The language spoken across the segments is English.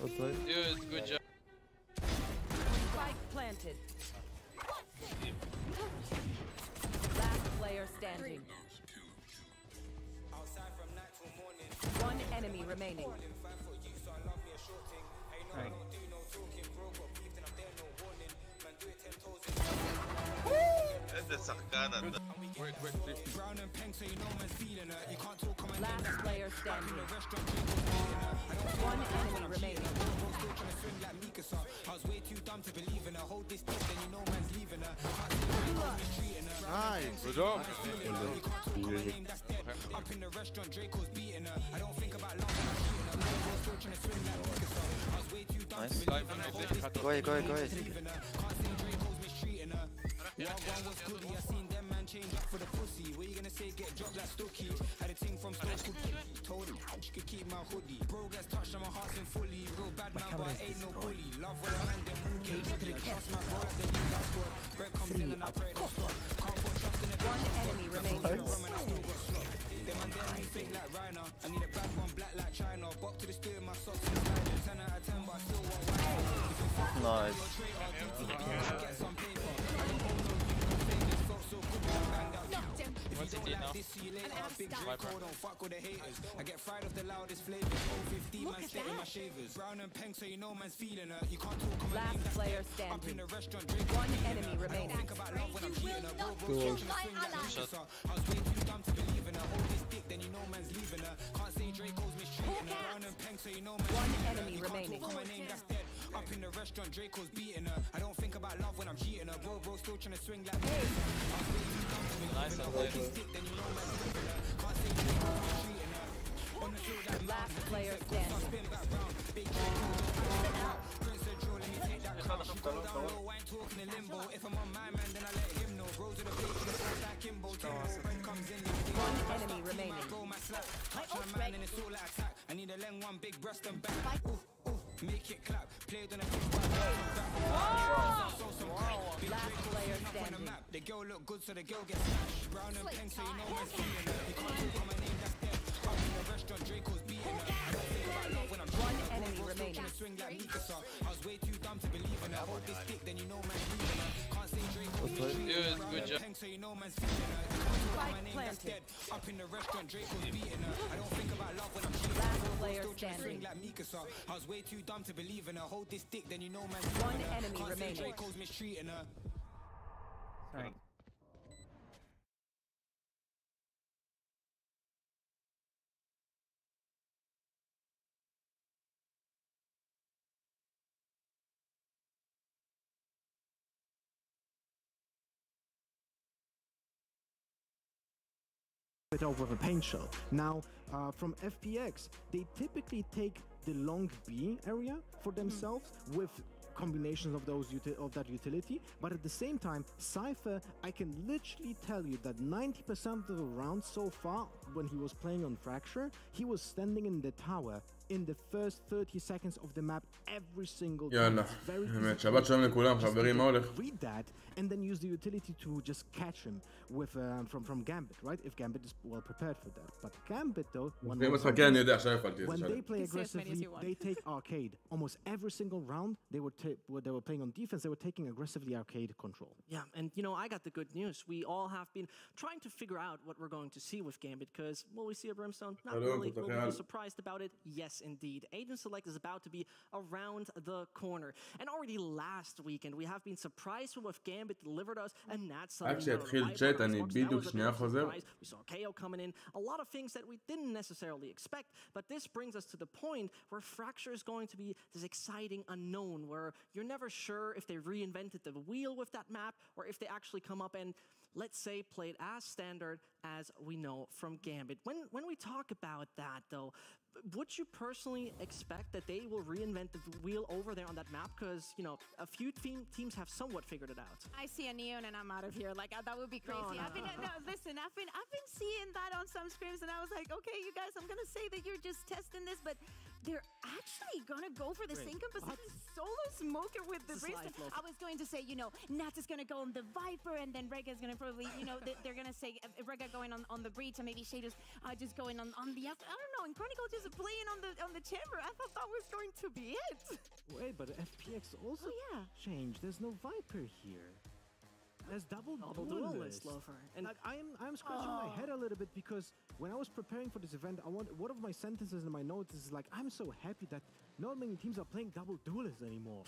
Dude, good job. Spike planted. Last player standing. One enemy remaining. איזה שחקן אתה. Last player standing. One enemy remaining. Nice, good job. Nice. Go ahead, go ahead, go ahead. Change up for the pussy. What you gonna say? Get dropped like Stooky. Had a thing from Stone told him she could keep my hoodie. Bro gets touched on my heart and fully. Real bad man, but I ain't no bully. Love when I man them mookie. Trust my bro, then you got scored. Bread comes in and I pray don't stop. Can't put trust in it. One enemy remaining. I still got slot. Them and them you fake like Rhino. I need a bad one, black like China. Buck to the steel, my socks and sliding. 10 out of 10, but I still want white. Nice. Get some paper. What's it now? Don't fuck with the haters. I get fried off the loudest flavors. 050 man stay in my shavers. Brown and pink, so you know man's feeling her. You can't talk on my name. Last player Up in standing. the restaurant, drink One enemy remaining. think about love when I'm cheating her. Bro, switching a swing like Mikasa. I was way too dumb to believe in her. Hold this dick, then you know man's leaving her. Can't say Draco's mistreating her. Brown and pink, so you know man's One feeling her. enemy You can't remaining. talk on my name, that's dead. Up in the restaurant, Draco's beating her. I don't think about love when I'm cheating her. Bro, still trying to swing like Mikasa. I was way too dumb to believe in Nice, her. Hold this dick, then you know man's leaving her. Can't say Draco's mistreating her. On the field, that Last player standing. spin back round. Big Draco, Prince of Joe, let me take that crown. She go down low, I ain't talking in limbo. If I'm on my man, then I let him know. Rose of the bacon, it's all like Kimbo. Friend comes in, One enemy remaining. go my slap. Touch my man, and it's all like attack. I need a leng, one big breast and back. Ooh, ooh, make it clap. Played on a big Last player standing. The girl look good, so the girl gets smashed. Brown and pink, so you know man's feeling her. You can't talk on my name, that's dead. Up in the restaurant, Draco's beating her. I don't think about love when I'm One enemy remaining. swing like Mikasa. I was way too dumb to believe in her. Hold this dick, then you know man's leaving her. Can't say Draco's Dude, good job. pink, so you know man's feeling her. You can't talk on my Spike name, that's planted. dead. Up in the restaurant, Draco's beating her. I don't think about love when I'm cheating. Last player Still trying to swing standing. like Mikasa. I was way too dumb to believe in her. Hold this dick, then you know man's One leaving her. enemy Can't say remaining. Draco's mistreating her. Sorry. Bit over the paint shell. Now, from FPX, they typically take the long B area for themselves with combinations of those of that utility, but at the same time, Cypher, I can literally tell you that 90% of the rounds so far, when he was playing on Fracture, he was standing in the tower in the first 30 seconds of the map every single time. יאללה, It's very באמת, easy שבת to שלום לכולם, just חברים, מה הולך? read that and then use the utility to just catch him with from Gambit, right? If Gambit is well prepared for that. But Gambit though, זה משחקי אני יודע, עכשיו הפעלתי את זה when שלם. they play You can say as many as aggressively, you want. they take arcade. Almost every single round, they were playing on defense. They were taking aggressively arcade control. Yeah, and you know, I got the good news. We all have been trying to figure out what we're going to see with Gambit, because will we see a Brimstone? Not Hello, really. Will we Portugal. be surprised about it? Yes, indeed. Agent Select is about to be around the corner. And already last weekend, we have been surprised with what Gambit delivered us, and that's something רק שיתחיל צ'אט, אני בדיוק שנייה חוזר. we saw KO coming in, a lot of things that we didn't necessarily expect, but this brings us to the point where Fracture is going to be this exciting unknown, where you're never sure if they reinvented the wheel with that map, or if they actually come up and, let's say, play it as standard as we know from Gambit. When we talk about that, though, would you personally expect that they will reinvent the wheel over there on that map? Because, you know, a few teams have somewhat figured it out. I see a neon and I'm out of here. Like that would be crazy. Listen, I've been seeing that on some scrims, and I was like, okay, you guys, I'm gonna say that you're just testing this, but they're actually gonna go for the same composition solo smoker with the Brimstone. I was going to say, you know, Nat is gonna go on the Viper, and then Rega is gonna probably, you know, they're gonna say Rega going on the breach, and maybe Shadows just going on the I don't know, and Chronicle just playing on the chamber. I thought that was going to be it. Wait, but FPX also changed. There's no Viper here. There's double duelist. Loafer. And I'm scratching my head a little bit because when I was preparing for this event, one of my sentences in my notes is like, I'm so happy that not many teams are playing double duelist anymore.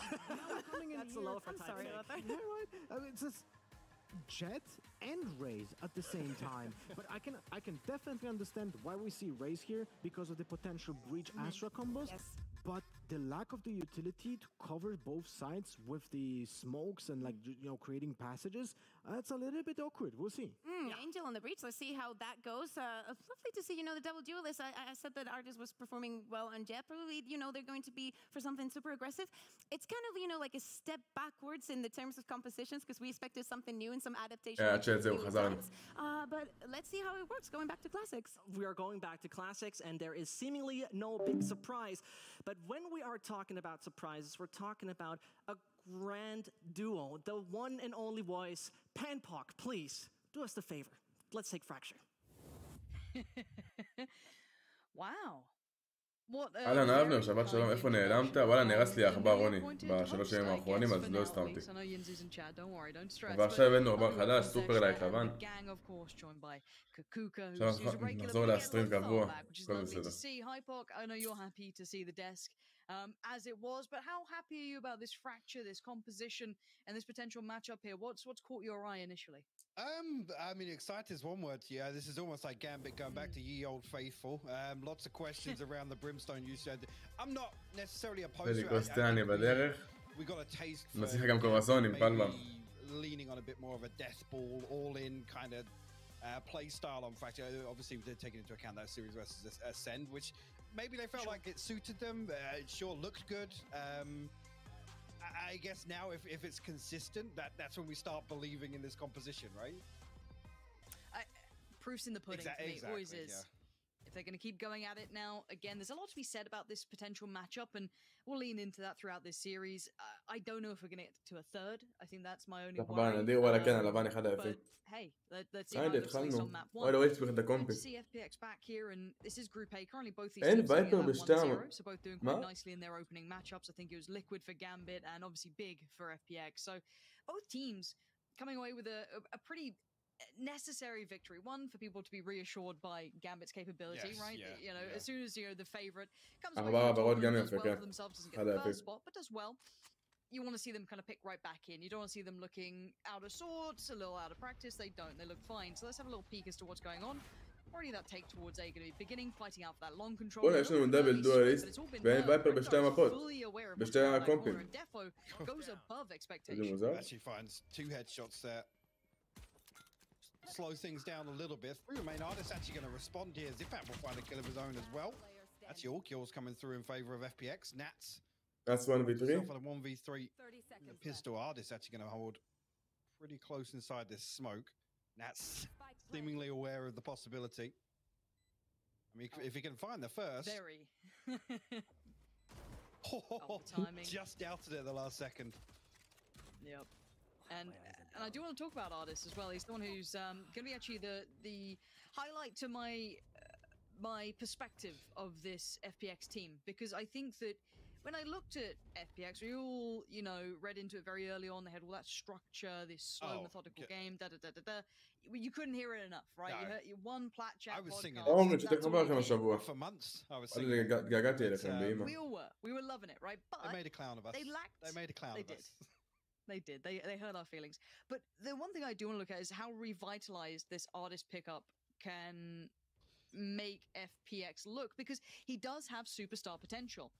That's a Loafer type. I'm sorry about that. Yeah, right. I mean, it's just Jet and Raze at the same time. But I can definitely understand why we see Raze here because of the potential Breach Astra combos. Yes. But the lack of the utility to cover both sides with the smokes and like creating passages, that's a little bit awkward. We'll see. Angel on the breach. Let's see how that goes. Lovely to see, the double duelist. I said that Artist was performing well on Jet. Probably, they're going to be for something super aggressive. It's kind of, like a step backwards in the terms of compositions because we expected something new and some adaptation. But let's see how it works going back to classics. We are going back to classics, and there is seemingly no big surprise. But when we are talking about surprises, we're talking about a grand duo, the one and only voice. Panpoc, please, do us the favor. Let's take Fracture. Wow. אהלן אבנר, שבת שלום, איפה נעלמת? וואלה, נרס לי עכבר רוני בשלוש ימים האחרונים, אז לא הסתרמתי. ועכשיו הבאנו עכבר חדש, סופר לייק לבן. עכשיו נחזור להסטרים קבוע, הכל בסדר. As it was, but how happy are you about this fracture, this composition, and this potential matchup here? What's caught your eye initially? I mean, excited is one word. Yeah, this is almost like Gambit going back to ye old faithful. Lots of questions around the brimstone you said. I'm not necessarily opposed to it. We got a taste for maybe leaning on a bit more of a death ball, all-in kind of play style on Fracture. Obviously, they're taking into account that series versus Acend, which maybe they felt like it suited them. It sure looked good. I guess now if it's consistent, that's when we start believing in this composition, right? Proof's in the pudding for me, it always is. Yeah. If they're going to keep going at it now, again, there's a lot to be said about this potential matchup, and we'll lean into that throughout this series. I don't know if we're going to get to a third. I think that's my only worry. But hey, let's see how it looks at least on map 1. Good to see FPX back here, and this is Group A. Currently, both these teams are at 1-0, so both doing quite nicely in their opening matchups. I think it was Liquid for Gambit, and obviously Big for FPX. So both teams coming away with a pretty necessary victory, one for people to be reassured by Gambit's capability, right? As soon as the favorite comes away does well for themselves, doesn't get the first spot, but does well, you want to see them kind of pick right back in. You don't want to see them looking out of sorts, a little out of practice. They don't. They look fine. So let's have a little peek as to what's going on. Already that take towards A going to be beginning, fighting out for that long control. יש לנו דאבל דואליסט, ואין וייפר בשתי המפות, בשתי הקומפים. Actually finds 2 headshots there. Slow things down a little bit. 3 main artists actually going to respond here. Zipat will find a kill of his own as well. Actually, all kills coming through in favor of FPX. Nats. That's 1v3. For the 1v3. The pistol artist actually going to hold pretty close inside this smoke. Nats seemingly aware of the possibility. I mean, if he can find the first. Very. Just doubted it at the last second. Yep. And I do want to talk about Artist as well. He's the one who's going to be actually the highlight to my perspective of this FPX team, because I think that when I looked at FPX, we all, read into it very early on. They had all that structure, this slow, methodical game, da-da-da-da-da. You couldn't hear it enough, right? No. You heard one plat chat I was singing podcast. For months. I was singing We were loving it, right? But they made a clown of us. They made a clown of us. They did. They hurt our feelings. But the one thing I do want to look at is how revitalized this Artist pickup can make FPX look, because he does have superstar potential.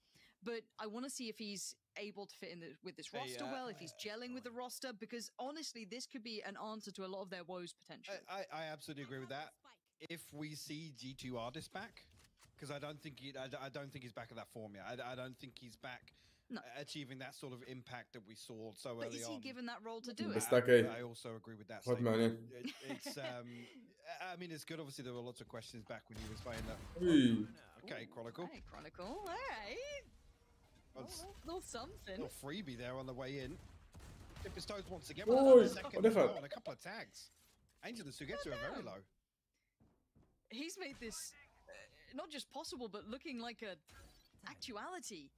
But I want to see if he's able to fit in with this roster well, if he's gelling with the roster, because honestly, this could be an answer to a lot of their woes potential. I absolutely agree with that. If we see G2 Artist back, because I don't think he's back at that form yet. I don't think he's back. No. Achieving that sort of impact that we saw so early on. But is he given that role to do it? I also agree with that statement. It's I mean, it's good. Obviously, there were lots of questions back when he was playing that. Okay, Chronicle. Hey, Chronicle. All right. Little something. Little freebie there on the way in. Dip his toes once again. A second and a couple of tags. Angel and Sugetsu are very low. he's made this not just possible, but looking like a actuality.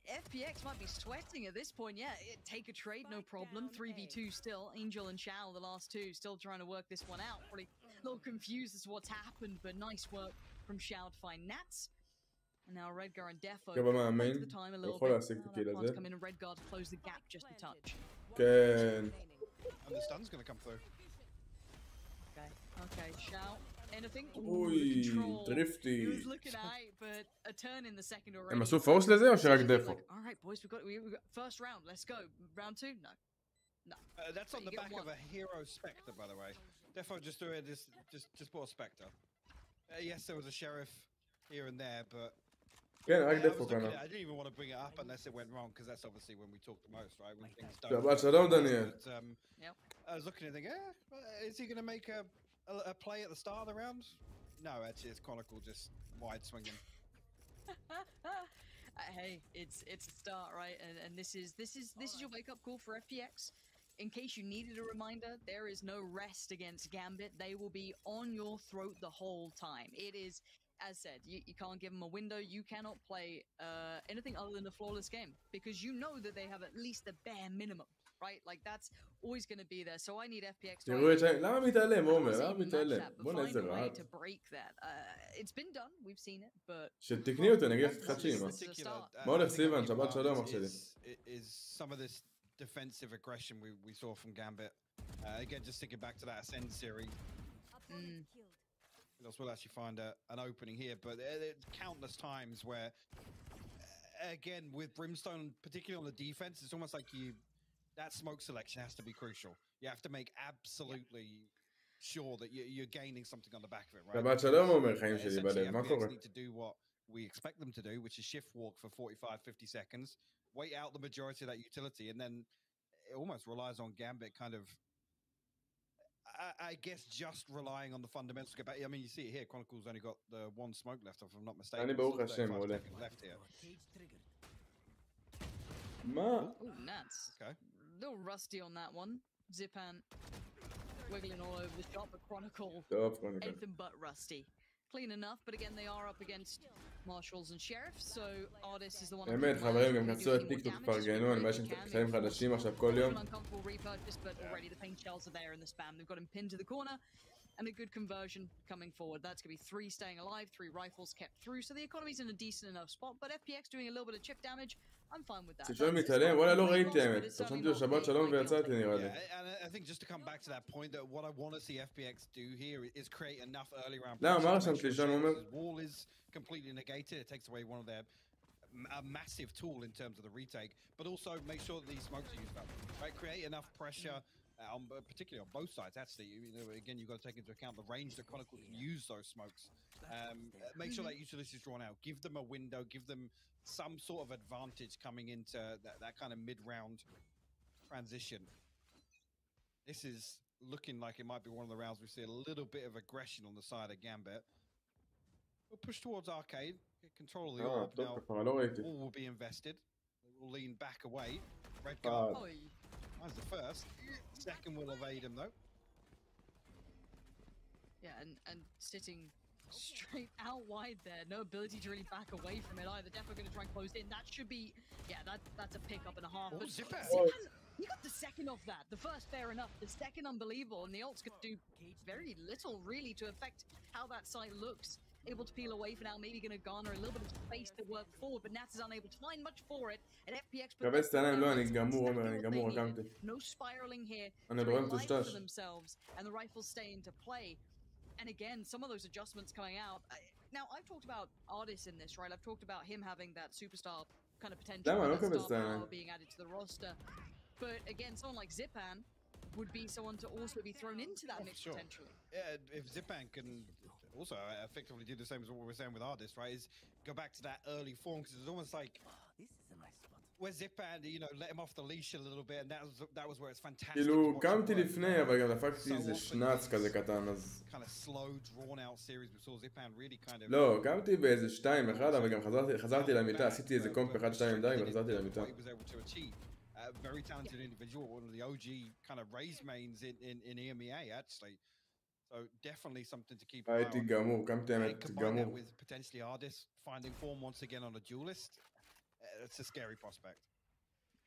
FPX might be sweating at this point. Yeah, take a trade, no problem. 3v2 still. Angel and Shao, the last two, still trying to work this one out. Probably a little confused as to what's happened, but nice work from Shao to find Nats. And now Redgar and Defo take the time a little bit. Now that come in and Redgar to close the gap just a touch. כן. And the stun's gonna come through. Okay, Shao. Anything? אוי, דריפטי. He was looking at but a turn in the second already. הם עשו פורס לזה או שרק דפו? Alright boys, we got first round, let's go. Round 2? No. That's on the back of a hero Spectre, by the way. Defo just threw it, just bought a Spectre. Yes, there was a Sheriff here and there, but... כן, רק דפו כאן. I didn't even want to bring it up unless it went wrong, because that's obviously when we talk the most, right? When things don't... שבת שלום, דניאל. I was looking and thinking, is he going to make a play at the start of the round? No, actually, it's Chronicle just wide swinging. Hey, it's a start, right? And this is your wake up call for FPX. In case you needed a reminder, there is no rest against Gambit. They will be on your throat the whole time. It is, as said, you can't give them a window. You cannot play anything other than a flawless game because you know that they have at least the bare minimum. Right? Like that's always going to be there. So I need FPX to למה מתעלם, עומר? למה מתעלם? בוא נעשה רעד. to break that. It's been done. We've seen it, but שתקני אותו, נגיד חדשים. מה הולך סיוון? שבת שלום אח שלי. Is some of this defensive aggression we saw from Gambit. Again, just thinking back to that Ascend series. We'll actually find an opening here, but countless times where, again, with Brimstone, particularly on the defense, it's almost like that smoke selection has to be crucial. You have to make absolutely sure that you're gaining something on the back of it, right? שבת שלום אומר חיים שלי בלב, מה קורה? Need to do what we expect them to do, which is shift walk for 45-50 seconds, wait out the majority of that utility, and then it almost relies on Gambit kind of, I guess, just relying on the fundamentals to get back. I mean, you see it here, Chronicle's only got the one smoke left, if I'm not mistaken. אני ברוך השם, עולה. Left here. מה? Ooh, Nats. Okay. A little rusty on that one. Zipan wiggling all over the shop, but Chronicle anything but rusty. Clean enough, but again they are up against marshals and sheriffs, so Artist is the one. באמת חברים, גם כנסו את טיקטוק תפרגנו, אני יודע שיש קטעים חדשים עכשיו כל יום. But already the paint shells are there in the spam. They've got him pinned to the corner. And a good conversion coming forward. That's going to be 3 staying alive, 3 rifles kept through. So the economy's in a decent enough spot. But FPX doing a little bit of chip damage. I'm fine with that. ששואל מתעלם, וואלה לא ראיתי האמת. רשמתי לו שבת שלום ויצאתי נראה לי. I think just to come back to that point, that what I want to see FPX do here is create enough early round. למה, מה רשמתי לי שם אומר? Wall is completely negated. It takes away one of their a massive tool in terms of the retake, but also make sure that these smokes are used up. Right, create enough pressure. Particularly on both sides, actually. Again, you've got to take into account the range that Chronicle can use those smokes. Make sure that utility is drawn out. Give them a window. Give them some sort of advantage coming into that kind of mid-round transition. This is looking like it might be one of the rounds we see a little bit of aggression on the side of Gambit. We'll push towards Arcade. Get control of the orb. Now, all will be invested. They will lean back away. Red card. That's the first. Second will evade him though. Yeah, and sitting straight out wide there. No ability to really back away from it either. Definitely going to try and close in. That should be, that's a pickup and a half. But Zipan, you got the second off that. The first fair enough. The second unbelievable. And the ult's going to do very little really to affect how that site looks. Able to peel away for now, maybe going to garner a little bit of space to work forward, but Nats is unable to find much for it. And FPX no spiraling here. For themselves, and the rifles stay into play. And again, some of those adjustments coming out. Now, I've talked about Artist in this, right? I've talked about him having that superstar kind of potential, that star power being added to the roster. But again, someone like Zipan would be someone to also be thrown into that mix potentially. Yeah, if Zipan can also effectively do the same as what we were saying with Artist, right? Is go back to that early form, because it's almost like where Zipan, let him off the leash a little bit, and that was where it's fantastic. כאילו קמתי לפני, אבל גם דפקתי איזה שנץ כזה קטן, אז... kind of slow, drawn out series, we saw Zipan really kind of... לא, קמתי באיזה 2-1, אבל גם חזרתי למיטה, עשיתי איזה קומפ 1-2 די, וחזרתי למיטה. Very talented individual, one of the OG kind of raise mains in EMEA, actually. So definitely something to keep. הייתי גמור, קמתי האמת גמור. With potentially artists finding form once again on a duelist. It's a scary prospect.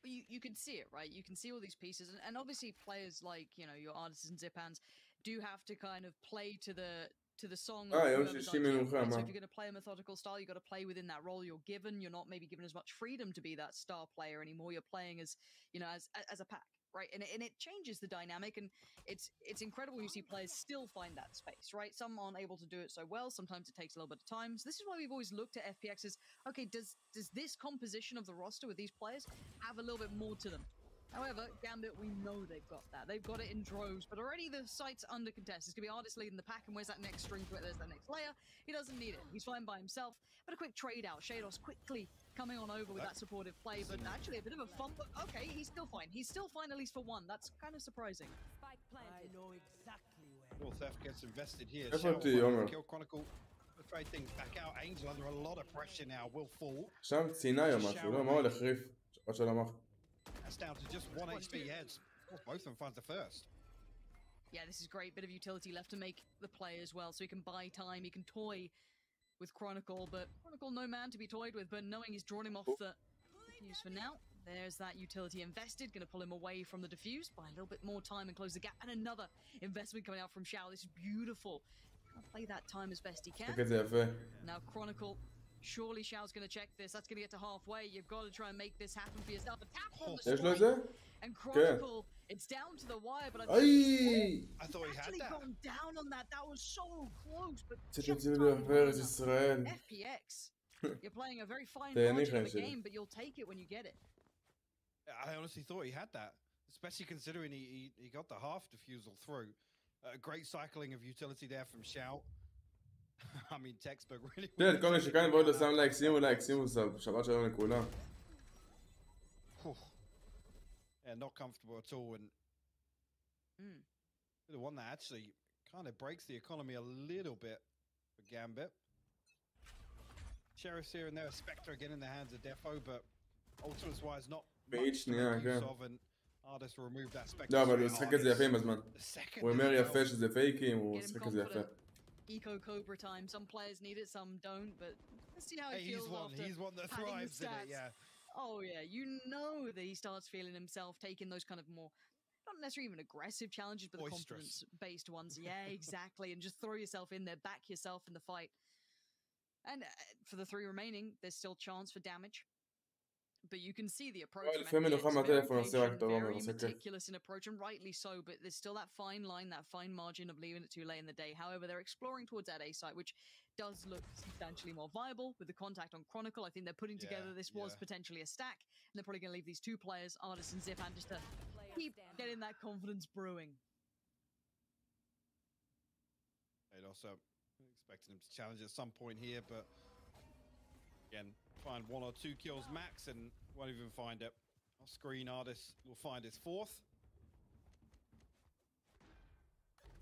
But you can see it, right? You can see all these pieces, and obviously players like, you know, your artists and Zipans do have to kind of play to the song. So if you're going to play a methodical style, you've got to play within that role you're given. You're not maybe given as much freedom to be that star player anymore. You're playing as, you know, as a pack. Right, and it changes the dynamic, and it's incredible you see players still find that space, right? Some aren't able to do it so well. Sometimes it takes a little bit of time. So this is why we've always looked at FPX as, okay, does this composition of the roster with these players have a little bit more to them? However, Gambit, we know they've got that. They've got it in droves, but already the site's under contest. It's going to be Artist leading the pack, and where's that next string to it? There's that next layer. He doesn't need it. He's fine by himself. But a quick trade out. Shados quickly coming on over with that supportive play, but actually a bit of a fumble. Okay, he's still fine. He's still fine, at least for one. That's kind of surprising. I know exactly where. Well, Theft gets invested here. Kill Chronicle. Trade things back out. Angel under a lot of pressure now. Will fall. שם צינה יום משהו, לא? מה הולך ריף? עוד של המח. That's down to just 1 HP heads. Both of them finds the first. Yeah, this is great. Bit of utility left to make the play as well, so he can buy time. He can toy with Chronicle, but Chronicle no man to be toyed with. But knowing he's drawn him off the defuse for now, there's that utility invested. Going to pull him away from the defuse, buy a little bit more time and close the gap. And another investment coming out from Shao. This is beautiful. Gonna play that time as best he can. Now Chronicle. Surely Shao's going to check this. That's going to get to halfway. You've got to try and make this happen for yourself. A tap on the strike. And Chronicle, it's down to the wire, but I thought he had that. Gone down on that. That was so close, but FPX. You're playing a very fine margin of the game, but you'll take it when you get it. I honestly thought he had that, especially considering he got the half defusal through. Great cycling of utility there from Shao. I mean, textbook really. כן, כל מי שכאן ועוד לא שם לייק, שימו סאב, שבת שלום לכולם. Yeah, not comfortable at all, and the one that actually kind of breaks the economy a little bit for Gambit. Sheriff's here and there, a Spectre again in the hands of Defo, but ultimates wise not much to make use of, and artists will remove that Spectre. לא, אבל הוא שחק את זה יפה עם הזמן. הוא אומר יפה שזה פייקים, הוא שחק את זה יפה. Eco Cobra time. Some players need it, some don't, but let's see how he feels after he's one that thrives in it, yeah. Oh yeah, you know that he starts feeling himself taking those kind of more, not necessarily even aggressive challenges, but the confidence-based ones. Yeah, exactly, and just throw yourself in there, back yourself in the fight. And for the 3 remaining, there's still chance for damage. But you can see the approach. Very meticulous in approach, and rightly so. But there's still that fine line, that fine margin of leaving it too late in the day. However, they're exploring towards that A site, which does look substantially more viable with the contact on Chronicle. I think they're putting together this was potentially a stack, and they're probably going to leave these 2 players, Artist and Zipan, just to keep getting that confidence brewing. They'd also expecting him to challenge at some point here, but again, find 1 or 2 kills max and won't even find it. Off screen, Artist will find his 4th.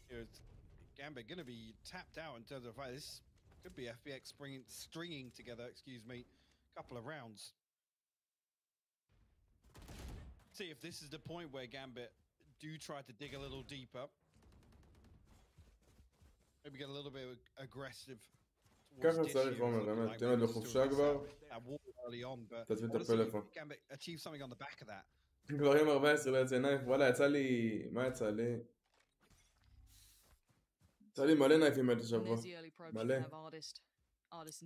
Here's Gambit going to be tapped out in terms of this could be FPX stringing together, excuse me, a couple of rounds. See if this is the point where Gambit do try to dig a little deeper. Maybe get a little bit aggressive. ככה צריך אומר, באמת, תן לו חופשה כבר, תצמין את הפלאפון. גברים 14 לא יצא נייף, וואלה, יצא לי, מה יצא לי? יצא לי מלא נייפים את השבוע, מלא.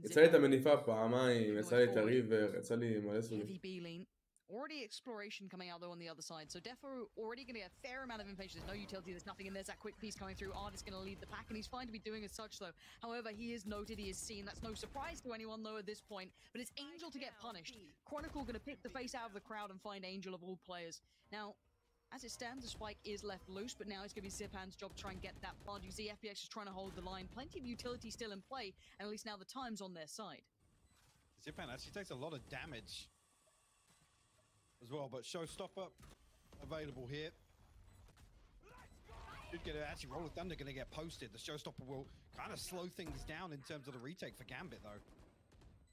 יצא לי את המניפה פעמיים, יצא לי את הריבר, יצא לי מלא סוגים. Already exploration coming out though on the other side. So Defo already going to get a fair amount of information. There's no utility, there's nothing, and there's that quick piece coming through. Artist going to lead the pack, and he's fine to be doing as such though. However, he is noted, he is seen. That's no surprise to anyone though at this point. But it's Angel to get punished. Chronicle going to pick the face out of the crowd and find Angel of all players. Now, as it stands, the spike is left loose, but now it's going to be Zipan's job to try and get that blood. You see FPX is trying to hold the line. Plenty of utility still in play, and at least now the time's on their side. Zipan actually takes a lot of damage as well, but Showstopper available here. Should get actually Roll of Thunder going to get posted. The Showstopper will kind of slow things down in terms of the retake for Gambit though.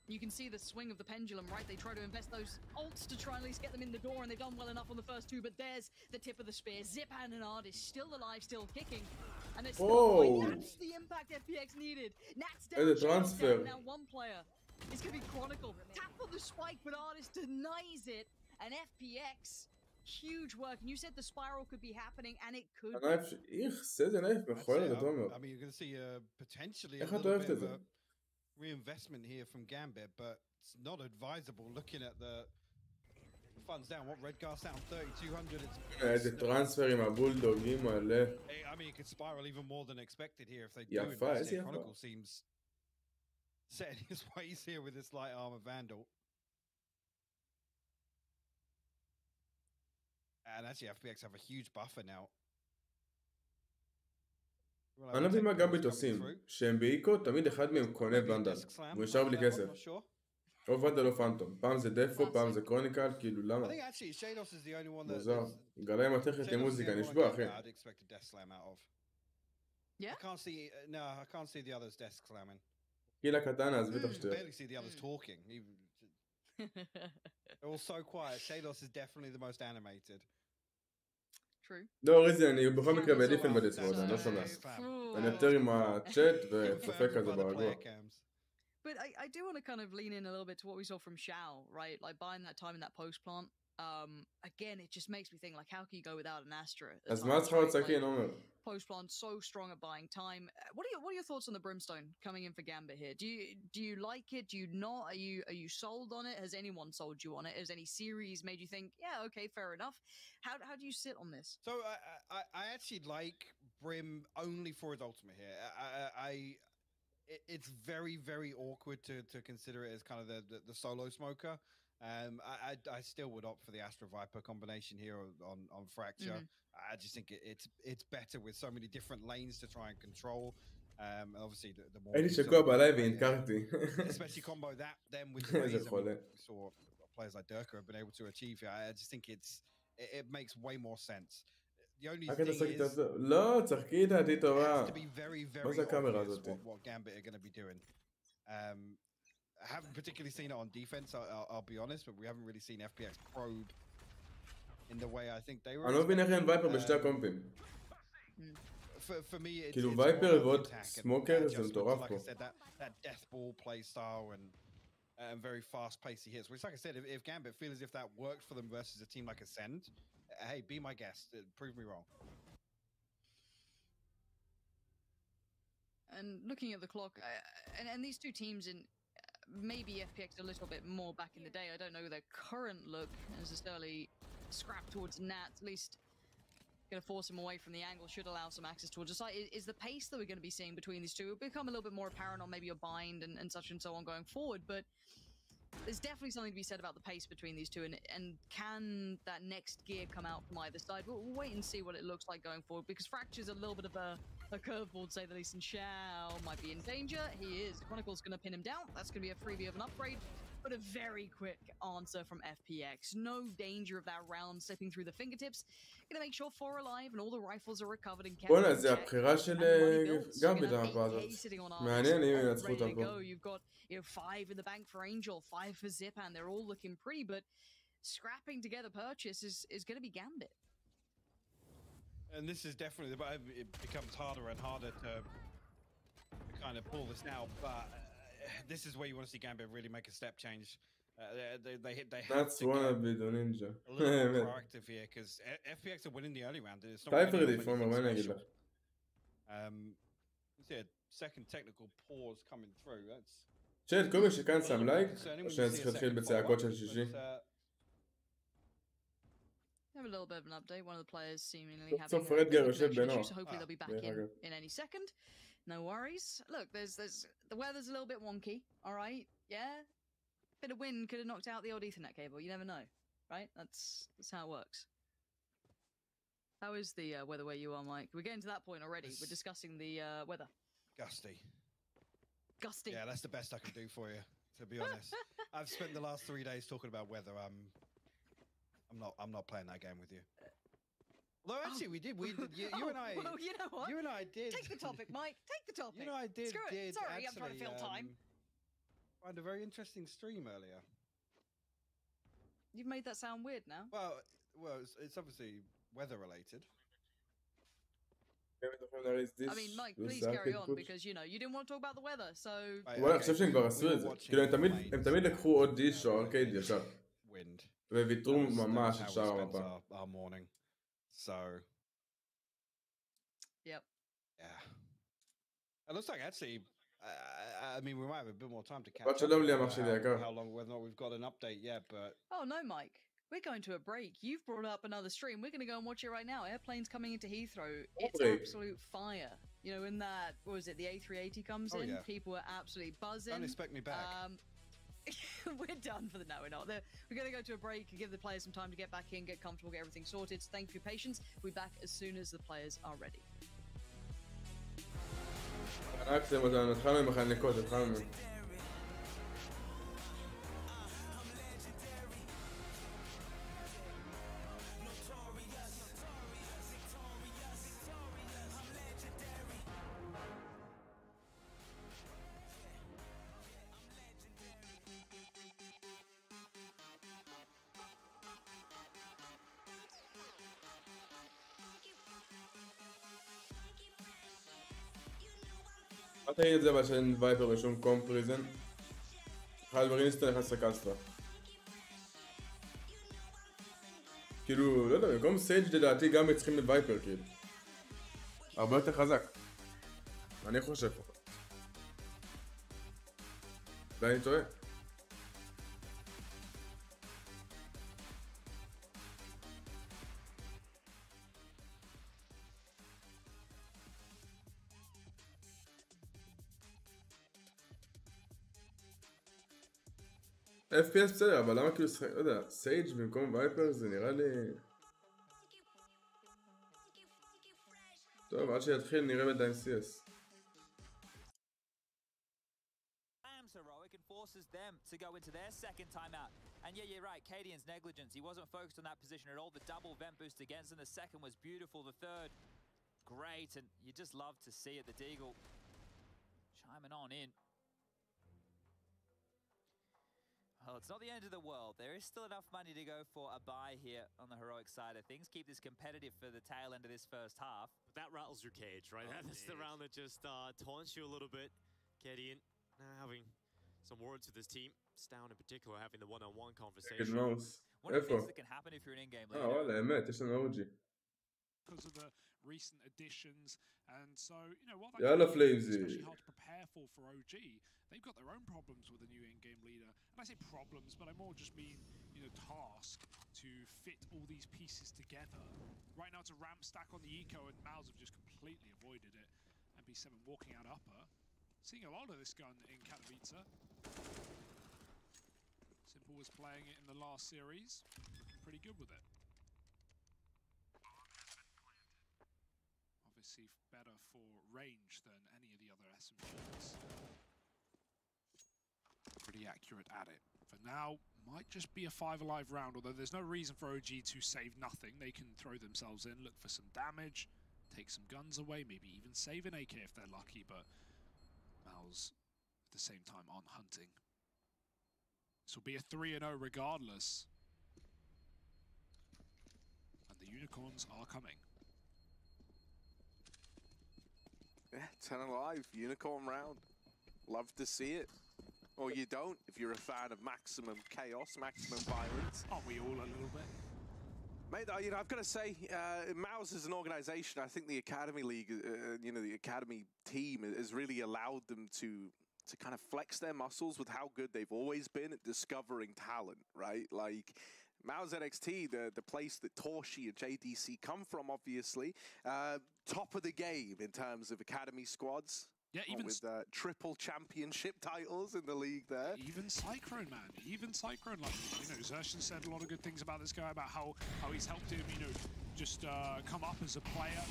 You can see the swing of the pendulum, right? They try to invest those ults to try and at least get them in the door, and they've done well enough on the first two, but there's the tip of the spear. Zipan and Artist still alive, still kicking. And it's still that's the impact FPX needed. Nat's down, now one player. It's going to be Chronicle. Tap on the spike, but Artist denies it. And FPX, huge work. And you said the spiral could be happening, and it could. I mean, you're going to see potentially a little bit of a reinvestment here from Gambit, but it's not advisable looking at the funds down. What Redgar's down 3,200. איזה טרנספרים הבולדוגים האלה. I mean, it could spiral even more than expected here if they do invest it. Chronicle seems setting his ways here with this light armor Vandal. And actually FPX have a huge buffer now. אני לא מבין מה גמביט עושים, שהם באיקו תמיד אחד מהם קונה ונדל, הוא ישר בלי כסף. או ונדל או פנטום, פעם זה דפו, פעם זה קרוניקל, כאילו למה? מוזר, גלה עם הטכנית למוזיקה, נשבע אחי. I can't see the others desk slamming. קילה קטנה, אז בטח שטויות. I barely see the others talking. They're all so quiet. Shados is definitely the most animated. True. לא, ריזי, אני בכל מקרה בדיפן בדיסקורד, אני לא שומע. אני יותר עם הצ'אט וצופה כזה ברגוע. But I do want to kind of lean in a little bit to what we saw from Xiao, right? Like buying that time in that post plant. Again, it just makes me think like, how can you go without an Astra? אז מה צריכה עוד סכין, עומר? Post plant so strong at buying time. What are your thoughts on the Brimstone coming in for Gambit here? Do you like it? Do you not? Are you sold on it? Has anyone sold you on it? Has any series made you think, yeah, okay, fair enough? How do you sit on this? So I actually like Brim only for his ultimate here. It's very, very awkward to consider it as kind of the solo smoker. I still would opt for the Astra Viper combination here on Fracture. I just think it's better with so many different lanes to try and control. Obviously, the more הייתי שקוע בלייב והנקרתי. especially combo that then with the ways we saw players like Durka have been able to achieve here. I just think it makes way more sense. The only thing is לא, צחקי איתה, תהי טובה. to be very, very מה זה הקאמרה הזאת? what Gambit are going to be doing. I haven't particularly seen it on defense, I'll be honest, but we haven't really seen FPX probe in the way I think they were. אני לא מבין איך אין וייפר בשתי הקומפים. For me, it's כאילו וייפר ועוד סמוקר זה מטורף פה. That death ball play style and very fast pacey hits, which like I said, if Gambit feel as if that works for them versus a team like Ascend, hey, be my guest, prove me wrong. And looking at the clock, and these two teams in maybe FPX a little bit more back in the day. I don't know their current look as this early scrap towards Nat, at least going to force him away from the angle, should allow some access towards the side. Is the pace that we're going to be seeing between these two become a little bit more apparent on maybe a bind and such and so on going forward, but there's definitely something to be said about the pace between these two, and can that next gear come out from either side? We'll wait and see what it looks like going forward, because Fracture's a little bit of a curveball, to say the least, and Xiao might be in danger. He is. Chronicle's going to pin him down. That's going to be a freebie of an upgrade, but a very quick answer from FPX. No danger of that round slipping through the fingertips. Going to make sure 4 alive and all the rifles are recovered and kept. בוא'נה, זה הבחירה של גמביט המפה הזאת. מעניין אם ינצחו אותה פה. You've got 5 in the bank for Angel, 5 for Zipan. They're all looking pretty, but scrapping together purchase is going to be Gambit. And this is definitely, it becomes harder and harder to kind of pull this now, but this is where you want to see Gambit really make a step change. They have to get a little more proactive here, because FPX are winning the early round. It's not second technical pause coming through. That's צ'אט, כל מי שכאן שם לייק, או שאני צריך להתחיל בצעקות של שישי. Have a little bit of an update. One of the players seemingly having סוף רגע יושב בנוח. so hopefully they'll be back in any second. No worries. Look, there's the weather's a little bit wonky. All right, yeah. Bit of wind could have knocked out the old Ethernet cable. You never know, right? That's how it works. How is the weather where you are, Mike? We're getting to that point already. We're discussing the weather. Gusty. Gusty. Yeah, that's the best I can do for you, to be honest. I've spent the last 3 days talking about weather. I'm not playing that game with you. Although actually we did. You and I. Well, you know what? You and I did. Take the topic, Mike. Take the topic. You know I did. Screw it. Sorry, actually, I'm trying to fill time. Find a very interesting stream earlier. You've made that sound weird now. Well, it's obviously weather related. I mean, Mike, please carry on because you know you didn't want to talk about the weather, so. וואלה, אני חושב שהם כבר עשו את זה. כאילו, הם תמיד לקחו עוד דיש או ארקייד ישר. וויתרו ממש את שאר המפה. So. Yep. Yeah. It looks like actually, I mean, we might have a bit more time to catch up. How long, whether or not we've got an update yet, but. Oh no, Mike. We're going to a break. You've brought up another stream. We're going to go and watch it right now. Airplanes coming into Heathrow. It's absolute fire. You know, when that, what was it, the A380 comes in, yeah. People are absolutely buzzing. Don't expect me back. We're done for the no, we're not. We're going to go to a break and give the players some time to get back in, get comfortable, get everything sorted. So thank you for your patience. We'll be back as soon as the players are ready. אל תגיד את זה אבל שאין וייפר ושום קומפריזן. אחד הדברים ניסטר נכנס לקסטרה. כאילו, לא יודע, במקום סייג' לדעתי גם צריכים לווייפר כאילו. הרבה יותר חזק. אני חושב פה. ואני טועה. FPS בסדר, אבל למה כאילו, לא יודע, סייג' במקום וייפר זה נראה לי... טוב, עד שיתחיל נראה בדיין CS. Forces them to go into their second timeout. And yeah, you're right, Cadian's negligence. He wasn't focused on that position at all. The double vent boost against him. The second was beautiful. The third, great. And you just love to see it. The Deagle chiming on in. Well, it's not the end of the world. There is still enough money to go for a buy here on the heroic side of things. Keep this competitive for the tail end of this first half. But that rattles your cage, right? That's the round that just taunts you a little bit. Cadian having some words with his team. Stown in particular having the one-on-one conversation. One of the things that can happen if you're an in-game leader. וואלה, אמת, יש לנו OG. Because of the recent additions, and so you know what that's especially hard to prepare for OG. They've got their own problems with a new in-game leader, and I say problems, but I more just mean task to fit all these pieces together. Right now it's a ramp stack on the eco, and Mouse have just completely avoided it. MP7 walking out upper, seeing a lot of this gun in Katowice. Simple was playing it in the last series, looking pretty good with it. Obviously better for range than any of the other SMGs. Pretty accurate at it. For now, might just be a 5 alive round, although there's no reason for OG to save nothing. They can throw themselves in, look for some damage, take some guns away, maybe even save an AK if they're lucky, but Mal's at the same time on hunting. This will be a 3-0 regardless. And the unicorns are coming. Yeah, 10 alive, unicorn round. Love to see it. Or you don't, if you're a fan of maximum chaos, maximum violence. Aren't we all a little bit? Mate, I've got to say, Mouse as an organisation, I think the Academy League, the Academy team has really allowed them to kind of flex their muscles with how good they've always been at discovering talent, right? Like, Mouse NXT, the place that Torshi and JDC come from, obviously. Top of the game in terms of Academy squads. Yeah, even with triple championship titles in the league there. Even Cyclone, man. Even Cyclone. Like, Zershin said a lot of good things about this guy, about how he's helped him, just come up as a player.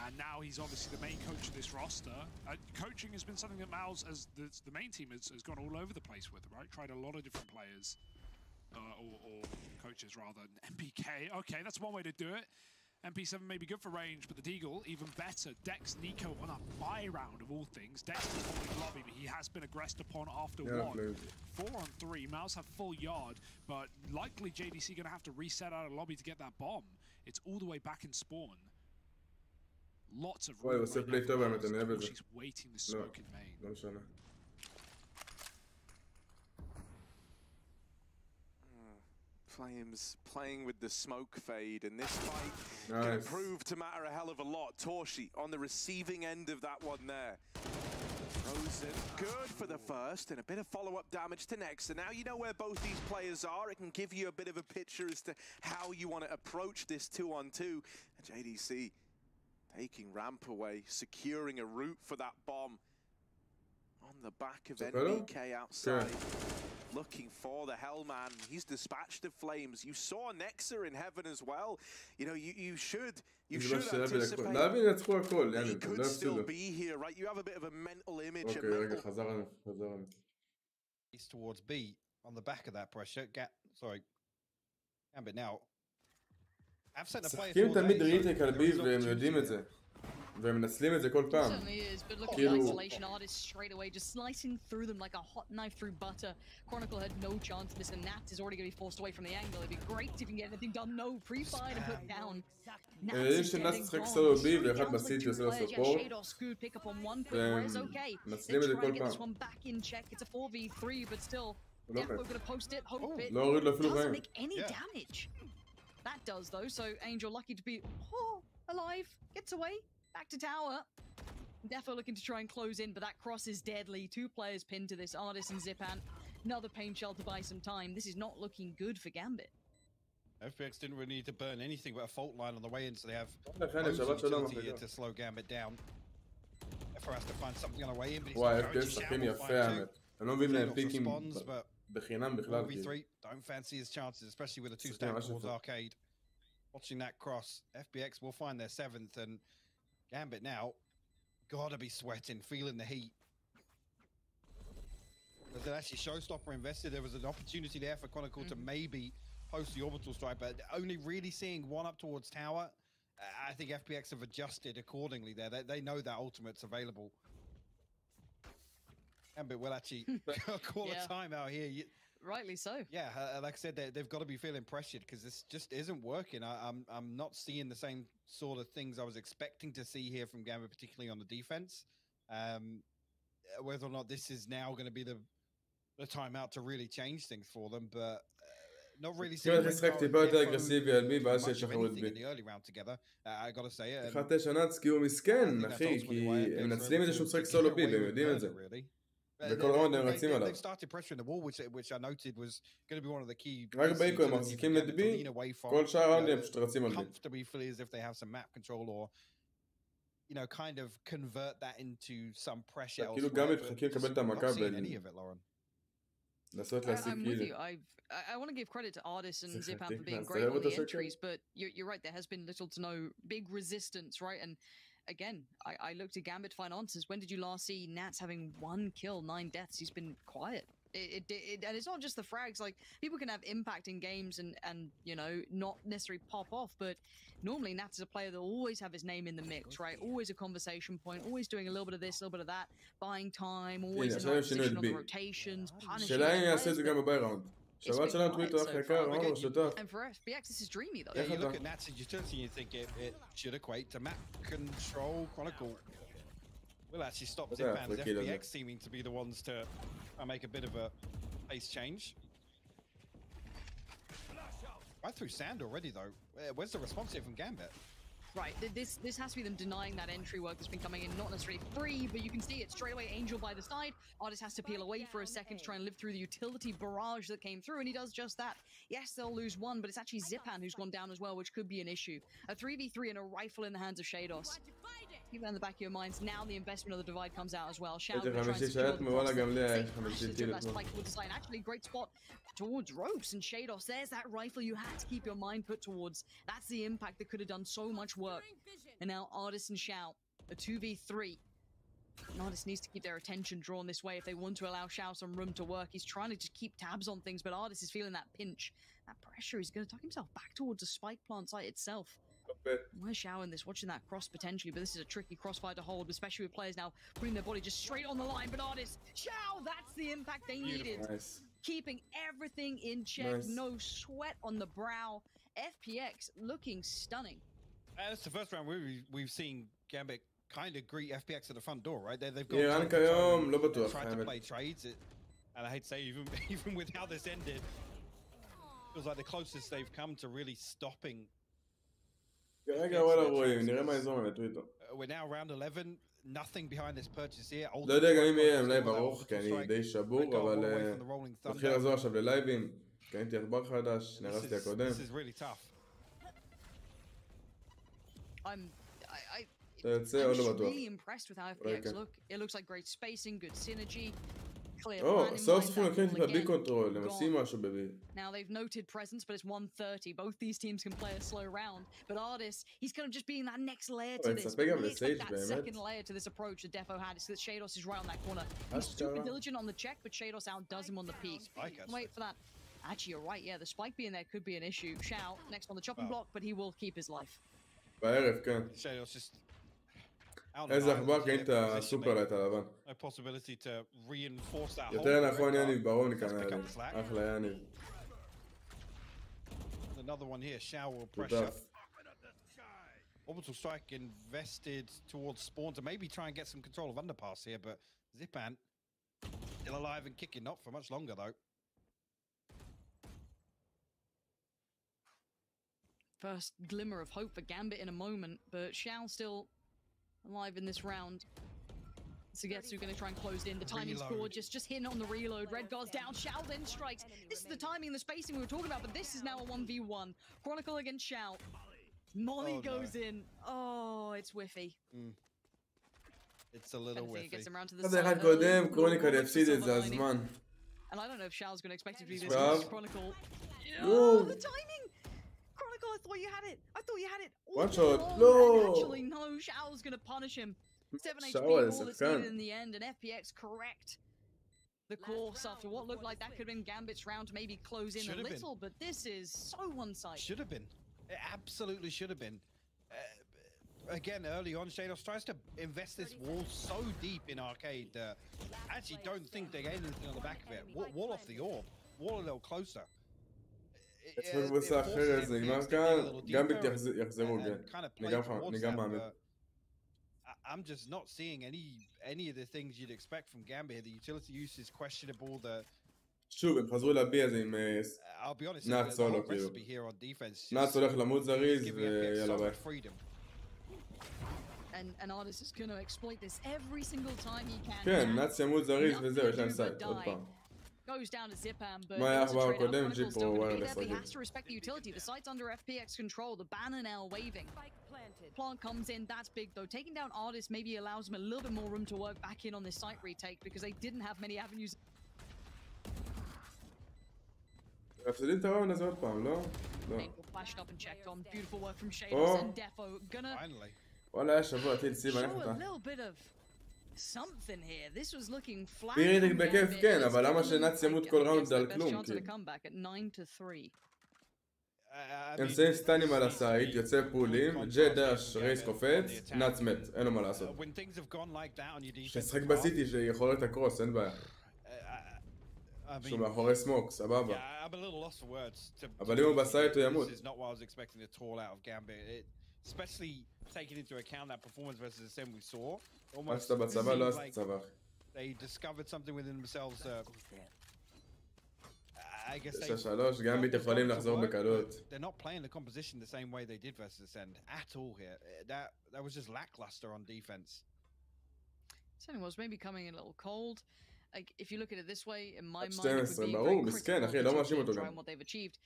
And now he's obviously the main coach of this roster. Coaching has been something that Mal's, as the main team, has gone all over the place with, right? Tried a lot of different players, or coaches rather. MPK, okay, that's one way to do it. MP7 may be good for range, but the Deagle, even better. Dex Nico on a buy round of all things. Dex is holding lobby, but he has been aggressed upon after one. 4 on 3. Mouse have full yard, but likely JDC going to have to reset out a lobby to get that bomb. It's all the way back in spawn. Lots of room right now. She's waiting the smoke in main. Flames playing with the smoke fade, and this fight can prove to matter a hell of a lot. Torshi on the receiving end of that one there. Throws it good for the first, and a bit of follow-up damage to next. So now you know where both these players are. It can give you a bit of a picture as to how you want to approach this 2-on-2. And JDC taking ramp away, securing a route for that bomb on the back of NBK outside. Looking for the Hellman. He's dispatched the Flames. You saw Nexa in heaven as well. You know, you should anticipate he could still be here, right? You have a bit of a mental image. He's towards B on the back of that pressure. Gambit now. I've sent a player towards A. והם מנצלים את זה כל פעם. Certainly is, but look at the isolation artist straight away, just slicing through them like a hot knife through butter. Chronicle had no chance of this, and Nat is already going to be forced away from the angle. It'd be great if you can get anything done. No, pre-fired and put down. הם יודעים שנאץ משחק סולו בי ואחד בסיטי עושה לו סופורט. ומנצלים את זה כל פעם. לא הוריד לו אפילו רעים. That does though, so Angel lucky to be alive, gets away, back to tower. Defo looking to try and close in, but that cross is deadly. 2 players pinned to this, Artis and Zipan. Another pain shell to buy some time. This is not looking good for Gambit. FPX didn't really need to burn anything but a fault line on the way in, so they have utility here to slow Gambit down. Defo has to find something on the way in, but he's not going to shout יפה האמת. אני לא מבין להם פיקים בחינם בכלל. 1v3, don't fancy his chances, especially with a 2-stack towards Arcade. Watching that cross, FPX will find their 7th, and Gambit now gotta be sweating, feeling the heat. There's actually showstopper invested. There was an opportunity there for Chronicle to maybe post the orbital strike, but only really seeing one up towards tower. I think FPX have adjusted accordingly there. They know that ultimate's available. Gambit will actually call a timeout here. Rightly so. Yeah, like I said, they've got to be feeling pressured because this just isn't working. I'm not seeing the same sort of things I was expecting to see here from Gambit, particularly on the defense. Whether or not this is now going to be the timeout to really change things for them, but not really seeing משחק טיפה יותר אגרסיבי על בי ואז שישחררו את בי. אחד תשנץ כי הוא מסכן, אחי, כי הם מנצלים את זה שהוא משחק סולו בי, והם יודעים את זה. וכל ראונד הם רצים עליו. רק באיקו הם מחזיקים את בי, כל שאר ראונד הם פשוט רצים על בי. כאילו גם מתחכים לקבל את המכה לנסות להשיג כאילו. I want to give credit to Artis and Zipan for being great on the entries, but you're right, there has been little to no big resistance, right? And again, I looked at Gambit to find answers. When did you last see Nats having 1 kill, 9 deaths? He's been quiet. And it's not just the frags. Like, people can have impact in games and you know, not necessarily pop off, but normally Nats is a player that will always have his name in the mix, right? Always a conversation point, always doing a little bit of this, a little bit of that, buying time, always in position on the rotations, punishing. שבת שלנו טוויטר אחרי קר, אמרנו שותף. And for FBX, this is dreamy though. Yeah, you look at Nats' utility and you think it should equate to map control. Chronicle will actually stop Zipan's FBX seeming to be the ones to make a bit of a pace change. Right through sand already though. Where's the response here from Gambit? Right, this has to be them denying that entry work that's been coming in, not necessarily free, but you can see it straight away. Angel by the side. Artis has to peel away for a second to try and live through the utility barrage that came through, and he does just that. Yes, they'll lose 1, but it's actually Zipan who's gone down as well, which could be an issue. A 3v3 and a rifle in the hands of Shados. Keep that in the back of your minds. Now the investment of the divide comes out as well. Shout trying to secure the actually great spot towards ropes and Shados. There's that rifle you had to keep your mind put towards. That's the impact that could have done so much work. And now Artis and Shao, a 2v3. And Artis needs to keep their attention drawn this way if they want to allow Shao some room to work. He's trying to just keep tabs on things, but Artis is feeling that pinch. That pressure. He's going to tuck himself back towards the spike plant site itself. Where's Xiao in this? Watching that cross potentially, but this is a tricky crossfire to hold, especially with players now putting their body just straight on the line. But artists, Xiao, that's the impact they needed. Nice. Keeping everything in check, no sweat on the brow. FPX looking stunning. That's the first round we've seen Gambit kind of greet FPX at the front door, right? They've got איראן כיום לא בטוח. tried to play trades, and I hate to say even with how this ended, it was like the closest they've come to really stopping. כרגע וואלה רואים, נראה מה יזרום לטוויטר. We're now round 11, nothing behind this purchase here. לא יודע גם אם יהיה להם לייב ארוך, כי אני די שבור, אבל מתחיל לחזור עכשיו ללייבים. קניתי עכבר חדש, נרסתי הקודם. This is really tough. I'm really impressed with how FPX look. It looks like great spacing, good synergy, clear planning. סוף סוף לוקחים טיפה בי קונטרול, הם עושים משהו בבי. Now they've noted presence, but it's 1:30. Both these teams can play a slow round, but Artis, he's kind of just being that next layer to this. That second layer to this approach that Defo had is that Shados is right on that corner. He's super diligent on the check, but Shados outdoes him on the peak. Wait for that. Actually, you're right. Yeah, the spike being there could be an issue. Xiao next on the chopping block, but he will keep his life. בערב, כן. איזה עכבר קנית סופרלייט הלבן. No possibility to reinforce that. יותר נכון יניב ברון קנה לי. אחלה יניב. Another one here. Xiao will pressure. Orbital strike invested towards spawn to maybe try and get some control of underpass here, but Zipan still alive and kicking, not for much longer though. First glimmer of hope for Gambit in a moment, but Xiao still alive in this round. Sugetsu going to try and close in. The timing's gorgeous, just hitting on the reload. Red guard's down, Xiao then strikes. This is the timing and the spacing we were talking about, but this is now a 1v1. Chronicle against Xiao. Molly goes in. Oh, it's whiffy. It's a little whiffy. Gets him around to the side. אחד קודם, קרוניקל יפסיד את זה הזמן. And I don't know if Xiao's going to expect it to be this much. Chronicle. Oh, the timing! Chronicle, I thought you had it. I thought you had it. One shot. No. Actually, no. Xiao's going to punish him. 7 HP, all that's needed in the end, and FPX correct the course after what looked like that could have been Gambit's round to maybe close in a little, but this is so one-sided. Should have been. It absolutely should have been. Again, early on, Shados tries to invest this wall so deep in Arcade that I actually don't think they get anything on the back of it. Wall off the orb. Wall a little closer. אצלנו קבוצה אחרת, זה נגמר כאן, גם יחזרו, אני גם מאמין. I'm just not seeing any of the things you'd expect from Gambit. The utility use is questionable. שוב, הם חזרו להביע את זה עם נאט סולו, כאילו. נאט הולך למות זריז, ויאללה ביי. And Artis is going to exploit this every single time he can. כן, נאט ימות זריז וזהו, יש להם סייט, עוד פעם. Goes down to Zipan, but he has to respect the utility. The site's under FPX control. The banner now waving. Plant comes in. That's big though. Taking down Artis maybe allows him a little bit more room to work back in on this site retake because they didn't have many avenues. Flashed up and checked on. Beautiful work from Shados and Defo. Gonna show a little bit of something here. This was looking flat. פירידיק בכיף כן, אבל למה שנאץ ימות כל ראונד על כלום? הם שמים סטנים על הסייט, יוצא פולים, ג'י דש רייס קופץ, נאץ מת, אין לו מה לעשות. ששחק בסיטי שיכול את הקרוס, אין בעיה. שהוא מאחורי סמוק, סבבה. אבל אם הוא בסייט הוא ימות. Especially taking into account that performance versus the same we saw. עשת בצבא, לא עשת צבא. They discovered something within themselves. I guess גambit יכולים לחזור בקלות. They're not playing the composition the same way they did versus Ascend at all here. That was just lackluster on defense. Something was maybe coming in a little cold. Like if you look at it this way, in my mind, it would be very critical to try what they've achieved.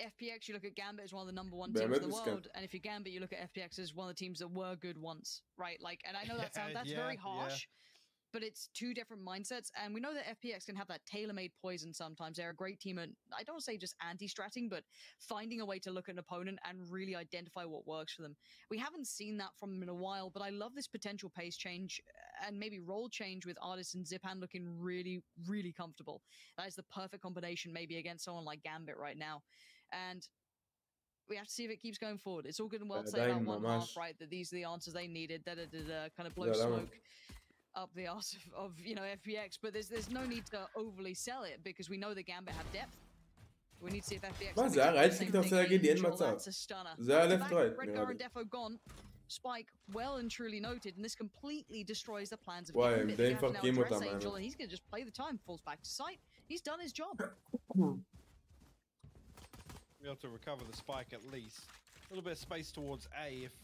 FPX, you look at Gambit as one of the number 1 teams in the world, and if you're Gambit, you look at FPX as one of the teams that were good once, right? Like, and I know that's very harsh, but it's two different mindsets, and we know that FPX can have that tailor-made poison sometimes. They're a great team at, I don't say just anti-stratting, but finding a way to look at an opponent and really identify what works for them. We haven't seen that from them in a while, but I love this potential pace change and maybe role change with Artis and Zipan looking really, really comfortable. That is the perfect combination maybe against someone like Gambit right now. And we have to see if it keeps going forward. It's all good and well to say about one half, right? That these are the answers they needed. Kind of blow smoke up the arse of FPX. But there's no need to overly sell it because we know the Gambit have depth. We need to see if FPX. מה זה? ראיתי שאתה רוצה להגיד לי אין מצב. זה היה left right. Redgar and Defo gone. Spike well and truly noted, and this completely destroys the plans of וואי, הם Gambit. די מפרקים אותם. Angel, and he's going to just play the time, falls back to sight. He's done his job. Be able to recover the spike at least. A little bit of space towards A if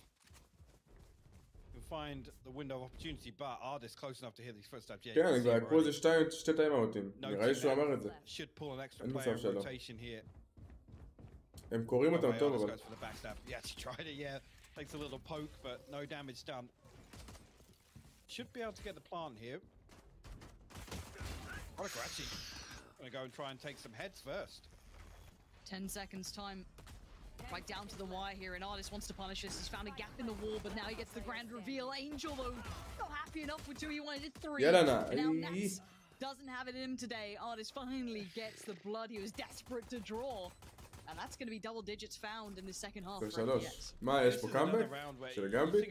you find the window of opportunity, but Ardis close enough to hear these footsteps. Yeah, כן, כבר לקחו איזה שתי טיימאוטים. נראה לי שהוא אמר את זה. Should pull an extra player rotation here. הם קוראים אותם טוב, אבל... Yeah, she tried it, yeah. Takes a little poke, but no damage done. Should be able to get the plant here. Monica actually gonna go and try and take some heads first. 10 seconds time. Right down to the wire here, and Ardis wants to punish this. He's found a gap in the wall, but now he gets the grand reveal. Angel, though, not happy enough with 2. He wanted 3. And now Nats doesn't have it in him today. Ardis finally gets the blood he was desperate to draw. And that's going to be double digits found in the second half. מה, יש פה קאמבק? של גמביט?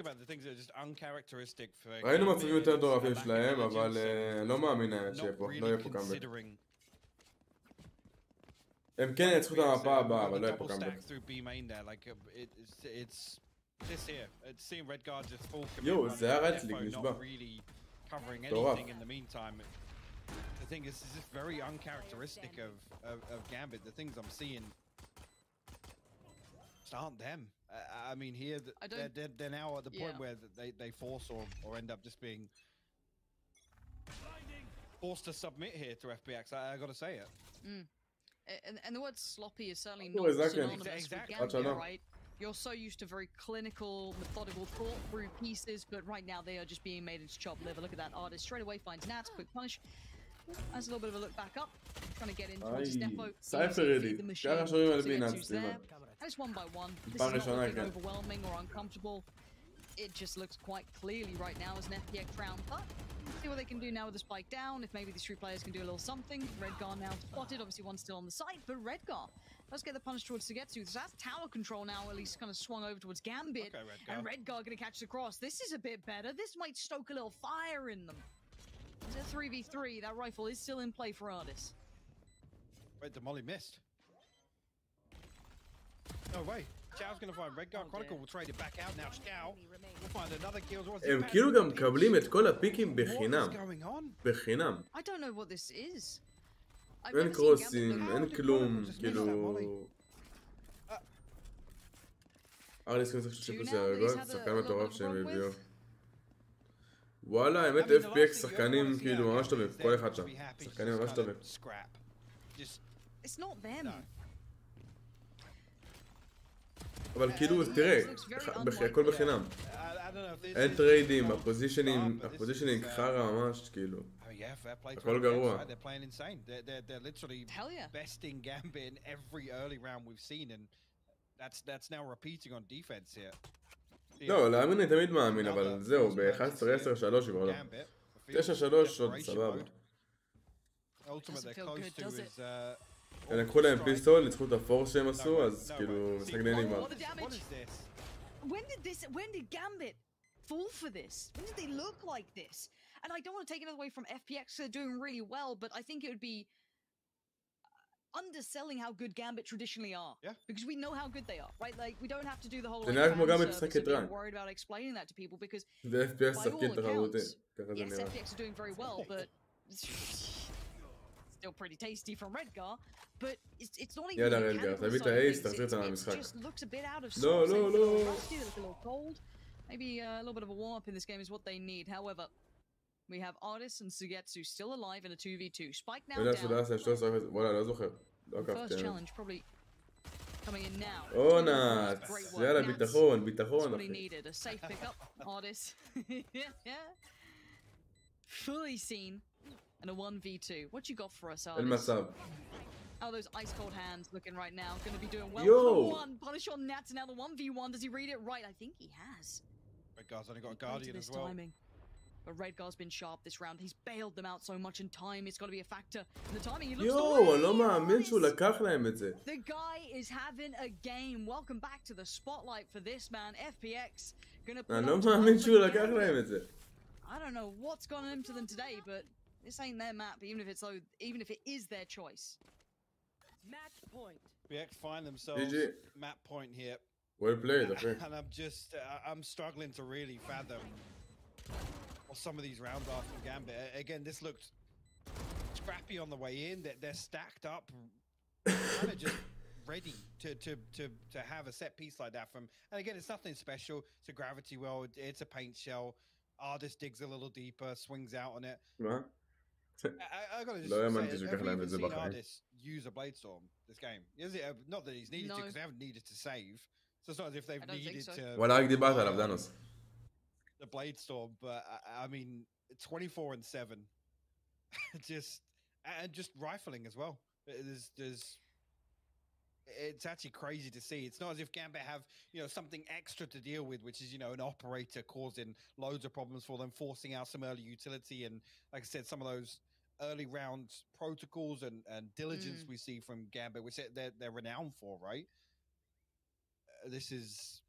ראינו ראינו מצבים יותר מטורפים שלהם, אבל לא מאמין לא יהיה פה קאמבק. הם כן ינצחו את המפה הבאה, אבל לא יהיה פה קאמבק. יואו, זה היה רייטליג, נשבע. מטורף. The thing is, this is very uncharacteristic of Gambit. The things I'm seeing aren't them. I mean, here they're now at the point where they force or end up just being forced to submit here to FPX. I got to say it. And the word sloppy is certainly not synonymous with Gambit, right? You're so used to very clinical, methodical, thought-through pieces, but right now they are just being made into chop liver. Look at that. Artist straight away finds Nats, quick punish. Has a little bit of a look back up, trying to get in towards his depot. ככה שומעים על בי נאצ, And it's one by one. This is not looking overwhelming or uncomfortable. It just looks quite clearly right now as an FPX round. But see what they can do now with the spike down. If maybe these 3 players can do a little something. Redgar now spotted. Obviously one's still on the site, but Redgar does get the punish towards Sugetsu. So that's tower control now, at least kind of swung over towards Gambit. Okay, and Redgar going to catch the cross. This is a bit better. This might stoke a little fire in them. It's a 3v3. That rifle is still in play for Ardis. Wait, the molly missed. No way. Chow's going to find Redgar. Chronicle will trade it back out now. Chow will find another kill. הם כאילו גם מקבלים את כל הפיקים בחינם. בחינם. I don't know what this is. אין קרוסים, אין כלום, כאילו... ארליס כזה חושב שזה הרגות, שחקן מטורף שהם הביאו. וואלה, האמת FPX שחקנים כאילו ממש טובים, כל אחד שם. שחקנים ממש טובים. It's not them. אבל כאילו, תראה, הכל בחינם. אין טריידים, הפוזישנינג חרא ממש, כאילו. הכל גרוע. They're literally besting Gambit in every early round we've seen, and that's now repeating on defense here. לא, להאמין אני תמיד מאמין, אבל זהו, ב-11-10-3 כבר לא. 9-3 עוד סבבה. הם לקחו להם פיסטול, ניצחו את הפורס שהם עשו, אז כאילו, משחק די נגמר. When did Gambit fall for this? When did they look like this? And I don't want to take it away from FPX, they're doing really well, but I think it would be underselling how good Gambit traditionally are. Yeah. Because we know how good they are, right? Like, we don't have to do the whole like, worried about explaining that to people, because by all accounts, yes, FPX are doing very well, but still pretty tasty from Redgar, but it's not even יאללה רדגר, תביא את האייס, תחזיר את המשחק. לא, לא, לא. Maybe a little bit of a warm-up in this game is what they need. However, we have Ardis and Sugetsu still alive in a 2v2. Spike now down. וואלה, לא זוכר. First challenge probably coming in now. או נאץ, יאללה, ביטחון, ביטחון. That's what he needed, a safe pickup. Ardis. Fully seen. And a 1v2. What you got for us, Ardis? אין מצב. Oh, those ice-cold hands looking right now. Going to be doing well. Yo! One punish on Nats. Now the 1v1. Does he read it right? I think he has. Redgar's only got a Guardian as well. Timing. But Redgar's been sharp this round. He's bailed them out so much, and time is got to be a factor. And the timing, he looks יואו, אני לא מאמין שהוא לקח להם את זה. The guy is having a game. Welcome back to the spotlight for this man. FPX gonna put אני לא מאמין שהוא לקח להם את זה. I don't know what's gone into them today, but this ain't their map, even if it is their choice. Match point. FPX find themselves GG. map point here. Well played, okay. And I'm struggling to really fathom what some of these rounds are from Gambit. Again, this looked scrappy on the way in. They're stacked up, kind of just ready to have a set piece like that from. And again, it's nothing special. It's a gravity well. It's a paint shell. Artist digs a little deeper, swings out on it. I gotta just say, I've never seen artists use a Bladestorm this game. Not that he's needed to, because they haven't needed to save. So it's not as if they've needed to. וואלה, רק דיברת עליו, דנוס. The Bladestorm, but I mean, 24-7, just rifling as well. It's actually crazy to see. It's not as if Gambit have, something extra to deal with, which is, an operator causing loads of problems for them, forcing out some early utility, and like I said, some of those early round protocols and diligence we see from Gambit, which they're renowned for, right? This is,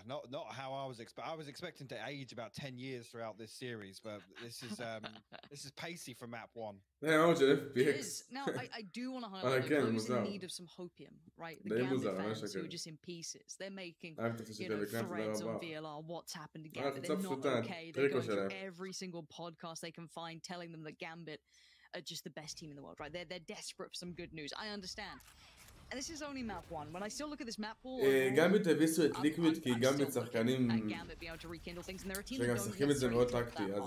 not how I was expecting. I was expecting to age about 10 years throughout this series, but this is pacey for map 1. It is. Now, I do want to highlight those in need of some hopium, right? The Gambit fans who are just in pieces. They're making, threads on VLR, what's happened to Gambit. They're not okay. They're going through every single podcast they can find telling them that Gambit are just the best team in the world, right? They're desperate for some good news. I understand. And this is only map 1. When I still look at this map pool, גמביט הביסו את ליקוויד כי גמביט שחקנים שגם משחקים את זה מאוד טקטי, אז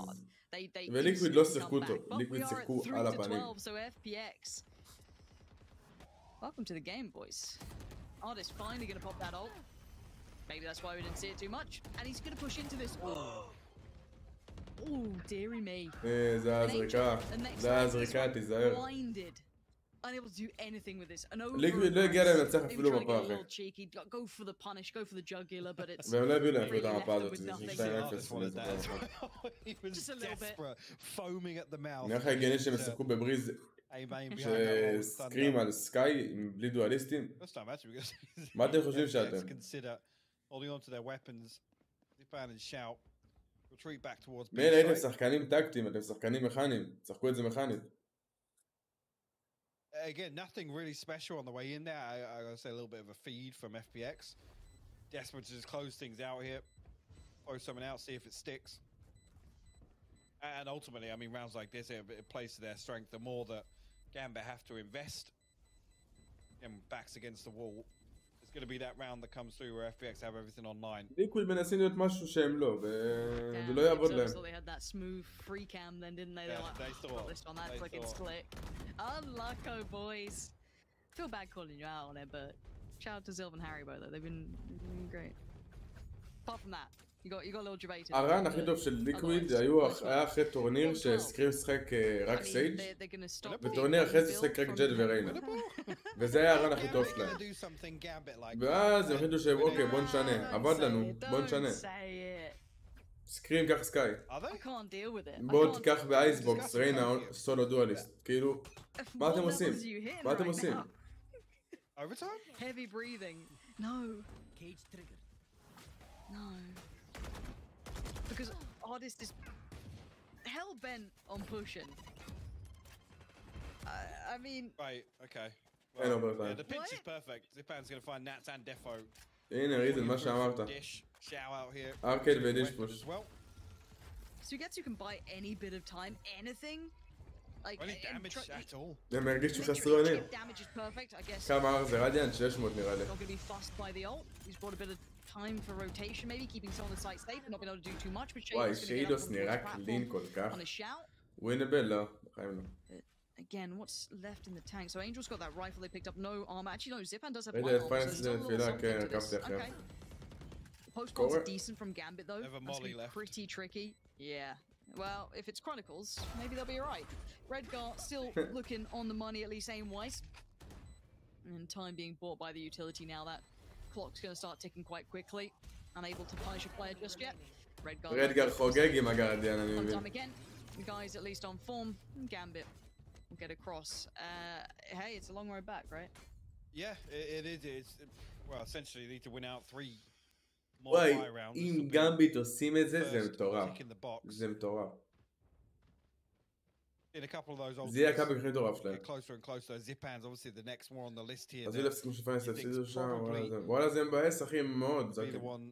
וליקוויד לא שיחקו אותו, ליקוויד שיחקו על הפנים. Welcome to the game, boys. Artist finally gonna pop that ult. Maybe that's why we didn't see it too much. And he's gonna push into this. Oh, dearie me. זה הזריקה, זה הזריקה, תיזהר. Blinded. Unable to do anything with this. ליקוויד לא הגיע להם לנצח אפילו מפה אחרי. Go for the punish, go for the jugular, but it's... והם לא הביאו להם אפילו את המפה הזאת, זה 2-0. He was desperate, foaming at the mouth. נראה לך הגיוני שהם ישחקו בבריז שסקרים על סקאי בלי דואליסטים? מה אתם חושבים שאתם? מילא הייתם שחקנים טקטיים, אתם שחקנים מכניים, שחקו את זה מכנית. Again, nothing really special on the way in there. I gotta say a little bit of a feed from FPX. Desperate to just close things out here. Throw something out, see if it sticks. And ultimately, I mean, rounds like this, it plays to their strength. The more that Gambit have to invest and backs against the wall, it's going to be that round that comes through where FPX have everything online. ליקוויד מנסים להיות משהו שהם לא, ולא יעבוד להם. They had that smooth free cam then, didn't they? They're like, on that fucking slick. Unlucko, boys. Feel bad calling you out on it, but shout out to Zilv and Harry though. They've been great. Apart from that, you got a little debated. הרן הכי טוב של ליקוויד היה אחרי טורניר שסקרים שחק רק סייג' וטורניר אחרי זה שחק רק ג'ד וריינה וזה היה הרן הכי טוב שלהם ואז הם החליטו שאוקיי בוא נשנה עבד לנו בוא נשנה סקרים קח סקאי בוא תיקח באייסבוקס ריינה סולו דואליסט כאילו מה אתם עושים? מה אתם עושים? Heavy breathing. No. Cage trigger. No. Because Artist is hell-bent on pushing. I mean... Right, okay. Well, yeah, the pitch is perfect. Zipan's going to find Nats and Defo. הנה, ריזן, מה שאמרת. ארקד ודיש פוש. Sugetsu can buy any bit of time, anything. Like, any damage at all. הם הרגישו חסרונים. Damage is perfect, I guess. כמה אר זה רדיאנט? 600 נראה לי. Not going to be fussed by the ult. He's brought a bit of time for rotation, maybe keeping some of the sites safe. Not being able to do too much, but וואי, שיידוס נראה קלין כל כך. ווינבל, לא. בחיים לא. Again, what's left in the tank? So Angel's got that rifle they picked up. No armor. Actually, no. Zipan does have one armor. So there's a little something to this. Okay. Post-bots are decent from Gambit, though. That's going to be pretty tricky. Yeah. Well, if it's Chronicles, maybe they'll be alright. Redgar still looking on the money, at least aim-wise. And time being bought by the utility now. That clock's going to start ticking quite quickly. Unable to punish a player just yet. רדגר חוגג עם הגרדיאן, אני מבין. The guys at least on form. Gambit will get across. Hey, it's a long road back, right? Yeah, it is. It's, well, essentially, you need to win out 3 more וואי, buy rounds. אם גמביט עושים את זה, זה מטורף. זה מטורף. In a couple of those זה יהיה הקאפ הכי מטורף שלהם. closer and closer. Zipans, obviously, the next one on the list here. אז אילף כמו שפיינסט הפסידו שם, וואלה זה מבאס אחי, מאוד,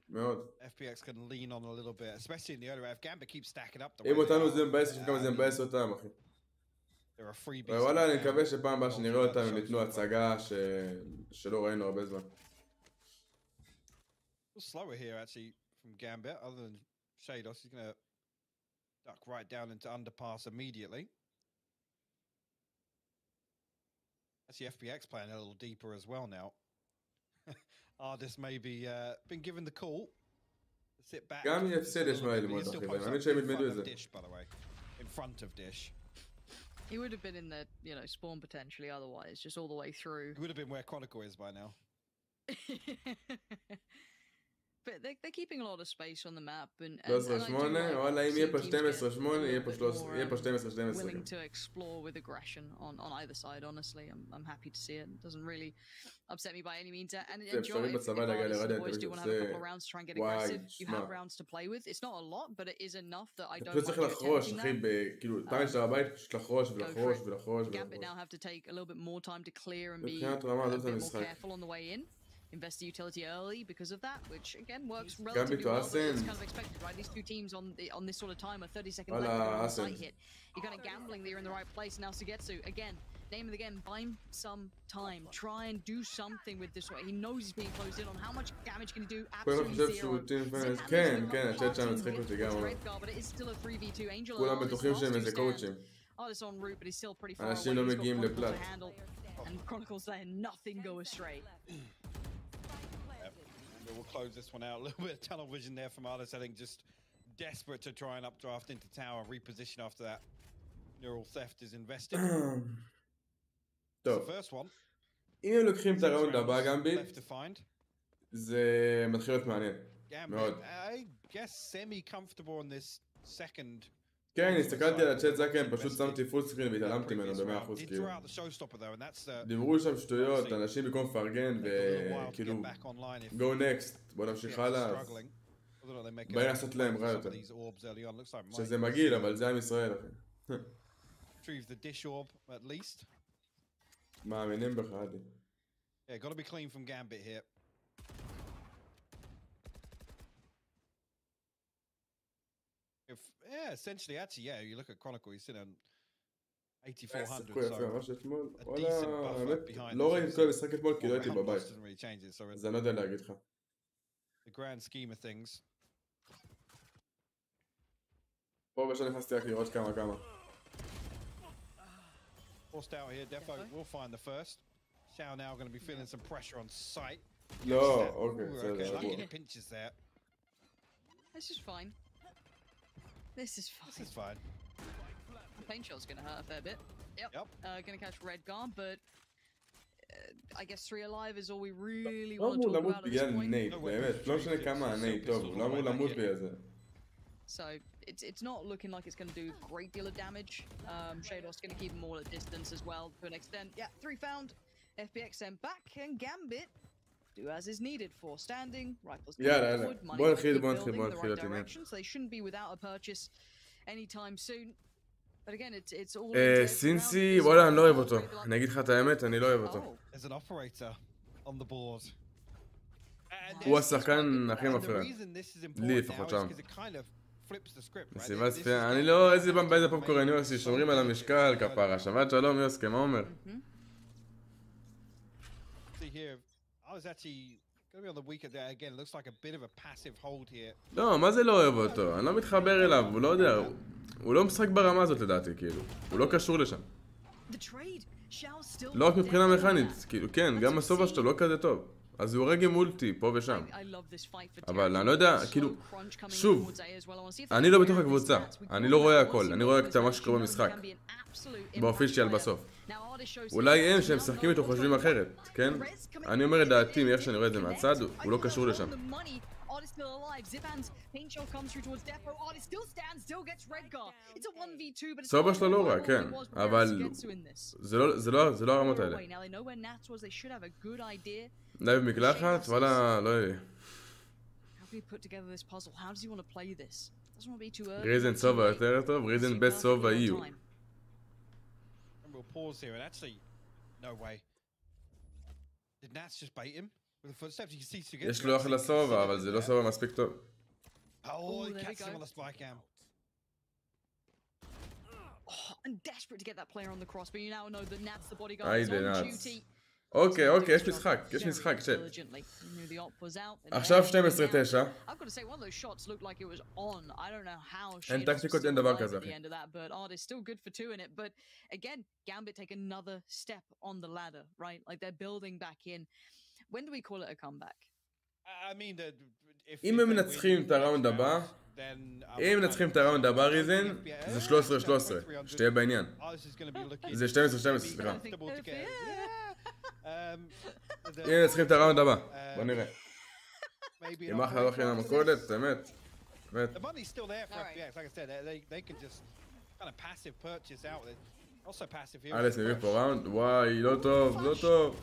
מאוד. FPX can lean on a little bit, especially in the early half. Gambit keeps stacking up. אם אותנו זה מבאס, יש כמה זה מבאס אותם אחי. וואלה אני מקווה שפעם הבאה שנראה אותם הם ניתנו הצגה שלא ראינו הרבה זמן. Slower here actually from Gambit, other than Shados, he's going to duck right down into underpass immediately. Actually, FPX playing a little deeper as well now. Ardis maybe been given the call to sit back. גם יפסד יש מה ללמוד אחי, אני מאמין שהם ילמדו את זה. In front of Dish. He would have been in the, you know, spawn potentially otherwise, just all the way through. He would have been where Chronicle is by now. But they're keeping a lot of space on the map and 13-8, וואלה אם יהיה פה 12-8, יהיה פה 12-12. willing to explore with aggression on either side, honestly. I'm happy to see it. It doesn't really upset me by any means. And enjoy if boys do want to have a couple of rounds to try and get aggressive. You have rounds to play with. It's not a lot, but it is enough that I don't mind צריך לחרוש, אחי, כאילו, פעם שאתה בבית, פשוט לחרוש ולחרוש ולחרוש. Gambit now have to take a little bit more time to clear and be מבחינת רמה, a לא bit זה more משחק. careful on the way in. Invest the utility early because of that, which again works relatively well. But it's kind of expected, right? These two teams on this sort of timer, 30 seconds left on the site hit. You're kind of gambling that you're in the right place. Now Sugetsu, again, name of the game, buy him some time. Try and do something with this one. He knows he's being closed in on how much damage can he do. Absolutely zero. כן, הצ'אט שם מצחיק אותי גם. But it is still a 3v2. Angel כולם בטוחים שהם איזה קואוצ'ים. Ardis en route, but he's still pretty far away. אנשים לא מגיעים לפלט. And Chronicles letting nothing go astray. We'll close this one out. A little bit of tunnel vision there from Ardis, I think, just desperate to try and updraft into tower, reposition after that neural theft is invested. טוב. The first one. אם הם לוקחים את הראונד הבא גמביט, זה מתחיל להיות מעניין. מאוד. I guess semi-comfortable on this second. כן, הסתכלתי על הצ'אט זקן, פשוט שמתי פול סקרין והתעלמתי ממנו ב100% כאילו. דיברו שם שטויות, אנשים במקום לפרגן וכאילו go next, בוא נמשיך הלאה, אז באים לעשות להם רע יותר. שזה מגעיל, אבל זה עם ישראל אחי. מאמינים בך עדי. Yeah, gotta be clean from Gambit here. Yeah, essentially, actually, yeah, you look at Chronicle, he's sitting on 8,400, so a decent buffer behind לא ראיתי את כל המשחק אתמול כי לא הייתי בבית. אז אני לא יודע להגיד לך. The grand scheme of things. פה בשביל נכנסתי רק לראות כמה. Forced out here, Defo will find the first. Shao now going to be feeling some pressure on sight. לא, אוקיי, בסדר. Lucky pinches there. This is fine. This is fine. The pain shot's gonna hurt a fair bit. Yep. Gonna catch Redgar, but I guess 3 alive is all we really want to talk about at this point. נייט, באמת, לא משנה כמה נייט, טוב, הוא לא אמור למות בזה. So it's not looking like it's going to do a great deal of damage. Shados going to keep them all at distance as well to an extent. Yeah, 3 found. FPX sent back and Gambit do as is needed for standing. Rifles forward, money building the right direction, so they shouldn't be without a purchase anytime soon. But again, it's all סינסי, וואלה, אני לא אוהב אותו. אני אגיד לך את האמת, אני לא אוהב אותו. There's an operator on the board. הוא השחקן הכי מפריע. לי לפחות שם. מסיבת צפייה, אני לא, באיזה פופקורן יוסי, שומרים על המשקל, כפרה, שבת שלום יוסקי, מה אומר? לא, מה זה לא אוהב אותו? אני לא מתחבר אליו, הוא לא יודע, הוא לא משחק ברמה הזאת לדעתי, כאילו, הוא לא קשור לשם. לא רק מבחינה מכנית, כאילו, כן, גם הסובה שלו לא כזה טוב. אז הוא הורג עם מולטי, פה ושם. אבל אני לא יודע, כאילו, שוב, אני לא בתוך הקבוצה, אני לא רואה הכל, אני רואה רק את מה שקורה במשחק. באופישיאל בסוף. אולי הם שהם משחקים איתו חושבים אחרת, כן? אני אומר את דעתי מאיך שאני רואה את זה מהצד, הוא לא קשור לשם. Artist still alive. Zipan's paint shell comes through towards Defo. Artist still stands, still gets Redgar. It's a 1v2, but it's סובה שלו לא רע, כן, אבל זה לא הרמות האלה. now they know where Nats was. They should have a good idea. לייב מקלחת, וואלה, לא יהיה. How can we put together this puzzle? How does he want to play this? Doesn't want to be too early. ריזן סובה יותר טוב, ריזן בית סובה יהיו. We'll pause here and actually, no way. Did Nats just bait him with the footsteps? You can see together. יש לו אחלה סובה, אבל זה לא סובה מספיק טוב. Oh, he catches him on the spy cam. Oh, I'm desperate to get that player on the cross, but you now know that Nats the bodyguard is היידה on נאץ. duty. אוקיי, יש משחק, צ'ט. עכשיו 12-9. I've got to say, one of those shots looked like it was on. I don't know how אין טקטיקות, אין דבר כזה, אחי. But Artist still good for 2 in it. But again, Gambit take another step on the ladder, right? Like they're building back in. When do we call it a comeback? I mean, אם הם מנצחים את הראונד הבא, ריזן, זה 13-13, שתהיה בעניין. זה 12-12, סליחה. אם נצחים את הראונד הבא, בוא נראה. אם אחלה לא חינם המקודת, אמת. The money's still there for FBX, like I said, they can just kind of passive purchase out. Also passive here. אלס מביא פה ראונד, וואי, לא טוב, לא טוב.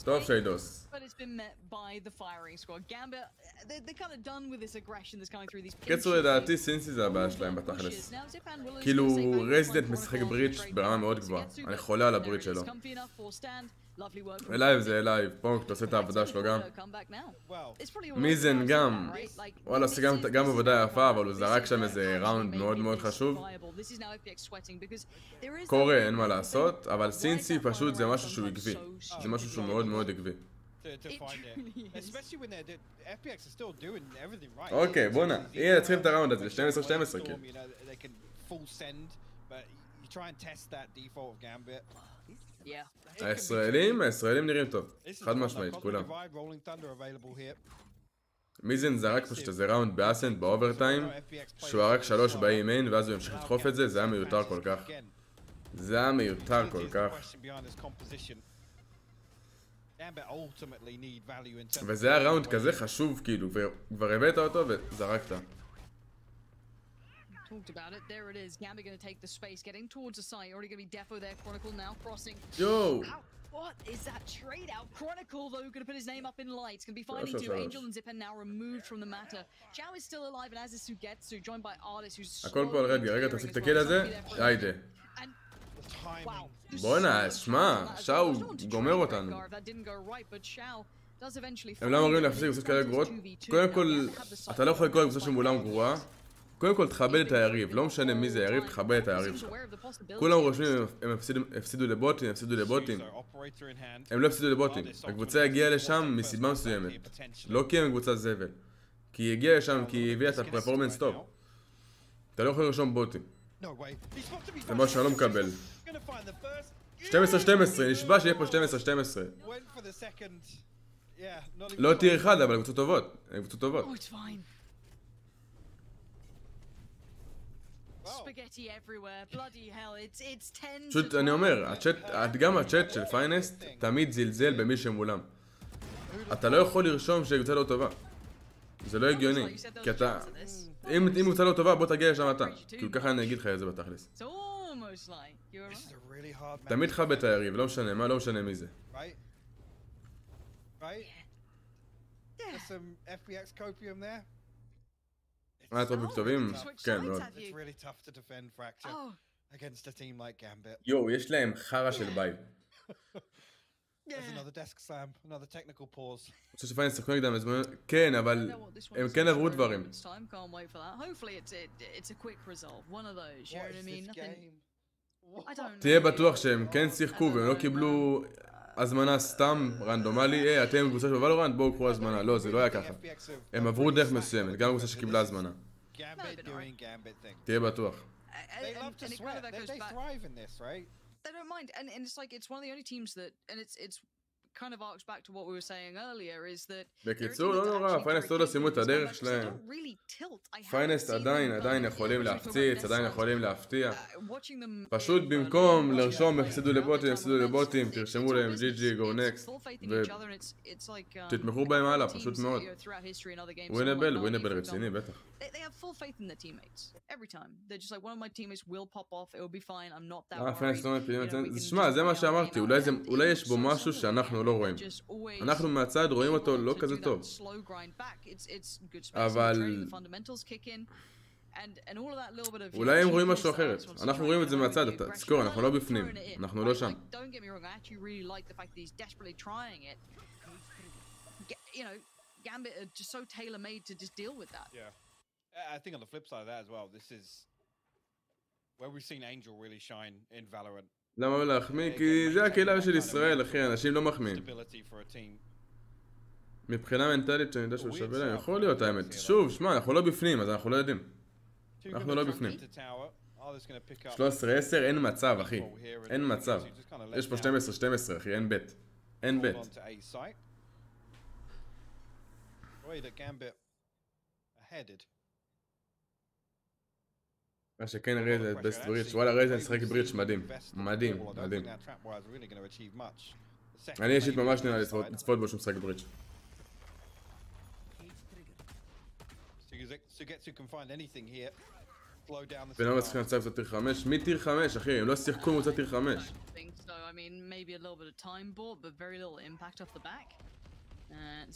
טוב שיידוס. But it's been met by the firing squad. Gambit, they're kind of done with this aggression that's coming through these. קיצור לדעתי סינסי זה הבעיה שלהם בתכלס. כאילו רזידנט משחק בריץ' ברמה מאוד גבוהה. אני חולה על הבריץ' שלו. לייב זה לייב, פונק אתה עושה את העבודה שלו גם. מיזן גם, וואלה עושה גם עבודה יפה, אבל הוא זרק שם איזה ראונד מאוד מאוד חשוב. קורה, אין מה לעשות, אבל סינסי פשוט זה משהו שהוא עקבי. זה משהו שהוא מאוד מאוד עקבי. אוקיי, בוא נע. הנה, נתחיל את הראונד הזה, 12-12 כאילו. הישראלים נראים טוב. חד משמעית, כולם. מיזן זרק פשוט איזה ראונד באסנד באוברטיים, שהוא הרק 3 באי מיין, ואז הוא ימשיך לדחוף את זה, זה היה מיותר כל כך. זה היה מיותר כל כך. וזה היה ראונד כזה חשוב כאילו, וכבר הבאת אותו וזרקת. Talked about it. There it is. Gambit going to take the space, getting towards the site. Already going to be Defo there. Chronicle now crossing. Yo! What is that trade out? Chronicle though going to put his name up in lights. Going to be finding 2. Angel and Zipan now removed from the matter. Zhao is still alive, and as is Sugetsu, joined by Artist, who's. הכל פה על רגע, תפסיק את הקיל הזה. היידה. בואנה, שמע, שאו גומר אותנו. הם לא אמורים להפסיק קבוצות כאלה גרועות. קודם כל, אתה לא יכול לקרוא קבוצה שמולם גרועה. קודם כל תכבד את היריב, לא משנה מי זה היריב, תכבד את היריב שלך. כולם רושמים, הם הפסידו לבוטים, הם לא הפסידו לבוטים. הקבוצה הגיעה לשם מסיבה מסוימת. לא כי הם קבוצה זבל. כי היא הגיעה לשם כי היא הביאה את הפרפורמנס טוב. אתה לא יכול לרשום בוטים. זה מה שאני לא מקבל. 12-12, נשבע שיהיה פה 12-12. לא תהיה אחד, אבל קבוצות טובות. הם קבוצות טובות. פשוט אני אומר, גם הצ'אט של פיינסט תמיד זלזל במי שמולם. אתה לא יכול לרשום שקבוצה לא טובה. זה לא הגיוני. כי אתה... אם קבוצה לא טובה, בוא תגיע לשם אתה. כאילו ככה אני אגיד לך את זה בתכלס. תמיד חב את היריב, לא משנה מה, לא משנה מי זה. טרופיק טובים? כן, מאוד. יואו, יש להם חרא של בית. אני חושב שפיינס שחקו נגדם, כן, אבל הם כן עברו דברים. תהיה בטוח שהם כן שיחקו והם לא קיבלו הזמנה סתם רנדומלי, אתם קבוצה של ולורנט, בואו קחו הזמנה. לא, זה לא היה ככה. הם עברו דרך מסוימת, גם קבוצה שקיבלה הזמנה. תהיה בטוח. They don't mind, and it's like it's one of the only teams that, and it's kind of arcs back to what we were saying earlier is that בקיצור, לא נורא, פיינס עוד לא סיימו את הדרך שלהם. פיינס עדיין יכולים להפציץ, עדיין יכולים להפתיע. פשוט במקום לרשום הפסידו לבוטים, תרשמו להם GG, go next, ותתמכו בהם הלאה, פשוט מאוד. ווינבל רציני, בטח. They have full faith in their teammates every time. They're just like, one of my teammates will pop off, it will be fine, I'm not that worried. שמע, זה מה שאמרתי, אולי יש בו משהו שאנחנו לא רואים. אנחנו מהצד רואים אותו לא כזה טוב. אבל אולי הם רואים משהו אחרת. אנחנו רואים את זה מהצד, תזכור, אנחנו לא בפנים, אנחנו לא שם. Gambit are just so tailor-made to just deal with that. Yeah. I think on the flip side of that as well, this is where we've seen Angel really shine in Valorant. למה להחמיא? כי זה הקהילה של ישראל, אחי, אנשים לא מחמיאים. מבחינה מנטלית שאני יודע שהוא שווה להם, יכול להיות האמת. שוב, שמע, אנחנו לא בפנים, אז אנחנו לא יודעים. אנחנו לא בפנים. 13-10, אין מצב, אחי. אין מצב. יש פה 12-12, אחי, אין בית. אין בית. מה שכן רייז את בסט בריץ', וואלה רייז נשחק בריץ' מדהים, מדהים, מדהים. אני אישית ממש נראה לצפות בו שהוא משחק בריץ'. ולא מצליחים לצלב את טיר 5, מי טיר 5 אחי, הם לא שיחקו מוצא טיר 5.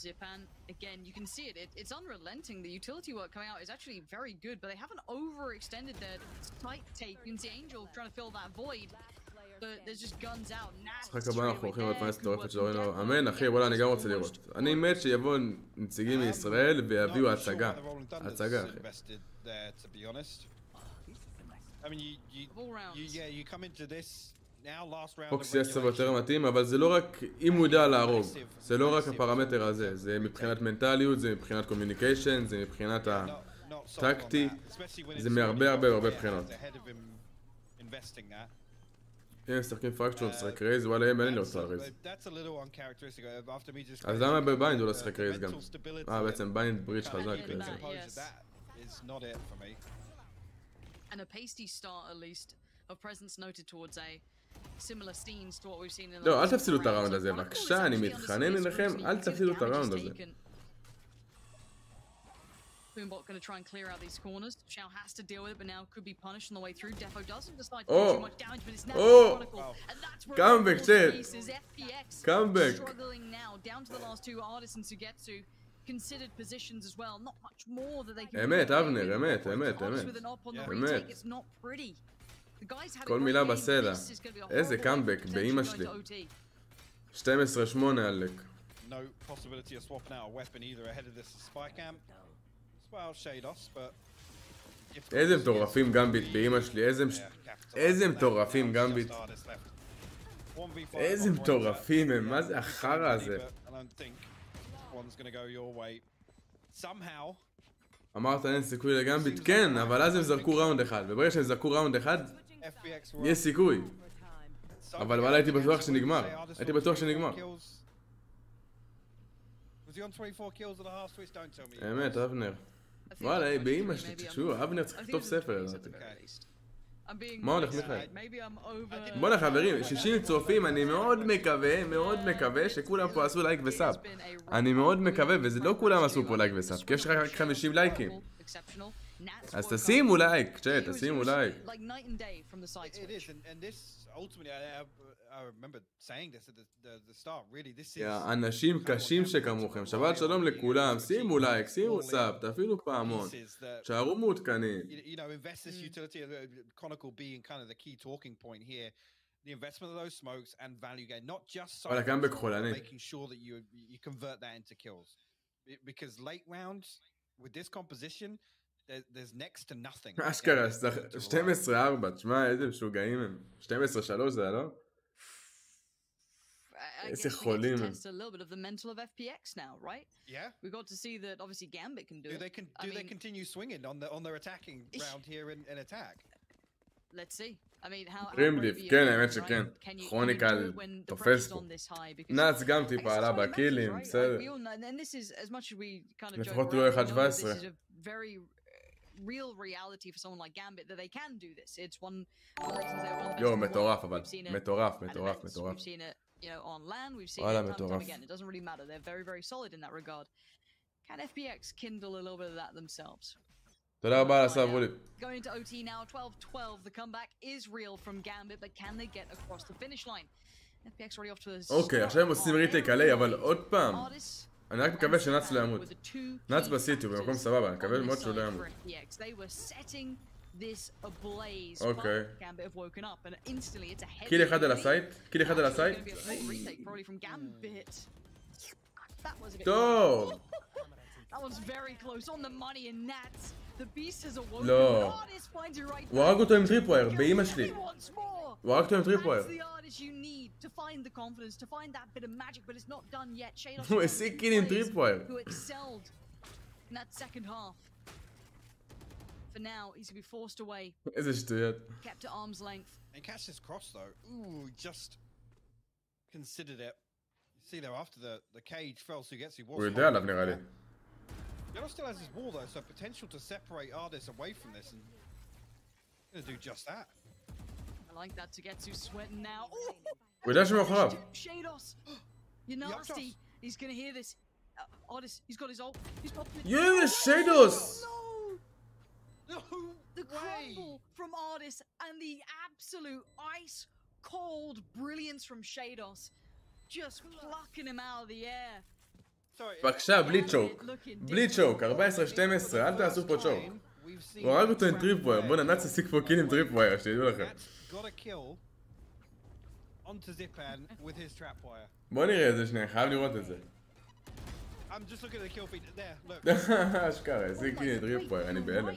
Zipan, again, you can see it. It's unrelenting. The utility work coming out is actually very good, but they haven't overextended their tight tape. You can see Angel trying to fill that void, but there's just guns out. משחק הבא אנחנו הולכים לפייס טורפת של אורינו. אמן, אחי, וואלה, אני גם רוצה לראות. אני מת שיבואו נציגים מישראל ויביאו הצגה. הצגה, אחי. פוקס יהיה סבב יותר מתאים, אבל זה לא רק אם הוא יודע להרוג, זה לא רק הפרמטר הזה, זה מבחינת מנטליות, זה מבחינת קומיוניקיישן, זה מבחינת הטקטי, זה מהרבה הרבה בחינות. אם משחקים פרקצ'ור משחק רייז, וואלה אין לי אותו על רייז. אז למה בביינד הוא לא שחק רייז גם? בעצם ביינד בריץ' חזק בעצם. And a pasty start at least of presence noted towards A. Similar scenes to what we've seen in the לא, אל תפסידו את הראונד הזה, בבקשה, אני מתחנן אליכם, אל תפסידו את הראונד הזה. Boombot going to try and clear out these corners. Shao has to deal with it, but now could be punished on the way through. Defo doesn't decide to do too much damage, but it's now Chronicle. And that's where come back, Chet. FPX Come back. Struggling now, down to the last two artists and Sugetsu. Considered positions as well, not much more that they can do. אמת, אבנר, אמת. It's not pretty. כל מילה בסלע. איזה קאמבק, באמא שלי. 12-8 עלק. איזה מטורפים גמביט באמא שלי, איזה מטורפים גמביט. איזה מטורפים הם, מה זה החרא הזה? אמרת אין סיכוי לגמביט, כן, אבל אז הם זרקו ראונד אחד, וברגע שהם זרקו ראונד אחד, יש סיכוי. אבל וואלה הייתי בטוח שנגמר, האמת, אבנר. וואלה, באמא שלי, תקשו, אבנר צריך לכתוב ספר לדעתי. מה הולך מיכאל? בוא'נה חברים, 60 צופים, אני מאוד מקווה שכולם פה עשו לייק וסאב. אני מאוד מקווה, וזה לא כולם עשו פה לייק וסאב, כי יש רק 50 לייקים. אז תשימו לייק, צ'אט, תשימו לייק. אנשים קשים שכמוכם, שבת שלום לכולם, שימו לייק, שימו סאב, תפעילו פעמון, שערו מעודכנים. וואלה, גם בכחולני. אשכרה, 12-4, תשמע איזה משוגעים הם, 12-3 זה לא? איזה חולים הם. A little bit of the mental of FPX now, right? Yeah. We got to see that obviously Gambit can do it. Do they continue swinging on their attacking round here in attack? Let's see. רימליף, כן, האמת שכן. כרוניקל תופס פה. נאץ גם טיפה עלה בקילים, בסדר. לפחות הוא 1.17. real reality for someone like Gambit that they can do this. It's one יו, מטורף אבל. מטורף. We've seen it, you know, on land. We've seen it time and time again. It doesn't really matter. They're very, very solid in that regard. Can FPX kindle a little bit of that themselves? תודה רבה לסאב וולי. Going into OT now, 12-12. The comeback is real from Gambit, but can they get across the finish line? FPX already off to a... אוקיי, עכשיו הם עושים ריטייק עלי, אבל עוד פעם. אני רק מקווה שנאץ לא ימות. נאץ בסיטי, הוא במקום סבבה, אני מקווה מאוד שהוא לא ימות. אוקיי. קיל אחד על הסייט? טוב! לא. הוא הרג אותו עם טריפווייר, באמא שלי. הוא הרג אותו עם טריפווייר. הוא השיג קיל עם טריפווייר. איזה שטויות. He catched his cross though. Ooh, just considered it. You see there after the cage fell, so he gets he was. הוא יודע עליו נראה לי. Yellow still has his wall though, so potential to separate Ardis away from this, and gonna do just that. I like that to get to sweating now. הוא יודע שהוא מאחוריו. Shados, you're nasty. He's gonna hear this. Ardis, he's got his ult. He's popping it. Yeah, Shados. No, the crumble from Ardis and the absolute ice cold brilliance from Shados, just plucking him out of the air. בבקשה, בלי צ'וק. בלי צ'וק, 14-12, אל תעשו פה צ'וק. הוא הרג אותו עם טריפווייר, בוא ננץ השיג פה קיל עם טריפווייר, שתדעו לכם. בוא נראה את זה שנייה, חייב לראות את זה. אשכרה, השיג קיל עם טריפווייר, אני בהלם.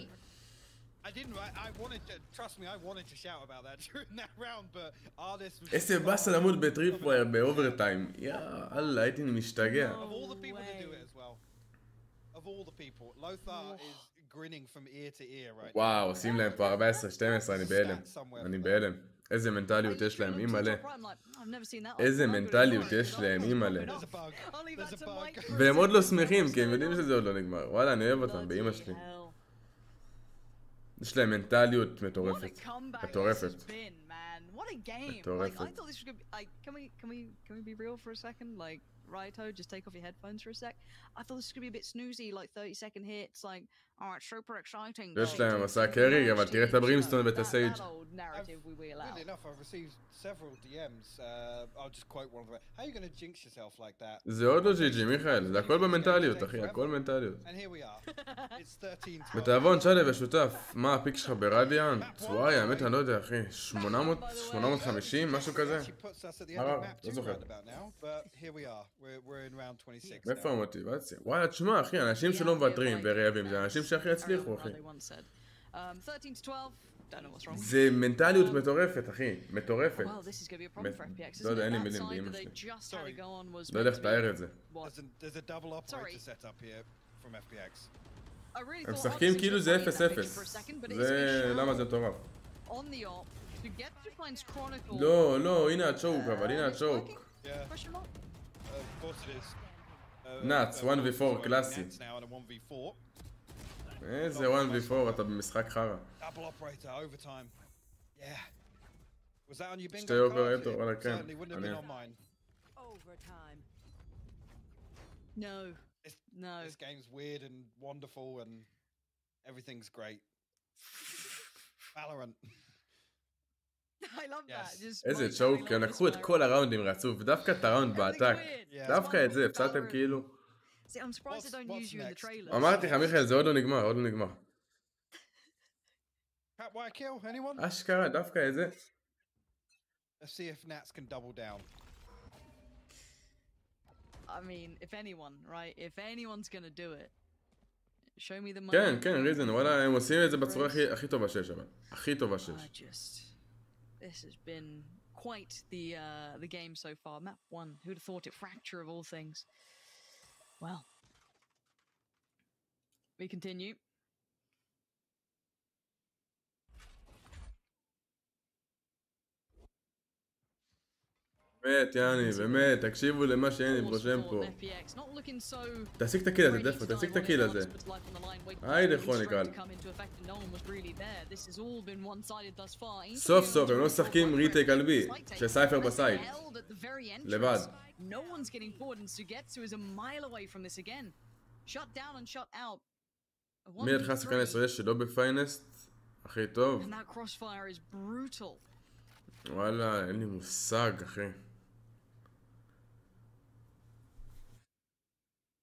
איזה באסה למות בטריפווייר באוברטיים. יאללה, הייתי משתגע. וואו, עושים להם פה 14-12, אני בהלם. איזה מנטליות יש להם, אימא'לה. איזה מנטליות יש להם, אימא'לה. והם עוד לא שמחים, כי הם יודעים שזה עוד לא נגמר. וואלה, אני אוהב אותם, באמא שלי. יש להם מנטליות מטורפת. מטורפת. מטורפת. Righto, just take off your headphones for a sec. I thought this was gonna be a bit snoozy, like 30-second hits, like, alright, super exciting. יש להם מסע קרי, אבל תראה את הברימסטון ואת הסייג'. Weirdly enough, I've received several DMs. I'll just quote one of them. How are you gonna jinx yourself like that? זה עוד לא ג'י מיכאל, זה הכל במנטליות, אחי, הכל מנטליות. בתאבון צ'אלה ושותף, מה הפיק שלך ברדיאנט? וואי, האמת אני לא יודע, אחי, 850, משהו כזה? לא זוכר. מאיפה המוטיבציה? וואלה, תשמע, אחי, אנשים שלא מוותרים ורעבים, זה אנשים שהכי הצליחו, אחי. זה מנטליות מטורפת, אחי, מטורפת. לא יודע, אין לי מילים באמא שלי. לא יודע איך לתאר את זה. הם משחקים כאילו זה 0-0. זה... למה זה מטורף? לא, לא, הנה הצ'וק, אבל הנה הצ'וק. נאץ, 1v4 קלאסי. איזה 1v4, אתה במשחק חרא. שתי אופרטור, וואלה כן, אני... No, no. This game's weird and wonderful and everything's great. Valorant. I love that. Just איזה צ'וק, הם לקחו את כל הראונדים רצוף, דווקא את הראונד באטאק. דווקא את זה, הפסעתם כאילו. אמרתי לך מיכאל, זה עוד לא נגמר, עוד לא נגמר. אשכרה, דווקא את זה. Let's see if Nats can double down. I mean, if anyone, right? If anyone's gonna do it, show me the money. כן, כן, ריזן, וואלה, הם עושים את זה בצורה הכי טובה שיש, אבל. הכי טובה שיש. This has been quite the game so far. Map 1, who'd have thought it? Fracture of all things. Well, we continue. באמת, יאני, באמת, תקשיבו למה שאני רושם פה. תעסיק את הקיל הזה, דפו, תעסיק את הקיל הזה. היידה כרוניקל. סוף סוף, הם לא משחקים ריטייק על בי, שסייפר בסייד. לבד. מי ידך שחקן ישראל שלא בפיינסט? הכי טוב. וואלה, אין לי מושג, אחי.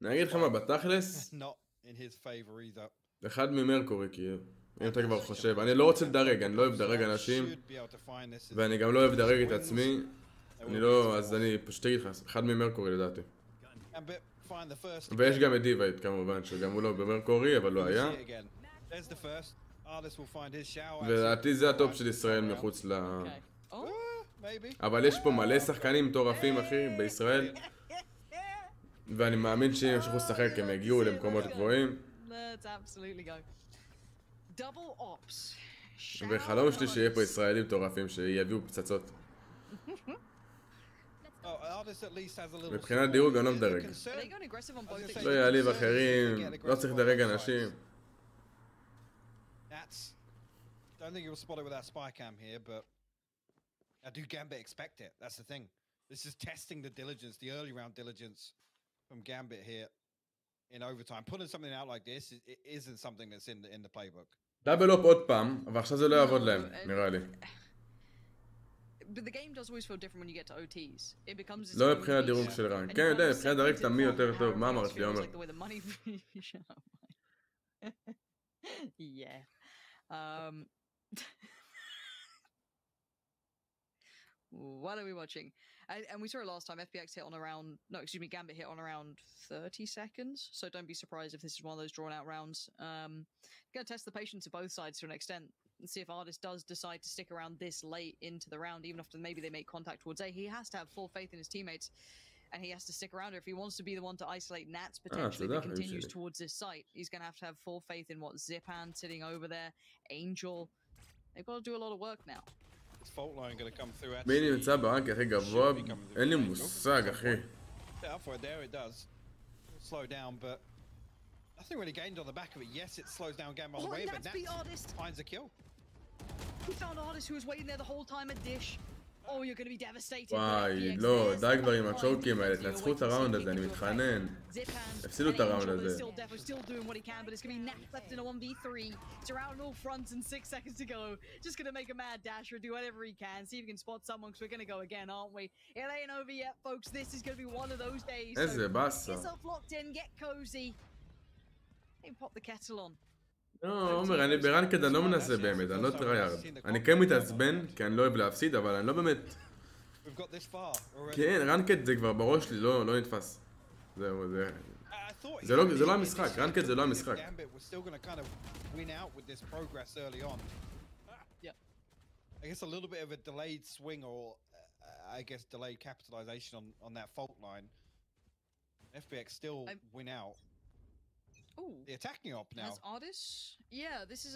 אני אגיד לך מה, בתכלס, אחד ממרקורי, כאילו, אם אתה כבר חושב, אני לא רוצה לדרג, אני לא אוהב לדרג אנשים, ואני גם לא אוהב לדרג את עצמי, אני לא, אז אני פשוט אגיד לך, אחד ממרקורי לדעתי. ויש גם את דיווייט כמובן, שגם הוא לא במרקורי, אבל לא היה. ולדעתי זה הטופ של ישראל מחוץ ל... אבל יש פה מלא שחקנים מטורפים, אחי, בישראל. ואני מאמין שאם ימשיכו לשחק הם יגיעו למקומות גבוהים. וחלום שלי שיהיה פה ישראלים מטורפים שיביאו פצצות. מבחינת דירוג אני לא מדרג. לא יעליב אחרים, לא צריך לדרג אנשים. I don't think you'll spot it with that spy cam here, but I do Gambit expect it. That's the thing. This is testing the diligence, the early round diligence from Gambit here in overtime. Putting something out like this it isn't something that's in the playbook. דאבל אופ עוד פעם, אבל עכשיו זה לא יעבוד להם, נראה לי. But the game does always feel different when you get to OTs. It becomes לא מבחינת דירוג של רן. כן, יודע, מבחינת דירוג תמי יותר טוב. מה אמרת לי, עומר? Yeah. What are we watching? And we saw it last time. FPX hit on around, no, excuse me, Gambit hit on around 30 seconds. So don't be surprised if this is one of those drawn out rounds. Gonna test the patience of both sides to an extent and see if Artist does decide to stick around this late into the round, even after maybe they make contact towards A. He has to have full faith in his teammates. And he has to stick around, or if he wants to be the one to isolate Nats potentially if he continues towards this site, he's going to have full faith in what Zipan sitting over there, Angel. They've got to do a lot of work now. This fault line going to come through. מי נמצא ברנק הכי גבוה? אין לי מושג, אחי. There it does. Slow down, but nothing really gained on the back of it. Yes, it slows down Gambit on the way, but Nats finds a kill. He found Artist who was waiting there the whole time at Dish. Oh, you're going to be devastated. וואי, לא, די כבר עם הצ'ורקים האלה, תנצחו את הראונד הזה, אני מתחנן. הפסידו את הראונד הזה. איזה באסה. לא, עומר, אני ברנקד אני לא מנסה באמת, אני לא טרייארד. אני כן מתעצבן, כי אני לא אוהב להפסיד, אבל אני לא באמת... כן, רנקד זה כבר בראש שלי, לא נתפס. זהו, זה לא המשחק, רנקד זה לא המשחק. I guess a little bit of a delayed swing or I guess delayed capitalization on that fault line. FBX still win out. Ooh. They're attacking up now. As artists? Yeah, this is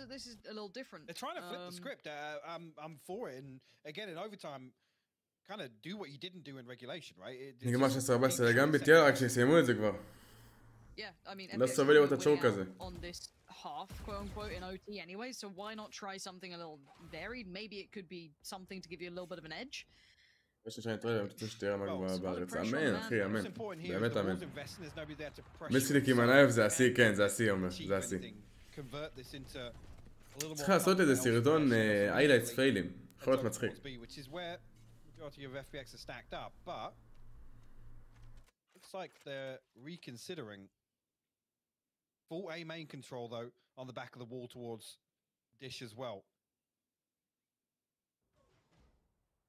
a little different. They're trying to flip the script. I'm for it, and again in overtime, kind of do what you didn't do in regulation, right? נגמר 16-14 לגמביט, יאללה, רק שיסיימו את זה כבר. Yeah, I mean, לא סובל לראות את הצ'ורק הזה. On this half, quote unquote, in OT anyway, so why not try something a little varied? Maybe it could be something to give you a little bit of an edge. יש לי שאני אתראה, אני רוצה שתראה מה בארץ. אמן, אחי, אמן. באמת אמן. מיסקליק עם הלייב זה השיא, כן, זה השיא, אומר, זה השיא. צריך לעשות איזה סרטון highlights פיילים. יכול להיות מצחיק. Looks like they're reconsidering full A main control though on the back of the wall towards Dish as well.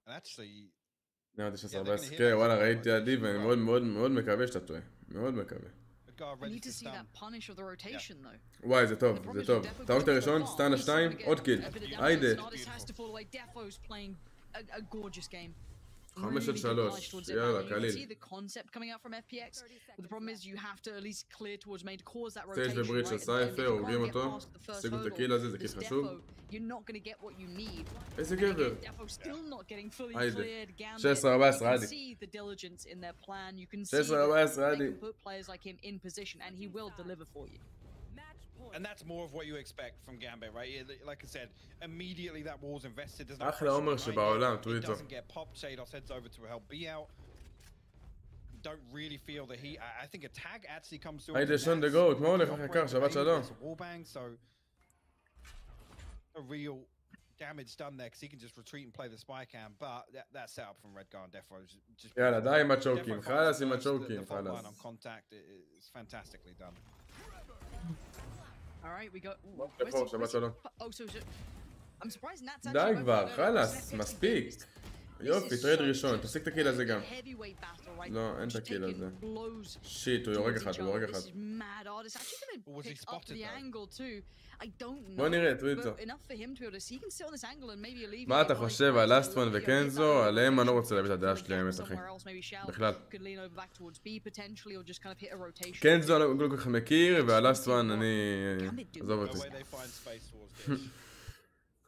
And actually נראה אותי 16-14, כן, וואלה, ראיתי עדי ואני מאוד מקווה שאתה טועה. מאוד מקווה. וואי, זה טוב, זה טוב. טעות הראשון, סטן השתיים, עוד קיל. היידה. really good 5-3, push towards it. יאללה, You can קליל. see the concept coming out from FPX, but the problem is you have to at least clear towards main to cause that סטייג' rotation, בברית right? של And if סייפר, you הורגים can't get אותו, past the first תשיגו את hurdle, הקיל הזה, זה קיל this חשוב. defo, you're not going to get what you need. איזה And גבר. again, defo still not getting fully היידה. cleared. Gambit, 16-14 you can עדי. see the diligence in their plan. You can see 16-14 that they עדי. can put players like him in position, and he will deliver for you. And that's more of what you expect from Gambit, right? Like I said, immediately that wall's invested. There's no אחלה עומר שבעולם, It טוויטר. doesn't get popped. Shados heads over to help B out. Don't really feel the heat. I think a tag actually comes through. היידה שון דה גוט, מה הולך אחר כך? שבת שלום. Wallbang, so a real damage done there because he can just retreat and play the spy cam. But that setup from Redgar and Defo is just. יאללה, די עם הצ'וקים, חלאס עם הצ'וקים, The front line חלאס. on contact is fantastically done. All right, we go. לפור, שבת שלום. Oh, so I'm surprised Nat's די כבר, חלאס, מספיק. יופי, טרייד ראשון, תשיג את הקיל הזה גם. לא, אין את הקיל הזה. שיט, הוא יורג אחד, הוא יורג אחד. בוא נראה, טוויטר. מה אתה חושב על אסטרון וקנזו? עליהם אני לא רוצה להביא את הדעה שלי, האמת, אחי. בכלל. קנזו אני לא כל כך מכיר, ועל אסטרון אני... עזוב אותי.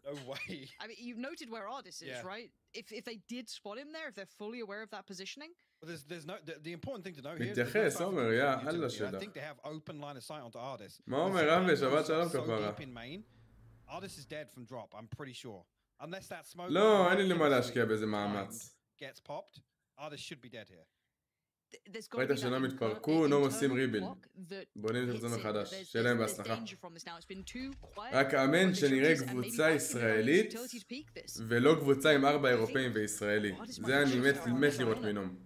No way. I mean, you've noted where Ardis is, right? If they did spot him there, if they're fully aware of that positioning. Well, there's no the important thing to know here. מתייחס, עומר, יא, אללה שלך. I think they have open line of sight onto Ardis. מה אומר, רבי, שבת שלום כפרה. Ardis is dead from drop, I'm pretty sure. Unless that smoke. לא, אין לי למה להשקיע באיזה מאמץ. Gets popped, Ardis should be dead here. ראית שלא מתפרקו, לא עושים ריבילד. בונים את זה מחדש, שיהיה להם בהצלחה. רק אמן שנראה קבוצה ישראלית ולא קבוצה עם 4 אירופאים וישראלי. זה אני מת לראות מינום.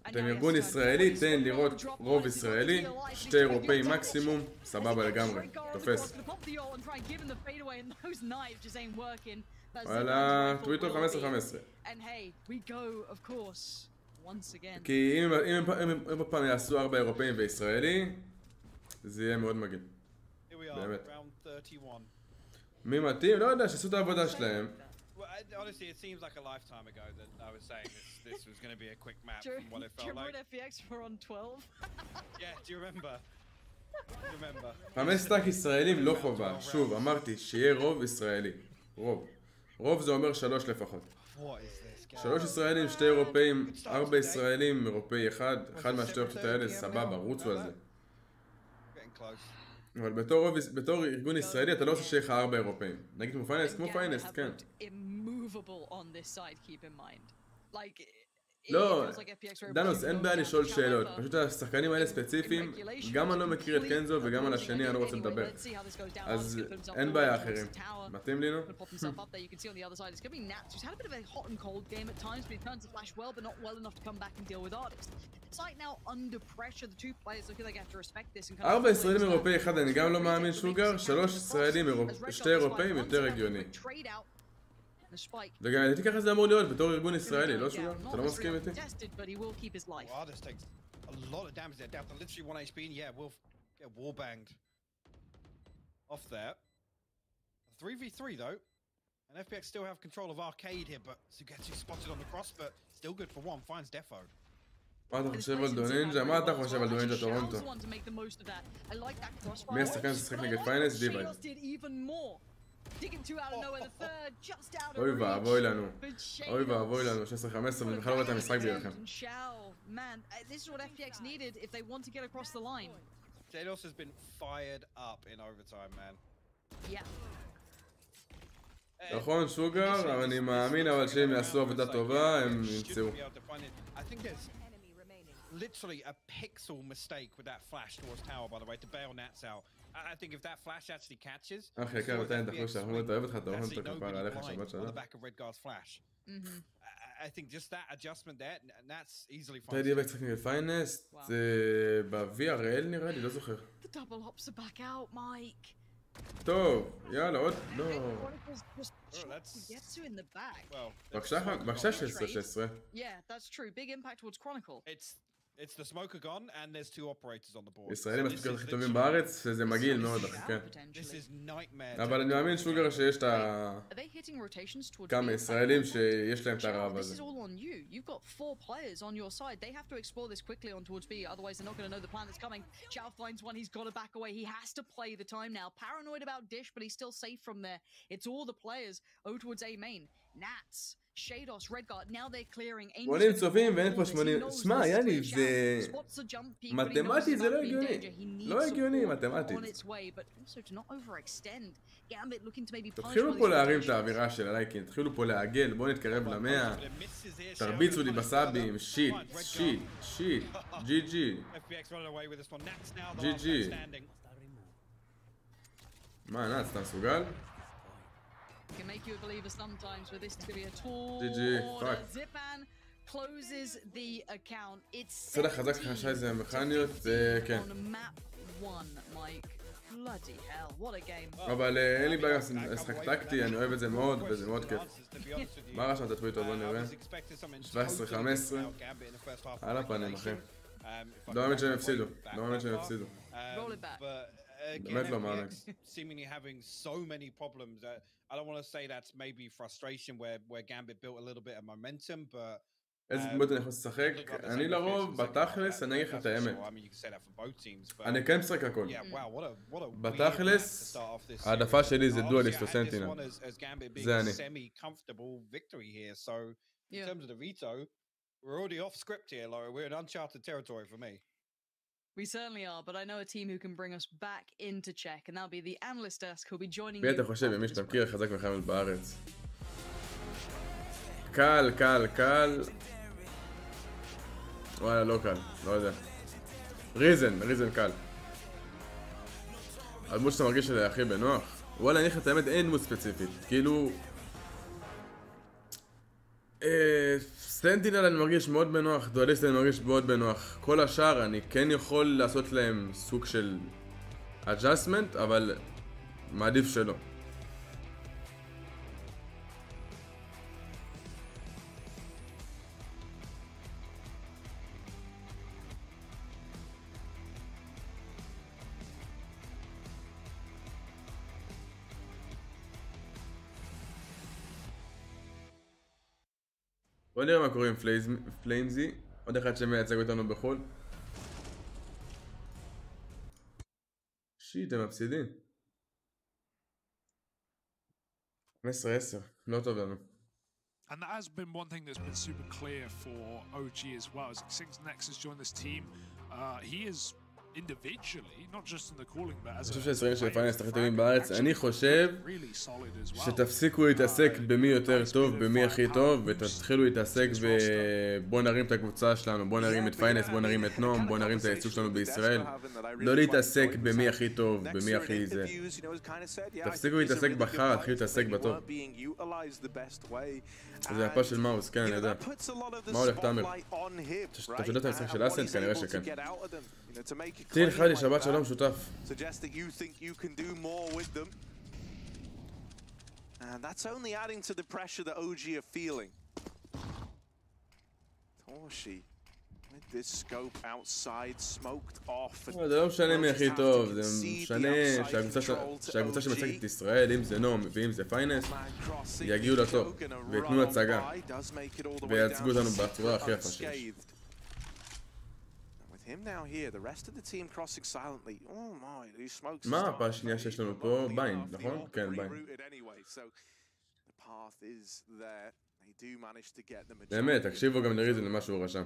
אתם ארגון ישראלי, תן לראות רוב ישראלי, 2 אירופאים מקסימום, סבבה לגמרי, תופס. וואלה, טוויטר 15-15. כי אם הפעם יעשו 4 אירופאים וישראלי, זה יהיה מאוד מגעיל. באמת. מי מתאים? לא יודע, שעשו את העבודה שלהם. Honestly, it seems like a lifetime ago that I was saying this was going to be a quick map from what it felt like. Do you remember FPX were on 12? Yeah, do you remember? 5 סטאק ישראלים לא חובה. שוב, אמרתי, שיהיה רוב ישראלי. רוב. רוב זה אומר 3 לפחות. 3 ישראלים, 2 אירופאים, 4 ישראלים, אירופאי אחד מהשתי אופציות האלה, סבבה, רוצו על זה. אבל בתור ארגון ישראלי אתה לא עושה שיהיה לך 4 אירופאים. נגיד כמו פיינסט, כן. לא, דנוס, אין בעיה לשאול שאלות. פשוט השחקנים האלה ספציפיים, גם אני לא מכיר את קנזו וגם על השני אני לא רוצה לדבר. אז אין בעיה אחרים. מתאים לי, נו? ארבע ישראלים אירופאי אחד, אני גם לא מאמין שוגר, 3 ישראלים, 2 אירופאים יותר הגיוני. וגם לדעתי ככה זה אמור להיות בתור ארגון ישראלי, לא שוגר? אתה לא מסכים איתי? And FPX still have control of Arcade here, but Sugetsu spotted on the cross, but still good for one, finds Defo. מה אתה חושב על דונינג'ה? מה אתה חושב על דונינג'ה טורונטו? מי השחקן ששחק נגד פיינס? דיווי. אוי ואבוי לנו. אוי ואבוי לנו. 16-15 ואני בכלל לא רואה את המשחק בירכם. Shados has been fired up in overtime, man. נכון שוגר, אבל אני מאמין אבל שהם יעשו עבודה טובה, הם ימצאו. Literally a pixel mistake with that flash towards tower, by the way, to bail Nats out. I think if that flash actually catches, אחי, יקר, אתה אין תחוש שאנחנו אתה אוהב אותך, אתה אוהב אותך כפרה עליך שבת שלום. I think just that adjustment there, Nats easily finds. תהייתי בצחק נגד פיינס, ב-VRL נראה לי, לא זוכר. טוב, יאללה, עוד, לא. בבקשה 16-16. Yeah, that's true. Big impact towards Chronicle. It's the smoker gone, and there's 2 operators on the board. ישראלים הספיקות הכי טובים בארץ, שזה מגעיל מאוד, אחי, כן. This is nightmare. אבל אני מאמין שוגר שיש את כמה ישראלים שיש להם את הרעב הזה. This is all on you. You've got 4 players on your side. They have to explore this quickly on towards B, otherwise they're not going to know the plan that's coming. Chow finds one, he's got to back away. He has to play the time now. Paranoid about Dish, but he's still safe from there. It's all the players. O towards A main. Nats. Shados, Redguard, now they're clearing. 80 צופים ואין פה 80. שמע, יאני, זה... מתמטית זה לא הגיוני. לא הגיוני, מתמטית. תתחילו פה להרים את האווירה של הלייקים, תתחילו פה לעגל, בואו נתקרב ל100. תרביצו לי בסאבים, שיט, שיט, שיט, ג'י ג'י. ג'י ג'י. מה, נאץ, אתה מסוגל? Can make you a believer sometimes with this to be a tool. GG, fuck. Zipan closes the account. It's סדר חזק חשאי זה המכניות, כן. אבל אין לי בעיה לשחק טקטי, אני אוהב את זה מאוד וזה מאוד כיף. מה רשם את הטוויטר? בוא נראה. 17-15. על הפנים, אחי. לא האמת שהם הפסידו. לא האמת שהם הפסידו. באמת לא מאמין. Seemingly having so many problems. I don't want to say that's maybe frustration where Gambit built a little bit of momentum, but איזה דמות אני יכול לשחק? אני לרוב, בתכלס, אני אגיד לך את האמת. אני כן משחק הכל. בתכלס, העדפה שלי זה דואליסט או סנטינה. זה אני. In terms of the veto, we're already off script here, Laura. We're in uncharted territory for me. We certainly are, but I know a team who can bring us back into check, and that'll be the analyst desk who'll be joining מי אתה חושב, מי שאתה מכיר חזק מחמל בארץ? קל, קל, קל. וואלה, לא קל, לא יודע. ריזן קל. הדמות שאתה מרגיש שלי הכי בנוח. וואלה, אני חושב את האמת, אין דמות ספציפית. כאילו... סנטינל אני מרגיש מאוד בנוח, דואליסט אני מרגיש מאוד בנוח. כל השאר אני כן יכול לעשות להם סוג של adjustment, אבל מעדיף שלא. בוא נראה מה קורה עם פליימזי, עוד אחד שמייצג אותנו בחול. שיט, הם מפסידים. 15-10, לא טוב לנו. And that has been one thing that's been super clear for OG as well. As since Nexus joined this team, he is individually, not just in the calling, but as a... אני חושב שהישראלים של פיינלס הכי טובים בארץ, אני חושב שתפסיקו להתעסק במי יותר טוב, במי הכי טוב, ותתחילו להתעסק בוא נרים את הקבוצה שלנו, בוא נרים את פיינלס, בוא נרים את נום, בוא נרים את הייצוג שלנו בישראל. לא להתעסק במי הכי טוב, במי הכי זה. תפסיקו להתעסק בחר, תתחילו להתעסק בטוב. זה הפעם של מאוס, כן, אני יודע. מה הולך תאמר? אתה שודד את המשחק של אסנד? כנראה שכן. טיל חדי, שבת שלום, שותף. And that's only adding to the pressure that OG are feeling. Torshi, with this scope outside, smoked off. זה לא משנה מי הכי טוב, זה משנה שהקבוצה שמייצגת את ישראל, אם זה נום ואם זה פיינס, יגיעו לטוב, ויתנו הצגה, וייצגו אותנו בצורה הכי יפה שיש. מה הפעה השנייה שיש לנו פה? ביין, נכון? כן, ביין. באמת, תקשיבו גם לריזן למה שהוא רשם.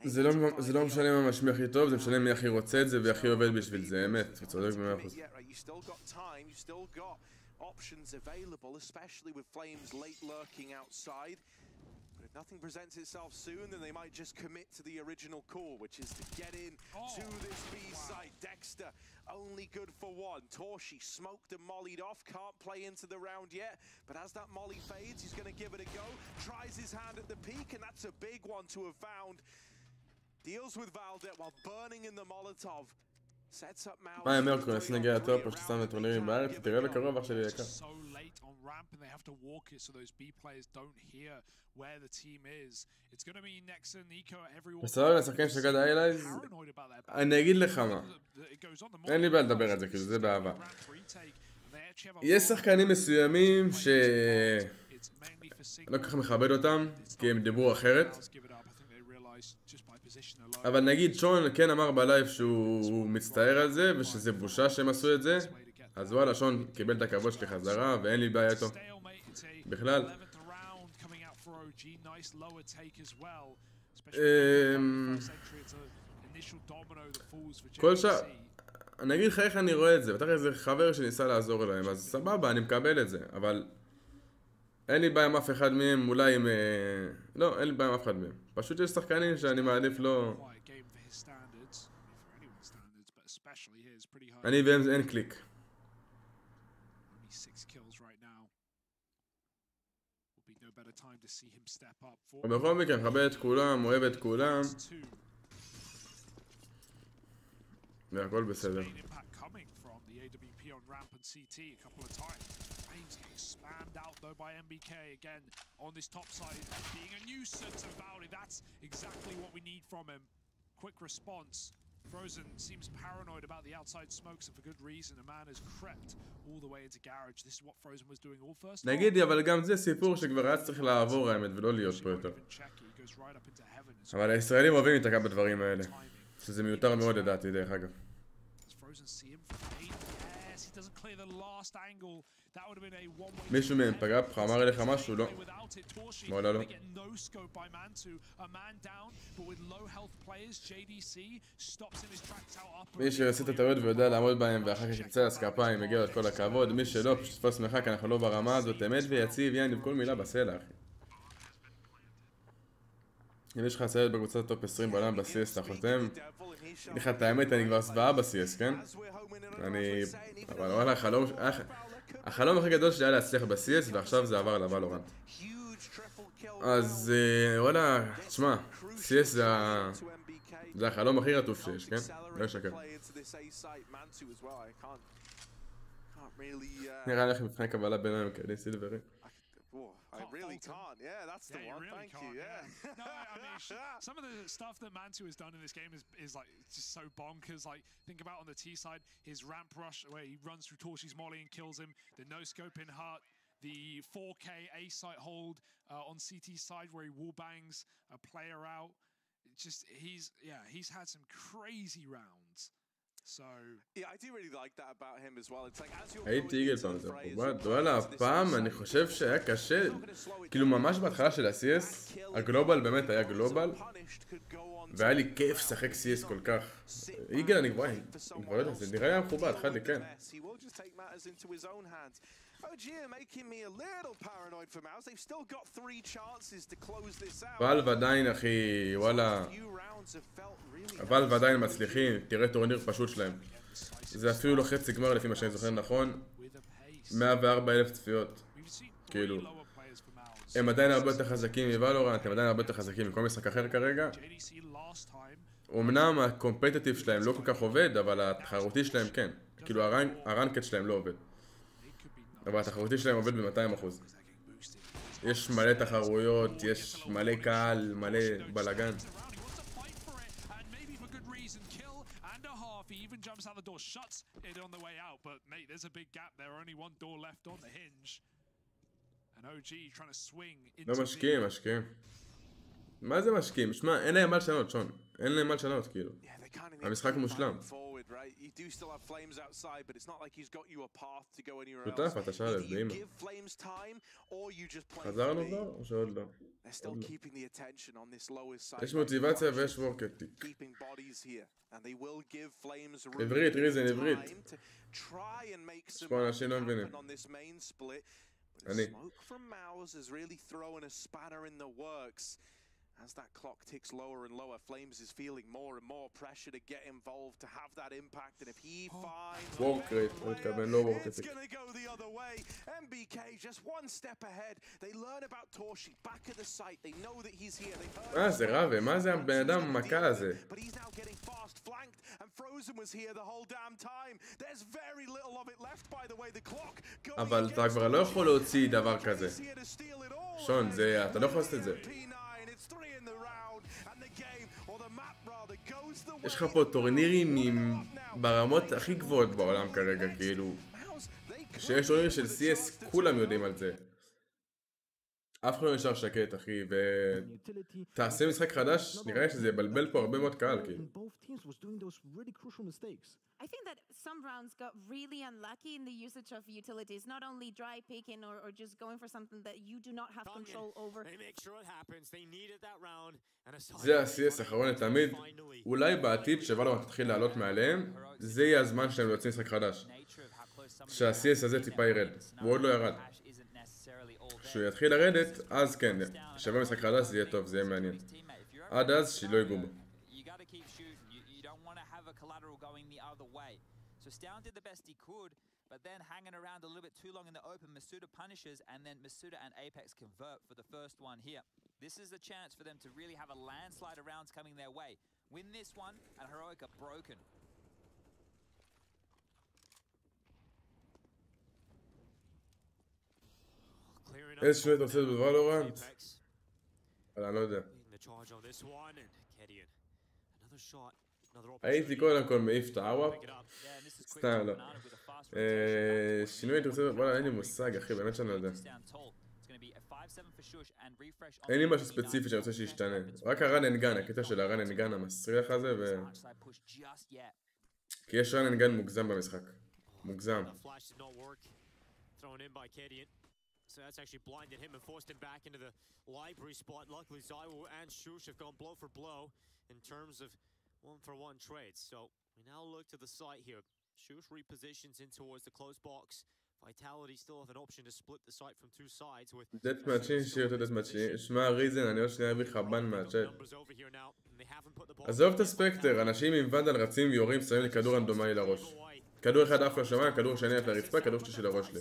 זה לא משנה מה משמע הכי טוב, זה משנה מי הכי רוצה את זה והכי עובד בשביל זה, אמת, הוא צודק ב100%. If nothing presents itself soon, then they might just commit to the original call, which is to get in to this B site. Dexter, only good for one. Torshi smoked and mollied off, can't play into the round yet, but as that molly fades, he's going to give it a go. Tries his hand at the peak, and that's a big one to have found. Deals with Valdet while burning in the Molotov. מה אמר כל נסי נגיע לטופ או שתשם לטורנירים בארץ? תראה בקרוב אח שלי יקר. בסדר לשחקן שגד האיילייז? אני אגיד לך מה, אין לי בעיה לדבר על זה, כאילו זה באהבה. יש שחקנים מסוימים לא כל כך מכבד אותם, כי הם דיברו אחרת. אבל נגיד שון כן אמר בלייב שהוא מצטער על זה ושזה בושה שהם עשו את זה, אז וואלה שון קיבל את הכבוד שלי חזרה ואין לי בעיה איתו בכלל. כל שעה אני אגיד לך איך אני רואה את זה, בטח איזה חבר שניסה לעזור להם, אז סבבה אני מקבל את זה, אבל אין לי בעיה עם אף אחד מהם, אולי עם... לא, אין לי בעיה עם אף אחד מהם. פשוט יש שחקנים שאני מעדיף לא... אני והם אין קליק. ובכל מקרה, מכבד את כולם, אוהב את כולם. והכל בסדר. Spammed out though by MBK again on this top side, being a nuisance about it. That's exactly what we need from him. Quick response. Frozen seems paranoid about the outside smokes and for good reason. A man has crept all the way into garage. This is what Frozen was doing all first. נגידי, אבל גם זה סיפור שכבר היה צריך לעבור האמת ולא להיות פה יותר. אבל הישראלים אוהבים להתעקע בדברים האלה. שזה מיותר מאוד לדעתי דרך אגב. מישהו מהם פגע בך, אמר אליך משהו? לא. וואלה לא. מי שעושה את הטעויות ויודע לעמוד בהם ואחר כך יצא כפיים, מגיע לו את כל הכבוד. מי שלא, פשוט תפוס ממך כי אנחנו לא ברמה הזאת. אמת ויציב, יעני בכל מילה בסלע אחי. אם יש לך סייד בקבוצת טופ 20 בעולם ב-CS אתה חותם. אני לך את האמת, אני כבר סבעה ב-CS, כן? אבל וואלה, החלום הכי גדול שלי היה להצליח ב-CS ועכשיו זה עבר לוולורנט. אז וואלה, תשמע, CS זה החלום הכי רטוב שיש, כן? לא אשקר. נראה לך מבחני קבלה ביניהם כאלה סילברים. I really can't. Yeah, that's the one. Thank you. Yeah. No, I mean, some of the stuff that Mantu has done in this game is like just so bonkers. Like think about on the T side, his ramp rush where he runs through Torshi's molly and kills him. The no scope in Heart, the 4K A site hold on CT side where he wall bangs a player out. Just he's had some crazy rounds. So yeah, I do really like that about him as well. It's like as you're הייתי איגל פעם זה פרובט, וואלה, הפעם אני חושב שהיה קשה, כאילו ממש בהתחלה של ה-CS, הגלובל באמת היה גלובל, והיה לי כיף לשחק CS כל כך. איגל אני כבר לא יודע, זה נראה היה מכובד, חד לי כן. אבל ועדיין אחי, וואלה, אבל ועדיין מצליחים, תראה טורניר פשוט שלהם. זה אפילו לא חצי גמר לפי מה שאני זוכר נכון, 104,000 צפיות, כאילו. הם עדיין הרבה יותר חזקים מוולורנט, הם עדיין הרבה יותר חזקים מכל משחק אחר כרגע. אמנם הקומפטטיב שלהם לא כל כך עובד, אבל התחרותי שלהם כן. כאילו הרנקט שלהם לא עובד. אבל התחרותי שלהם עובד ב-200%. יש מלא תחרויות, יש מלא קהל, מלא בלגן. Jumps out the door, shuts it on the way out, but mate, there's a big gap there. Only one door left on the hinge. And OG trying to swing into לא משקיעים. מה זה משקיעים? שמע, אין להם מה לשנות, שון. אין להם מה לשנות, כאילו. המשחק מושלם. שותף, אתה שאלה, באמא. חזרנו כבר? או שעוד לא? יש מוטיבציה ויש וורקטיק. עברית, ריזן, עברית. יש פה אנשים לא מבינים. אני. As that clock ticks lower and lower, Flames is feeling more and more pressure to get involved, to have that impact, and if he finds it's gonna go the other way. MBK just one step ahead. They learn about Torshi back at the site. They know that he's here. מה זה רבי? מה זה הבן אדם המכה הזה? But he's now getting fast flanked, and Frozen was here the whole damn time. There's very little of it left, by the way. The clock going. אבל אתה כבר לא יכול להוציא דבר כזה. שון, זה, אתה לא יכול לעשות את זה. יש לך פה טורנירים ברמות הכי גבוהות בעולם כרגע, כאילו. כשיש טורניר של CS כולם יודעים על זה. אף אחד לא נשאר שקט, אחי, ותעשה משחק חדש, נראה שזה יבלבל פה הרבה מאוד קהל, כאילו. I think that some rounds got really unlucky in the usage of utilities, not only dry picking or just going for something that you do not have control over. זה ה-CS האחרון לתמיד, אולי בעתיד שוולורנט תתחיל לעלות מעליהם, זה יהיה הזמן שלהם להוציא משחק חדש. שה-CS הזה טיפה ירד, הוא עוד לא ירד. כשהוא יתחיל לרדת, אז כן, שווה משחק חדש, זה יהיה טוב, זה יהיה מעניין. עד אז שלא ייגעו בו. So Stown did the best he could, but then hanging around a little bit too long in the open, Masuda punishes, and then Masuda and Apex convert for the first one here. This is the chance for them to really have a landslide of rounds coming their way. Win this one, and Heroic are broken. איזה שינוי אתה עושה בוולורנט? אבל אני לא יודע. הייתי קודם כל מעיף את האוואפ. סתם לא. שינוי אתה עושה בוולורנט, אין לי מושג אחי, באמת שאני לא יודע. אין לי משהו ספציפי שאני רוצה שישתנה. רק הרן אנגן, הקטע של הרן אנגן המסריח הזה ו... כי יש רן אנגן מוגזם במשחק. מוגזם. So that's actually blinded him and forced him back into the library spot. Luckily, Zaiwu and Shush have gone blow for blow in terms of one-for-one trades. So we now look to the site here. Shush repositions in towards the close box. Vitality still have an option to split the site from two sides with... דאטמאצ'ים, שיהיה אותו דאטמאצ'ים. שמע ריזן, אני עוד שנייה אביא חבן מהצ'אט. עזוב את הספקטר, אנשים עם ונדל רצים ויורים שמים לי כדור רנדומלי לראש. כדור אחד עף לשמיים, כדור שני עף לרצפה, כדור שלישי לראש לי.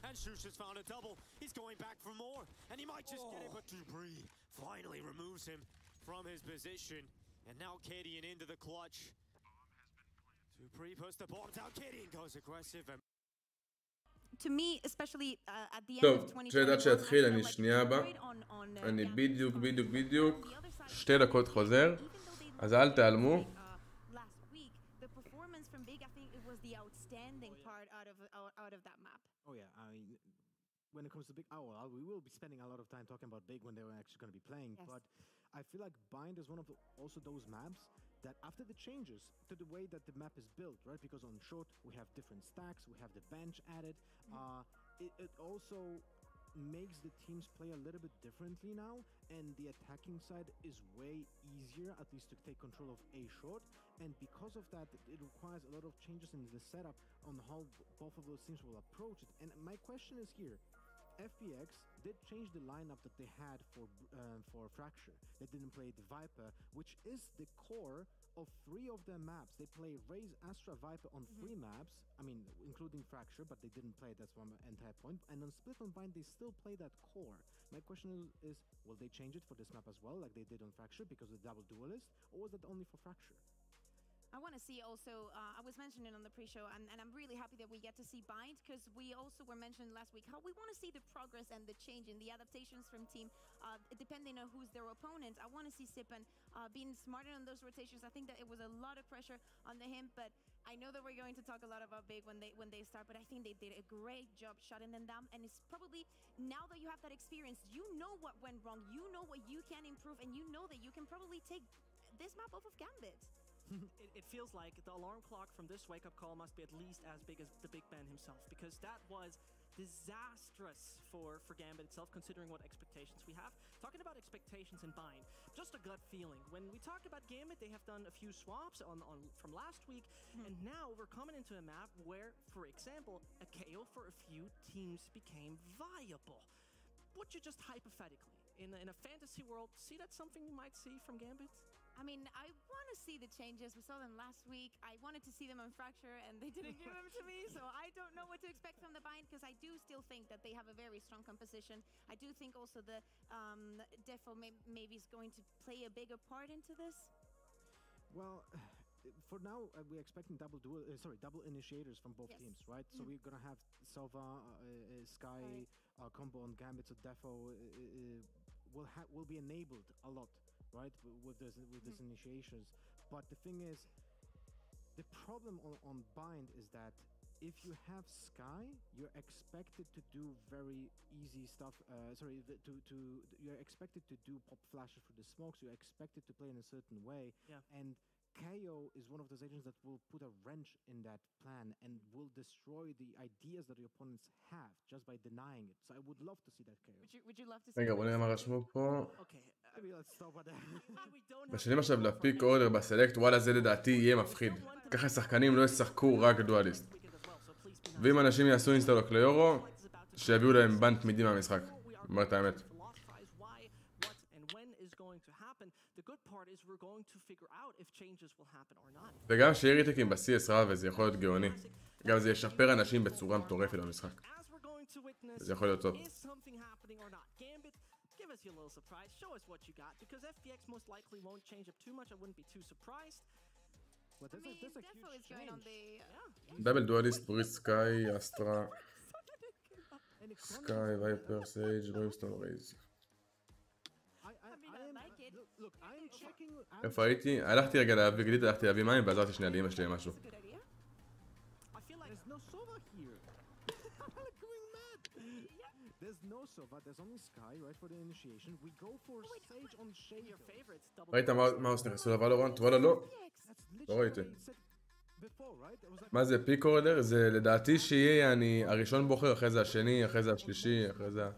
And Shush has found a double. He's going back for more. And he might just get it, but Dupree finally removes him from his position. And now Kadian into the clutch. Dupree puts the bomb down. Kadian goes aggressive. And... To me, especially at the end of 2021, טוב, שידעת שיתחיל, אני שנייה הבא. אני בדיוק 2 דקות חוזר. אז אל תעלמו. Out of that map. Oh yeah, I mean, when it comes to Big, we will be spending a lot of time talking about Big when they were actually going to be playing. Yes. But I feel like Bind is one of also those maps that after the changes to the way that the map is built, right? Because on short we have different stacks, we have the bench added. It also makes the teams play a little bit differently now, and the attacking side is way easier, at least to take control of A short. And because of that, it requires a lot of changes in the setup on how both of those teams will approach it. And my question is here, FPX did change the lineup that they had for Fracture. They didn't play the Viper, which is the core of 3 of their maps. They play Raze, Astra, Viper on 3 maps, I mean, including Fracture, but they didn't play, that's one entire point. And on Split and Bind, they still play that core. My question is, will they change it for this map as well, like they did on Fracture, because of the double duelist, or was that only for Fracture? I want to see also, I was mentioning on the pre-show, and I'm really happy that we get to see Bind, because we also were mentioning last week how we want to see the progress and the change in the adaptations from team, depending on who's their opponent. I want to see Sipan being smarter on those rotations. I think that it was a lot of pressure on him, but I know that we're going to talk a lot about Big when they start, but I think they did a great job shutting them down, and it's probably, now that you have that experience, you know what went wrong, you know what you can improve, and you know that you can probably take this map off of Gambit. It feels like the alarm clock from this wake-up call must be at least as big as the Big Ben himself, because that was disastrous for Gambit itself, considering what expectations we have. Talking about expectations in Bind, just a gut feeling. When we talk about Gambit, they have done a few swaps from last week, and now we're coming into a map where, for example, a KO for a few teams became viable. Would you just hypothetically, in a fantasy world, see that's something you might see from Gambit? I mean, I want to see the changes. We saw them last week. I wanted to see them on Fracture, and they didn't give them to me, so I don't know what to expect from the bind, because I do still think that they have a very strong composition. I do think also the Defo maybe is going to play a bigger part into this. Well, for now, we're expecting double initiators from both teams, right? So we're gonna have Sova, Sky combo on Gambit, so Defo will be enabled a lot, right? With this initiations. But the thing is, the problem on bind is that if you have Sky, you're expected to do very easy stuff. You're expected to do pop flashes for the smokes. You're expected to play in a certain way. Yeah. And KO is one of those agents that will put a wrench in that plan and will destroy the ideas that your opponents have just by denying it. So I would love to see that KO. Would you love to see רגע, בוא נראה מה רשמו פה. Maybe let's stop at that. בשנים עכשיו לפיק אורדר בסלקט, וואלה זה לדעתי יהיה מפחיד. ככה שחקנים לא ישחקו רק דואליסט. ואם אנשים יעשו אינסטלוק ליורו, שיביאו להם בנד תמידי מהמשחק. אומר את האמת. וגם שיהיה ריטקים ב-CS רב וזה יכול להיות גאוני. גם זה ישפר אנשים בצורה מטורפת במשחק. זה יכול להיות טוב. Give us your little surprise. Show us what you got, because FPX most likely won't change up too much. I wouldn't be too surprised. But that's a huge change. Double duelist, Breeze, Sky, Astra, Sky, Viper, Sage, Brimstone, Raze. Look, I'm checking. איפה הייתי? הלכתי רגע להביא גלית, הלכתי להביא מים, ועזרתי שנייה לאמא שלי משהו. There's no Sova here. I'm going mad. There's no Sova, there's only Sky, right, for the initiation. We go for Sage on Shade. Your favorites. ראית מה עושה נכנסו לוולורנט? וואלה לא. לא ראיתי. מה זה פיק אורדר? זה לדעתי שיהיה אני הראשון בוחר, אחרי זה השני, אחרי זה השלישי, אחרי זה...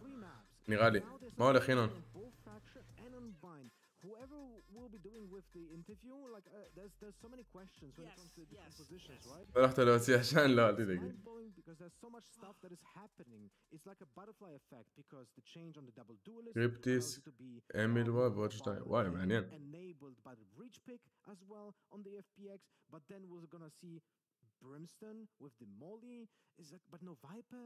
נראה לי. מה הולך ינון? לא הלכת להוציא ישן? לא, אל תדאגי. קריפטיס, אמילווה ועוד שתיים. וואי, מעניין. Brimstone with the Molly but no Viper.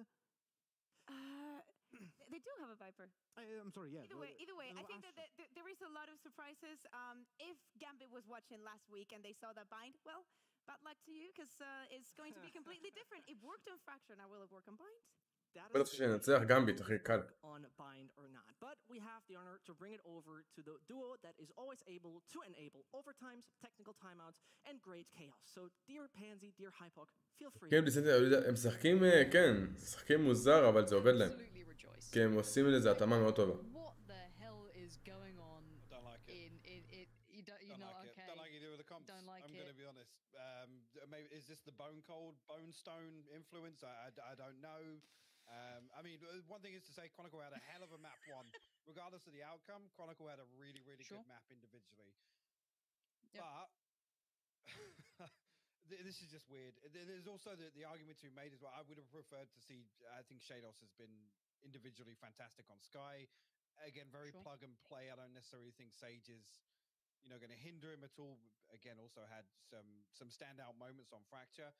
They do have a Viper. I'm sorry, yeah. Either way, I think that there is a lot of surprises. If Gambit was watching last week and they saw that bind, well, bad luck to you, because it's going to be completely different. It worked on Fracture, now will it work on bind? בטח שננצח גמביט, אחי, קל. On bind or not, but we have the honor to bring it over to the duo that is always able to enable overtimes, technical timeouts, and great chaos. So, dear Pansy, dear Hypok, feel free. כן, הם משחקים, כן, משחקים מוזר, אבל זה עובד להם. כי הם עושים לזה התאמה מאוד טובה. Don't like I'm going to be honest. Maybe is this the bone cold, bone stone influence? I don't know. I mean, one thing is to say Chronicle had a hell of a map one. Regardless of the outcome, Chronicle had a really, really good map individually. Yep. But this is just weird. There's also the argument to be made as well. I would have preferred to see, I think Shados has been individually fantastic on Sky. Again, very plug and play. I don't necessarily think Sage is, you know, going to hinder him at all. Again, also had some standout moments on Fracture.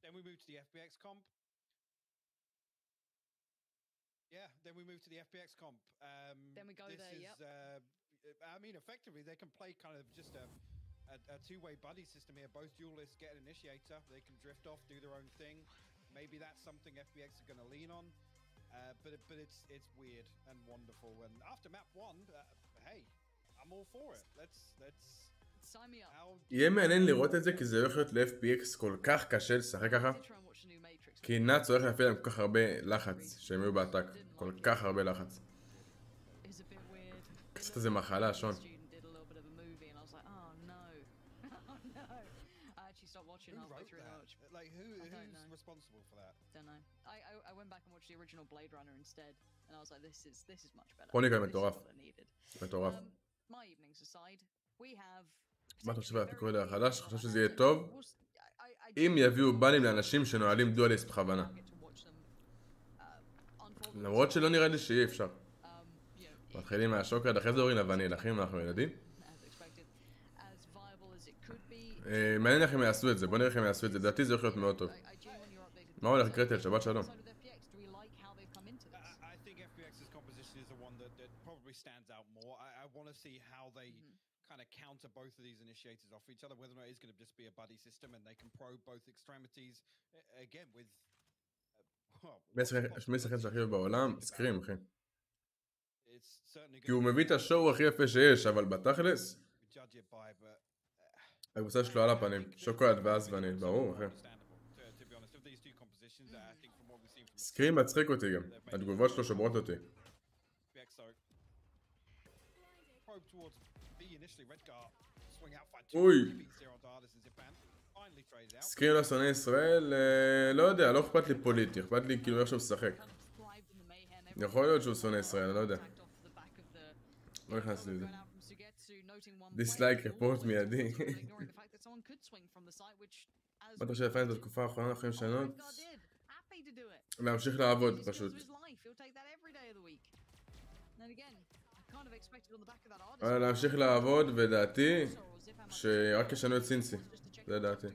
Then we moved to the FPX comp. Yeah, then we moved to the FPX comp. Then we go there, yep. I mean, effectively, they can play kind of just a two-way buddy system here. Both duelists get an initiator. They can drift off, do their own thing. Maybe that's something FPX are going to lean on. But it's weird and wonderful. And after map one, hey, I'm all for it. Let's sign me up. יהיה מעניין לראות את זה, כי זה הולך להיות ל-FPX כל כך קשה לשחק ככה. כי נאץ הולך להפעיל להם כל כך הרבה לחץ שהם יהיו באטאק. כל כך הרבה לחץ. קצת איזה מחלה, שון. Who wrote that? Like, who's responsible for that? Don't know. I went back and watched the original Blade Runner instead, and I was like, this is much better. פוניקה מטורף. מטורף. My evenings aside, we have... מה אתה חושב על הפיקוד החדש? חושב שזה יהיה טוב? אם יביאו בנים לאנשים שנועלים דואליסט בכוונה. למרות שלא נראה לי שיהיה אפשר. מתחילים מהשוקרד, אחרי זה אורים לווניל, אחים אנחנו ילדים. מעניין איך הם יעשו את זה, בוא נראה איך הם יעשו את זה, לדעתי זה הולך להיות מאוד טוב. מה הולך קרטל, שבת שלום. kind of counter both of these initiators off each other, whether or not it's going to just be a buddy system and they can probe both extremities again with מי שחקן שהכי אוהב בעולם? סקרים, אחי. כי הוא מביא את השואו הכי יפה שיש, אבל בתכלס הקבוצה שלו על הפנים, שוקולד ואז וניל, ברור, אחי. סקרים מצחיק אותי גם, התגובות שלו שוברות אותי. אוי! סקרים לא שונא ישראל, לא יודע, לא אכפת לי פוליטי, אכפת לי כאילו איך שהוא משחק. יכול להיות שהוא שונא ישראל, אני לא יודע. לא נכנס לזה. דיסלייק רפורט מיידי. מה אתה חושב לפעמים את התקופה האחרונה אנחנו יכולים לשנות? להמשיך לעבוד פשוט. להמשיך לעבוד ודעתי שרק ישנו את סינסי, זה דעתי.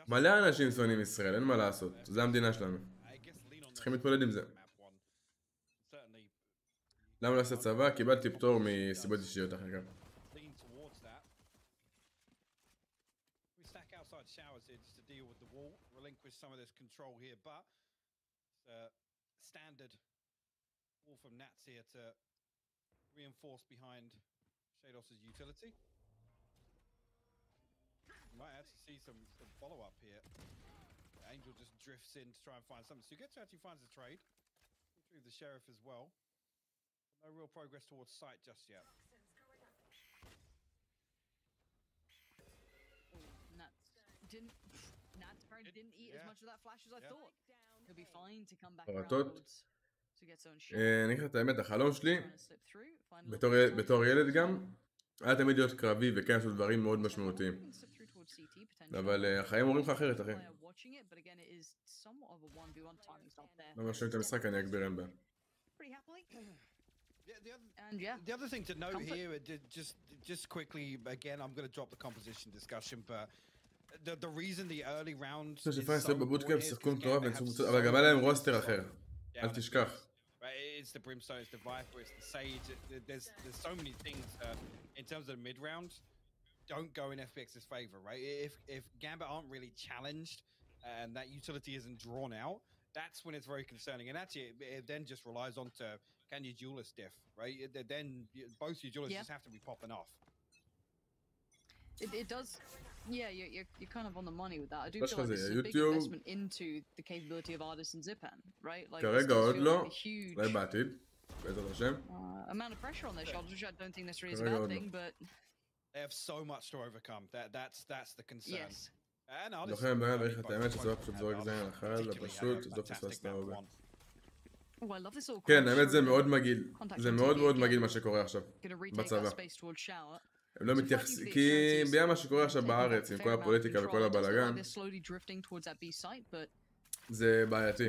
מלא אנשים שונאים ישראל, אין מה לעשות, זה המדינה שלנו. צריכים להתמודד עם זה. למה לעשות צבא? קיבלתי פטור מסיבות אישיות אחר כך. From Nats here to reinforce behind Shados's utility. Might actually see some follow-up here. Angel just drifts in to try and find something. Sugetsu actually finds a trade. Retrieve the sheriff as well. No real progress towards sight just yet. Nats apparently didn't eat as much of that flash as I thought. He'll be fine to come back around. אני אגיד לך את האמת, החלום שלי, בתור ילד גם, היה תמיד להיות קרבי וכן לעשות דברים מאוד משמעותיים. אבל החיים אומרים לך אחרת, אחי. לא משהו את המשחק, אני אגביר אין בה. The other thing to note here, just quickly, again, I'm going to drop the composition discussion, but the reason the early round is so בבוטקאמפ שיחקו מטורף, אבל גם היה להם רוסטר אחר. אל תשכח. It's the Brimstone, it's the Viper, it's the Sage. There's so many things in terms of the mid rounds don't go in FPX's favor, right? If Gambit aren't really challenged and that utility isn't drawn out, that's when it's very concerning. And actually, it then just relies on to can your duelist diff, right? Then both your duelists just have to be popping off. It does. Yeah, you're kind of on the money with that. I do feel like this is a big investment into the capability of artists and Zipan, right? Like כרגע עוד לא, huge אולי בעתיד, בעזרת השם. amount of pressure on their shoulders, which I don't think necessarily is a bad thing, but they have so much to overcome. That's the concern. Yes. לכן באמת צריך את האמת שזה פשוט זורק זין על החייל, ופשוט זה פספסת הרבה. כן, האמת זה מאוד מגעיל, זה מאוד מאוד מגעיל מה שקורה עכשיו, בצבא. הם לא מתייחסים, כי בגלל מה שקורה עכשיו בארץ, עם כל הפוליטיקה וכל הבלאגן, זה בעייתי.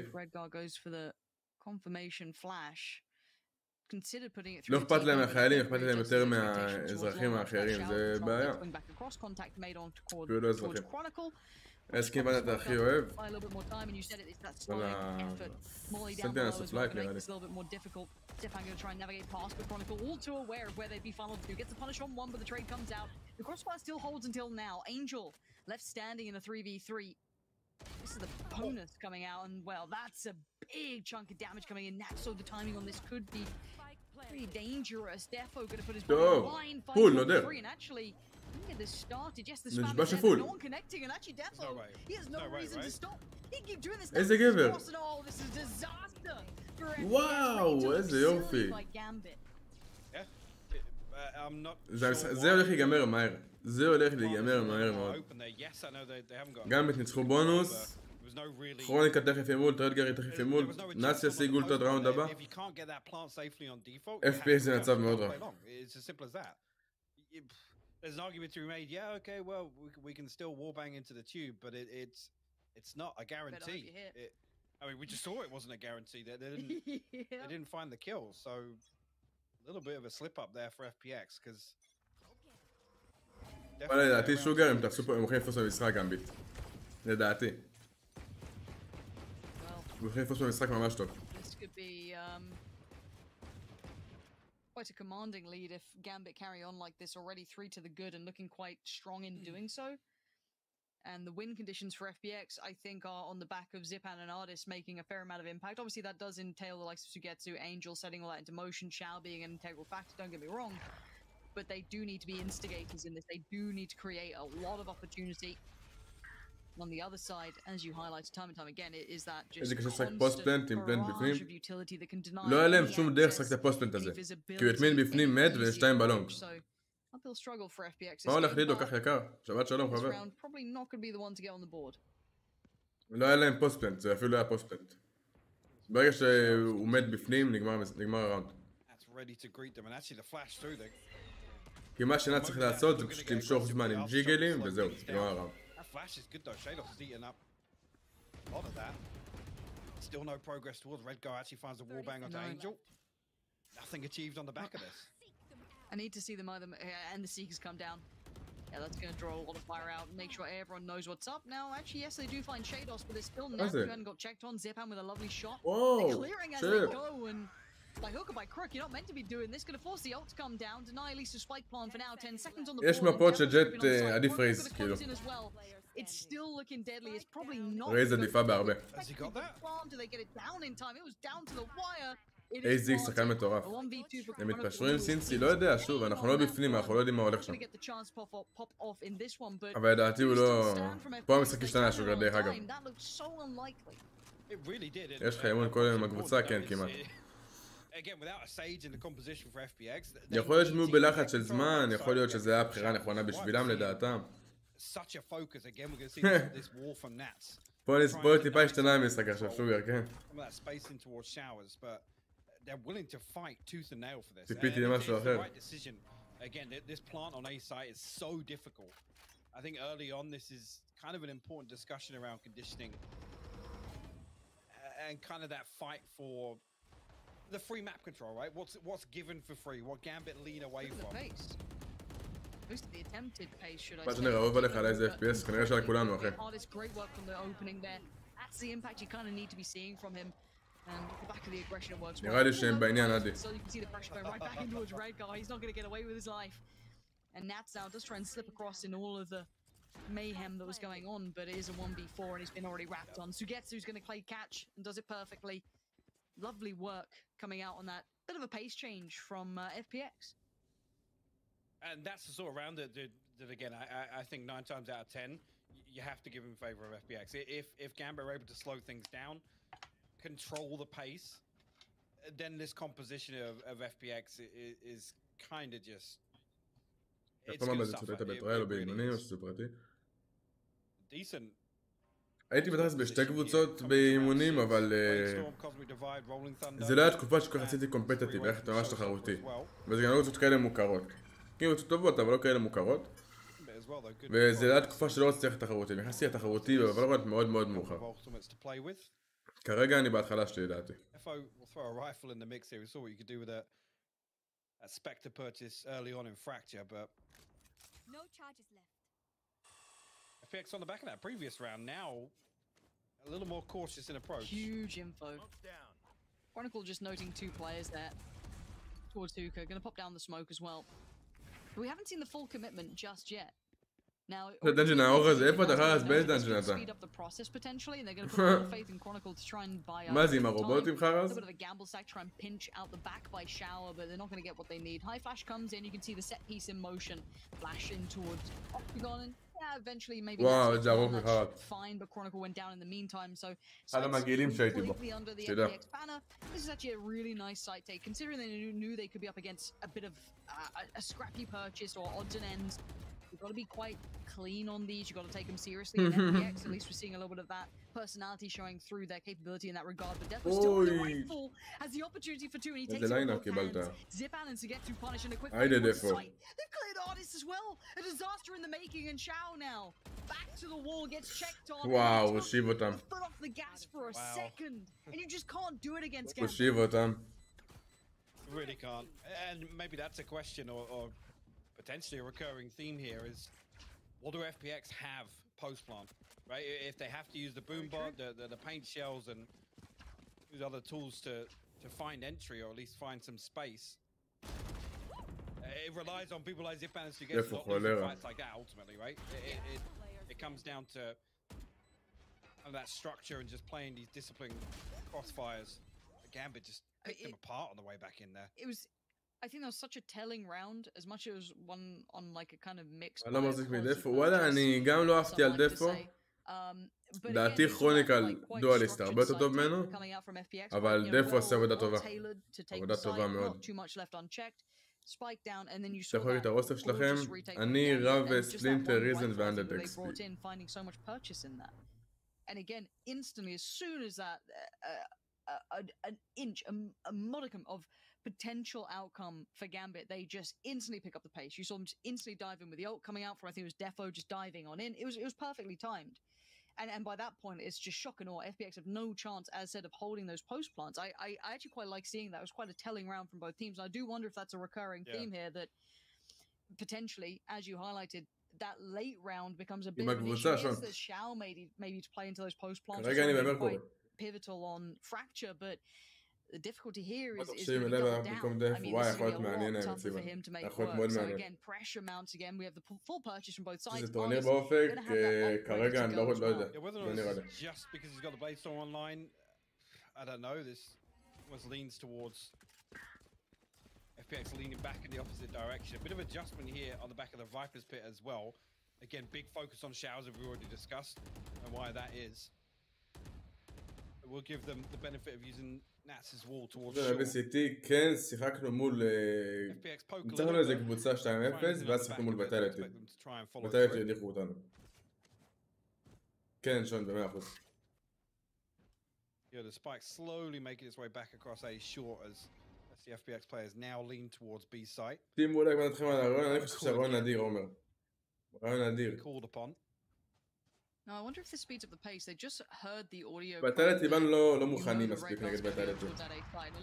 לא אכפת להם מהחיילים, אכפת להם יותר מהאזרחים האחרים, זה בעיה. אפילו לא אזרחים. אז כמובן אתה הכי אוהב. סנטיין לעשות לייק נראה לי. Stefan going to try and navigate past, but Chronicle all too aware of where they'd be funneled to. Gets the punish on one, but the trade comes out. The crossfire still holds until now. Angel left standing in a 3v3. This is the bonus coming out, and well, that's a big chunk of damage coming in. So the timing on this could be pretty dangerous. Defo going to put his body line, fight free, and actually get this started. Yes, the spam is there, no one connecting, and actually Defo, he has no reason to stop. He can keep doing this. Oh, this is disaster. וואו, איזה יופי. זה הולך להיגמר מהר. זה הולך להיגמר מהר מאוד. גם ניצחו בונוס. כרוניקה תכף ימול, טרדגרי תכף ימול. נאציה שיגו את הראונד הבא. FPS זה מצב מאוד רע. There's an argument to be made, yeah, okay, well, we can still warbang into the tube, but it's not a guarantee. I mean, we just saw it wasn't a guarantee. They didn't find the kill, so a little bit of a slip up there for FPX, because. אבל לדעתי שוגר הם תפסו פה, הם הולכים לפוס במשחק גמביט. לדעתי. הם הולכים לפוס במשחק ממש טוב. This could be quite a commanding lead if Gambit carry on like this, already 3 to the good and looking quite strong in doing so. And the win conditions for FPX, I think, are on the back of Zipan and Artist making a fair amount of impact. Obviously, that does entail the likes of Sugetsu, Angel setting all that into motion, Shao being an integral factor, don't get me wrong. But they do need to be instigators in this. They do need to create a lot of opportunity. On the other side, as you highlighted time and time again, it is that just constant barrage of utility that can deny לא היה להם שום דרך לשחק את הפוסט-פלנט הזה. כי הוא הטמין בפנים מת ושתיים בלונג. Uphill struggle for FPX. מה הולך לידו כך יקר? שבת שלום חבר. Probably not going to be the one to get on the board. לא היה להם פוסט-פלנט, זה אפילו לא היה פוסט-פלנט. ברגע שהוא מת בפנים, נגמר הראונד. כי מה שנע צריך לעשות זה פשוט למשוך זמן עם ג'יגלים וזהו, נגמר הראונד. Flash is good though. Shadows is eating up a lot of that. Still no progress towards Red Guy. Actually finds a wallbang onto Angel. Nothing achieved on the back of this. I need to see them either, and the Seekers come down. Yeah, that's going to draw a lot of fire out. Make sure everyone knows what's up. Now, actually, yes, they do find Shados, but there's still Nat who hadn't got checked on. Zipan with a lovely shot. Whoa, they're clearing as they go, and by hook or by crook, you're not meant to be doing this. Going to force the ult to come down. Deny at least a spike plan for now. 10 seconds on the board. יש מפות שג'ט עדיף רייז, כאילו. It's still looking deadly. It's probably not. רייז עדיפה בהרבה. Has he got that? Do they get it down in time? It was down to the wire. איזיק שחקן מטורף. הם מתפשרו עם סינסי, לא יודע, שוב, אנחנו לא בפנים, אנחנו לא יודעים מה הולך שם. אבל לדעתי הוא לא... פה המשחק השתנה שוגר דרך אגב. יש לך אמון כל עם הקבוצה, כן, כמעט. יכול להיות שהם בלחץ של זמן, יכול להיות שזה היה הבחירה נכונה בשבילם לדעתם. פה טיפה השתנה המשחק עכשיו, שוגר, כן. They're willing to fight tooth and nail for this. ציפיתי למשהו אחר. Again, this plant on A site is so difficult. I think early on this is kind of an important discussion around conditioning and kind of that fight for the free map control, right? What's given for free? What Gambit lean away from? Most of the attempted pace, should I מה שנראה, אוהב עליך על איזה FPS, כנראה שעל כולנו, אחי. Great work from the opening there. That's the impact you kind of need to be seeing from him. And the back of the aggression works well. נראה לי שהם בעניין עדי. So you can see the pressure going right back in towards Red Guy. He's not going to get away with his life. And Nats now does try and slip across in all of the mayhem that was going on, but it is a 1v4 and he's been already wrapped on. Sugetsu's going to play catch and does it perfectly. Lovely work coming out on that. Bit of a pace change from FPX. And that's the sort of round that again, I think 9 times out of 10, you have to give in favor of FPX. If Gambit are able to slow things down, control the pace, then this composition of FPX is kind of just... It's going to suffer. Decent. הייתי בטח בשתי קבוצות באימונים, אבל זה לא היה תקופה שכל כך עשיתי קומפטטיב, ללכת ממש תחרותי. וזה גם לא קבוצות כאלה מוכרות. כאילו קבוצות טובות, אבל לא כאלה מוכרות. וזה לא היה תקופה שלא רציתי ללכת תחרותי. נכנסתי לתחרותי, אבל לא רואה מאוד מאוד מאוחר. כרגע אני בהתחלה שלי לדעתי. FPX on the back of that previous round, now a little more cautious in approach. Huge info. Chronicle just noting 2 players there towards Hookah, going to pop down the smoke as well. But we haven't seen the full commitment just yet. Now, דנג'ן האור הזה, איפה אתה חרס? באיזה דנג'ן אתה? מה זה עם הרובוטים חרס? A bit of a gamble stack, try and pinch out the back by Shower, but they're not going to get what they need. High Flash comes in, you can see the set piece in motion, flash in towards Octagon, and yeah, eventually maybe that's fine, but Chronicle went down in the meantime, so completely under the FPX banner. This is actually a really nice site take, considering they knew they could be up against a bit of a scrappy purchase or odds and ends. You've got to be quite clean on these. You've got to take them seriously. In FPX, at least we're seeing a little bit of that personality showing through their capability in that regard, but Defo still with the rifle has the opportunity for two, and he takes it with both hands. Zip Allen to get to punish in a quick sight. They've cleared artists as well. A disaster in the making, and Shao now back to the wall, gets checked on. Wow, הושיב אותם. Foot off the gas for a second, and you just can't do it against Gambit. הושיב אותם. Really can't. And maybe that's a question or potentially a recurring theme here is, what do FPX have post-plant? Right, if they have to use the boombot, the paint shells, and use other tools to find entry or at least find some space, it relies on people like Zipan to get fights like that. Ultimately, right? It comes down to that structure and just playing these disciplined crossfires. Gambit just picked them apart on the way back in there. It was. I think that was such a telling round, as much as it was one on like a kind of mixed. אני לא מחזיק מדפו, וואלה, אני גם לא אהבתי על דפו. דעתי כרוניקל דואליסט הרבה יותר טוב ממנו, אבל דפו עושה עבודה טובה. עבודה טובה מאוד. אתה יכול את הרוסף שלכם, אני רב ספלינטר, ריזן ואנדד אקספי. And again, instantly, as soon as that, an inch, a modicum of potential outcome for Gambit, they just instantly pick up the pace. You saw them just instantly dive in with the ult coming out from, I think it was Defo just diving on in. It was perfectly timed. And by that point, it's just shock and awe. FPX have no chance, as said, of holding those post plants. I actually quite like seeing that. It was quite a telling round from both teams. And I do wonder if that's a recurring theme here, that potentially, as you highlighted, that late round becomes a bit of an issue. Yes, there's Shao maybe to play into those post plants. Quite pivotal on Fracture, but the difficulty here is going to be doubled down. I mean, this is going to be a lot tougher for him to make work. So again, pressure mounts again. We have the full purchase from both sides. זה טורניר באופק, כרגע אני לא יודע. Just because he's got the blade storm online, I don't know, this was leans towards FPX leaning back in the opposite direction. A bit of adjustment here on the back of the Viper's pit as well. Again, big focus on showers, as we already discussed, and why that is. We'll give them the benefit of using Nats's wall towards shore. ב-CT כן, שיחקנו מול... ניצחנו לאיזה קבוצה 2-0, ואז שיחקנו מול בטליטי. בטליטי הדיחו אותנו. כן, שון, ב-100%. Yeah, the spike slowly making its way back across A short as the FPX players now lean towards B site. שימו אולי כבר נתחיל על הרעיון, אני חושב שהרעיון נדיר, עומר. רעיון נדיר. Called upon. Now, I wonder if this speeds up the pace. They just heard the audio. בטליטי באנו לא מוכנים מספיק נגד בטליטי. It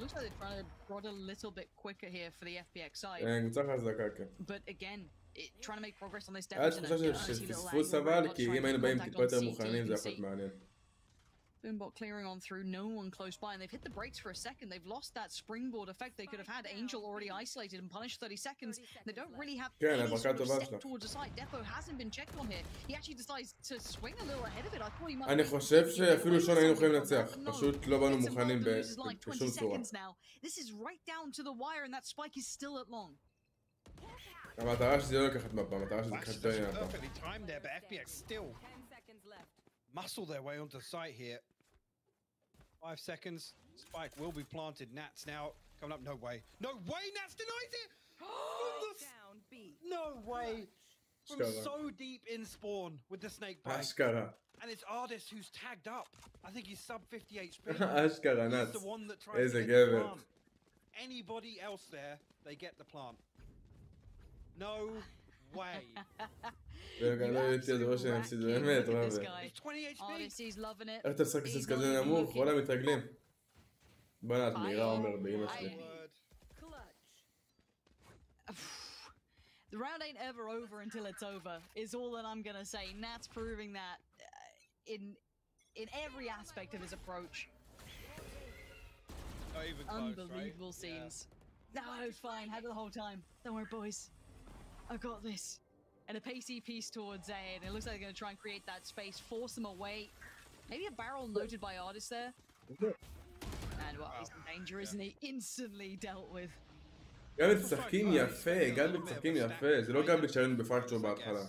looks like they're trying to brought a little bit quicker here for the FPX side. קבוצה חזקה, כן. But again, trying to make progress on this damage. היה תחושה שפספוס אבל, כי אם היינו באים טיפה יותר מוכנים זה יכול להיות מעניין. Boombot clearing on through, no one close by, and they've hit the brakes for a second. They've lost that springboard effect. They could have had Angel already isolated and punished 30 seconds. They don't really have any sort of step towards the side. Defo hasn't been checked on here. He actually decides to swing a little ahead of it. I thought he might. אני חושב שאפילו שון היינו יכולים לנצח. פשוט לא באנו מוכנים בשום צורה. This is right down to the wire, and that spike is still at long. המטרה שזה לא לקחת מפה, המטרה שזה לקחת יותר מפה. Perfectly timed there, but FPX still muscle their way onto site here. 5 seconds. Spike will be planted. Nats now coming up. No way. No way. Nats denies it. Down B. No way. From so deep in spawn with the snake bite. And it's Ardis who's tagged up. I think he's sub 50 HP. He's the one that tries to get the plant. Anybody else there, they get the plant. No way. איך אתה משחק כזה כזה נמוך? וואלה מתרגלים. בנת מהירה אומר באמא שלי. The round ain't ever over until it's over is all that I'm gonna say. Nat's proving that in every aspect of his approach. Not even close, unbelievable right? scenes. No, it's fine. Had it the whole time. Don't worry, boys. I've got this. And a pacey piece towards A, and it looks like they're going to try and create that space, force them away. Maybe a barrel noted by Ardis there. And well, he's in danger, isn't he? Instantly dealt with. גם משחקים יפה, גם משחקים יפה, זה לא גם בצ'רן בפרקצ'ר בהתחלה.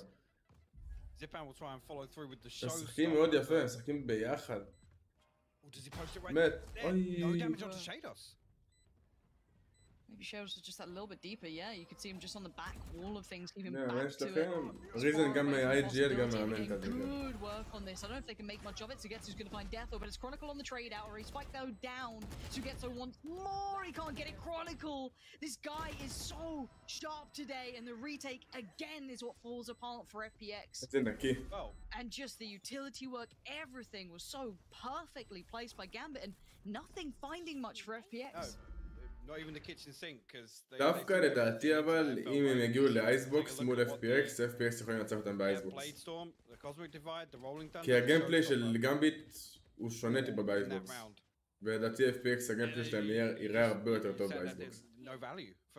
משחקים מאוד יפה, משחקים ביחד. מת, אוי. Maybe Shadows is just that little bit deeper. Yeah, you could see him just on the back wall of things, keeping Yeah, back יש to it. לכם. ריזן גם IGL גם מאמן את זה. Good work on this. I don't know if they can make much of it. Sugetsu's going to find Death, but it's Chronicle on the trade out, or he's spiked though down. Sugetsu wants more. He can't get it. Chronicle. This guy is so sharp today, and the retake again is what falls apart for FPX. זה נקי. And just the utility work, everything was so perfectly placed by Gambit, and nothing finding much for FPX. Not even the kitchen sink, because דווקא לדעתי אבל אם הם יגיעו לאייסבוקס מול FPX יכולים לנצח אותם באייסבוקס. כי הגיימפליי של גמביט הוא שונה טיפה באייסבוקס. ולדעתי FPX הגיימפליי שלהם יראה הרבה יותר טוב באייסבוקס.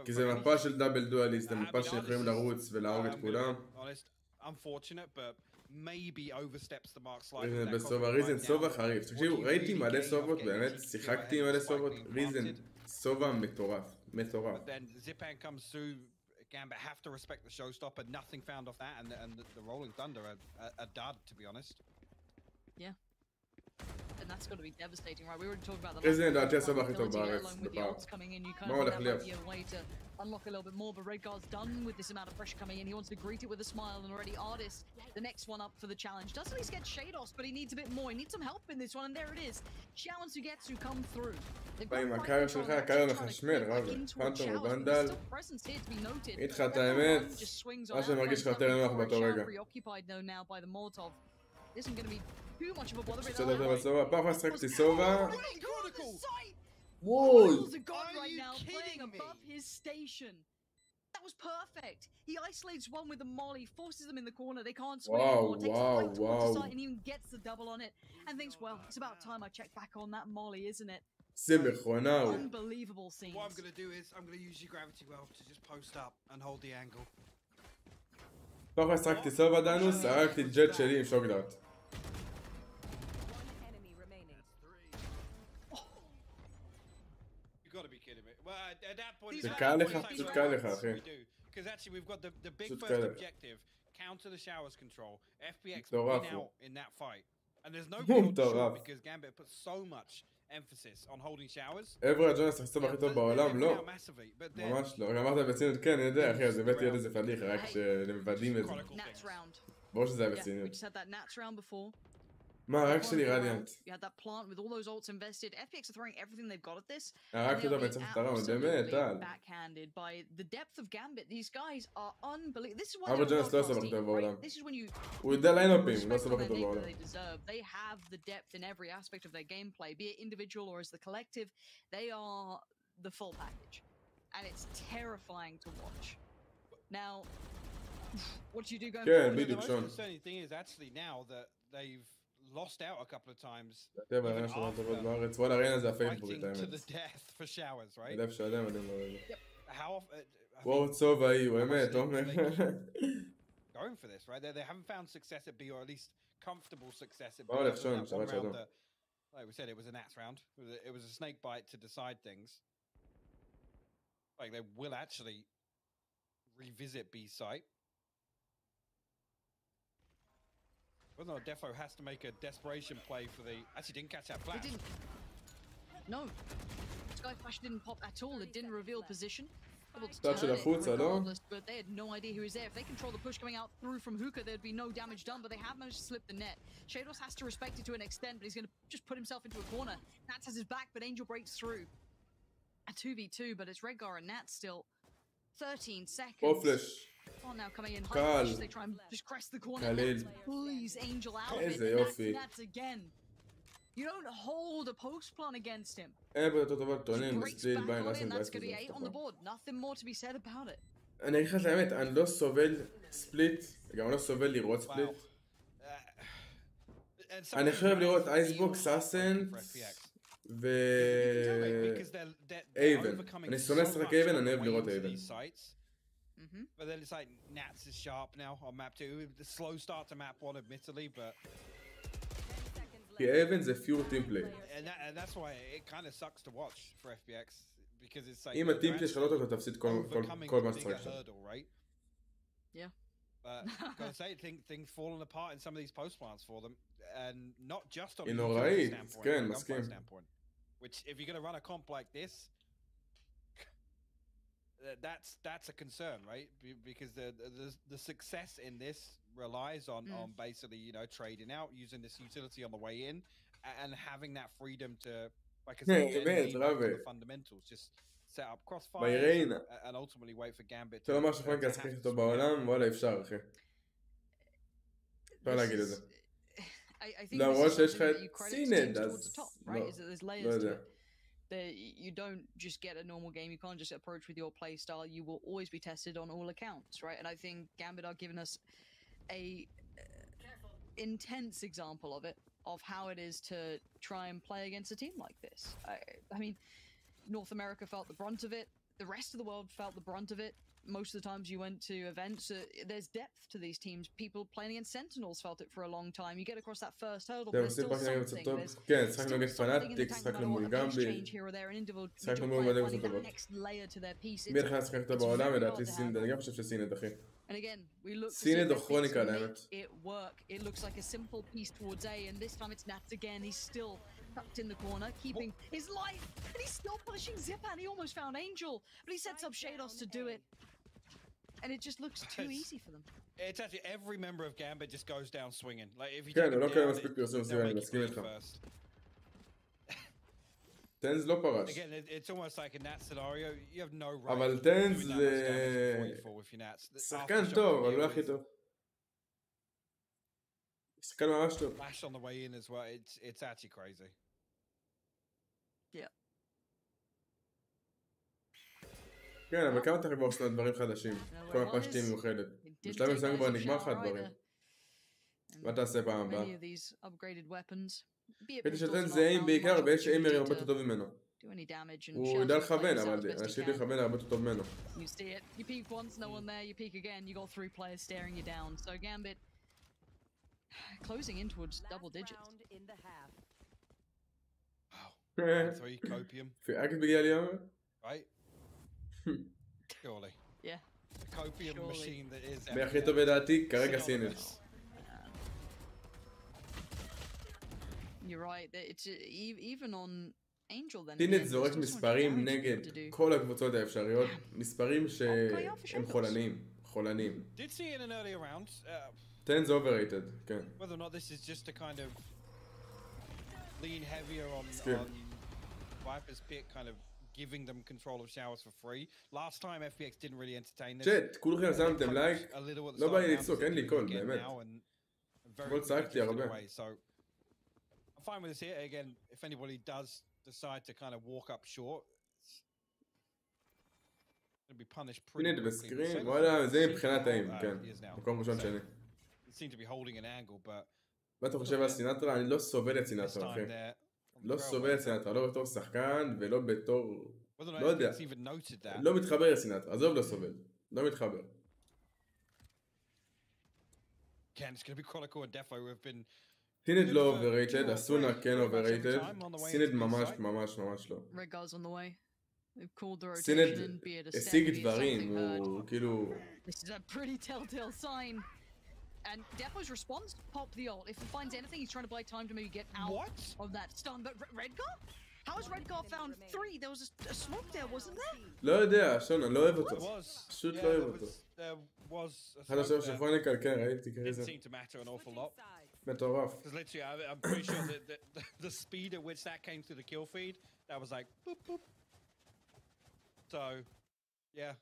כי זה מפה של דאבל דואליסט, זה מפה שיכולים לרוץ ולהרוג את כולם. ריזן בסובה, ריזן סובה חריף. תקשיבו, ראיתי מלא סובות, באמת שיחקתי עם מלא סובות, ריזן סובה מטורף, מטורף. But then Zipan comes through, Gambit have to respect the showstopper, nothing found off that, and the Rolling Thunder are dud, to be honest. Yeah. And that's got to be devastating, right? We were talking about the ריזן לדעתי הסובה הכי טוב בארץ, בפער. מה הולך להיות? Unlock a little bit more, but Redguard's done with this amount of pressure coming in. He wants to greet it with a smile, and already Artist, the next one up for the challenge. Doesn't at least get Shados, but he needs a bit more. He needs some help in this one, and there it is. Xiao and Sugetsu come through. עם הקרייר שלך, הקרייר מחשמל, רבי. פנטום וונדל. איתך את האמת, מה שמרגיש לך יותר נוח באותו רגע. קצת יותר בסובה, פעם אחת שחקתי סובה. וואי! That was perfect. He isolates one with the molly, forces them in the corner. They can't swing anymore. Takes the fight towards the side and even gets the double on it. And thinks, well, it's about time I check back on that molly, isn't it? Unbelievable scenes. What I'm going to do is I'm going to use your gravity well to just post up and hold the angle. פעם אחת שחקתי סובה דנוס, הרגתי ג'ט שלי עם שוקדארט. Gotta be kidding me. Well, at that point, זה קל לך, פשוט קל לך, אחי. Because actually, we've got the big first objective: counter the showers control. FPX win out in that fight, and there's no short because Gambit put so much emphasis on holding showers. אברה ג'ונס הסובה הכי טוב בעולם, לא. ממש לא. אמרת בציניות, כן, אני יודע, אחי, אז הבאתי עוד איזה פדיחה, רק שמבדים את זה. ברור שזה היה בציניות. מה, רק שלי רדיאנט. רק תודה בעצם פתרה, באמת, טל. אברה ג'ונס לא הסובה הכי טוב בעולם. הוא יודע ליינאפים, לא הסובה הכי טוב בעולם. They have the depth in every aspect of their gameplay, be it individual or as the collective. They are the full package, and it's terrifying to watch. Now, what do you do going forward? The most concerning thing is actually now that they've lost out a couple of times. וואלה, ראינה זה הפייסבוק, את to the death for showers, right? אלף שלם, אני אומר רגע. How often? וואו, צובה היא, הוא אמת, אומר. Going for this, right? They haven't found success at B, or at least comfortable success at B. Like we said, it was an axe round. It was a snake bite to decide things. Like they will actually revisit B site. Well, no, Defo has to make a desperation play for the. Actually, didn't catch that flash. It didn't. No, Sky Flash didn't pop at all. It didn't reveal position. Touch it regardless, but they had no idea who was there. If they control the push coming out through from Hookah, there'd be no damage done, but they have managed to slip the net. Shados has to respect it to an extent, but he's going to just put himself into a corner. Nats has his back, but Angel breaks through. A 2v2, but it's Redgar and Nats still. 13 seconds. Oh, flash. Oh, now coming in high flash, they try and just crest the corner. Please, Angel out of it. Nats again. You don't hold a post plan against him. Breaks back on in, that's going to be 8 on the board. Nothing more to be said about it. אני אגיד לך את האמת, אני לא סובל ספליט, גם לא סובל לראות ספליט. אני חייב לראות אייסבוקס, אסנד ואייבן. אני שונא לשחק אייבן, אני אוהב לראות אייבן. But then it's like Nats is sharp now on map 2. The slow start to map 1 admittedly, but כי אייבן זה פיור טים פליי. And that's why it kind of sucks to watch for FPX because it's like אם הטים פליי שלא אותו, תפסיד כל מה שצריך שם. Yeah. But gotta say, things falling apart in some of these post plants for them, and not just on a standpoint, which if you're gonna run a comp like this, that's a concern, right? Because the success in this relies on basically, you know, trading out, using this utility on the way in, and having that freedom to, like I said, lean back on the fundamentals, just set up crossfires and ultimately wait for Gambit. זה לא משהו פרנק ישחק איתו בעולם, וואלה אפשר אחי. אפשר להגיד את זה. למרות שיש לך סינד, אז לא יודע. You don't just get a normal game, you can't just approach with your play style, you will always be tested on all accounts, right? And I think Gambit are giving us a intense example of it, of how it is to try and play against a team like this. I mean, North America felt the brunt of it, the rest of the world felt the brunt of it. Most of the times you went to events, there's depth to these teams. People playing against Sentinels felt it for a long time. You get across that first hurdle, but there's still something. There's something in the tank no matter what, a piece change here or there, an individual player finding that next layer to their piece. מי הלכה לשחק אותו בעולם? לדעתי סינד, אני גם חושב שסינד אחי. And again, we look סינד או כרוניקל האמת. It work. It looks like a simple piece towards A, and this time it's Nats again. He's still tucked in the corner, keeping his life, and he's still pushing Zipan. He almost found Angel, but he sets up Shados to do it. And it just looks too easy for them. It's actually every member of Gambit just goes down swinging. Like if you כן, הוא לא קיים מספיק פרסום סביבה, אני מסכים איתך. טנז לא פרש. Again, it's almost like in that scenario, you have no right. אבל טנז זה שחקן טוב, אבל לא הכי טוב. שחקן ממש טוב. Flash on the way in as well. It's actually crazy. Yeah. כן, אבל כמה אתה יכול לעשות דברים חדשים? כל הפעם שתהיה מיוחדת. בשלב מסוים כבר נגמר לך הדברים. מה תעשה פעם הבאה? ראיתי שטנז זה איים בעיקר, ויש איימרים הרבה יותר טוב ממנו. הוא יודע לכוון, אבל אנשים לכוון הרבה יותר טוב ממנו. Closing in towards double digits. Three copium. רק בגלל יום? Right? Surely. Yeah. The copium machine that is. והכי טוב לדעתי, כרגע סינד. You're right. It's even on Angel then. סינד זורק מספרים נגד כל הקבוצות האפשריות, מספרים שהם חולניים. חולניים. Did see in an earlier round. Ten's overrated, כן. Whether or not this is just to kind of lean heavier on Viper's pick, kind of giving them control of showers for free. Last time FPX didn't really entertain this. צ'אט, כולכם שמתם לייק, לא בא לי לצעוק, אין לי קול, באמת. קול צעקתי הרבה. I'm fine with this here. Again, if anybody does decide to kind of walk up short, it's going to be punished pretty quickly. בסקרין, וואלה, זה מבחינת האם, כן. מקום ראשון שני. seem to be holding an angle, but מה אתה חושב על סינטרה? אני לא סובל את סינטרה, אחי. לא סובל את סינטרה, לא בתור שחקן ולא בתור... לא יודע. לא מתחבר לסינטרה, עזוב לא סובל. לא מתחבר. סינד לא אוברייטד, אסונה כן אוברייטד. סינד ממש ממש ממש לא. סינד השיג דברים, הוא כאילו... And Depo's response, pop the ult. If he finds anything, he's trying to buy time to maybe get out of that stun. But Redgar? How has Redgar found 3? There was a smoke there, wasn't there? לא יודע, שון, אני לא אוהב אותו. פשוט לא אוהב אותו. אחד השאר של כרוניקל, כן, ראיתי כזה. מטורף. Because literally, I'm pretty sure that the speed at which that came through the kill feed, that was like, boop, boop. So, yeah.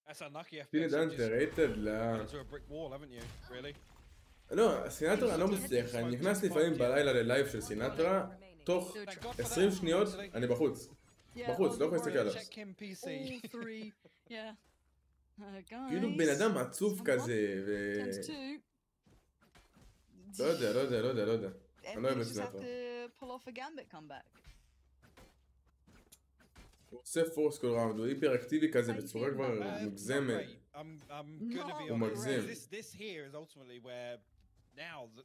That's unlucky. סינד אנטררייטד ל... לא, סינטרה אני לא מצליח, אני נכנס לפעמים בלילה ללייב של סינטרה, תוך 20 שניות אני בחוץ. בחוץ, לא יכול להסתכל עליו. כאילו בן אדם עצוב כזה, ו... לא יודע, לא יודע, לא יודע, לא יודע. אני לא אוהב את סינטרה. הוא עושה פורס כל ראונד, הוא היפר-אקטיבי כזה בצורה כבר מוגזמת. הוא מגזים. This here is ultimately where now the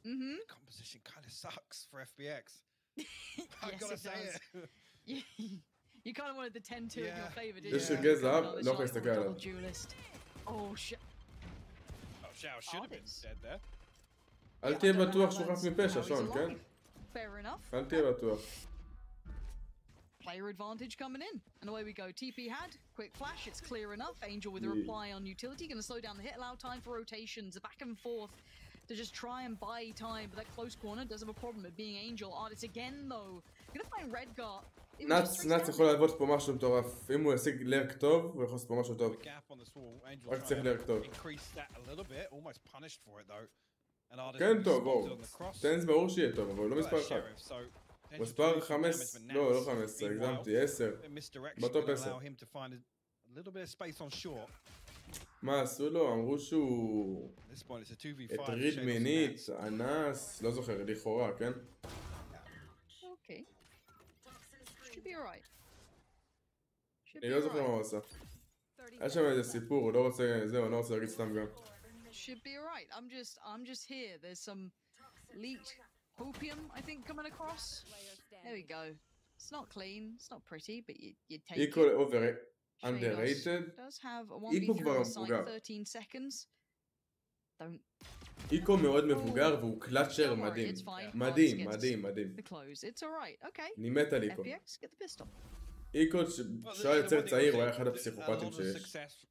composition kind of sucks for FPX. I gotta say it. You kind of wanted the 10-2 in your favor, didn't you? יש רגע זהב, לא יכול להסתכל עליו. Oh shit. Oh, Shao should have been dead there. אל תהיה בטוח שהוא חף מפשע, שון, כן? אל תהיה בטוח. player advantage coming in. And away we go. TP had, quick flash, it's clear enough. Angel with a reply on utility, gonna slow down the hit, allow time for rotations, back and forth to just try and buy time. But that close corner does have a problem with being Angel. Artist again though. Gonna find Redgar. נאץ יכול לעבוד פה משהו מטורף. אם הוא ישיג לרק טוב, הוא יכול לעשות פה משהו טוב. רק צריך לרק טוב. כן טוב, בואו. טנס ברור שיהיה טוב, אבל הוא לא מספר 1. הוא מספר 5, לא 15, הגזמתי, 10. בטופ 10. מה עשו לו? אמרו שהוא הטריד מינית, אנס, לא זוכר, לכאורה, כן? אוקיי. should be alright. אני לא זוכר מה הוא עשה. היה שם איזה סיפור, הוא לא רוצה, זהו, אני לא רוצה להגיד סתם גם. Should be alright. I'm just here. There's some leaked opium, I think, coming across. There we go. It's not clean, it's not pretty, but you take it. Equal over underrated. Does have a 1v3 on site, 13 seconds. Don't. איקו מאוד מבוגר והוא קלאצ'ר מדהים. מדהים, מדהים, מדהים. אני מת על איקו. איקו שהיה יותר צעיר, הוא היה אחד הפסיכופטים שיש.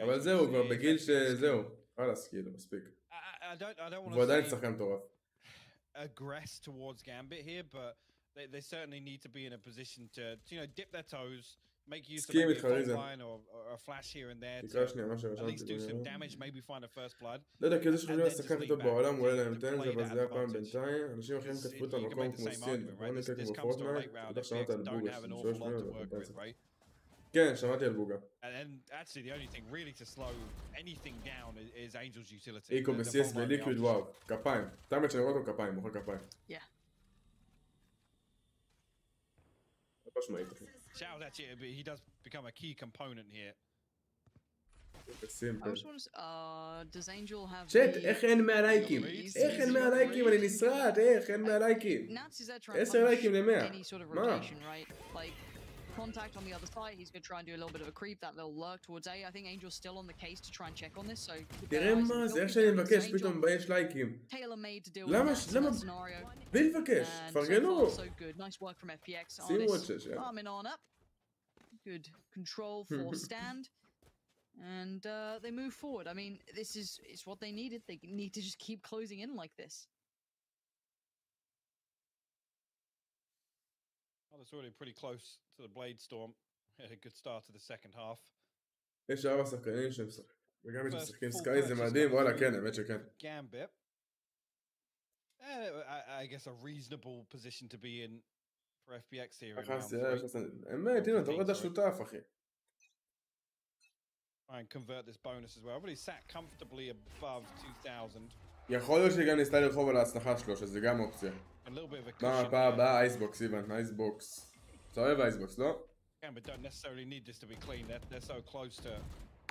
אבל זהו, כבר בגיל שזהו. חלאס, כאילו, מספיק. והוא עדיין שחקן מטורף. aggress towards Gambit here, but they certainly need to be in a position to dip their toes, make use of maybe a fault line or a flash here and there to at least do some damage, maybe find a first blood. לא יודע, כי זה שחושבים לשחקן איתו בעולם, אולי להם ניתן זה, אבל זה היה פעם בינתיים. אנשים אחרים כתבו את המקום כמו סין, בואו נקרא כמו פורטנייט, בטח שמעת על בוגה, שלוש מיליון. כן, שמעתי על בוגה. איקו ב-CS בליקוויד, וואו, כפיים. תמיד שאני רואה אותו כפיים, מוכר כפיים. משמעית, אחי. Shout out to you, but he does become a key component here. צ'אט, איך אין 100 לייקים? איך אין 100 לייקים? אני נסרט, איך אין 100 לייקים? 10 לייקים ל-100. מה? Contact on the other side, he's going to try and do a little bit of a creep, that little lurk towards A. I think Angel's still on the case to try and check on this, so... תראה מה זה, איך שאני מבקש, פתאום יש לייקים. למה? בלי לבקש, תפרגנו. שימו עוד שש, Good control for stand. And they move forward. I mean, it's what they needed. They need to just keep closing in like this. Well, it's already pretty close to the Blade Storm. A good start to the second half. יש 4 שחקנים שהם משחקים. וגם יש משחקים סקאי, זה מדהים, וואלה, כן, האמת שכן. Gambit. I guess a reasonable position to be in for FPX here. האמת, הנה, אתה רואה את השותף, אחי. Try and convert this bonus as well. But he's sat comfortably above 2,000. יכול להיות שגם ניסתה לרחוב על ההצלחה שלו, שזה גם אופציה. מה הפעם הבאה? אייסבוקס, איבן, אייסבוקס. אתה אוהב אייסבוקס, לא?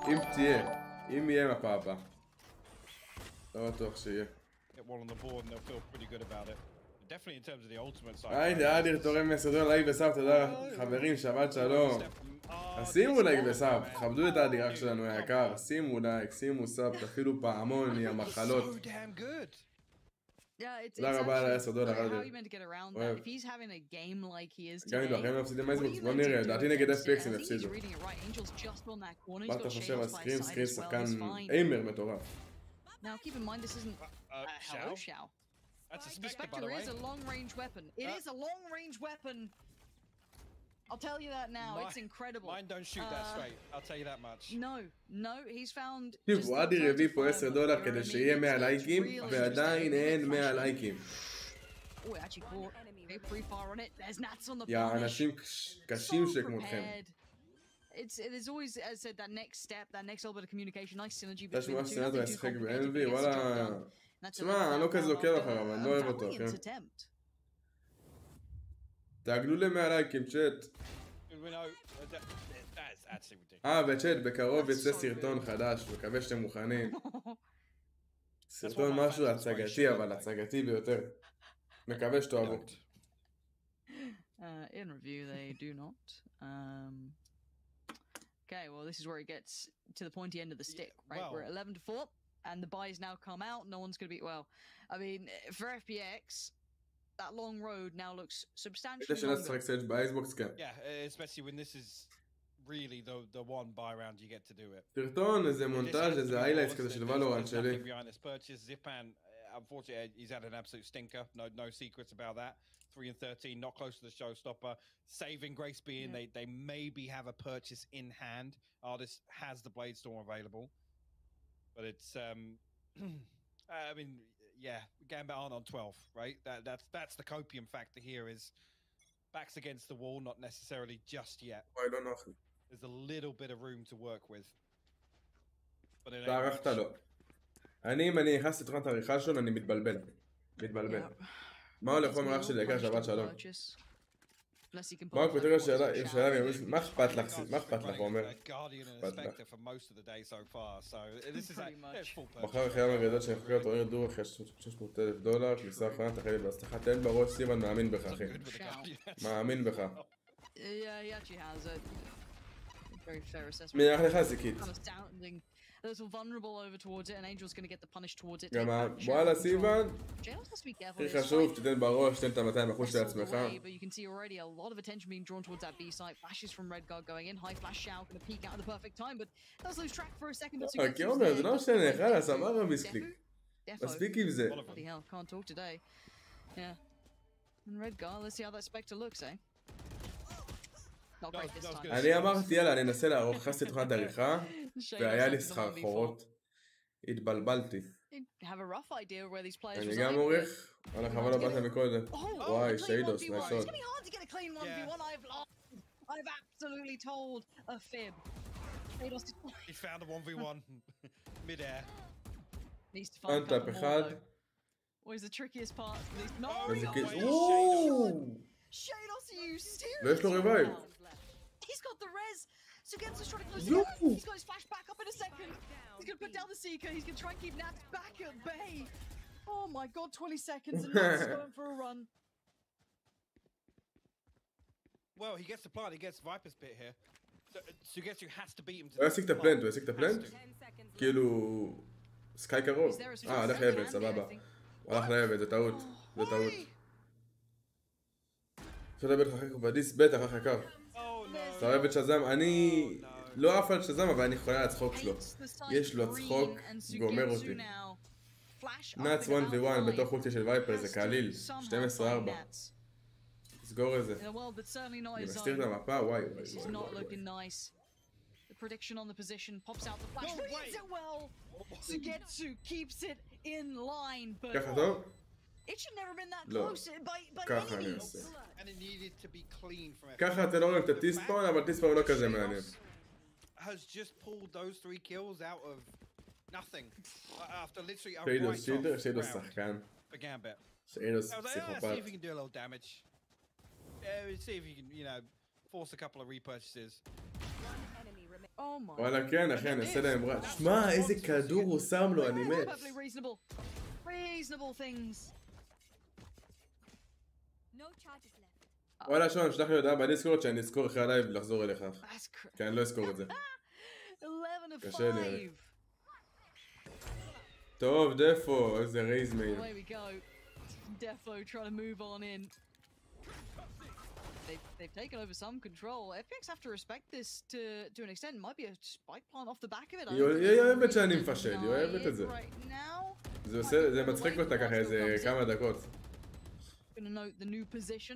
אם תהיה, אם יהיה מפה הבאה. לא בטוח שיהיה. היידה, אדיר תורם מסודון לייק וסאב, תודה חברים, שבת שלום. שימו לייק וסאב, תכבדו את האדירה שלנו היקר, שימו לייק, שימו סאב, תפעילו פעמון מהמחלות. תודה רבה על $10, אדיר. אוהב. גם אם לא, אחרים מפסידים אייסבוקס, בוא נראה, דעתי נגד FPX הם יפסידו. מה אתה חושב על סקרים? סקרים שחקן איימר מטורף. Now keep in mind this isn't hello Xiao. That's a the Spectre is a long-range weapon. It is a long-range weapon. I'll tell you that now. It's incredible. Mine don't shoot that straight. I'll tell you that much. No, he's found. תראו, אדיר הביא פה $10 כדי שיהיה 100 לייקים, ועדיין אין 100 לייקים. Oh, it actually caught. Okay, pretty far on it. There's Nats on the יא, אנשים קשים שכמותכם. There's always, as I said, that next step, that next little bit of communication, nice synergy between the two. סטרימרים ישחק ב-MV, וואלה. תשמע, אני לא כזה עוקב אחריו, אני לא אוהב אותו, כן? תעגלו ל100 לייקים, צ'אט. וצ'אט, בקרוב יצא סרטון חדש, מקווה שאתם מוכנים. סרטון משהו הצגתי, אבל הצגתי ביותר. מקווה שתאהבו. In review, they do not. Okay, well, this is where it gets to the pointy end of the stick, right? We're at 11-4, and the buys now come out. No one's going to be, well, I mean, for FPX, that long road now looks substantially הייתה שאלה longer. לשחק סייג' באייסבוקס, כן. Yeah, especially when this is really the one buy round you get to do it. סרטון, איזה מונטאז', איזה היילייטס כזה של ולורנט שלי. Unfortunately, he's had an absolute stinker. No secrets about that. 3-13, not close to the showstopper. Saving grace being they maybe have a purchase in hand. Artist has the Blade Storm available, but it's I mean, yeah, Gambit aren't on 12, right? That's the copium factor here is backs against the wall, not necessarily just yet. There's a little bit of room to work with. But it תערכת לו. אם אני נכנס לתוכנת העריכה שלו, אני מתבלבל. מה הולך פה מערך שלי יקר שבת שלום? מה הכותרת שאלה, מה אכפת לך? מה אכפת לך, אומר? אכפת לך. מחר החייב הגדול שאני חוקר תוריר דור אחרי $600,000, כניסה אחרונה, תחלי בהצלחה, תן בראש, סימן, מאמין בך, אחי. מאמין בך. מי הלך לך זיקית? a little vulnerable over towards it, and Angel's going to get the punish towards it. גם וואלה סיבן, הכי חשוב, תתן בראש, תתן את ה-200% של עצמך. But you can see already a lot of attention being drawn towards that B site. Flashes from Red Guard going in, high flash shout, going to peek out at the perfect time, but does lose track for a second. כי אומר, זה לא משנה, חלאס, אמר המיסקליק. מספיק עם זה. Bloody hell, can't talk today. Yeah. And Red Guard, let's see how that Spectre looks, eh? Not great this time. אני אמרתי, יאללה, אני אנסה לערוך, נכנסתי לתוכנת עריכה, והיה לי סחרחורות. התבלבלתי. אני גם עורך, וואלה, חבל לא באת מקודם. וואי, שיידוס, נייסות. I've absolutely told a fib. He found a 1v1 mid-air. Needs to find אנטאפ אחד. Always the trickiest part. No! Shados, are you serious? ויש לו ריבייב. He's got the res. So again, so trying to close the gap. He's got his flash back up in a second. He's going to put down the Seeker. He's going to try and keep Nats back at bay. Oh my god, 20 seconds and Nats going for a run. Well, he gets the plant, he gets Viper's bit here. So Sugetsu has to beat him to הוא ישיג את הפלנט, הוא ישיג את הפלנט? כאילו... סקאי קרוב. הלך לאבן, סבבה. הוא הלך לאבן, זה טעות. זה טעות. אפשר לדבר לך אחר בדיס, בטח אחר קו. אתה אוהב את שזם, אני לא עף על שזם, אבל אני יכולה לצחוק שלו. יש לו צחוק, גומר אותי. נאץ 1v1 בתוך חולציה של וייפר, זה קליל, 12-4. תסגור את זה. אני מסתיר את המפה, וואי וואי וואי. The prediction on the position pops out the flash. Reads it well. Sugetsu keeps it in line, but ככה טוב? it should never been that close by ככה any אני means. עושה. And it needed to be clean from ככה אתה לא רואים את הטיספון, אבל טיספון לא כזה מעניין. has just pulled those 3 kills out of nothing after literally a שיידוס שידר, שיידוס שחקן. for Gambit. שיידוס See פסיכופת. if you can do a little damage. See if you can, you know, force a couple of repurchases. וואלה כן אחי, אני אעשה להם רע. שמע, איזה כדור הוא שם לו, אני מת. Reasonable things. וואלה שון, שלח לי הודעה בדיסקורד שאני אזכור אחרי הלייב לחזור אליך. כי אני לא אזכור את זה. קשה לי. טוב, דפו, איזה רייז מייל. Defo trying to move on in. They've taken over some control. FPX have to respect this to an extent. It might be a spike plant off the back of it. היא אוהבת שאני מפשט, היא אוהבת את זה. זה מצחיק אותה ככה איזה כמה דקות.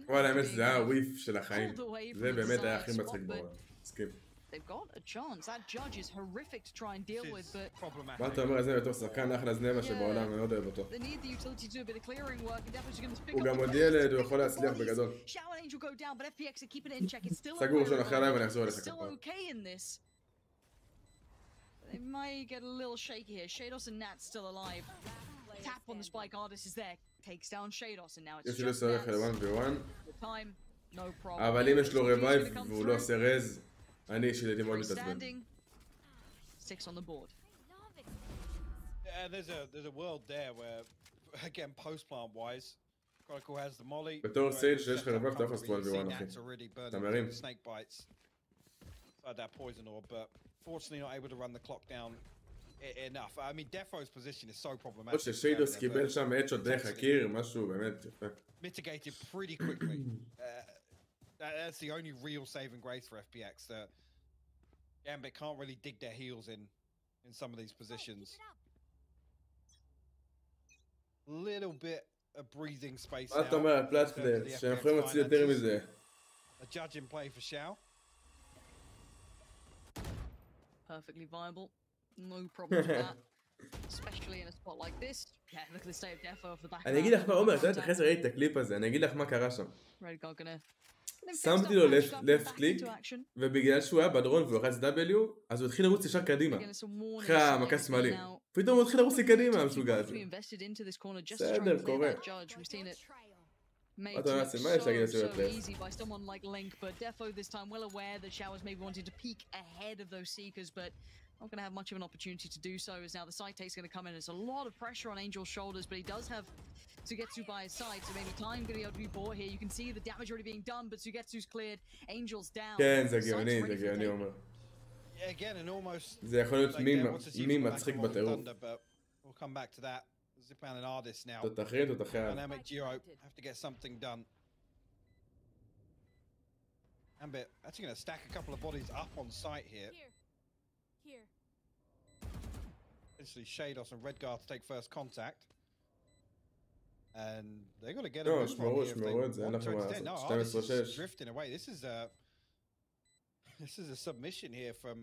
וואלה, האמת זה היה וויף של החיים. זה באמת היה הכי מצחיק בעולם. מסכים. They've got a chance. That judge is horrific to try and deal with, but מה אתה אומר, זה בתור שחקן אחלה זנמה שבעולם, אני מאוד אוהב אותו. they need the utility to do a bit of clearing work, and Defo's going to pick up. הוא גם עוד ילד, הוא יכול להצליח בגדול. Shao and Angel go down, but FPX are keeping it in check. It's still סגור ראשון אחרי הלייב ואני אחזור אליך still כפרה. okay in this. They might get a little shaky here. Shados and Nat still alive. Tap on the spike artist is there. Takes down Shados, and now it's יש לי just לסורך ל-1v1. time. No problem. אבל אם יש לו רווייב והוא לא עושה רז, אני אישית הייתי מאוד מתעצבן. 6 on the board. There's a world there where, again, post-plant wise, Chronicle has the molly. בתור סייל שיש לך רווייב, אתה יכול לעשות 1v1 אחי. אתה מרים. Snake bites. Inside that poison orb, but fortunately not able to run the clock down enough. I mean, Defo's position is so problematic. או ששיידוס קיבל שם אדשוט דרך הקיר, משהו באמת יפה. Mitigated pretty quickly. That's the only real saving grace for FPX. Gambit can't really dig their heels in some of these positions. Little bit of breathing space now. מה אתה אומר על פלאטפלר? שהם יכולים להוציא יותר מזה. A judging play for Shao. Perfectly viable. No problem with that. Especially in a spot like this. Yeah, look at the state of Defo off the back. אני אגיד לך מה עומר, אתה יודע, אחרי זה ראיתי את הקליפ הזה, אני אגיד לך מה קרה שם. Red Guard gonna... שמתי לו left click, ובגלל שהוא היה בדרון והוא לחץ W, אז הוא התחיל לרוץ ישר קדימה. אחרי המכה שמאלי. פתאום הוא התחיל לרוץ לי קדימה, המשוגע הזה. בסדר, קורה. מה אתה אומר, מה יש להגיד לסיבות לב? Not going to have much of an opportunity to do so, as now the side take's going to come in. There's a lot of pressure on Angel's shoulders, but he does have Sugetsu by his side, so maybe time going to be able to be bought here. You can see the damage already being done, but Sugetsu's cleared. Angel's down. כן, זה גאוני, זה גאוני אומר. Again, an almost... זה יכול להיות מי מצחיק בטירוף. We'll come back to that. Zipan and Ardis now. תותחים, תותחים. Dynamic duo have to get something done. Ambit actually going to stack a couple of bodies up on site here. Here. Essentially, Shados and Redguard to take first contact. And they're going to get a move on here if they want to extend. No, Ardis is drifting away. This is a submission here from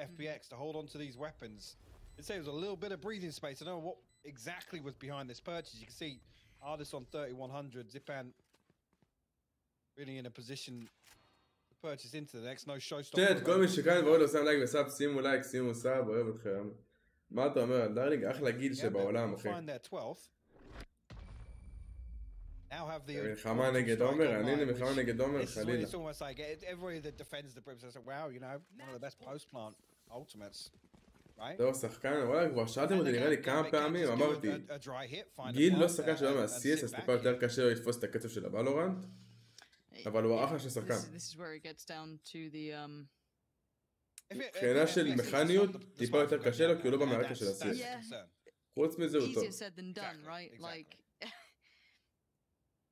FPX to hold on to these weapons. I'd say it was a little bit of breathing space. I don't know what exactly was behind this purchase. You can see Ardis on 3100, Zipan really in a position purchase into the next, no showstopper. כל מי שכאן ועוד לא שם לייק וסאב, שימו לייק, שימו סאב, אוהב אתכם. מה אתה אומר? דרליג אחלה גיל שבעולם, אחי. מלחמה נגד עומר, אני מלחמה נגד עומר, חלילה. It's almost like everybody that defends the Brim says, wow, you know, one of the best post-plant ultimates, right? זהו, שחקן, וואלה, כבר שאלתם אותי נראה לי כמה פעמים, אמרתי, גיל לא שחקן שלו מה-CS, אז טיפה יותר קשה לו לתפוס את הקצב של הוולורנט. אבל הוא אחלה של שחקן. מבחינה של מכניות, טיפה יותר קשה לו כי הוא לא במערכת של ה-CS. חוץ מזה הוא טוב.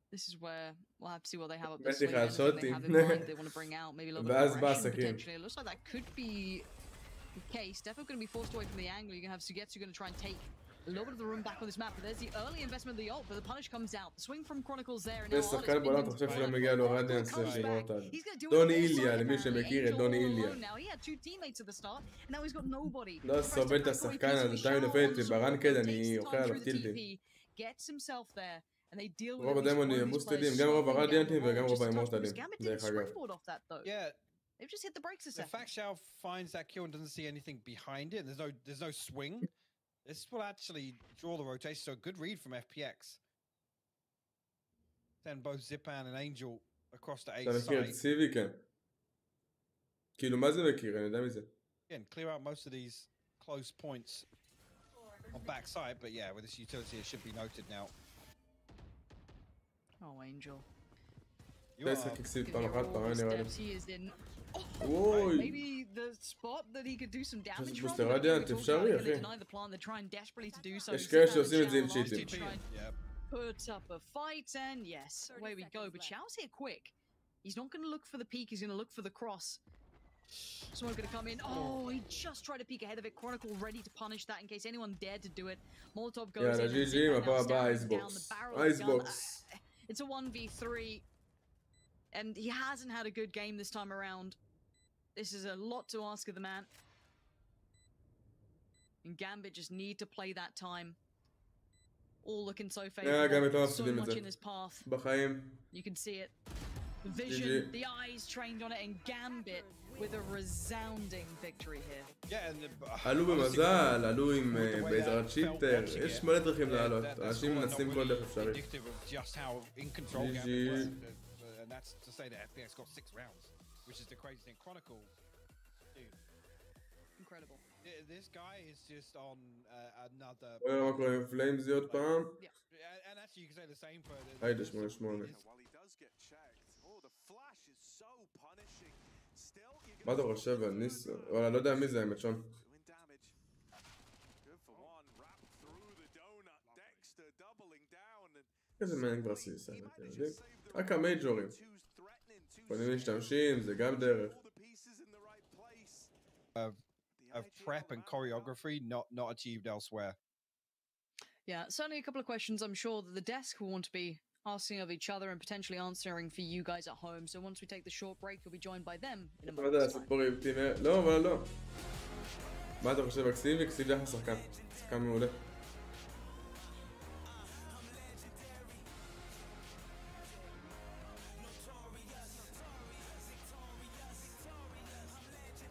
This is where we'll have to see what they have up this way and they have in mind they want to bring out maybe a little bit of aggression potentially. It looks like that could be the case. Definitely going to be forced away from the angle. You're going to have Sugetsu going to try and take a little bit of the room back on this map, but there's the early investment of the ult, but the punish comes out. The swing from Chronicles there, and now שחקן בעולם אתה חושב שלא מגיע לו רדיאנס לשירות על דוני איליה, למי שמכיר את דוני איליה. לא סובל את השחקן הזה, תמיד נופלת לי ברנקד, אני אוכל עליו טילטים. רוב הדיימונים הם בוסטדים, גם רוב הרדיאנטים וגם רוב האימורטלים, דרך אגב. They've just hit the brakes a second. The fact Shao finds that kill and doesn't see anything behind it, there's no swing. This will actually draw the rotation, so a good read from FPX. Send both Zipan and Angel across the A side. אתה מכיר את סיבי, כן. כאילו, מה זה מכיר? אני יודע מזה. Again, clear out most of these close points on backside, but yeah, with this utility, it should be noted now. Oh, Angel. You are... Maybe the spot that he could do some damage from. Deny the plan, they're trying desperately to do so. Put up a fight, and yes, away we go. But Xiao's here quick. He's not going to look for the peek, he's going to look for the cross. Someone's going to come in. Oh, he just tried to peek ahead of it. Chronicle ready to punish that in case anyone dared to do it. Molotov goes in. It's a 1v3. And he hasn't had a good game this time around. This is a lot to ask of the man. And Gambit just need to play that time. All looking so favorable. So much in his path. You can see it. The vision, the eyes trained on it, and Gambit with a resounding victory here. עלו במזל, עלו עם בעזרת שיפטר, יש מלא דרכים לעלות. אנשים מנסים כל דרך אפשרית. And that's to say that FPX got 6 rounds, which is the crazy thing. Chronicle, dude, incredible. This guy is just on another. Flames עוד פעם. And actually, you can say the same for the. היידה 8-8. מה אתה חושב על ניס? וואלה, לא יודע מי זה האמת שון. איזה מעניין כבר סיס, אתם יודעים? רק המייג'ורים. פונים משתמשים, זה גם דרך. Of prep and choreography not achieved elsewhere. Yeah, certainly a couple of questions I'm sure that the desk will want to be asking of each other and potentially answering for you guys at home. So once we take the short break, you'll be joined by them in a moment's time. לא, אבל לא. מה אתה חושב אקסיבי? אקסיבי אחלה שחקן. שחקן מעולה.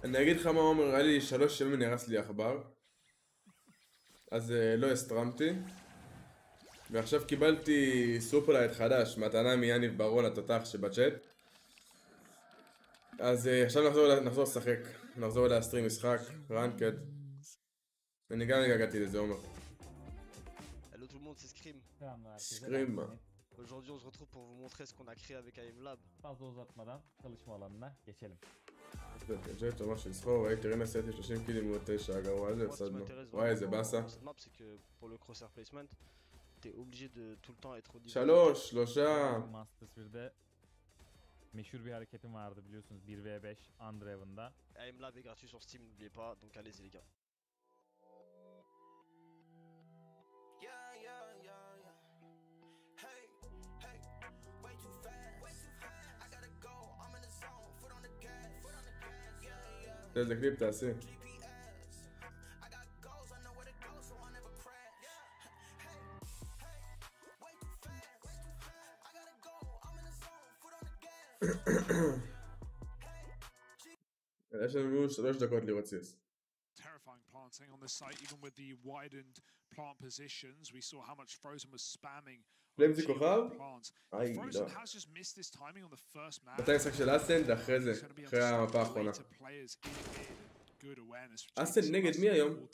אני אגיד לך מה עומר, היה לי 3 ימים נהרס לי עכבר. אז לא הסטרמתי. ועכשיו קיבלתי סופרלייט חדש, מתנה מיאניב ברון התותח שבצ'אט. אז עכשיו נחזור לשחק, נחזור להסטרים משחק, רנקד. אני גם הגעתי לזה עומר. Hello tout le monde, c'est Scream. Scream. Aujourd'hui on se retrouve pour vous montrer ce qu'on a créé avec Lab. Fazla uzatmadan çalışma alanına geçelim. ג'ט או משהו לסחור, ראיתי תראה נסייתי 30 קילים מול 9 הגרוע הזה, הפסדנו. וואי איזה באסה. שלוש, שלושה. Masters 1'de meşhur bir hareketim vardı biliyorsunuz 1v5 Andrev'ında. Lab est gratuit sur Steam, n'oubliez pas, donc allez-y les gars. איזה קליפ תעשי. יש לנו 3 דקות לראות סיס. Terrifying planting on this site, even with the widened plant positions. We saw how much Frozen was spamming. פליימזי כוכב? איי, לא. Frozen has just missed this timing on the first match. מתי המשחק של אסנד? אחרי זה, אחרי המפה האחרונה. אסנד נגד מי היום?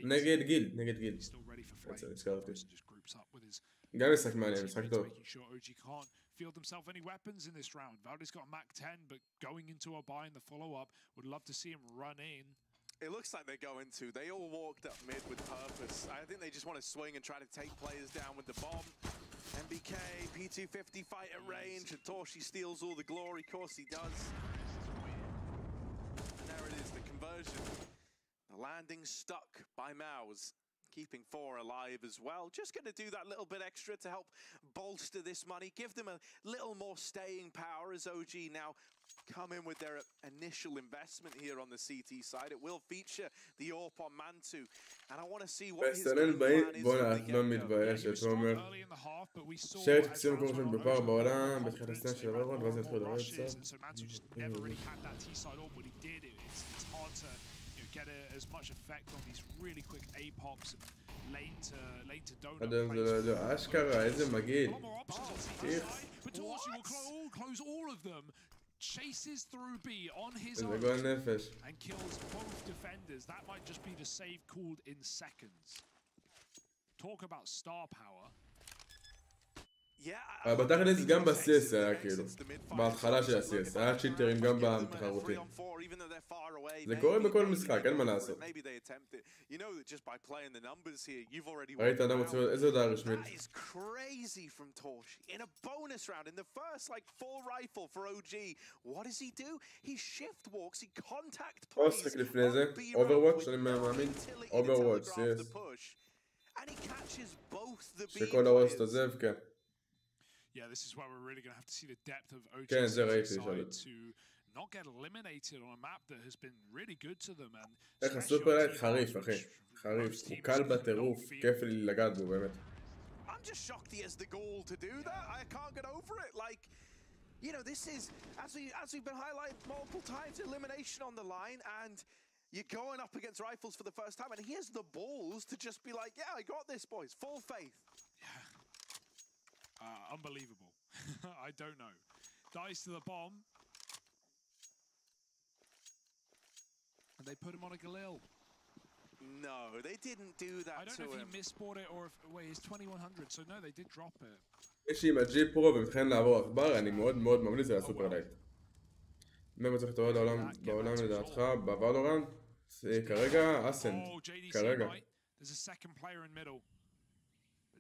נגד גיל, נגד גיל. בעצם, הזכרתי. גם משחק מעניין, משחק טוב. Field themselves any weapons in this round. Valdi's got a Mac 10, but going into a buy in the follow-up, would love to see him run in. It looks like they're going to. They all walked up mid with purpose. I think they just want to swing and try to take players down with the bomb. MBK, P250 fight at range, and Torshi steals all the glory. Of course he does. And there it is, the conversion. The landing stuck by Mouse. Keeping 4 alive as well. Just going to do that little bit extra to help bolster this money. Give them a little more staying power as OG now come in with their initial investment here on the CT side. It will feature the AWP on Mantu. And I want to see what his game plan is. בוא לא מתבייש, את עומר. שרת קצים מקום שם בפער בעולם, בתחילת הסצנה של ולורנט, ואז נתחיל לדבר קצת. Get as much effect on these really quick APOPs and lane to donut. אשכרה, איזה מגעיל. But Torshi will close all of them. Chases through B on his own and kills both defenders. That might just be the save called in seconds. Talk about star power. בתכלס גם ב-CS היה כאילו, בהתחלה של ה-CS, היה צ'יטרים גם בתחרותי. זה קורה בכל משחק, אין מה לעשות. ראית אדם מוציא איזה הודעה רשמית? או שחק לפני זה, Overwatch, אני מאמין, Overwatch, CS. שכל הרוסט עוזב, כן. Yeah, this is where we're really going to have to see the depth of כן, זה ראיתי, side to not get eliminated on a map that has been really good to them. And איך הסופרלייט חריף, אחי. חריף. הוא קל בטירוף, כיף לי לגעת בו, באמת. I'm just shocked he has the goal to do that. I can't get over it. Like, you know, this is, as we've been highlighted multiple times, elimination on the line, and you're going up against Rifles for the first time, and he has the balls to just be like, yeah, I got this, boys. Full faith. Yeah. Unbelievable. I don't know. Dies to the bomb. And they put him on a Galil. No, they didn't do that. I don't know if he misbought it or if... Wait, it's 2100, so no, they did drop it. יש לי עם הג'י פרו ומתחילים לעבור עכבר, אני מאוד מאוד ממליץ על הסופרלייט. מה צריך לראות בעולם לדעתך,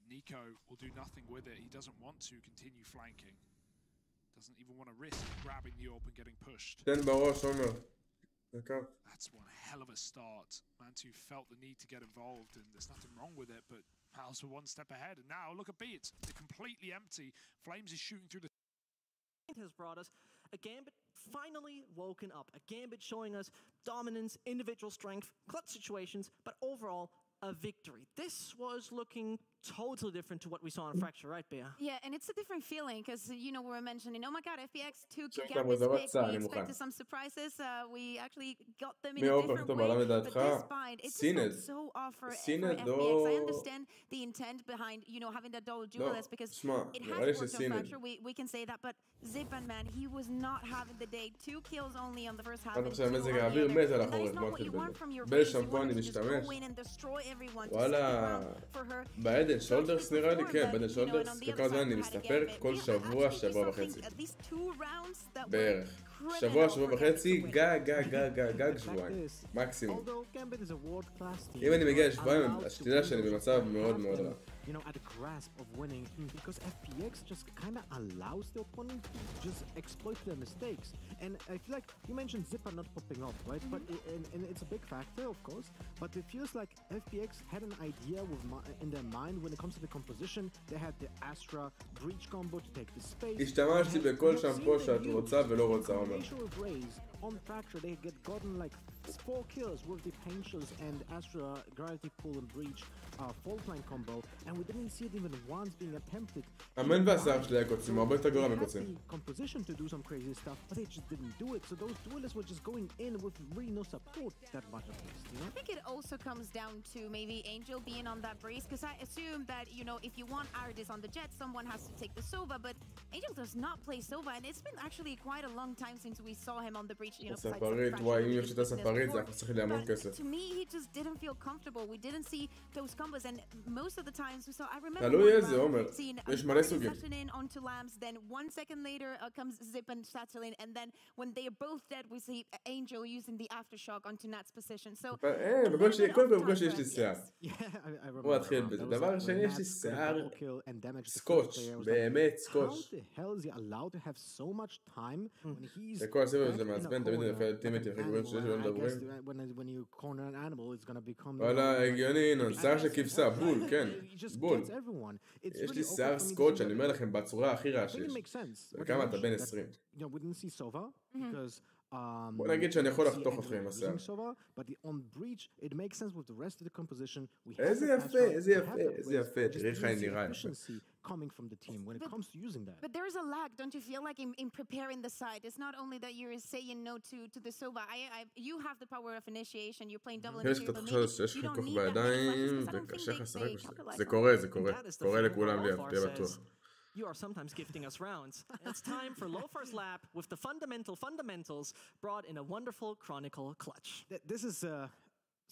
Nico will do nothing with it. He doesn't want to continue flanking. Doesn't even want to risk grabbing the AWP and getting pushed. תן בראש, עומר. That's one hell of a start. Mantu felt the need to get involved, and there's nothing wrong with it, but Pals were one step ahead. And now, look at B, it's completely empty. Flames is shooting through the... Has brought us a Gambit finally woken up. A Gambit showing us dominance, individual strength, clutch situations, but overall, a victory. This was looking totally different to what we saw in Fracture, right, Bea? Yeah, and it's a different feeling because, you know, we were mentioning, oh my god, FPX took Gambit's pick. We expected some surprises. We actually got them in a different way. But this bind, it just felt so off for FPX. I understand the intent behind, you know, having that double duelist because it has worked on Fracture. We can say that. But Zipan, man, he was not having the day. 2 kills only on the first half. And that is not what you want from your base. You want to just go in and destroy everyone. For her. בעדן שולדרס נראה לי, כן, בעדן שולדרס, וכמה זמן אני מסתפר כל שבוע, שבוע וחצי. בערך. שבוע וחצי, גג שבועיים. מקסימום. אם אני מגיע לשבועיים, אז תדע שאני במצב מאוד מאוד רע. You know, at the grasp of winning because FPX just kind of allows the opponent to just exploit their mistakes. And I feel like you mentioned Zipper not popping off, right? But and it's a big factor, of course. But it feels like FPX had an idea in their mind when it comes to the composition. They had the Astra breach combo to take the space. השתמשתי בכל שמפו שאת רוצה ולא רוצה, אומר. On Fracture, they get gotten like 4 kills with the Paintials and Astra Gravity Pool and Breach fault line combo, and we didn't see it even once being attempted. אמן והשיער שלי הקוצים, הרבה יותר גרוע מקוצים. Composition to do some crazy stuff, but they just didn't do it. So those duelists were just going in with really no support that much at least, you know? I think it also comes down to maybe Angel being on that brace, because I assume that, you know, if you want Ardis on the jet, someone has to take the Sova, but Angel does not play Sova, and it's been actually quite a long time since we saw him on the breach, you know, ספרית, וואי, אם יש את הספרית, זה צריך לי המון כסף. To me, he just didn't feel comfortable. We didn't see those combos, and most of the times we saw, I remember תלוי איזה, עומר, יש מלא סוגים. onto Lambs, then 1 second later comes Zip and Satchelin, and then when they are both dead, we see Angel using the aftershock onto Nat's position. So בגוש יש לי שיער. בוא נתחיל בזה. דבר שני, יש לי שיער סקוץ', באמת סקוץ'. וכל הסבב זה מעצבן, תמיד אני נופל טימטים אחרי גברים שיש ולא מדברים. וואלה, הגיוני, שיער של כבשה, בול, כן, בול. יש לי שיער סקוץ', אני אומר לכם, בצורה הכי רעה שיש. וכמה אתה בן 20. בוא נגיד שאני יכול לחתוך אותך עם השיער. איזה יפה, איזה יפה, איזה יפה, תראי איך אני נראה יפה. coming from the team when it comes to using that. But there is a lag, don't you feel like in preparing the side? It's not only that you're saying no to the Sova. You have the power of initiation. You're playing double initiation, but maybe you don't need that many questions because I don't think they זה קורה, זה קורה. קורה לכולם לי, תהיה בטוח. You are sometimes gifting us rounds. It's time for Lofar's lap with the fundamentals brought in a wonderful chronicle clutch. This is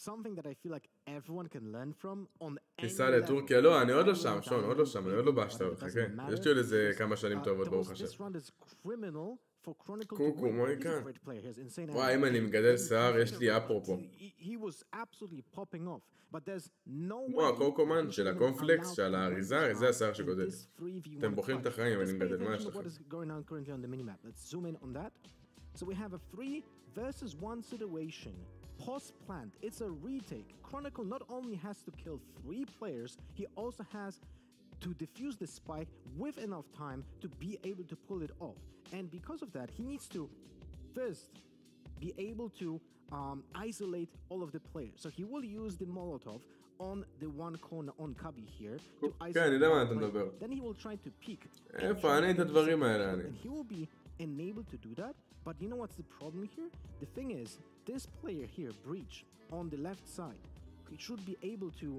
something that I feel like everyone can learn from on any ניסה לטורקיה, לא, אני עוד לא שם, שון, עוד לא שם, אני עוד לא באשתות, חכה. יש לי עוד איזה כמה שנים טובות, ברוך השם. קוקו, מוי כאן. וואי, אם אני מגדל שיער, יש לי אפרופו. וואו, קוקומן של הקונפלקס, של האריזה, זה השיער שגודל. אתם בוחרים את החיים, אני מגדל, מה יש לכם? So we have a 3 versus 1 situation. Post plant, it's a retake. Chronicle not only has to kill 3 players, he also has to defuse the spike with enough time to be able to pull it off. And because of that, he needs to first be able to isolate all of the players. So he will use the Molotov on the one corner on Cubby here to isolate the then he will try to peek. And he will be enabled to do that. But you know what's the problem here? The thing is, this player here, Breach, on the left side, he should be able to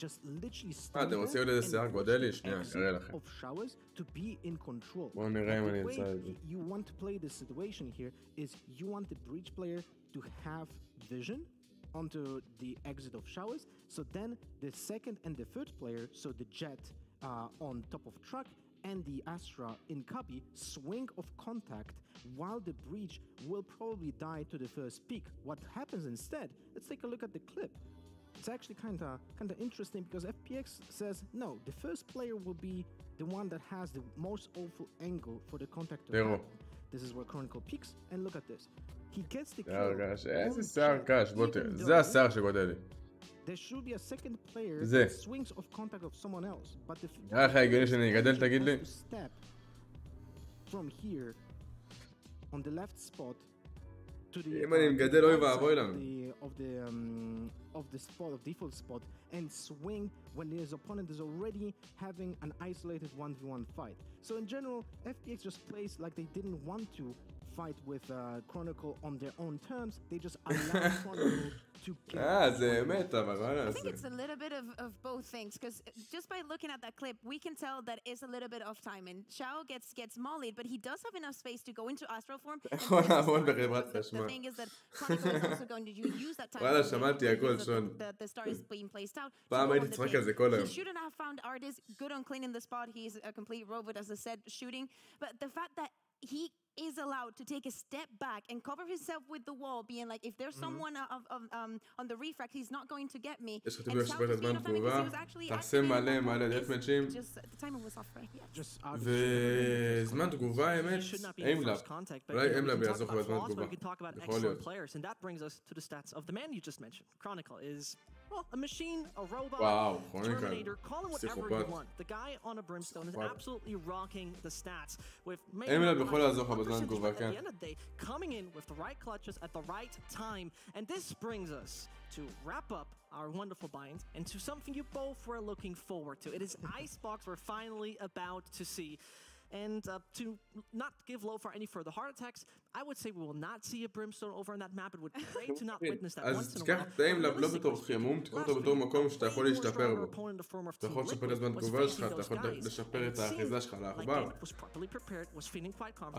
just literally stand there and of showers to be in control. The way you want to play this situation here is you want the Breach player to have vision onto the exit of showers. So then the second and the third player, so the Jet on top of truck, and the Astra in copy swing of contact while the Breach will probably die to the first peak. What happens instead? Let's take a look at the clip. it's actually kind of interesting because FPX says no, the first player will be the one that has the most awful angle for the contact to happen. This is where Chronicle peaks, and look at this. He gets the kill. איזה שיער קש, בוא תראה, זה השיער שגודל לי. There should be a second player that swings of contact of someone else, but the נראה לך הגיוני שאני אגדל, תגיד לי? step from here on the left spot to the אם אני מגדל אוי ואבוי לנו. of the spot of default spot and swing when his opponent is already having an isolated 1v1 fight. So in general, FPX just plays like they didn't want to fight with Chronicle on their own terms. They just allow Chronicle to get זה אמת, אבל מה I נעשה? think it's a little bit of both things, because just by looking at that clip, we can tell that it's a little bit off timing. Shao gets mollied, but he does have enough space to go into astral form. The thing is that Chronicle is also going to use that time. וואלה, שמעתי הכל, שון. The star is being placed out. פעם הייתי צחק על זה כל היום. He shouldn't have found artists good on cleaning the spot. He's a complete robot, as I said, shooting. But the fact that he is allowed to take a step back and cover himself with the wall, being like, if there's someone on the refract, he's not going to get me. יש לך טיפה לשפר את הזמן תגובה, תעשה מלא דאטמאצ'ים, וזמן תגובה האמת, איימלאב, אולי איימלאב יעזור לך בזמן תגובה, יכול להיות. And that brings us to the stats of the man you just mentioned. Chronicle is, well, a machine, a robot, Terminator, call him whatever you want. The guy on a brimstone is absolutely rocking the stats with איימלאב יכול לעזור לך בזמן תגובה, at the end of the day, coming in with the right clutches at the right time. And this brings us to wrap up our wonderful binds and to something you both were looking forward to. It is Icebox we're finally about to see. And to not give low for any further heart attacks, I would say we will not see a brimstone over on that map. It would be great to not witness that once in a while. אז תיקח את האיימלאב לא בתור חימום, תיקח אותו בתור מקום שאתה יכול להשתפר בו. אתה יכול לשפר את הזמן תגובה שלך, אתה יכול לשפר את האחיזה שלך לעכבר.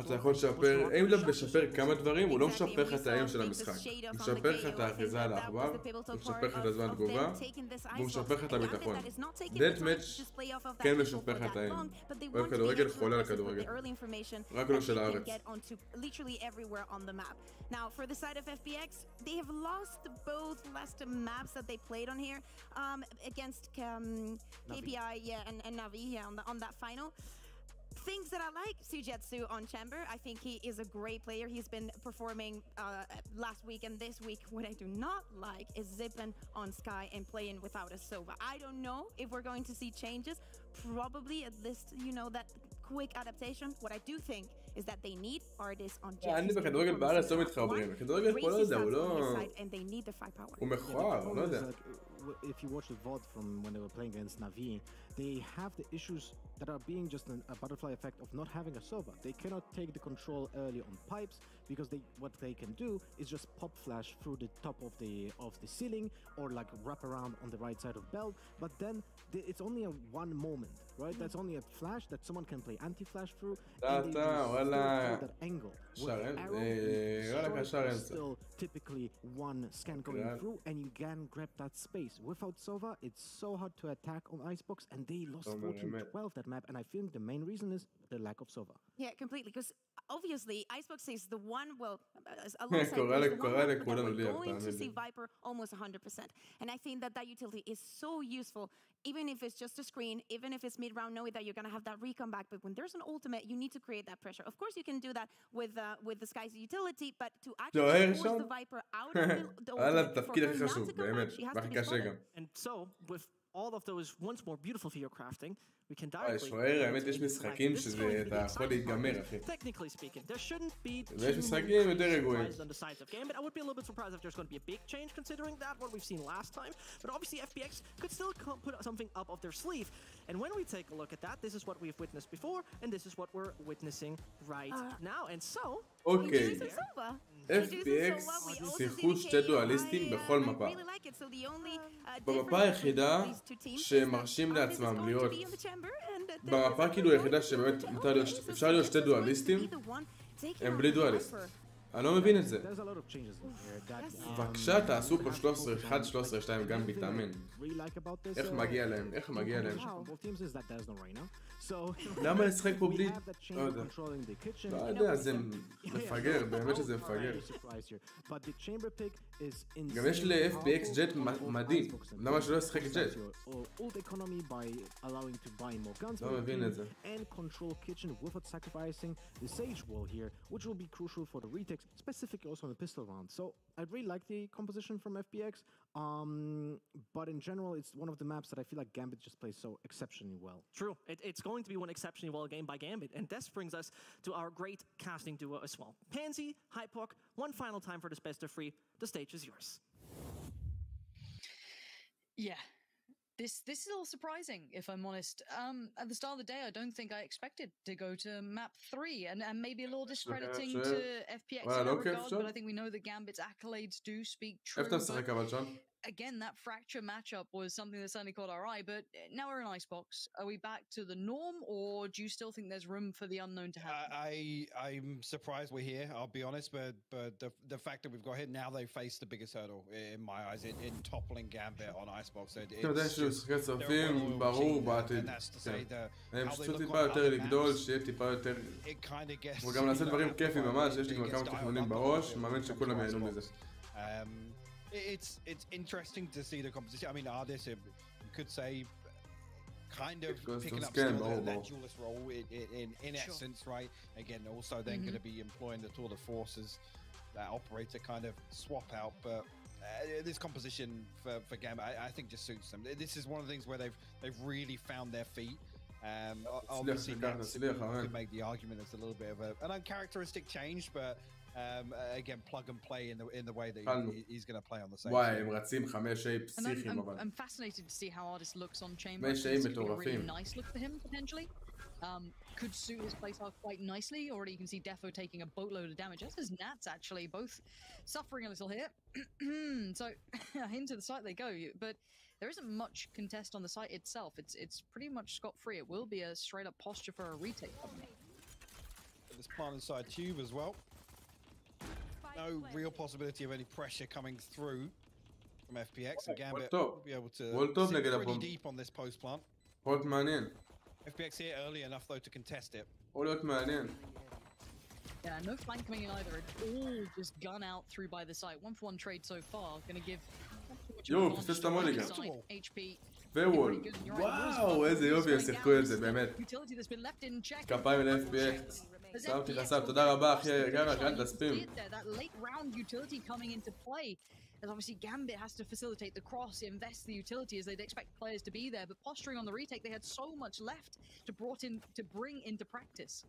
אתה יכול לשפר, איימלאב משפר כמה דברים, הוא לא משפר לך את האיים של המשחק. הוא משפר לך את האחיזה לעכבר, הוא משפר לך את הזמן תגובה, והוא משפר לך את הביטחון. דאטמאץ' כן משפר לך את האיים. אוהב כדורגל, חולה על כדורגל. רק לא של הארץ. Literally everywhere on the map. Now, for the side of FPX, they have lost both last maps that they played on here against KPI, and Navi, on that final. Things that I like, Sujetsu on Chamber. I think he is a great player. He's been performing last week and this week. What I do not like is zipping on Sky and playing without a Sova. I don't know if we're going to see changes. Probably at least, that quick adaptation. What I do think is that they need artists on Jet. אני בכדורגל בארץ לא מתחברים. בכדורגל פה לא יודע, הוא לא... הוא מכוער, הוא לא יודע. If you watch the VOD from when they were playing against Navi, they have the issues that are being just a butterfly effect of not having a Sova. They cannot take the control early on pipes because what they can do is just pop flash through the top of the ceiling or like wrap around on the right side of belt. But then it's only a one moment, right? That's only a flash that someone can play anti-flash through. And they just that angle. There's still typically one scan going through, and you can grab that space. Without Sova, it's so hard to attack on Icebox, and they lost 14-12 that map. And I think the main reason is the lack of Sova. Yeah, completely. Because obviously, Icebox is the one. Well, alongside we're going to see Viper almost 100%, and I think that utility is so useful. Even if it's just a screen, even if it's mid-round, knowing that you're going to have that recon back. But when there's an ultimate, you need to create that pressure. Of course, you can do that with the Sky's utility, but to actually force the Viper out of the ultimate for her not to come back, she has to be spotted. And so, with all of those once more beautiful video crafting, we can directly... שוער, האמת יש משחקים שזה אתה יכול להיגמר, אחי. Technically speaking, there shouldn't be ויש משחקים יותר רגועים. on the sides of game, but I would be a little bit surprised if there's going to be a big change considering that what we've seen last time. But obviously FPX could still put something up of their sleeve. And when we take a look at that, this is what we've witnessed before, and this is what we're witnessing right now. And so... Okay. FPX שיחקו שתי דואליסטים בכל מפה. במפה היחידה שמרשים לעצמם להיות במפה כאילו היחידה שבאמת אפשר להיות שתי דואליסטים הם בלי דואליסט. אני לא מבין את זה. There's a lot of changes in here that בבקשה תעשו פה 13, 1, 13, 2 גם ביטאמן. איך מגיע להם? איך מגיע להם? למה לשחק פה בלי? לא יודע. לא יודע, זה מפגר, באמת שזה מפגר. גם יש ל-FPX ג'ט מדהים. למה שלא ישחק ג'ט? לא מבין את זה. Specifically also in the pistol round. So I really like the composition from FPX, but in general it's one of the maps that I feel like Gambit just plays so exceptionally well. True, it's going to be one exceptionally well game by Gambit, and this brings us to our great casting duo as well. Pansy, Hypok, one final time for this best of 3. The stage is yours. Yeah. This is all surprising, if I'm honest. At the start of the day, I don't think I expected to go to map 3, and maybe a little discrediting to FPX in that regard, but I think we know that Gambit's accolades do speak true. Again, that fracture matchup was something that certainly caught our eye, but now we're in Icebox. Are we back to the norm, or do you still think there's room for the unknown to happen? I'm surprised we're here, I'll be honest, but the fact that we've got here, now they face the biggest hurdle, in my eyes, in toppling Gambit on Icebox. אתה יודע שהוא צופים ברור בעתיד. הם פשוט טיפה יותר לגדול, שיהיה טיפה יותר... וגם לעשות דברים כיפים ממש, יש לי כבר כמה תכנונים בראש, מאמין שכולם ייהנו מזה. It's interesting to see the composition. I mean, Ardis, you could say, kind of picking up still that duelist role in essence, right? Again, also then going to be employing the tour de forces, that operator kind of swap out, but this composition for Gambit, I think just suits them. This is one of the things where they've really found their feet. Obviously, could make the argument it's a little bit of an uncharacteristic change, but again, plug and play in the way that he's going to play on the same. וואי, הם רצים 5A פסיכים אבל. I'm fascinated to see how Ardis looks on Chamber. It's going to be a really nice look for him potentially. Could suit his playstyle quite nicely. Already you can see Defo taking a boatload of damage, as is Nats actually, both suffering a little here. So into the site they go, but there isn't much contest on the site itself. It's pretty much scot-free. It will be a straight up posture for a retake. This plant inside tube as well. No real possibility of any pressure coming through from FPX. So Gambit will be able to sit pretty deep on this post plant. פולט מעניין. FPX here early enough though to contest it. פולט מעניין. Yeah, no flank coming in either. It's all just gun out through by the site. 1-for-1 trade so far. Gonna give יו, פספס את המוליגה. HP. ווול. וואו, איזה יופי, הם שיחקו את זה, באמת. כפיים ל-FPX. שמתי חסם, תודה רבה אחי, גרק, תספים. That late round utility coming into play. As obviously Gambit has to facilitate the cross, invest the utility as they'd expect players to be there, but posturing on the retake, they had so much left to bring into practice.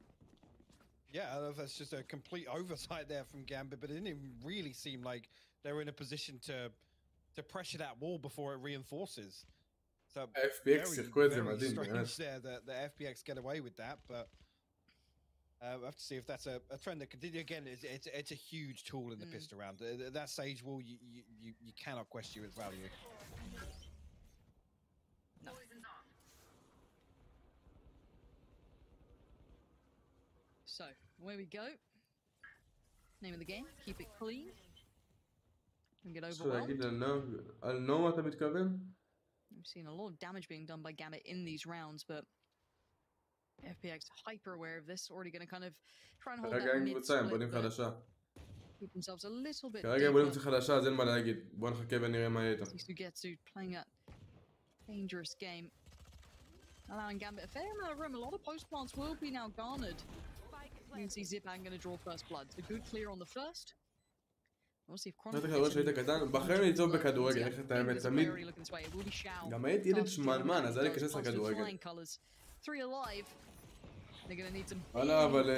Yeah, that's just a complete oversight there from Gambit, but it didn't even really seem like they were in a position to pressure that wall before it reinforces. So FPX very strange there that the FPX get away with that, but we'll have to see if that's a trend that continues. Again, it's a huge tool in the pistol round. That sage wall, you cannot question its value. No. So, away we go. Name of the game, keep it clean. And get overwhelmed. על נו אתה מתכוון? We've seen a lot of damage being done by Gambit in these rounds, but FPX hyper aware of this, already going to kind of try and hold that mid split, keep themselves a little bit כרגע הם בונים קבוצה חדשה, אז אין מה להגיד. בוא נחכה ונראה מה יהיה איתם. Sugetsu playing a dangerous game, allowing Gambit a fair amount of room. A lot of post plants will be now garnered. You can see Zipan going to draw first blood. It's a good clear on the first. We'll see if כדורגל שהיית קטן, בחיים לי טוב בכדורגל, איך אתה האמת, תמיד גם הייתי ילד שמנמן, אז היה לי קשה לשחק כדורגל. וואלה, אבל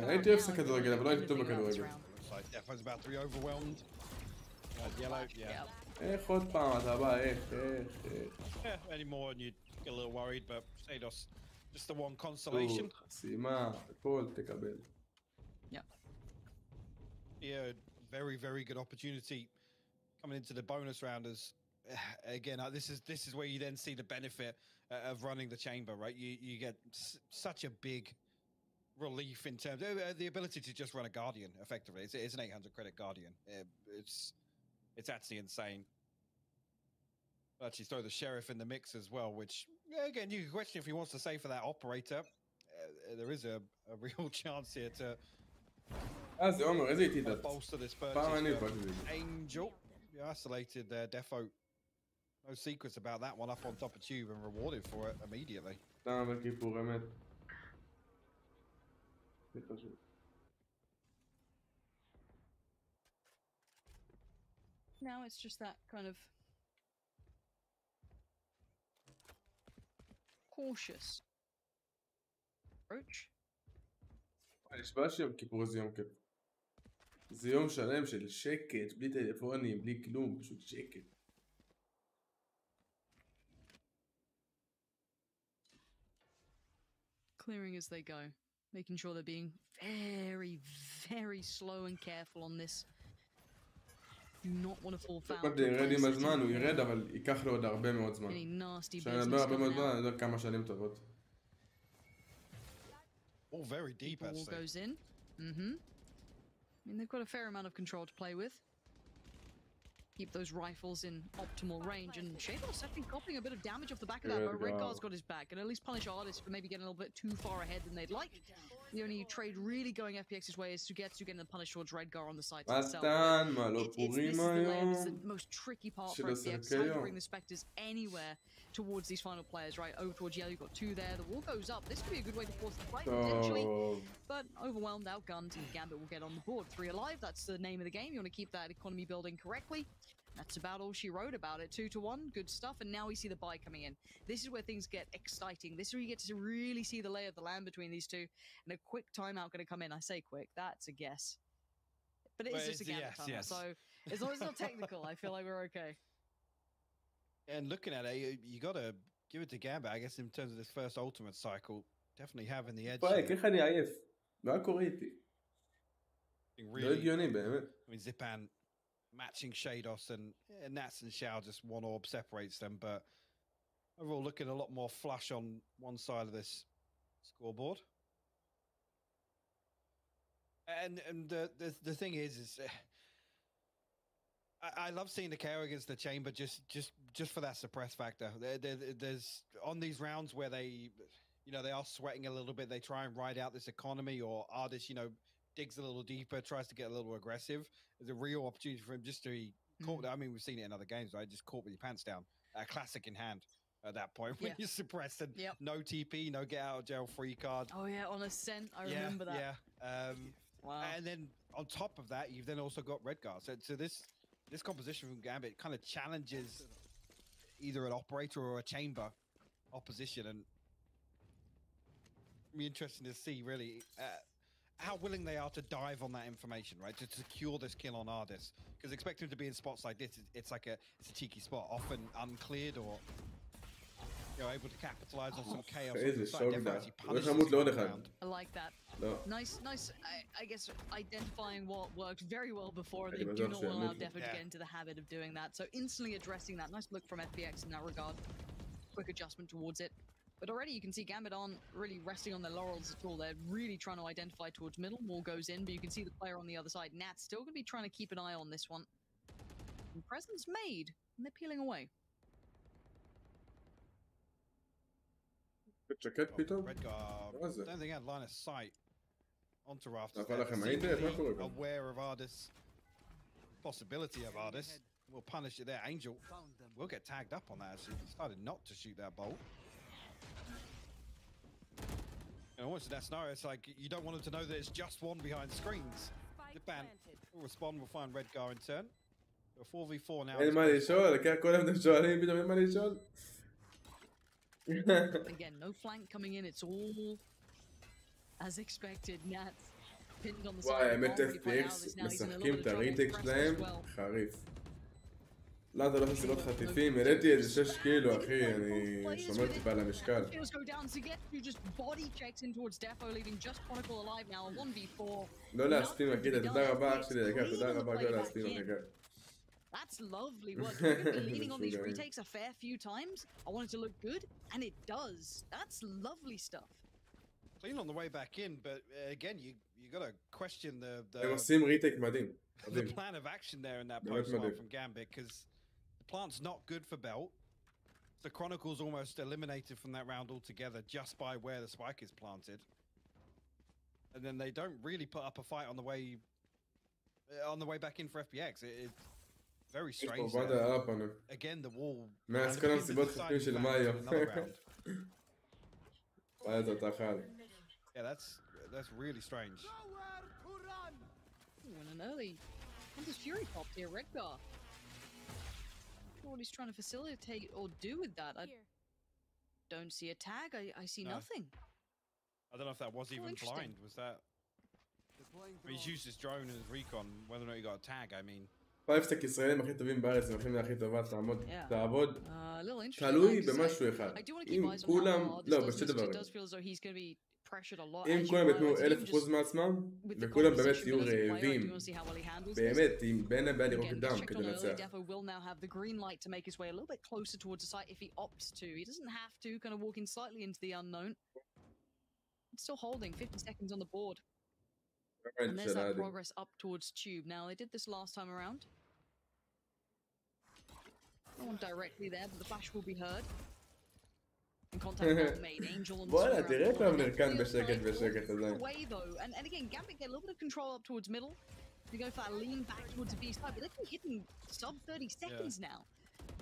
הייתי אוהב לשחק כדורגל, אבל לא הייתי טוב בכדורגל. איך עוד פעם אתה בא, איך. Anymore and you get a little worried, but Sados, just the one consolation. חסימה, הכל תקבל. Yeah, very good opportunity coming into the bonus round. As again, this is where you then see the benefit of running the chamber, right? You get such a big relief in terms of the ability to just run a Guardian effectively. It's an 800 credit Guardian. It's actually insane. Actually throw the Sheriff in the mix as well, which again you can question if he wants to say for that operator. There is a real chance here to זה עומר, איזה איתי דת? bolster this פעם אני purchase. פשוט. Angel, you isolated there. Defo, no secrets about that one, up on top of Tube and rewarded for it immediately. סתם אבל כיפור אמת. זה חשוב. Now it's just that kind of cautious approach. נשבע שיום כיפור זה יום כיף. זה יום שלם של שקט, בלי טלפונים, בלי כלום, פשוט שקט. Clearing as they go, making sure they're being very, very slow and careful on this. Do not want to fall foul. עוד ירד עם הזמן, הוא ירד, אבל ייקח לו עוד הרבה מאוד זמן. כשאני מדבר הרבה מאוד זמן, אני יודע כמה שנים טובות. All very deep, Ball actually. goes in. I mean, they've got a fair amount of control to play with. Keep those rifles in optimal range, and Shados, I think, copying a bit of damage off the back of that, but Redguard's got his back, and at least punish Artist for maybe getting a little bit too far ahead than they'd like. The only trade really going FPX's way is to get the punish towards Redguard on the side itself. This is the most tricky part for FPX, how to bring the Spectres anywhere towards these final players, right? Over towards Yellow, you've got two there, the wall goes up, this could be a good way to force the fight, potentially, but overwhelmed, outgunned, and Gambit will get on the board. 3 alive, that's the name of the game, you want to keep that economy building correctly. That's about all she wrote about it. 2-1, good stuff. And now we see the buy coming in. This is where things get exciting. This is where you get to really see the lay of the land between these two. And a quick timeout going to come in. I say quick, that's a guess. But it is just a Gambit timeout. So as long as it's not technical, I feel like we're okay. And looking at it, you got to give it to Gambit, I guess, in terms of this first ultimate cycle. Definitely having the edge. איך אני עייף? מה קורה איתי? לא הגיוני באמת. I mean, Zipan matching Shados and Nats and Xiao, just one orb separates them, but overall looking a lot more flush on one side of this scoreboard. And the thing is I love seeing the KO against the Chamber just for that suppress factor. There's on these rounds where they are sweating a little bit, they try and ride out this economy, or Artist, digs a little deeper, tries to get a little aggressive. There's a real opportunity for him just to be caught. I mean, we've seen it in other games, right? Just caught with your pants down. A classic in hand at that point when you're suppressed and no TP, no get out of jail free card. Oh yeah, on Ascent, I remember that. Yeah. Wow. And then on top of that, you've then also got Redguard. So this composition from Gambit kind of challenges either an operator or a chamber opposition, and it'll be interesting to see really how willing they are to dive on that information, right? To secure this kill on Ardis. Because expect him to be in spots like this, it's a cheeky spot, often uncleared or able to capitalize on some chaos. I like that. Nice. I guess identifying what works very well before. They do not allow Defo to get into the habit of doing that. So instantly addressing that. Nice look from FPX in that regard. Quick adjustment towards it. But already you can see Gambit aren't really resting on their laurels at all. They're really trying to identify towards middle. Wall goes in, but you can see the player on the other side. Nat's still going to be trying to keep an eye on this one. And presence made, and they're peeling away. שקט פתאום? Redguard, I don't think he had line of sight onto Rafters. נפל לכם היטב? מה קורה כאן? Aware of Ardis, possibility of Ardis. We'll punish it there. Angel will get tagged up on that actually. He started not to shoot that bolt. And almost in that scenario, it's like you don't want him to know that it's just one behind screens. Zipan will respond, we'll find Redguard in turn. A 4v4 now. אין מה לשאול, כל היום אתם שואלים, פתאום אין מה לשאול. Again, no flank coming in, it's all as expected. Nat pinned on the side. וואי, האמת FPX משחקים את הריטק שלהם חריף. לא, אתה לא יכול לסירות חטיפים, העליתי איזה 6 קילו, אחי, אני שומר טיפה על המשקל. לא להסטים, אחי, תודה רבה, אח שלי, יקר, תודה רבה, לא להסטים, יקר. That's lovely work. You've been leaning on these retakes a fair few times. I want it to look good, and it does. That's lovely stuff. clean on the way back in, but again, you got to question הם עושים ריטייק מדהים. the plan of action there in that post from Gambit, because the plant's not good for Belt. The Chronicle's almost eliminated from that round altogether just by where the spike is planted. And then they don't really put up a fight on the way back in for FPX. It's very strange. Again, the wall. מהסקנה מסיבות חוקים של מאיו. Yeah, that's really strange. Ooh, an early Hunter's Fury popped here, Redgar. What he's trying to facilitate or do with that, I don't see a tag. I see nothing. I don't know if that was even blind. Was that? He's used his drone and his recon. Whether or not he got a tag, I mean. פייבסטק ישראלים הכי טובים בארץ, הם הכי הכי טובה, תעבוד, תלוי במשהו אחד. אם כולם, לא, בשתי דברים. אם כולם יתנו 1000% מעצמם, וכולם באמת יהיו רעבים, באמת, אם בין הבא לראות דם כדי לנצח. Still holding 50 seconds on the board. And there's that progress up towards Tube. Now, they did this last time around. No one directly there, but the flash will be heard. And contact not made. Angel on the בוא'נה, תראה כמה נרקן בשקט עדיין. Away though, and again, Gambit get a little bit of control up towards middle. They go for that lean back towards the B side, but they're hitting sub 30 seconds now.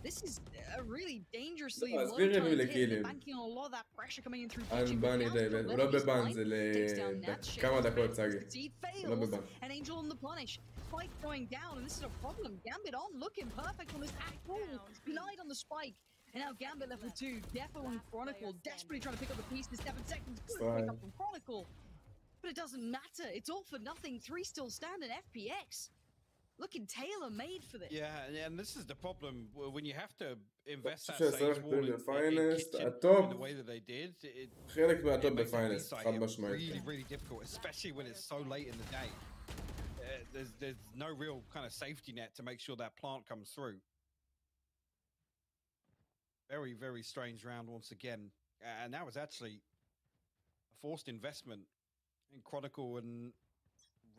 This is a really dangerously low time hit. They're banking on a lot of that pressure coming in through Fiji. הוא לא בבן, זה לכמה דקות צגי. הוא לא בבן. An Angel on the punish. Spike going down, and this is a problem. Gambit on looking perfect on this act. Denied on the spike. And now Gambit level 2. Defo and Chronicle desperately trying to pick up the pieces. 7 seconds. Good pick up from Chronicle. But it doesn't matter. It's all for nothing. 3 still standing. FPX. Looking tailor-made for this. Yeah, and this is the problem when you have to invest that sage wall in the way that they did. חלק מהטופ בפיינסט, חד משמעית. Really difficult, especially when it's so late in the day. There's no real kind of safety net to make sure that plant comes through. Very, very strange round once again, and that was actually a forced investment in Chronicle and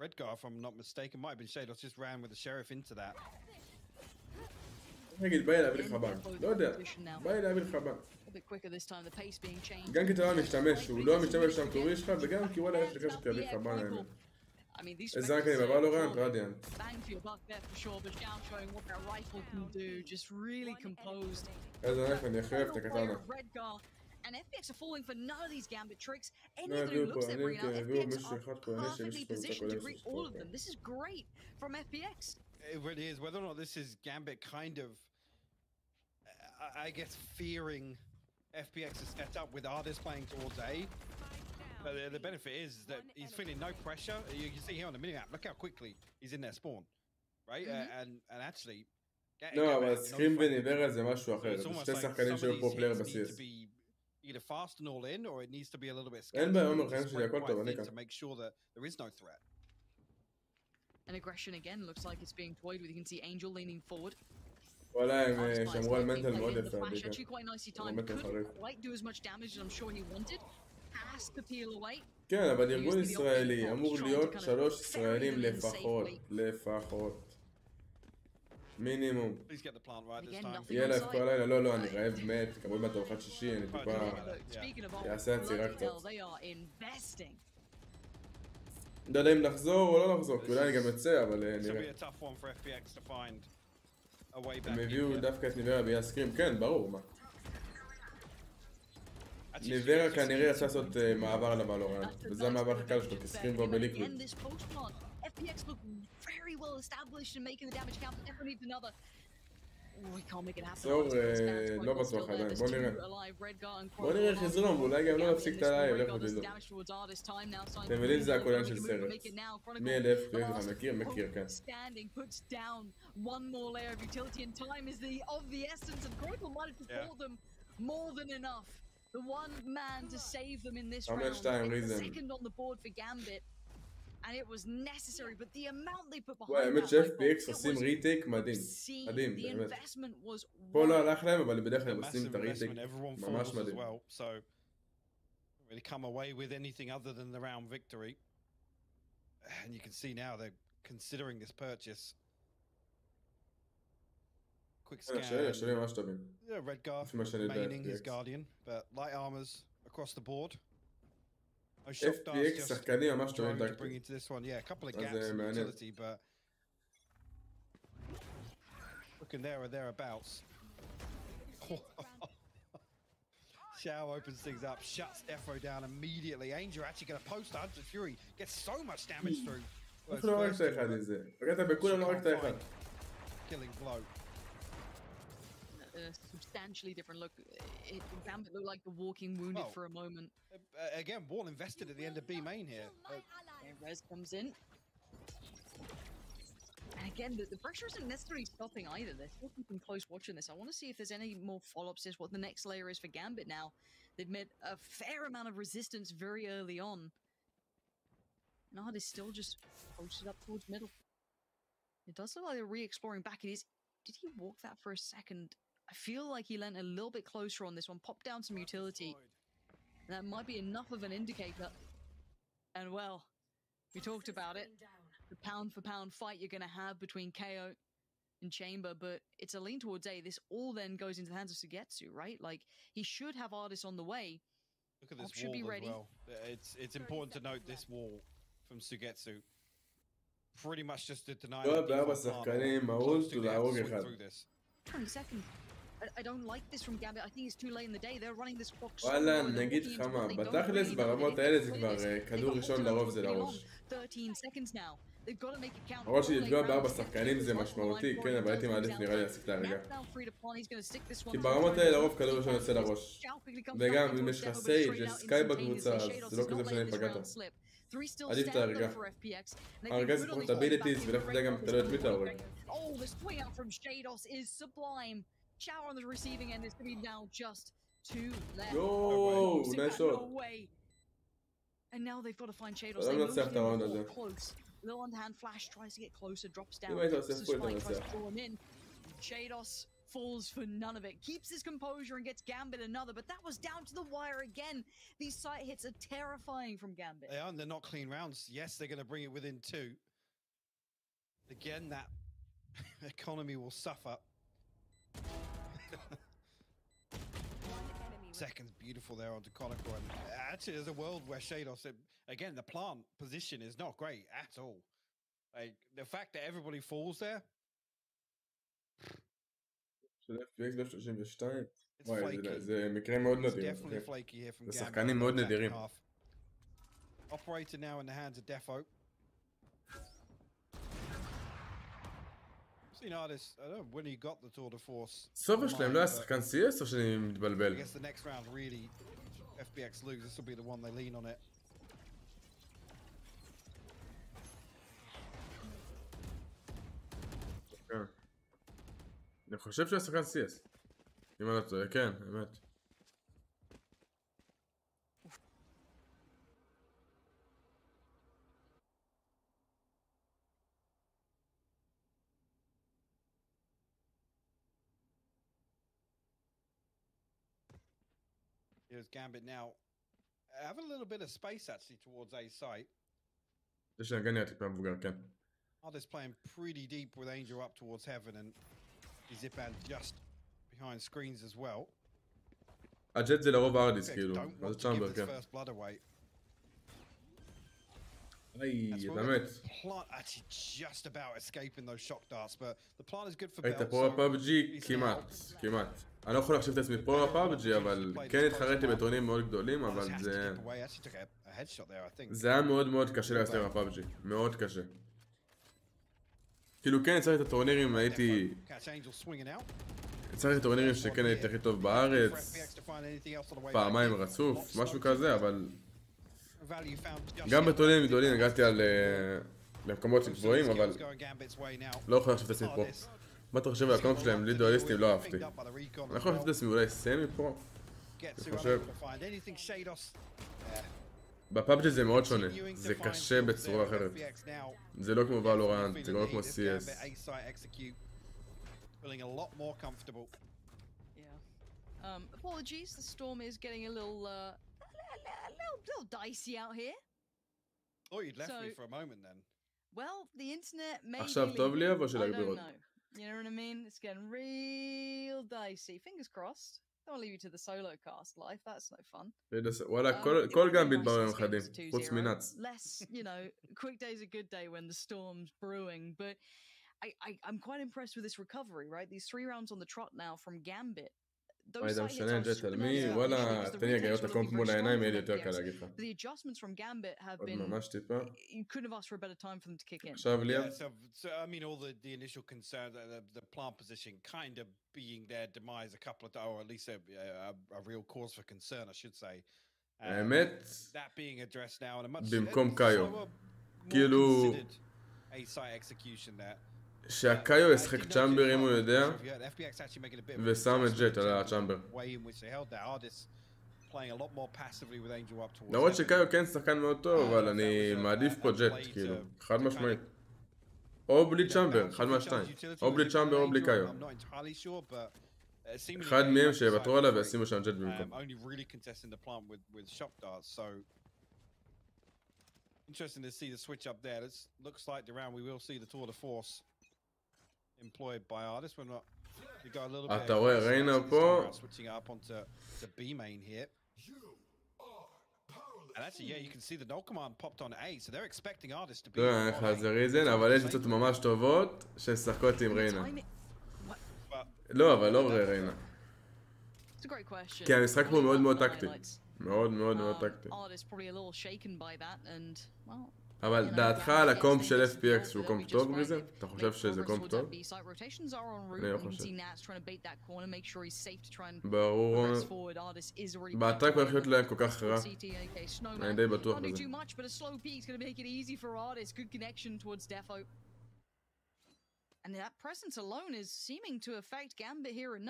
Redgar, if I'm not mistaken. Might have been Shados just ran with the Sheriff into that. נגיד, בא להביא לך בן. לא יודע, בא להביא לך בן. גם כי אתה לא משתמש, הוא לא משתמש שם טורי שלך, וגם כי וואלה יש לך שתביא לך בן האמת. איזה רק אני בוולורנט, רדיאנט. איזה רק אני אחרב את הקטנה. And FPX are falling for none of these Gambit tricks. Anyone who looks at right now, FPX are perfectly positioned to greet all of them. This is great from FPX. It really is. Whether or not this is Gambit kind of, I guess, fearing FPX's set up with Ardis playing towards A. But the benefit is that he's feeling no pressure. You can see here on the minimap, look how quickly he's in their spawn, right? And actually... לא, אבל סקרים וניברה זה משהו אחר. זה שתי שחקנים שהיו פופלר בסיס. Either fast and all in, or it needs to be a little bit אין בעיה, אומר חיים שלי, הכל טוב, אני כאן. to make sure that there is no threat. And aggression again looks like it's being toyed with. You can see Angel leaning forward. וואלה, הם שמרו על מנטל מאוד יפה. Actually quite nicely timed. Couldn't quite do as much damage as I'm sure he wanted. Has to peel away. כן, אבל ארגון ישראלי אמור להיות 3 ישראלים לפחות. מינימום. יהיה לה את כל הלילה, לא, אני רעב מת, קבוי בתארוחת שישי, אני טיפה יעשה עצירה קצת. לא יודע אם נחזור או לא נחזור, כי אולי אני גם יוצא, אבל נראה. הם הביאו דווקא את ניברה ביה סקרים, כן, ברור, מה. ניברה כנראה יצא לעשות מעבר לוולורנט, וזה המעבר הקל שלו, כי סקרים כבר בליקוויד. FPX look very well established in making the damage count. Never needs another. Oh, we can't make it happen. לא בטוח עדיין, בוא נראה. בוא נראה איך יזרום, ואולי גם לא נפסיק את הלייב, לך ותדעו. אתם יודעים זה הקולן של סרט. מי אלף, מכיר, כן. The one man to save them in this round. Second on the board for Gambit. And it was necessary, but the amount they put behind האמת ש-FPX עושים ריטייק מדהים, מדהים, באמת. פה לא הלך להם, אבל בדרך כלל הם עושים את הריטייק ממש מדהים. really come away with anything other than the round victory. And you can see now they're considering this purchase. Quick scan. Yeah, Red Guard remaining his guardian, but light armors across the board. No shock darts just trying to bring into this one. Yeah, a couple of gaps in utility, but looking there or thereabouts. Xiao opens things up, shuts Defo down immediately. Angel actually going to post 100 Fury, gets so much damage through. Killing blow. A substantially different look. Gambit looked like the walking wounded for a moment. Again, Wall invested at the end of B main here. Rez comes in. And again, the pressure isn't necessarily stopping either. They're still keeping close watching this. I want to see if there's any more follow-ups to what the next layer is for Gambit now. They've met a fair amount of resistance very early on. Nard is still just posted up towards middle. It does look like they're re-exploring back. It is. Did he walk that for a second? I feel like he leant a little bit closer on this one. Popped down some utility. That might be enough of an indicator. And well, we talked about it. The pound-for-pound fight you're going to have between KO and Chamber, but it's a lean towards A. This all then goes into the hands of Sugetsu, right? Like, he should have artists on the way. Look at this wall as well. It's important to note this wall from Sugetsu. Pretty much just to deny through this. 20 seconds. I don't like this from Gambit. I think it's too late in the day. They're running this clock. וואלה, נגיד לך מה, בתכלס ברמות האלה זה כבר כדור ראשון לרוב זה לראש. 13 seconds now. They've got to make it count. הראש שלפגוע בארבע שחקנים זה משמעותי, כן, אבל הייתי מעדיף נראה לי להסיק את ההרגע. כי ברמות האלה לרוב כדור ראשון יוצא לראש. וגם אם יש לך סייג' יש סקאי בקבוצה, אז זה לא כזה משנה אם פגעת. עדיף את ההרגע. ההרגע זה פחות אביליטיז, ולך תדע גם אתה לא תשמיט את ההורג. Shower on the receiving end is going to be now just 2 left. Yo, nice shot. And now they've got to find Shadows. They move more close. Little underhand flash tries to get closer, drops down. Spike tries to pull him in. Shadows falls for none of it. Keeps his composure and gets Gambit another, but that was down to the wire again. These sight hits are terrifying from Gambit. They are, and they're not clean rounds. Yes, they're going to bring it within 2. Again, that economy will suffer. Seconds beautiful there onto Conical, and actually there's a world where Shadows said again the plant position is not great at all. Like the fact that everybody falls there. זה מקרים מאוד נדירים. זה שחקנים מאוד נדירים. Operator now in the hands of Defo. Seen artists, I don't know when he got the tour de force. סוף שלהם לא היה שחקן CS או שאני מתבלבל? I guess the next round really FBX lose. This will be the one they lean on it. אני חושב שהוא היה שחקן CS. אם אני לא טועה, כן, באמת. Here's Gambit now. Have a little bit of space actually towards A site. יש לי הגניה טיפה מבוגר, כן. Artist playing pretty deep with Angel up towards heaven and Zipan just behind screens as well. הג'ט זה לרוב ארדיס כאילו, מה זה צ'אמבר, כן. באמת. Actually just about escaping those shock darts, but the plan is good for היית פרו בפאבג'י כמעט. אני לא יכול להחשיב את עצמי פרו בפאבג'י, אבל כן התחרתי בטורנים מאוד גדולים, אבל זה היה מאוד מאוד קשה להסתר בפאבג'י, מאוד קשה. כאילו כן צריך את הטורנירים, הייתי... צריך את הטורנירים שכן הייתי הכי טוב בארץ, פעמיים רצוף, משהו כזה, אבל... גם בטורנירים גדולים הגעתי למקומות גבוהים, אבל לא יכול להחשיב את עצמי פרו. מה אתה חושב על הקונט שלהם? לי דואליסטים לא אהבתי. אני יכול להחשיב את עצמי אולי סמי פרו? אני חושב... בפאבג'י זה מאוד שונה, זה קשה בצורה אחרת. זה לא כמו ולורנט, זה לא כמו CS. Apologies, the storm is getting a little little dicey out here. Oh, you'd left me for a moment then. Well, the internet may עכשיו טוב לי או שלהגביר עוד? You know what I mean? It's getting real dicey. Fingers crossed. Don't leave you to the solo cast life. That's no fun. וואלה, כל גמביט בעולם חדים, חוץ מנץ. Less, you know, quick day's a good day when the storm's brewing, but I'm quite impressed with this recovery, right? These 3 rounds on the trot now from Gambit. היית משנה ג'ט על מי, וואלה, תן לי אגר את הקומפ מול העיניים, יהיה לי יותר קל להגיד לך. The adjustments from Gambit have עוד been... ממש טיפה. You couldn't have asked for a better time for them to kick in. עכשיו לייב. So I mean, all the initial concern, the plant position kind of being their demise a couple of times, or at least a real cause for concern, I should say. האמת, That being addressed now in a much במקום קאיו. כאילו... A-side execution there. שהקאיו ישחק צ'אמבר אם הוא יודע, ושם את ג'ט על הצ'אמבר. למרות שקאיו כן שחקן מאוד טוב, אבל אני מעדיף פה ג'ט, כאילו, חד משמעית. או בלי צ'אמבר, אחד מהשתיים. או בלי צ'אמבר או בלי קאיו. אחד מהם שיוותרו עליו וישימו שם ג'ט במקום. Interesting to see the switch up there. It looks like the round we will see the tour de force employed by artists. We're not. We got a little bit. אתה רואה ריינה פה. Switching up onto the B main here. And actually, yeah, you can see the null command popped on A, so they're expecting artists to be. לא, איך זה ריזן, אבל יש קצת ממש טובות ששחקות עם ריינה. לא, אבל לא ריינה. כי המשחק פה מאוד מאוד טקטי. מאוד מאוד מאוד טקטי. אבל דעתך על הקומפ של FPX שהוא קומפ טוב בזה? אתה חושב שזה קומפ טוב? אני לא חושב. ברור. באטאק הולך להיות להם כל כך רע. אני די בטוח בזה.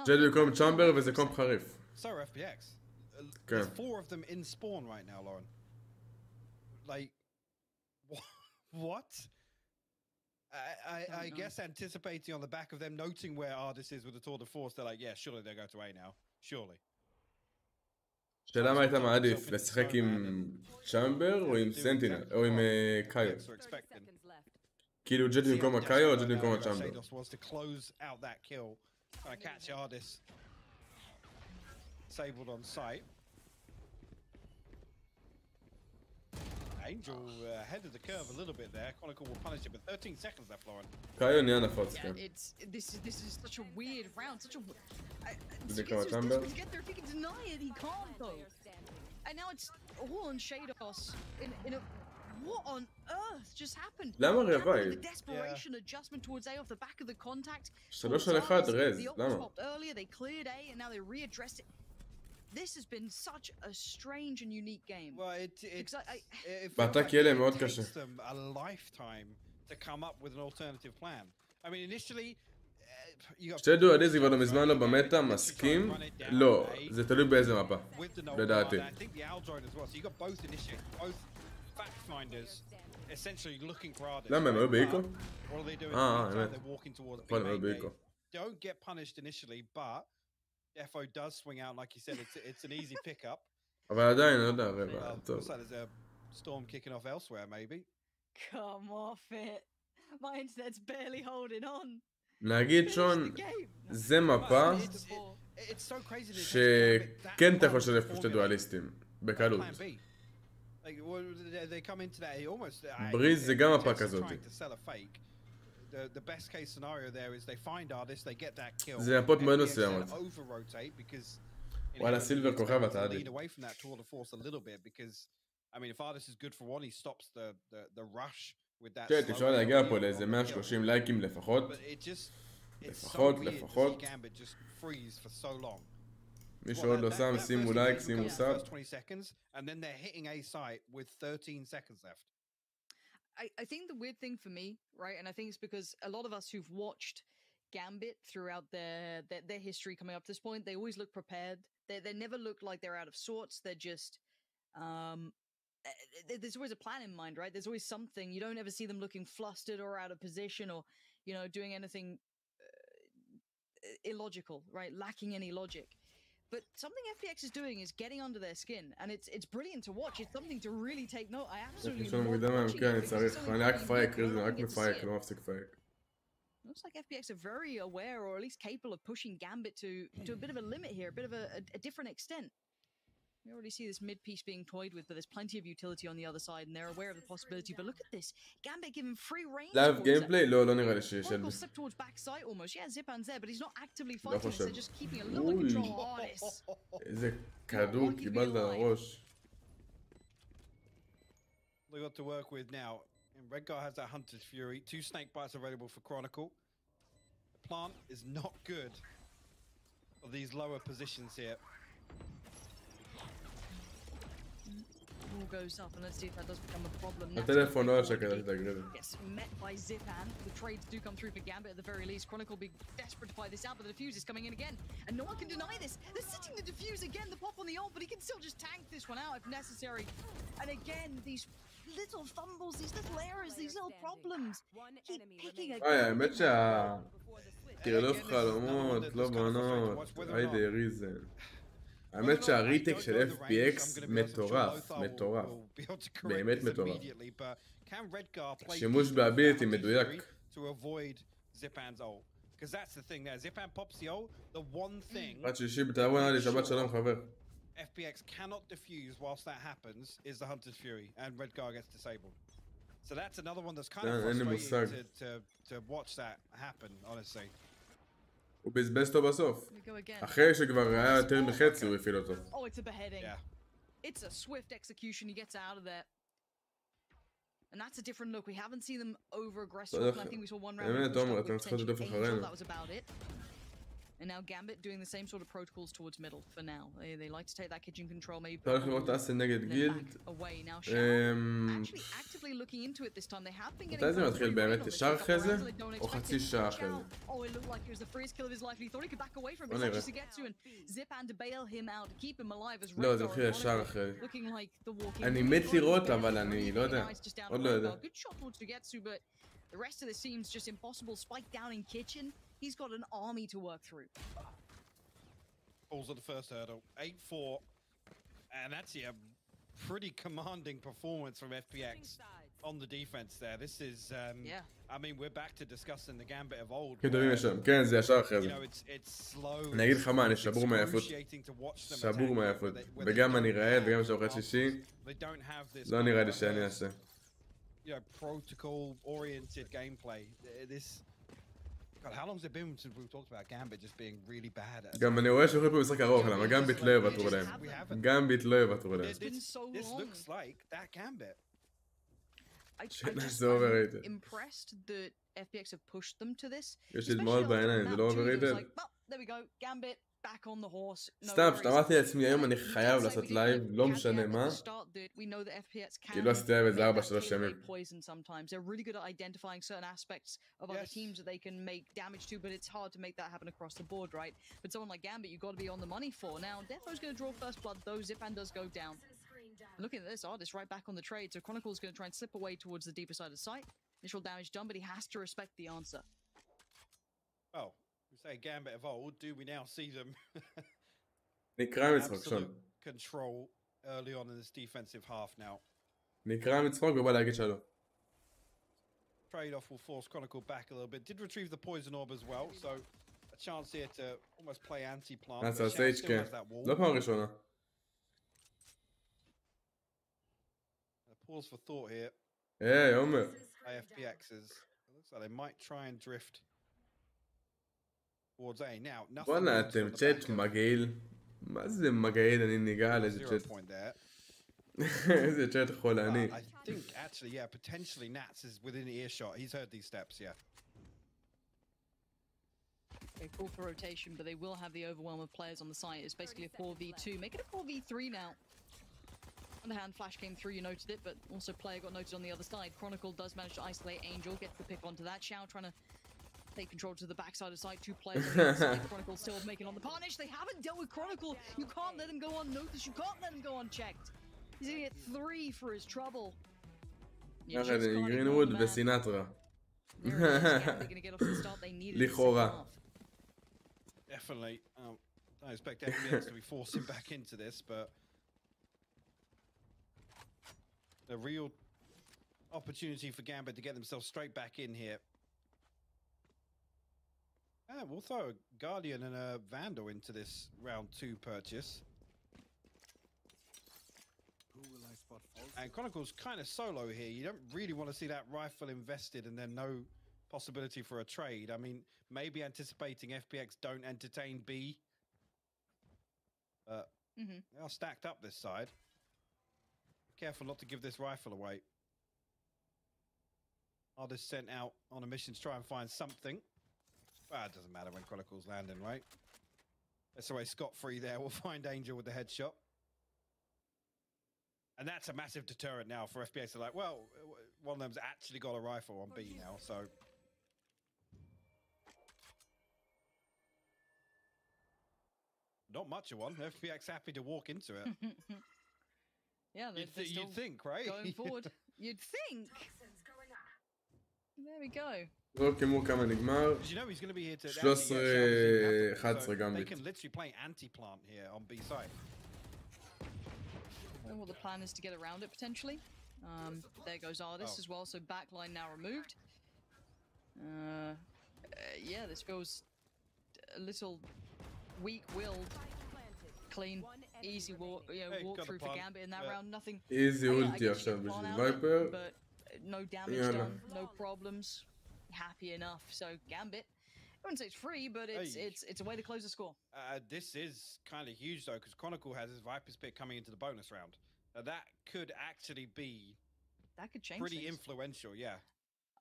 ג'ט במקום צ'אמבר וזה קומפ חריף. There's 4 of them in spawn right now, Lauren. Like, what? I guess anticipating on the back of them, noting where Ardis is with the tour de force, they're like, yeah, surely they'll go to A now. Surely. שאלה מה היית מעדיף? לשחק עם צ'אמבר או עם סנטינל? או עם קאיו? כאילו ג'ט במקום הקאיו או ג'ט במקום הצ'אמבר? Disabled on site. Angel ahead of the curve a little bit there. Chronicle will punish it, but 13 seconds left, Lauren. קאיו נהיה נפוץ, כן. This is such a weird round, such a... זה כמה צ'אמבר? He can deny it, he can't though. And now it's all on Shados in a... What on earth just happened? למה רבאי? The desperation adjustment towards A off the back of the contact. 3-1 רז, למה? Earlier they cleared A and now they readdressed it. This has been such a strange and unique game. Well, באטאק יהיה להם מאוד קשה. It takes them a lifetime to come up with an alternative plan. I mean, initially... שתי דואליז כבר מזמן לא במטה, מסכים? לא, זה תלוי באיזה מפה, לדעתי. למה, הם היו באיקו? האמת. נכון, הם היו באיקו. Don't get punished initially, but Defo does swing out, like you said, it's an easy pickup. אבל עדיין, לא יודע, רבע, טוב. Looks like there's a storm kicking off elsewhere, maybe. Come off it. My internet's barely holding on. להגיד שון, זה מפה שכן אתה יכול לשלב פה שתי דואליסטים, בקלות. בריז זה גם מפה כזאת. זה מפות מאוד מסוימות. וואלה, סילבר כוכב אתה עדי. כן, אפשר להגיע פה לאיזה 130 לייקים לפחות. לפחות. מי שעוד לא שם, שימו לייק, שימו סאב. I think the weird thing for me, right, and I think it's because a lot of us who've watched Gambit throughout their history coming up to this point, they always look prepared. They never look like they're out of sorts. They're just... there's always a plan in mind, right? There's always something. You don't ever see them looking flustered or out of position or, you know, doing anything illogical, right? Lacking any logic. But something FPX is doing is getting under their skin, and it's brilliant to watch. It's something to really take note. I absolutely יש לנו love מוקדם watching מהמקרה, it אני because צריך, it's something אני that רק we פייק, really אני רק don't get to see מפייק, it. לא מפסיק פייק. Looks like FPX are very aware, or at least capable of pushing Gambit to a bit of a limit here, a bit of a different extent. We already see this mid piece being toyed with, but there's plenty of utility on the other side, and they're aware of the possibility. But look at this, Gambit given free range. לייב גיימפליי? לא נראה לי שיש Chronicle's slipped towards backside almost. Yeah, Zipan's there, but he's not actively fighting, so just keeping a little bit of control on this. איזה כדור קיבלת לראש. They got to work with now. And Redgar has that Hunter's Fury. 2 snake bites available for Chronicle. The plant is not good for these lower positions here. All goes up, and let's see if that does become a problem. הטלפון לא שקט, אל תגרידי. Gets met by Zipan. The trades do come through for Gambit at the very least. Chronicle be desperate to fight this out, but the defuse is coming in again. And no one can deny this. They're sitting the defuse again, the pop on the ult, but he can still just tank this one out if necessary. And again, these little fumbles, these little errors, these little problems. Keep picking a האמת תרלוף חלומות, לא בנות, היידה ריזן. האמת שהריטק של FPX מטורף, מטורף. באמת מטורף. שימוש באביליטי מדויק. עד שישי בתאבון עלי, שבת שלום חבר. FPX cannot defuse whilst that happens is the Hunter's Fury and Redgar gets disabled. So that's another one that's kind of frustrating to watch that happen, honestly. הוא בזבז אותו בסוף. אחרי שכבר היה יותר מחצי הוא הפעיל אותו. Oh, it's a beheading. It's a swift execution. He gets out of there. And that's a different look. We haven't seen them over aggressive. I think we saw one round. באמת, תומר, אתם צריכים לדף אחרינו. That was about it. And now Gambit doing the same sort of protocols towards middle for now. They like to take that kitchen control, maybe צריך לראות אסן נגד גילד. Actually actively looking into it this time. They have been getting. מתי זה מתחיל באמת? ישר אחרי זה? או חצי שעה אחרי זה? Oh, it looked like it was the freest kill of his life. He thought he could back away from it. It's just to get to and Zipan to bail him out, to keep him alive as לא, זה מתחיל ישר אחרי. looking like the walking. אני מת לראות, אבל אני לא יודע. עוד לא יודע. Good shot towards Getsu, but the rest of the seems just impossible. Spike down in kitchen. He's got an army to work through. Falls at the first hurdle, 8-4, and that's a pretty commanding performance from FPX on the defense there. This is, I mean, we're back to discussing the Gambit of old. כן, זה ישר אחרי זה. אני אגיד לך מה, אני שבור מהיפות. שבור מהיפות. וגם אני רעד, וגם שאוכל שישי. לא נראה לי שאני אעשה. Protocol-oriented gameplay. This... God, how long has it been since we've talked about Gambit just being really bad at it? גם אני רואה שהולכים פה משחק ארוך, למה גמביט לא יוותרו להם. גמביט לא יוותרו להם. This looks like that Gambit. זה overrated. Impressed that FPX have pushed them to this. יש לי דמעות בעיניים, זה לא overrated. There we go, Gambit back on the horse. סתם, שאמרתי לעצמי היום אני חייב לעשות לייב, לא משנה מה. כאילו עשיתי לייב איזה 4-3 ימים. They're really good at identifying certain aspects of other teams that they can make damage to, but it's hard to make that happen across the board, right? But someone like Gambit, you've got to be on the money for. Now, Defo's going to draw first blood, though. Zipan does go down. Looking at this, Artist right back on the trade, so Chronicle's going to try and slip away towards the deeper side of the site. Initial damage done, but he has to respect the answer. Oh. Say Gambit of old, do we now see them נקרא מצחוק, שון. control early on in this defensive half now? נקרא מצחוק ובא להגיד שלום. Trade-off will force Chronicle back a little bit. Did retrieve the poison orb as well, so a chance here to almost play anti-plant. נעשה סייג' כן. לא פעם ראשונה. Pause for thought here. היי, עומר. FPXs. It looks like they might try and drift towards A. Now, nothing. בואנה, אתם צ'אט מגעיל. מה זה מגעיל? אני ניגע על איזה צ'אט. איזה צ'אט חולני. I think actually, yeah, potentially Nats is within earshot. He's heard these steps, yeah. They call for rotation, but they will have the overwhelm of players on the site. It's basically a 4v2. Make it a 4v3 now. On the hand, Flash came through, you noted it, but also player got noted on the other side. Chronicle does manage to isolate Angel, gets the pick onto that. Xiao trying to take control to the backside of side. Two players on the other side. Chronicle still making on the punish. They haven't dealt with Chronicle. You can't let him go unnoticed. You can't let him go unchecked. He's gonna get 3 for his trouble. גרינווד וסינטרה. לכאורה. Definitely. I expect FBX to be forcing back into this, but a real opportunity for Gambit to get themselves straight back in here. We'll throw a Guardian and a Vandal into this round 2 purchase. And Chronicle's kind of solo here. You don't really want to see that rifle invested and then no possibility for a trade. I mean, maybe anticipating FPX don't entertain B. But they are stacked up this side. Careful not to give this rifle away. Artist sent out on a mission to try and find something. Well, it doesn't matter when Chronicle's landing, right? SOA scot-free there. We'll find Angel with the headshot. And that's a massive deterrent now for FPX. They're like, well, one of them's actually got a rifle on B now, so... Not much of one. FPX happy to walk into it. Yeah, you'd think, right? Going forward. You'd think. There we go. לא כמו כמה נגמר. 13-11 גמביט. They can literally play anti-plant here on B side. I don't know what the plan is to get around it potentially. There goes Ardis as well, so backline now removed. Yeah, this feels a little weak-willed, clean, easy walk through for Gambit in that round. Nothing. Easy ulti עכשיו בשביל וייפר. But no damage done, no problems. Happy enough. So Gambit, I wouldn't say it's free, but it's a way to close the score. This is kind of huge though, because Chronicle has his Viper's pick coming into the bonus round. That could actually be pretty influential. Yeah.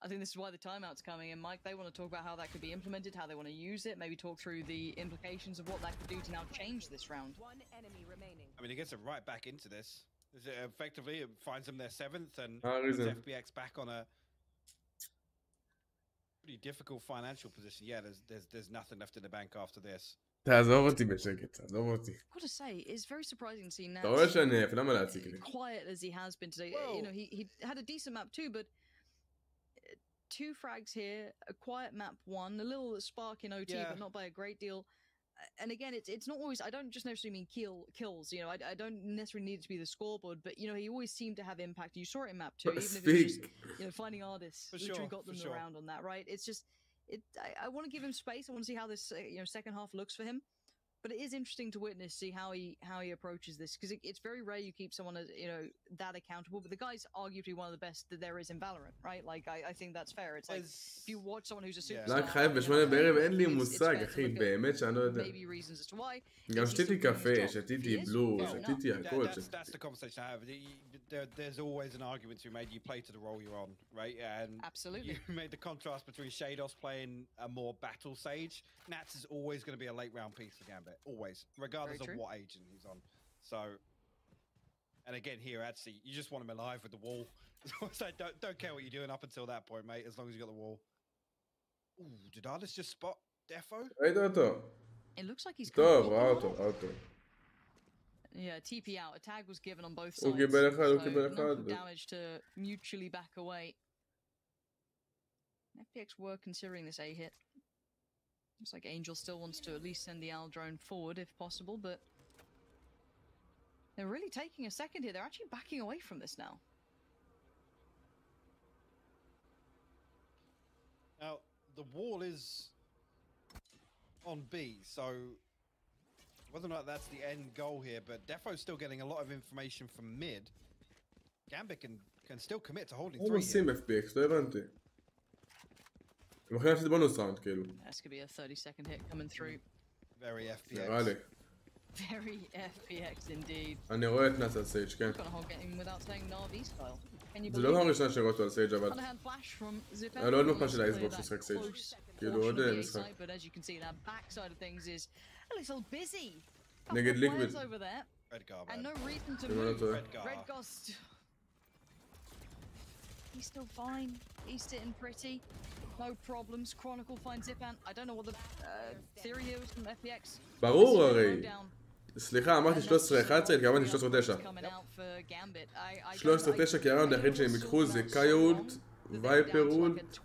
I think this is why the timeout's coming in, Mike. They want to talk about how that could be implemented, how they want to use it, maybe talk through the implications of what that could do to now change this round. One enemy remaining. I mean, it gets them right back into this. Effectively, it finds them their 7th and puts FBX back on a pretty difficult financial position. Yeah, there's nothing left in the bank after this. תעזוב אותי בשקט, תעזוב אותי. What to say, it's very surprising to see now. אתה רואה שאני עף, למה להציג לי? Quiet as he has been today. You know, he had a decent map too, but 2 frags here, a quiet map 1, a little spark in OT, but not by a great deal. And again, it's not always, I don't just necessarily mean kills, you know, I don't necessarily need it to be the scoreboard, but, you know, he always seemed to have impact. You saw it in map 2, even if it was just, you know, finding artists, literally got them around on that, right? It's just, I want to give him space. I want to see how this, you know, second half looks for him. But it is interesting to witness, see how he approaches this, because it's very rare you keep someone, you know, that accountable. But the guy's arguably one of the best that there is in Valorant, right? Like I think that's fair. It's like if you watch someone who's a superstar. רק חייב בשמונה בערב אין לי מושג, אחי, באמת שאני לא יודע. גם שתיתי קפה, שתיתי בלו, שתיתי הכל. That's the conversation I have. There's always an argument to be made. You play to the role you're on, right? And absolutely, you made the contrast between Shados playing a more battle sage. Nats is always going to be a late round piece for Gambit, always, regardless of what agent he's on. So, and again here, actually, you just want him alive with the wall. So don't care what you're doing up until that point, mate. As long as you got the wall. Ooh, did Ardis just spot Defo? ראית אותו. It looks like he's טוב, ראה אותו. Yeah, TP out. A tag was given on both sides. הוא קיבל אחד, הוא קיבל אחד. No damage to mutually back away. FPX were considering this A hit. Looks like Angel still wants to at least send the Al drone forward if possible, but they're really taking a second here. They're actually backing away from this now. Now, the wall is on B, so whether or not that's the end goal here, but Defo's still getting a lot of information from mid. Gambit can still commit to holding 3 עושים FPX, לא הבנתי. הם יכולים להפסיד בונוס ראונד, כאילו. That's gonna be a 30-second hit coming through. Very FPX. נראה לי. Very FPX indeed. אני רואה את נאס על סייג', כן. זה לא הראשונה שראו אותו על סייג' אבל. היה לו עוד מפה של האייסבוק ששחק סייג'. כאילו עוד משחק. נגד ליקביד. And no reason to אם אני לא טועה. He's still fine. He's sitting pretty. No problems. Chronicle finds Zipan. I don't know what the theory here was from FPX. ברור הרי. סליחה, אמרתי 13-11, התכוונתי 13-9. 13-9 כי הראונד היחיד שהם ייקחו זה קאי אולט, וייפר אולט.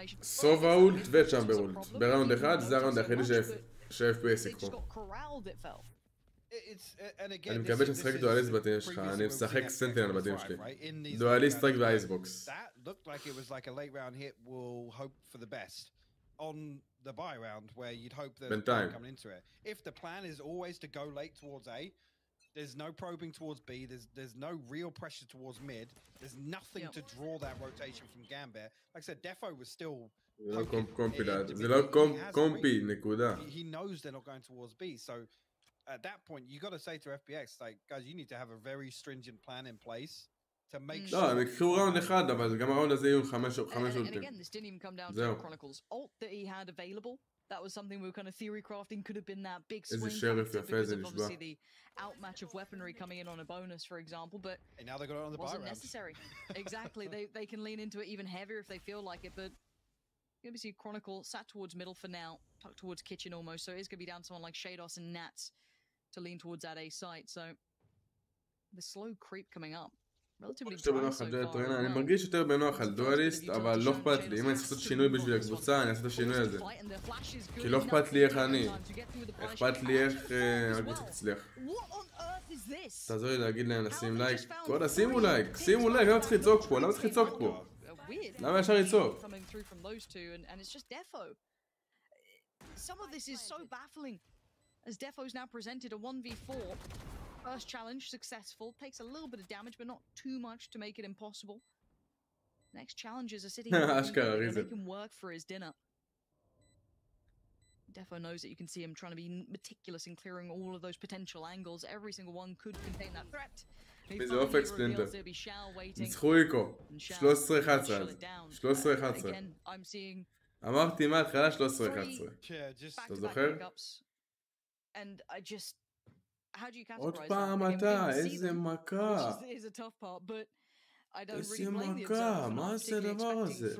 information. סובה אולט וצ'אמבר אולט. בראונד אחד זה הראונד היחידי ש-FPS יקחו. אני מקווה שתשחק דואליסט בתים שלך, אני משחק סנטינל בתים שלי. דואליסט רק באייסבוקס. On the buy round where you'd hope there's בינתיים. coming into it. If the plan is always to go late towards A, there's no probing towards B, there's no real pressure towards mid, there's nothing to draw that rotation from Gambit. Like I said, Defo was still זה לא קומפילד, זה לא קומפי, נקודה. He knows they're not going towards B, so at that point you got to say to FPX, like, guys, you need to have a very stringent plan in place to make sure. לא, הם יקחו ראונד אחד, אבל גם הראונד הזה יהיו 5 אולטים. And again, this didn't even come down to Chronicles. Ult that he had available, that was something we were kind of theory crafting, could have been that big swing factor because of obviously the outmatch of weaponry coming in on a bonus, for example, but and now they got it on the wasn't necessary. Exactly, they can lean into it even heavier if they feel like it, but obviously Chronicle sat towards middle for now, tucked towards kitchen almost, so it's going to be down to someone like Shados and Nats to lean towards that A site, so the slow creep coming up. אני מרגיש יותר בנוח על דואליסט, אבל לא אכפת לי, אם אני צריך לעשות שינוי בשביל הקבוצה, אני אעשה את השינוי הזה. כי לא אכפת לי איך אני, אכפת לי איך הקבוצה תצליח. תעזור לי להגיד להם לשים לייק, קודה שימו לייק, שימו לייק, למה צריך לצעוק פה? למה צריך לצעוק פה? למה ישר לצעוק? Some of this is so baffling as Defo's now presented a 1v4. First challenge successful, takes a little bit of damage but not too much to make it impossible. Next challenges are sitting here to make him work for his dinner. Defo knows that you can see him trying to be meticulous in clearing all of those potential angles. Every single one could contain that threat. איזה אופק ספלינטר. ניצחו איקו. 13-11 אז. 13-11. אמרתי מההתחלה 13-11. אתה זוכר? And I just עוד פעם אתה, איזה מכה. איזה מכה, מה זה הדבר הזה?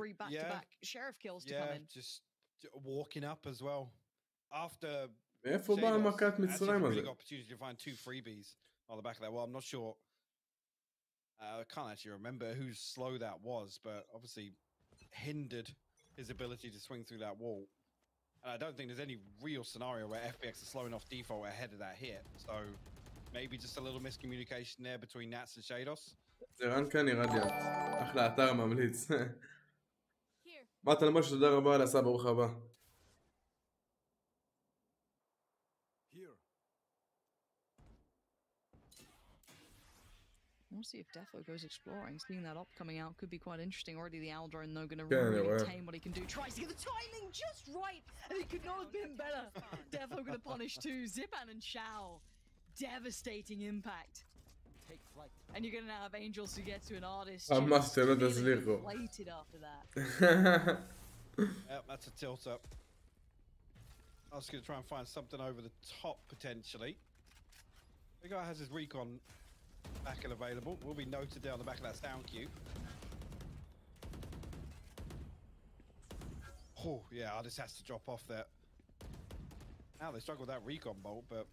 מאיפה באה מכת מצרים הזה? I can't actually remember whose slow that was, but obviously hindered his ability to swing through that wall. And I don't think there's any real scenario where FPX is slowing off default ahead of that hit. So maybe just a little miscommunication there between Nats and Shados. זה רן כאן נראה לי, אחלה אתר ממליץ. מה אתה למש, תודה רבה על הסע, ברוך הבא. We'll see if Defo goes exploring. Seeing that op coming out could be quite interesting. Already the Owl drone though going to really tame what he can do. Tries to get the timing just right, and he could not have been better. Defo going to punish too. Zipan and Shao, devastating impact. And you're going to now have Angels to get to an artist. Inflated after that. Yep, that's a tilt up. I was going to try and find something over the top potentially. The guy has his recon back and available. Will be noted there on the back of that sound cue. Oh yeah, this has to drop off there. Now they struggle with that recon bolt, but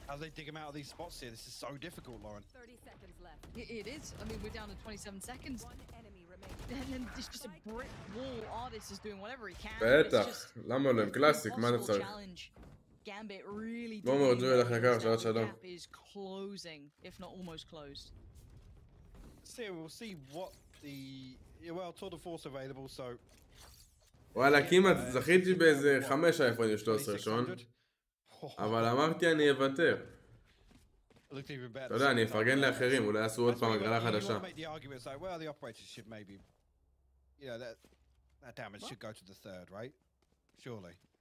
how they dig him out of these spots here? This is so difficult, Lauren. 30 seconds left. It is. I mean, we're down to 27 seconds. One enemy remaining. And then it's just a brick wall. Artist is doing whatever he can. בטח, למה לא? קלאסיק, מה אתה צריך? Gambit really בוא מאוד ג'וי לך יקר, שעת שלום. is closing, if not almost closed. So we'll see what the well, tour de force available, so וואלה, כמעט זכיתי באיזה 5 אייפונים 13 שון, אבל אמרתי אני אוותר. אתה יודע, אני אפרגן לאחרים, אולי יעשו עוד פעם הגרלה חדשה.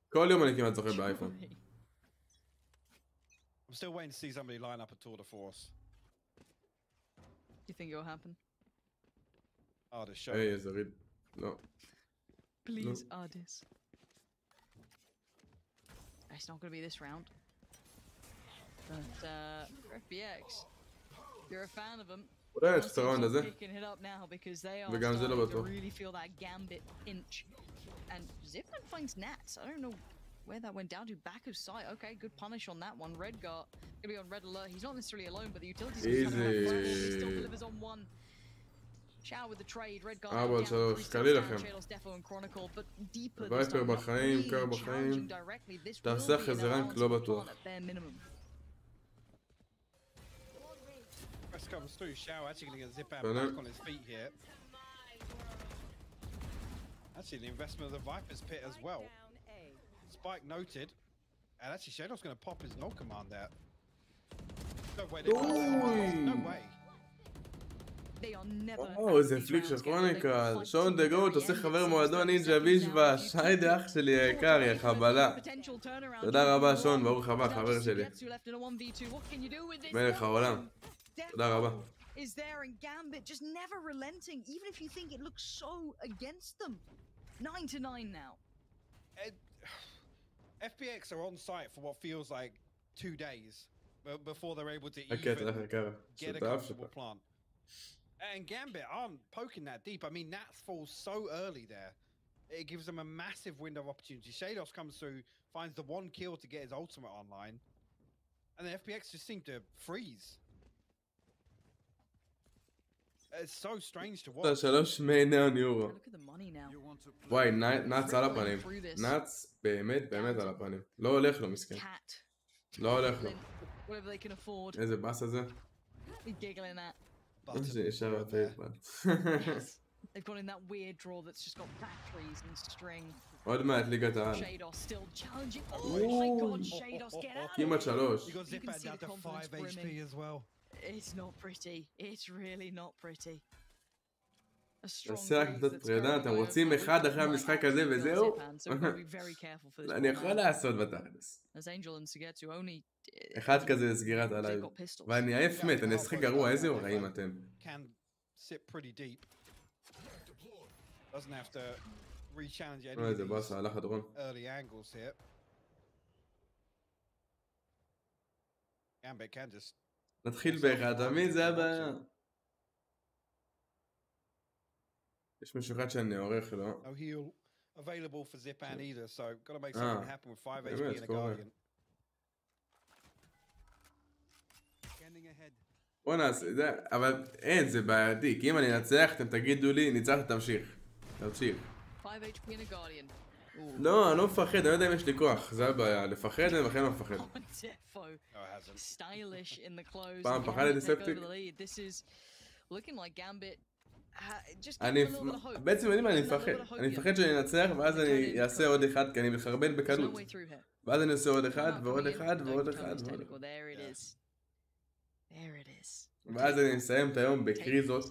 כל יום אני כמעט זוכה באייפון. I'm still waiting to see somebody line up a tour de force. You think it will happen? Artist, show. Hey, is it? No. Please, no. Artist. It's not going to be this round. But FBX, you're a fan of them. אולי את הראונד הזה. וגם זה לא בטוח. Really feel that Gambit inch. And Zipan finds Nats. I don't know where that went down to. Back of sight. Okay, good punish on that one. Redgar gonna be on red alert. He's not necessarily alone, but the utilities easy. He still delivers on one. Shower with the trade, red guy 4-3, קליל לכם. וייפר בחיים, קר בחיים. תעשה אחרי רנק לא בטוח. Comes through, Shao actually going to get Zip out back on his feet here. Actually, the investment of the Viper's Pit as well. Spike noted. And actually, Shadow's going to pop his no command there. No way. No way. איזה פליק של קרוניקל. שון דה גוט עושה חבר מועדון נינג'ה בישבה. שיידה אח שלי היקר, יא חבלה. תודה רבה שון, ברוך הבא, חבר שלי. מלך העולם. תודה רבה. Is there and Gambit just never relenting, even if you think it looks so against them. 9-9 now. FPX are on site for what feels like 2 days before they're able to even get a comfortable plant. And Gambit aren't poking that deep. I mean, Nats falls so early there. It gives them a massive window of opportunity. Shados comes through, finds the 1 kill to get his ultimate online. And the FPX just seem to freeze. It's so strange to watch. 3 מיליון יורו. וואי, נאץ על הפנים. נאץ באמת באמת על הפנים. לא הולך לו מסכן. לא הולך לו. איזה באס הזה. זה ישר הפייפל. עוד מעט ליגת העל. כמעט 3. It's not pretty. It's really not pretty. נעשה רק קצת פרידה, אתם רוצים אחד אחרי המשחק הזה וזהו? אני יכול לעשות בתכלס. אחד כזה לסגירת הלייב. ואני עייף מת, אני אשחק גרוע, איזה רעים אתם. איזה באסה, הלך הדרון. נתחיל באחד, תמיד זה הבעיה. יש מישהו אחד שאני עורך, לא? באמת, קורה. בוא נעשה, אבל אין, זה בעייתי, כי אם אני אנצח, אתם תגידו לי, ניצחת, תמשיך. תמשיך. לא, אני לא מפחד, אני לא יודע אם יש לי כוח, זה הבעיה, לפחד אני בכלל לא מפחד. פעם פחדתי ספטיק? בעצם יודעים מה, אני מפחד. אני מפחד שאני אנצח ואז אני אעשה עוד אחד, כי אני מחרבן בקלות. ואז אני אעשה עוד אחד ועוד אחד ועוד אחד ועוד אחד. ואז אני אסיים את היום בקריזות.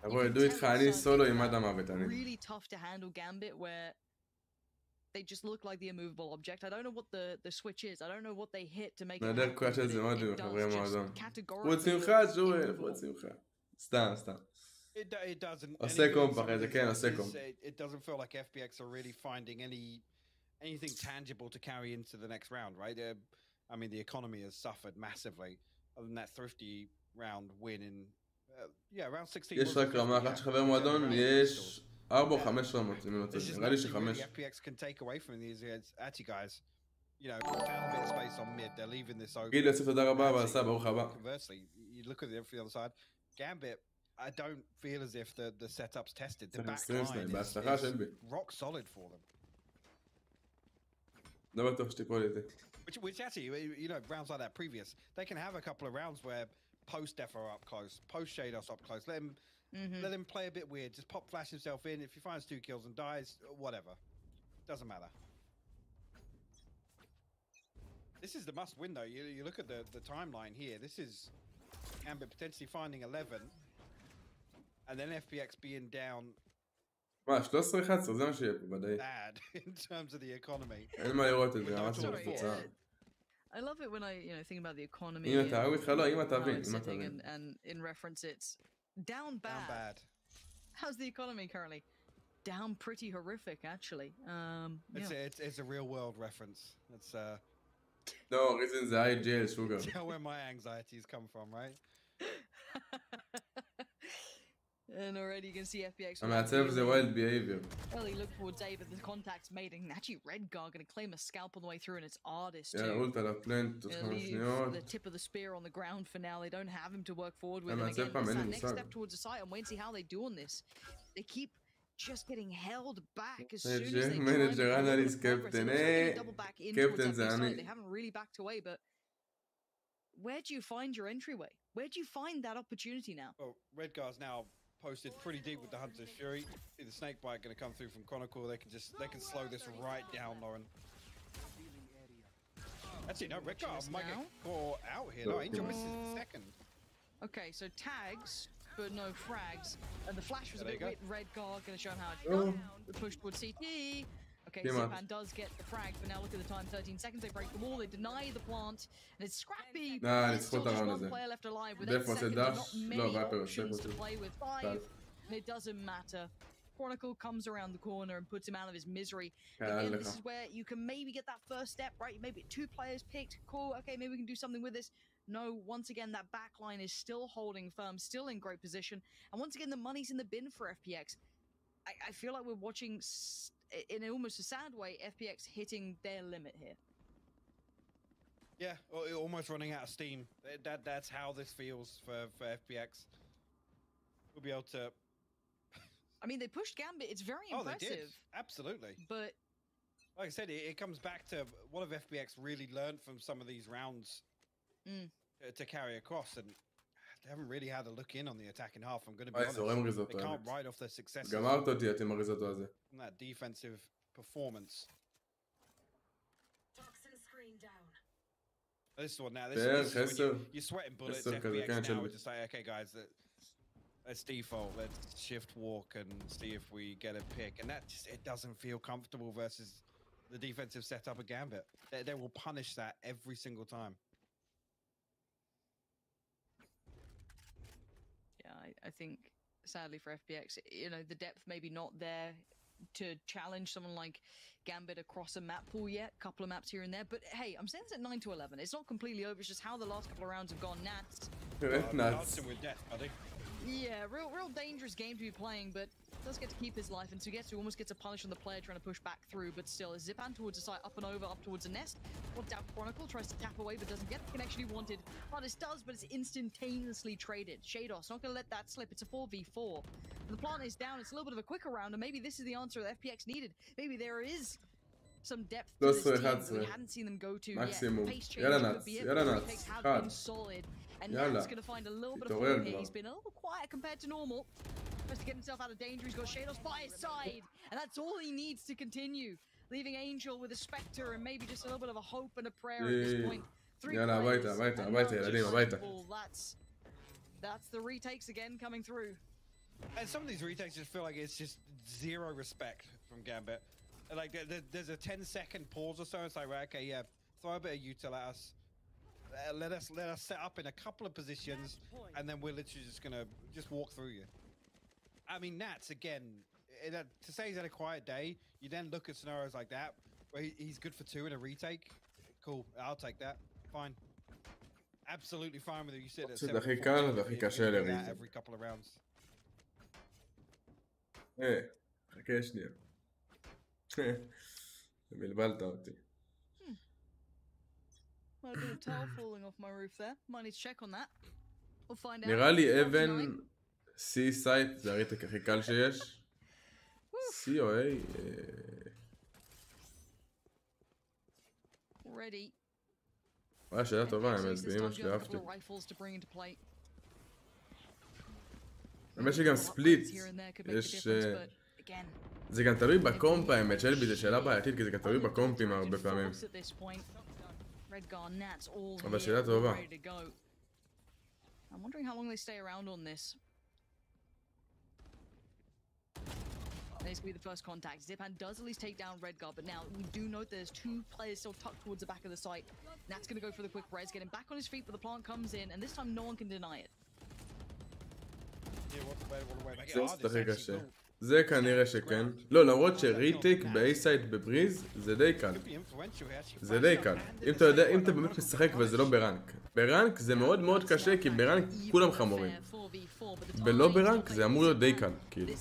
תבוא, ידעו איתך, אני סולו עם עד המוות, אני. They just look like the immovable object. I don't know what the switch is. I don't know what they hit to make it נדר כוח של זה מודים, חברי מועדון. חוץ ממך, שואל, חוץ ממך. סתם. עושה קומפ אחרי זה, כן, עושה קומפ. It doesn't feel like FPX are really finding anything tangible to carry into the next round, right? I mean, the economy has suffered massively. Other than that thrifty round win in, round 16. יש רק רמה אחת של חבר מועדון, יש 4 או 5 רמות, נראה לי ש5. FPX can take away from these actually guys. You know, found a bit of space on mid. They're leaving this open. גיל יוסף, תודה רבה, וסאב, ברוך הבא. Conversely, you look at the other side. Gambit, I don't feel as if the setup's tested. The back line is rock solid for them. לא בטוח שתיפול לי את זה. Which actually, you know, rounds like that previous, they can have a couple of rounds where post Defo up close, post Shados up close. Let him play a bit weird. Just pop flash himself in. If he finds 2 kills and dies, whatever. Doesn't matter. This is the must win though. You look at the timeline here. This is Gambit potentially finding 11. And then FPX being down. מה, 13-11, זה מה שיהיה פה, ודאי. Bad in terms of the economy. אין מה לראות את זה, ממש בקבוצה. I love it when I think about the economy. אם אתה אוהב איתך, לא, אם אתה מבין, אם אתה מבין. And in reference it's down bad. How's the economy currently? Down pretty horrific actually. It's a real world reference. It's No, reason the IGL sugar. Tell where my anxieties come from, right? And already you can see FPX. המעצב זה wild behavior. Early look towards A, but the contact's made, and actually Redgar going to claim a scalp on the way through, and it's artist too. אולט על הפלנט, תוך 5 שניות. The tip of the spear on the ground for now. They don't have him to work forward with. And again, it's that next step towards the site. I'm waiting to see how they do on this. They keep just getting held back as soon as they manager analyst captain. Double back in towards that side. They haven't really backed away, but where do you find your entryway? Where do you find that opportunity now? Well, Redgar's now posted pretty deep with the Hunter's Fury. See the snake bite going to come through from Chronicle. They can slow this right down, Lauren. Actually, no, Redgar might get caught out here. No, Angel misses the second. Okay, so tags, but no frags. And the flash was a bit weird. Redgar going to show him how it's done. The push towards CT. Okay, Zipan does get the frag, but now look at the time, 13 seconds. They break the wall, they deny the plant, and it's scrappy. Nah, it's still just one player left alive with 8 seconds, not many options to play with. 5, and it doesn't matter. Chronicle comes around the corner and puts him out of his misery. Again, this is where you can maybe get that first step, right? Maybe 2 players picked, cool, okay, maybe we can do something with this. No, once again, that back line is still holding firm, still in great position. And once again, the money's in the bin for FPX. I feel like we're watching, in almost a sad way, FPX hitting their limit here. Yeah, almost running out of steam. That's how this feels for FPX. We'll be able to... I mean, they pushed Gambit. It's very impressive. They did. Absolutely. But... like I said, it comes back to what have FPX really learned from some of these rounds to carry across, and they haven't really had a look in on the attacking half. I'm going to be honest. They can't write off their successes. גמרת אותי אתם הריזוטו הזה. From that defensive performance. This is what now. This is when you're sweating bullets. FPX now we're just like, okay, guys, let's default. Let's shift walk and see if we get a pick. And that just it doesn't feel comfortable versus the defensive setup of Gambit. They will punish that every single time. I think, sadly for FPX, you know, the depth maybe not there to challenge someone like Gambit across a map pool yet. A couple of maps here and there. But hey, I'm saying this at 9-11. It's not completely over. It's just how the last couple of rounds have gone. Nats. Nuts. With death, buddy. Yeah, real dangerous game to be playing, but does get to keep his life, and so he almost gets a punish on the player trying to push back through, but still, Zipan towards the side, up and over, up towards the nest. Wants out Chronicle, tries to tap away, but doesn't get the connection he wanted. Artist does, but it's instantaneously traded. Shados not going to let that slip. It's a 4v4. The plant is down. It's a little bit of a quicker round, and maybe this is the answer that FPX needed. Maybe there is some depth to this team that we hadn't seen them go to yet. Pace change could be it, but the takes have been solid. And now he's going to find a little bit of form here. He's been a little quiet compared to normal. Tries to get himself out of danger. He's got Shados by his side. And that's all he needs to continue. Leaving Angel with a Spectre and maybe just a little bit of a hope and a prayer at this point. 3 players. That's the retakes again coming through. And some of these retakes just feel like it's just zero respect from Gambit. Like there's a 10-second pause or so. It's like, right, okay, yeah, throw a bit of util at us. Let us set up in a couple of positions, and then we're literally just gonna walk through you. I mean, Nats again. To say he's had a quiet day, you then look at scenarios like that where he's good for 2 in a retake. Cool, I'll take that. Fine, absolutely fine with it. You sit at 7 every couple of rounds. Hey, חכה שנייה. בלבלת אותי. Might have been a towel falling off my roof there. Might need to check on that. We'll find out. נראה לי אבן C סייט זה הריטק הכי קל שיש. C או A. Ready. שאלה טובה, האמת, באמא שלי אהבתי. האמת שגם ספליט, יש... זה גם תלוי בקומפ, האמת, שלבי זה שאלה בעייתית, כי זה גם תלוי בקומפים הרבה פעמים. אבל שאלה טובה. I'm wondering how long they stay around on this. This could be the first contact. Zipan does at least take down Redgar, but now we do note there's 2 players still tucked towards the back of the site. Nat's going to go for the quick res, get him back on his feet, but the plant comes in, and this time no one can deny it. זה הכי קשה. זה כנראה שכן. לא, למרות שריטייק באייסייד בבריז זה די קל. זה די קל. אם אתה יודע, אם אתה באמת משחק וזה לא ברנק. ברנק זה מאוד מאוד קשה כי ברנק כולם חמורים. ולא ברנק זה אמור להיות די קל, כאילו.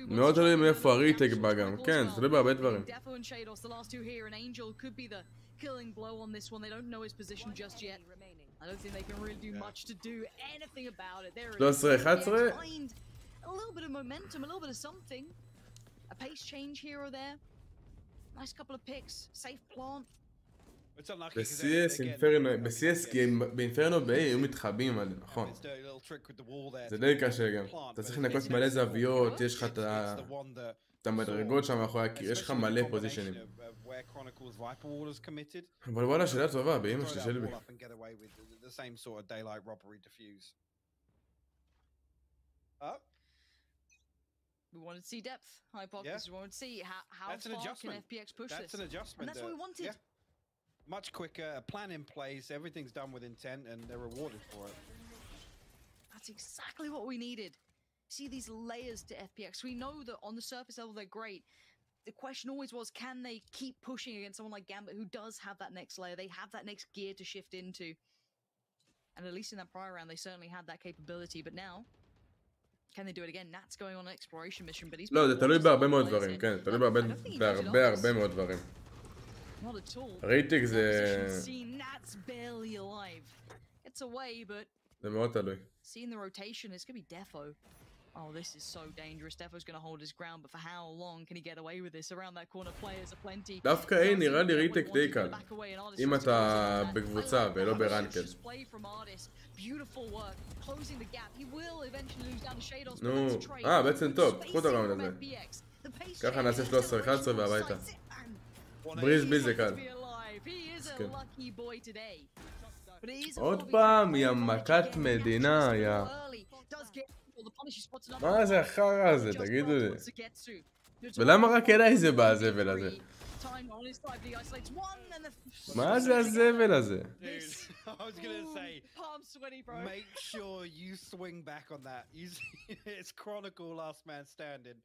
מאוד תלוי מאיפה הריטייק בא גם. כן, זה תלוי בהרבה דברים. killing blow on this one. They don't know his position just yet. I don't think they can really do much to do anything about it. There it is. 13-11. A little bit of momentum, a little bit of something. A pace change here or there. Nice couple of picks. Safe plant. ב-CS כי באינפרנו ב-A היו מתחבים עליהם, נכון. זה די קשה גם. אתה צריך לנקות מלא זוויות, יש לך את המדרגות שם מאחורי הקיר, יש לך מלא פוזישנים. אבל וואלה, שאלה טובה, באמא שלי שלבי. We wanted to see depth, hypothesis. We wanted to see how far can FPX push this. And that's what we wanted. Yeah. Much quicker, a plan in place, everything's done with intent, and they're rewarded for it. That's exactly what we needed. See these layers to FPX. We know that on the surface level they're great. The question always was, can they keep pushing against someone like Gambit who does have that next layer? They have that next gear to shift into. And at least in that prior round, they certainly had that capability. But now, can they do it again? Nat's going on an exploration mission, but he's... לא, זה תלוי בהרבה מאוד דברים, כן. תלוי בהרבה מאוד דברים. Not at all. רייטיק זה... Nat's barely alive. It's away, but... זה מאוד תלוי. Seeing the rotation, it's going to be Defo. Oh, this is so dangerous. Defo's going to hold his ground, but for how long can he get away with this? Around that corner, players are plenty. דווקא A נראה לי ריטייק די קל. אם אתה בקבוצה ולא ברנקד. נו, בעצם טוב, קחו את הרעיון הזה. ככה נעשה 13-11 והביתה. בריז בי זה קל. עוד פעם, יא מכת מדינה, יא... מה זה החרא הזה, תגידו לי. ולמה רק אליי זה בזבל הזה? מה זה הזבל הזה? I was gonna say, palm sweaty, bro. Make sure you swing back on that. It's Chronicle last man standing.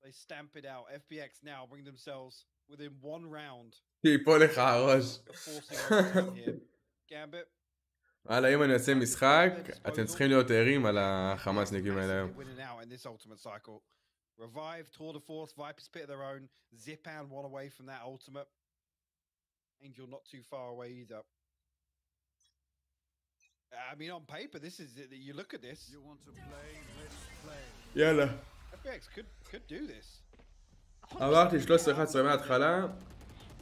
They stamp it out. FPX now bring themselves within one round. טיפול לך הראש. Gambit. הלאה, אם אני אעשה משחק, אתם צריכים להיות ערים על החמאסניקים האלה היום. Revive, tour de force, Viper's pit of their own. Zipan one away from that ultimate. Angel not too far away either. I mean, on paper, this is you look at this. You want to play? Let's play. יאללה. FPX could do this. אמרתי 13-11 מההתחלה,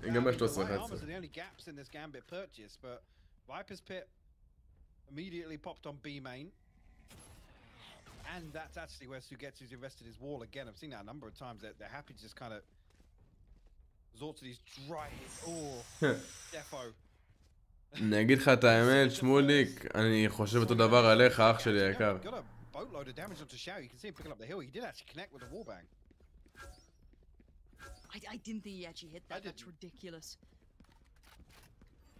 ייגמר 13-11. The only gaps in this Gambit purchase, but Viper's pit immediately popped on B main. And that's actually where Sugetsu's invested his wall again. I've seen that a number of times. They're happy to just kind of resort to these dry hits. Oh, Defo. אני אגיד לך את האמת, שמוליק, אני חושב אותו דבר עליך, אח שלי היקר. Got a boatload of damage onto Xiao. You can see him picking up the hill. He did actually connect with the wallbang. I didn't think he actually hit that. That's ridiculous.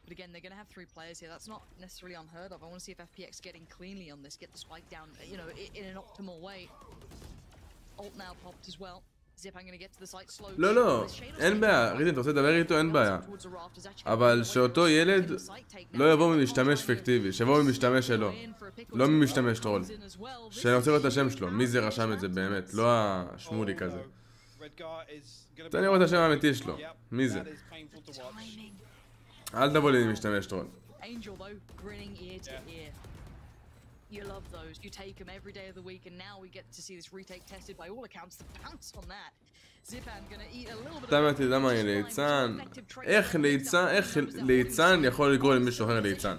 But again, they're going to have 3 players here. That's not necessarily unheard of. I want to see if FPX getting cleanly on this, get the spike down, you know, in an optimal way. Ult now popped as well. Zip, I'm going to get to the site slowly. לא, אין בעיה. ריטן, אתה רוצה לדבר איתו? אין בעיה. אבל שאותו ילד לא יבוא ממשתמש פיקטיבי, שיבוא ממשתמש שלו. לא ממשתמש טרול. שאני רוצה לראות את השם שלו. מי זה רשם את זה באמת? לא השמוליק הזה. תן לראות את השם האמיתי שלו. מי זה? אל תבוא לי משתמש טרול. Angel though, grinning ear to ear. You love those. You take them every day of the week, and now we get to see this retake tested by all accounts. The bounce on that. Zipan gonna eat a little bit. אתה יודע מה ליצן? איך ליצן יכול לקרוא למישהו אחר ליצן?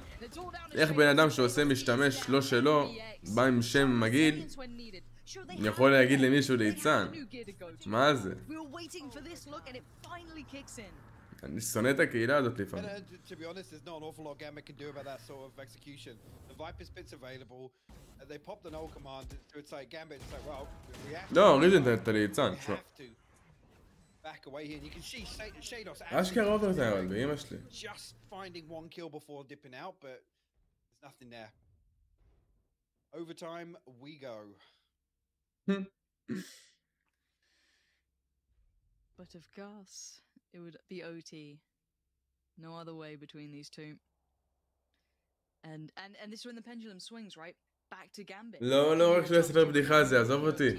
איך בן אדם שעושה משתמש לא שלו, בא עם שם מגעיל, יכול להגיד למישהו ליצן? מה זה? אני שונא את הקהילה הזאת לפעמים. To be honest, there's not an awful lot Gambit can do about that sort of execution. The Viper's pit's available. They pop the null command, so it's like Gambit, it's like, well, we have to... לא, ריזן את הליצן, תשמע. Back away here, and you can see Shados... אשכרה אוברטיים, אבל באמא שלי. Just finding one kill before dipping out, but there's nothing there. Overtime we go. But of course, it would be OT. No other way between these two. And this is when the pendulum swings, right? Back to Gambit. לא, רק שלא יספר בדיחה זה, עזוב אותי.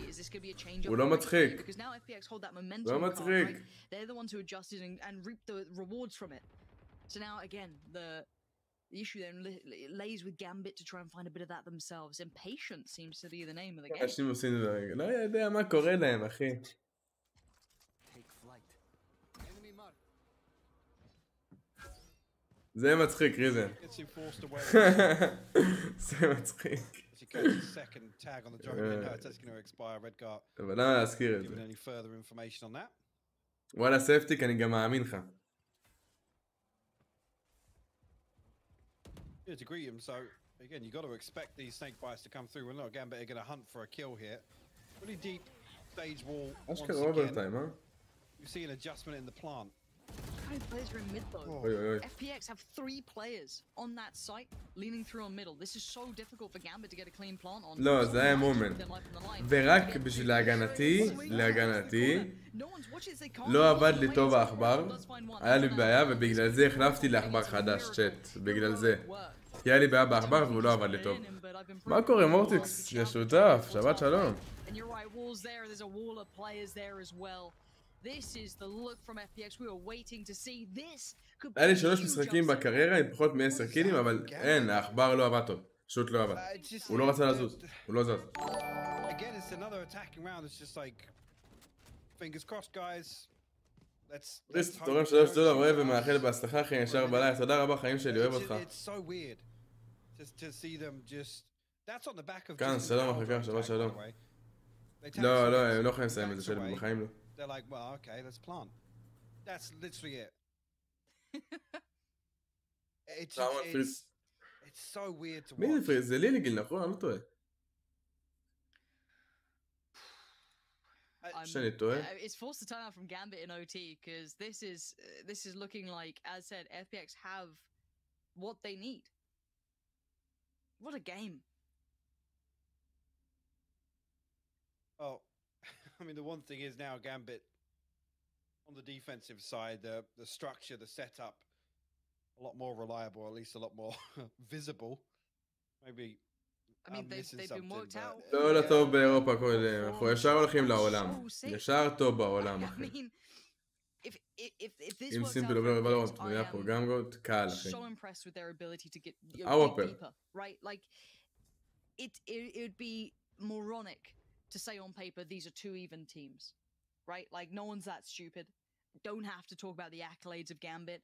הוא לא מצחיק. Because now FPX hold that לא momentum card, מצחיק. right? They're the ones who adjusted and reaped the rewards from it. So now again, the issue then lays with Gambit to try and find a bit of that themselves. Impatience seems to be the name of the game. אנשים עושים את זה רגע. לא יודע מה קורה להם, אחי. זה מצחיק, ריזן. זה מצחיק. אבל למה להזכיר את זה? וואלה ספטיק, אני גם מאמין לך. Yeah, to greet him. So again, you got to expect these snake bites to come through. We're not Gambit are going to hunt for a kill here. Really deep stage wall. Once again, you see an adjustment in the plant. How many players are in mid though? FPX have 3 players on that site leaning through on middle. This is so difficult for Gambit to get a clean plant on. לא, זה היה מומנט. ורק בשביל להגנתי, לא עבד לי טוב העכבר. היה לי בעיה ובגלל זה החלפתי לעכבר חדש, צ'אט. בגלל זה. כי היה לי בעיה בעכבר והוא לא עבד לי טוב. מה קורה מורטיקס? יש שותף, שבת שלום. This is the look from FPX. We were waiting to see this. היה לי 3 משחקים בקריירה עם פחות מ10 קילים, אבל אין, העכבר לא עבד טוב. פשוט לא עבד. הוא לא רצה לזוז. הוא לא זז. Again, it's another attacking round. It's just like fingers crossed, guys. ריס, תורם $3 אוהב ומאחל בהצלחה אחי ישר בלייב. תודה רבה חיים שלי, אוהב אותך. It's so weird to see them just. That's on the back of. כאן, שלום אחר כך, שבת שלום. לא, לא, הם לא יכולים לסיים את זה שלי, בחיים לא. They're like, well, okay, let's plant. That's literally it. It's so weird to watch. מי זה פריז? זה ליליגיל, נכון? אני לא טועה. שאני טועה. It's forced to turn out from Gambit in OT because this is looking like, as said, FPX have what they need. What a game. Oh. I mean, the one thing is now Gambit on the defensive side, the structure, the setup, a lot more reliable, at least a lot more visible. Maybe. I mean, they've been worked out. לא לטוב באירופה קודם, אנחנו ישר הולכים לעולם. ישר טוב בעולם, אחי. אם סימפל עובר בוולורנט, והיה פה גם גוד, קל, אחי. So impressed with their ability to get deeper, right? Like, it would be moronic to say on paper these are 2 even teams, right? Like no one's that stupid. Don't have to talk about the accolades of Gambit.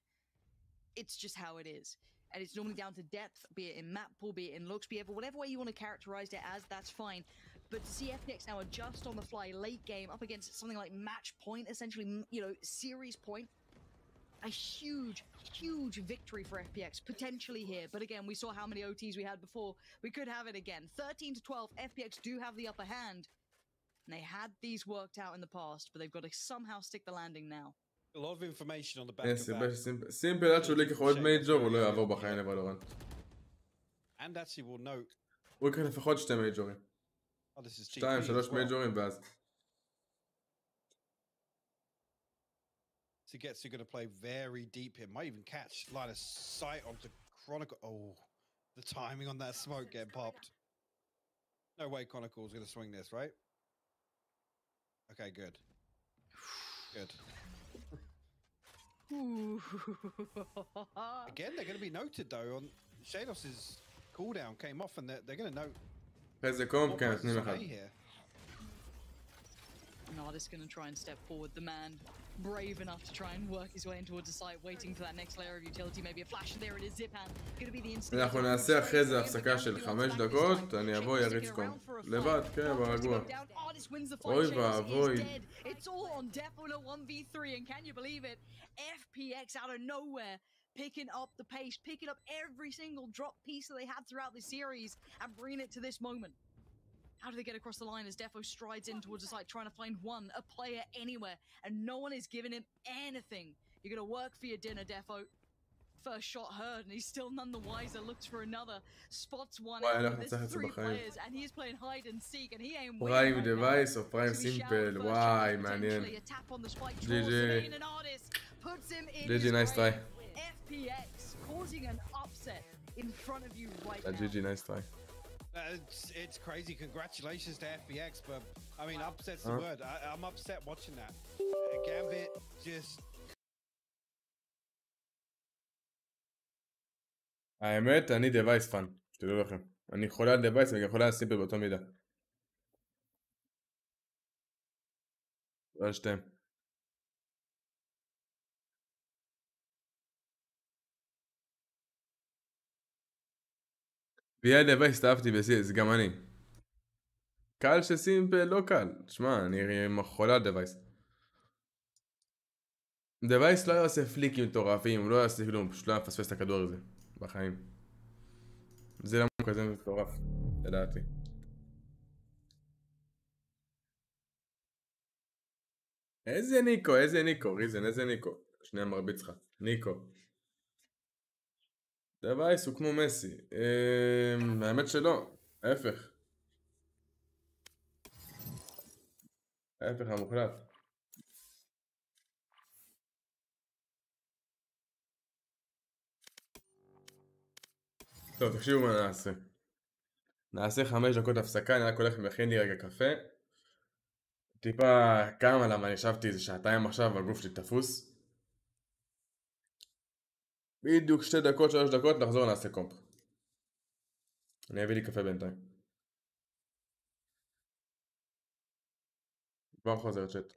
It's just how it is. And it's normally down to depth, be it in map pool, be it in looks, be it whatever way you want to characterize it as, that's fine. But to see FPX now adjust on the fly late game up against something like match point, essentially, you know, series point, a huge victory for FPX potentially here. But again, we saw how many OTs we had before. We could have it again. 13-12, FPX do have the upper hand. And they had these worked out in the past, but they've got to somehow stick the landing now. A lot of information on the back of that. סימפל עד שהוא ייקח עוד מייג'ור, הוא לא יעבור בחיים לוולורנט. And actually will note. הוא ייקח לפחות 2 מייג'ורים. 2-3 מייג'ורים ואז. Sugetsu going to play very deep here. Might even catch line of sight onto Chronicle. Oh, the timing on that smoke getting popped. No way Chronicle's going to swing this, right? Okay, good. Good. Again, they're going to be noted though. On Shados's cooldown came off, and they're going to note. איזה קומפ כן, נותנים אחד. Nardis going to try and step forward. The man brave enough to try and work his way in towards the site, waiting for that next layer of utility. Maybe a flash. There it is, Zipan. Going to be the instant. אנחנו נעשה אחרי זה הפסקה של 5 דקות, אני אבוא יריץ קומפ. לבד, כן, ברגוע. אוי ואבוי. It's all on Defo 1v3, and can you believe it? FPX out of nowhere. Picking up the pace, picking up every single drop piece that they had throughout the series and bringing it to this moment. How do they get across the line as Defo strides in towards the site, trying to find a player anywhere, and no one is giving him anything. You're going to work for your dinner, Defo. First shot heard, and he's still none the wiser. Looks for another. Spots one וואי, out. אנחנו There's נצטרך את זה 3 בחיים. players, and he is playing hide and seek, and he ain't winning פריים right now. דווייס או פריים To be showered סימפל, first וואי, charge, מעניין. potentially a tap on the spike, GG. draws him in, and artist puts him in GG, his nice grave. try. FPX causing an upset in front of you right now. GG, nice try. It's crazy. Congratulations to FBX, but I mean, upset's the word. I'm upset watching that. Gambit just. האמת, אני דווייס פאן, שתדעו לכם. אני חולה על דווייס וגם חולה על סימפל באותו מידה. לא על שתיהם. ויהיה דווייס, אהבתי בסיס, גם אני. קל שסימפל לא קל. תשמע, אני חולה על דווייס. דווייס לא יעשה פליקים מטורפים, הוא לא יעשה כלום, פשוט לא יפספס את הכדור הזה, בחיים. זה למה הוא כזה מטורף, לדעתי. איזה ניקו, איזה ניקו, ריזן, איזה ניקו. שנייה מרביץ לך, ניקו. דווייס הוא כמו מסי. האמת שלא, ההפך. ההפך המוחלט. טוב, תקשיבו מה נעשה. נעשה 5 דקות הפסקה, אני רק הולך ומכין לי רגע קפה. טיפה כמה, למה אני ישבתי איזה שעתיים עכשיו והגוף שלי תפוס. בדיוק 2 דקות, 3 דקות, נחזור נעשה קומפ. אני אביא לי קפה בינתיים. כבר חוזר צ'אט.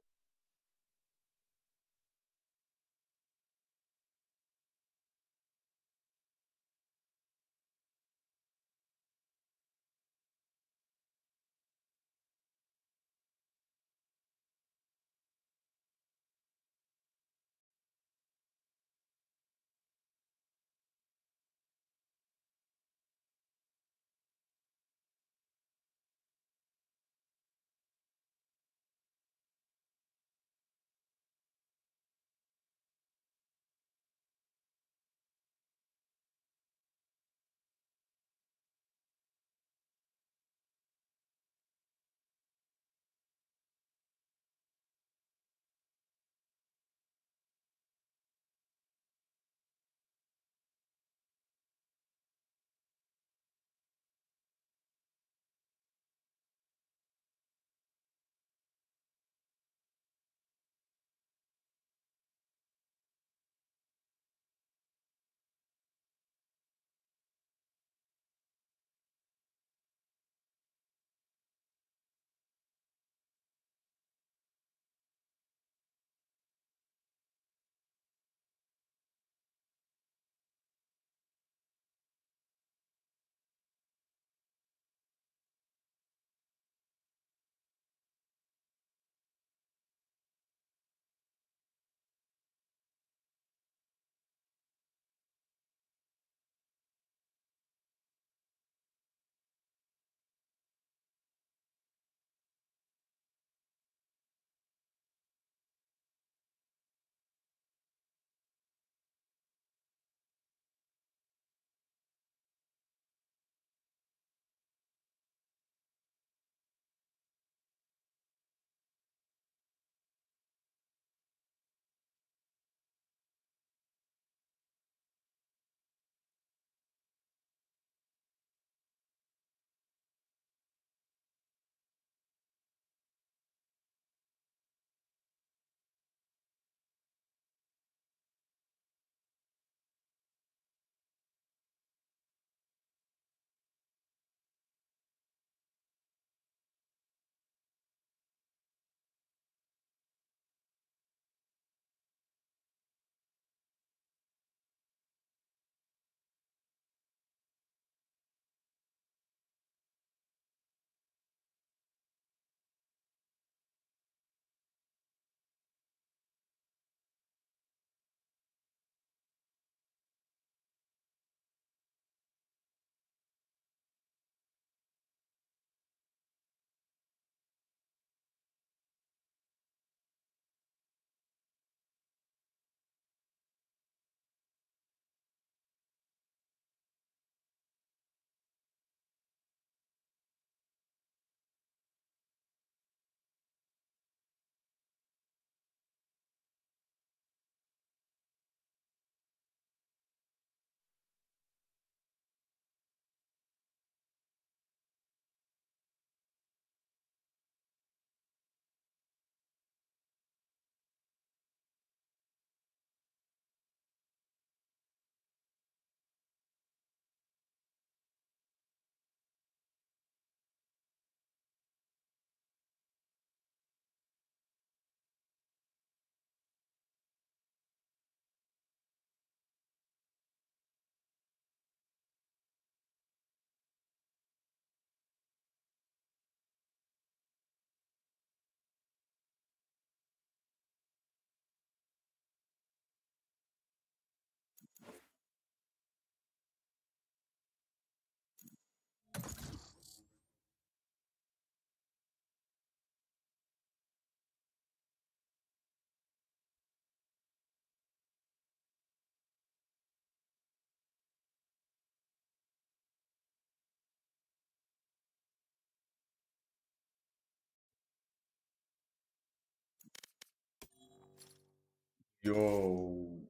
יואו.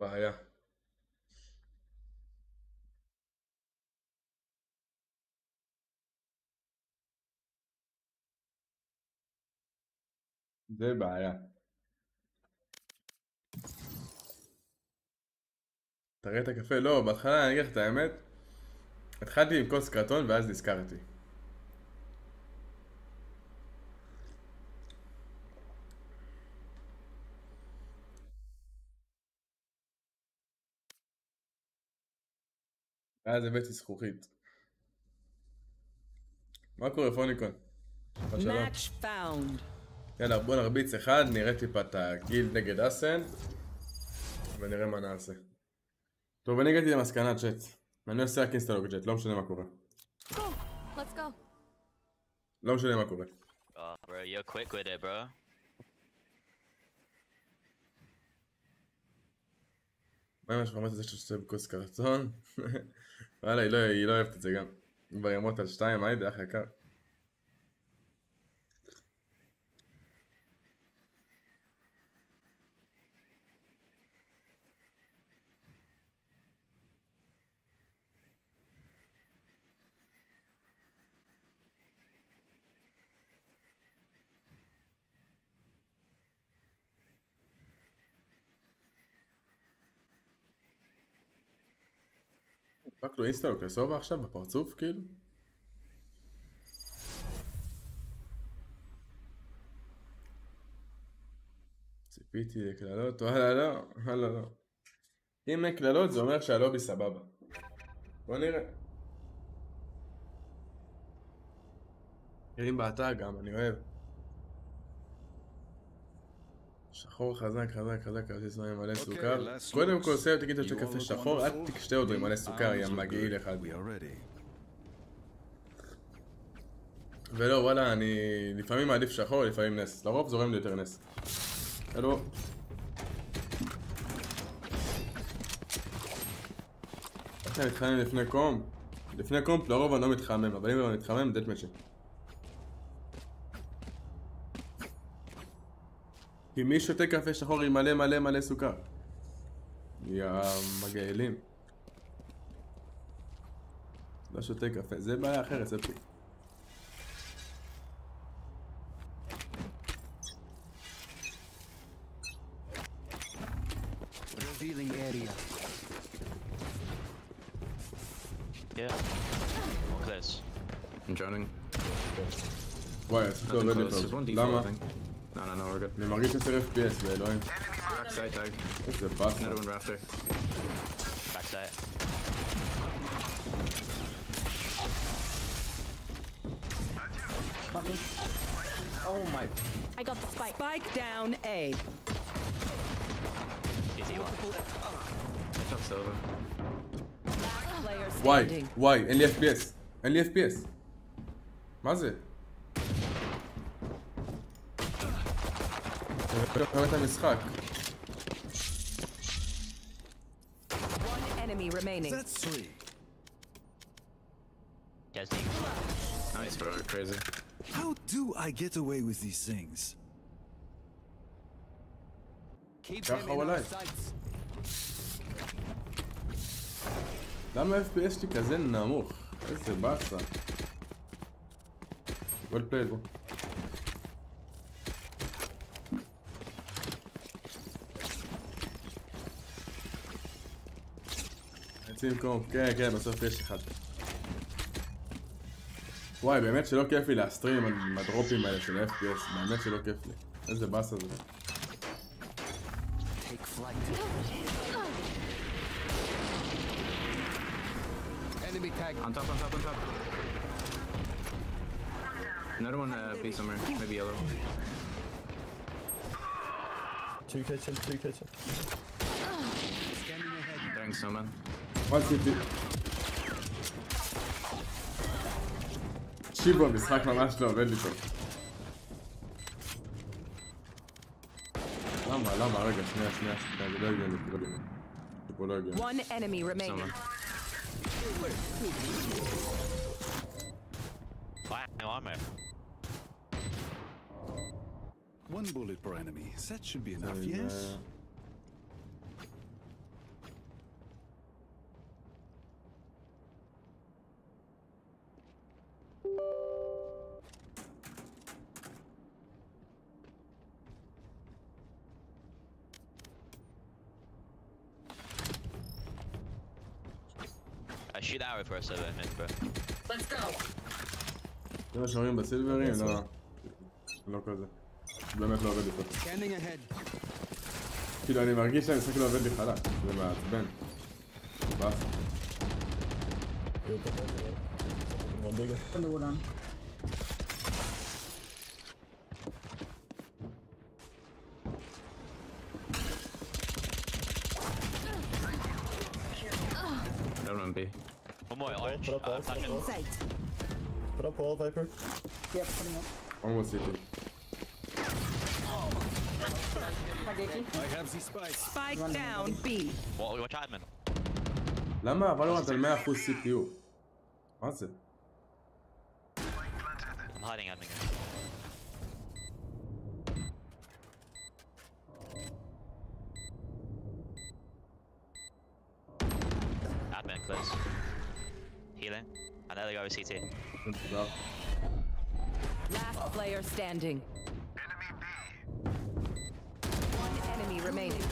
בעיה. זה בעיה. תראה את הקפה? לא, בהתחלה אני אגיד לך את האמת. התחלתי עם כוס קרטון ואז נזכרתי. ואז הבאתי זכוכית. מה קורה פוניקון? יאללה בוא נרביץ אחד, נראה טיפה את הגילד נגד אסנד ונראה מה נעשה. טוב, אני הגעתי למסקנה צ'אט. אני עושה רק אינסטלוג צ'אט, לא משנה מה קורה. לא משנה מה קורה. Bro, you're quick with it, bro. מה עם השפרמת הזה שעושה בכוס קרטון? וואלה, היא לא אוהבת את זה גם. ברמות על 2, היידה, אח יקר. רק לו אינסטלוק לסובה עכשיו בפרצוף כאילו? ציפיתי לקללות, וואלה לא, וואלה לא. אם אין קללות זה אומר שהלובי סבבה. בוא נראה. נראים באתר גם, אני אוהב. שחור חזק, כרטיס מים מלא סוכר. קודם כל סייב תגיד את הקפה שחור, אל תקשתה אותו עם מלא סוכר, יא מגעיל אחד. ולא, וואלה, אני לפעמים מעדיף שחור, לפעמים נס. לרוב זורם לי יותר נס. אלו. איך אני מתחמם לפני קומפ? לפני קומפ לרוב אני לא מתחמם, אבל אם אני מתחמם, דט מצ'י. כי מי שותה קפה שחור עם מלא סוכר? יא מגעילים. לא שותה קפה, זה בעיה אחרת, זה פי. Revealing area. Yeah. Look at this. I'm drowning. וואי, עשיתו עובד לי טוב. למה? No, we're good. אני מרגיש 10 FPS באלוהים. Backside tag. איזה באסה. Another one rafter. Backside. Oh my. I got the spike. Spike down A. Easy one. I took silver. וואי, אין לי FPS. אין לי FPS. מה זה? את המשחק. One enemy remaining. That's three. Nice, bro. Crazy. How do I get away with these things? ככה אולי. למה ה-FPS שלי כזה נמוך? איזה באסה. גול פלייל בו. יוצאים קומפ, כן, בסוף יש אחד. וואי, באמת שלא כיף לי להסטרים עם הדרופים האלה של FPS, באמת שלא כיף לי. איזה באסה זה. Enemy tag. On top. Another one B somewhere, maybe yellow. Two kitchen. Thanks, so man. One city. שיבו, המשחק ממש לא עובד לי טוב. למה? רגע, שנייה. זה לא הגיוני, זה לא הגיוני. One enemy remaining. No armor. One bullet per enemy. That should be enough, yes? I shoot arrow for a server in mid, bro. Let's go. זה שומרים בסילברים? לא. לא כזה. באמת לא עובד לי טוב. כאילו אני מרגיש שהמשחק לא עובד לי חלק. זה מעצבן. באס. Don't be. One more orange. Put up wall, Viper. Yep, putting up. Almost hit it. I have the spike. Spike down, B. Watch admin. למה ולורנט על 100% CPU? מה זה? I'm hiding admin. Admin close. Healing. And there they go with CT. Last player standing. Enemy B. One enemy remaining.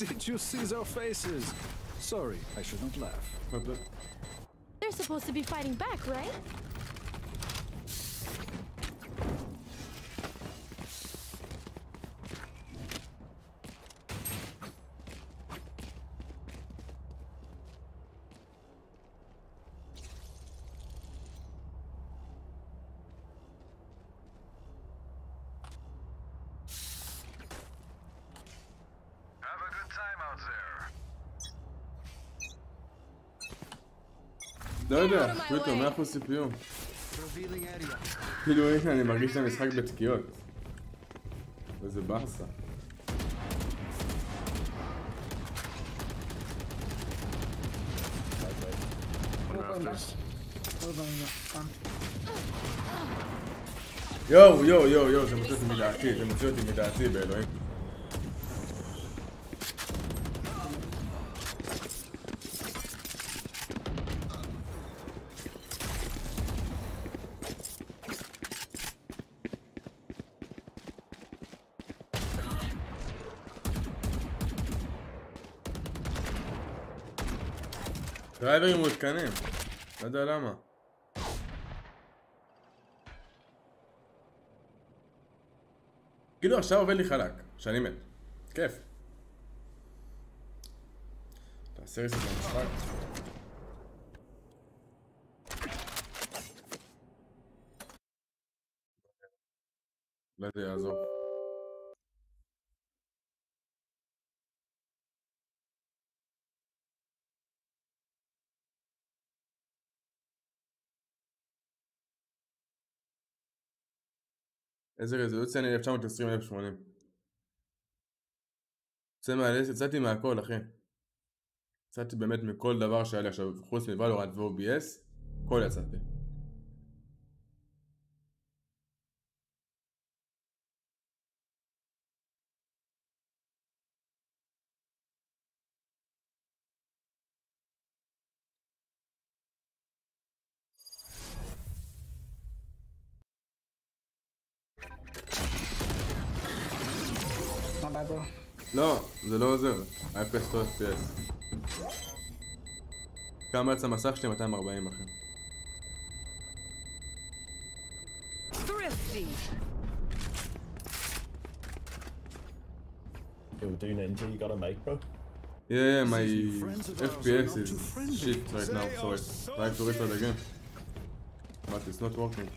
Did you see their faces? Sorry, I should not laugh. They're supposed to be fighting back, right? לא יודע, פשוט 100% CPU. כאילו הנה אני מרגיש את המשחק בתקיעות. וזה באסה. יואו, זה מוציא אותי מדעתי, באלוהים. דרייברים מותקנים, לא יודע למה. כאילו עכשיו עובד לי חלק, שאני מת. כיף. תעשה ריסט במשחק. אולי זה יעזור. איזה רזולוציה? אני 1920-1080. יצאתי מהכל, אחי. יצאתי באמת מכל דבר שהיה לי עכשיו, חוץ מוולורנט ו-OBS, הכל יצאתי. לא, זה לא עוזר. האפס טוב FPS. כמה יצא המסך שלי? 240 אחי. You're doing into you got a mic, bro? Yeah, my FPS is shit right now, so I try to restart again. But it's not working.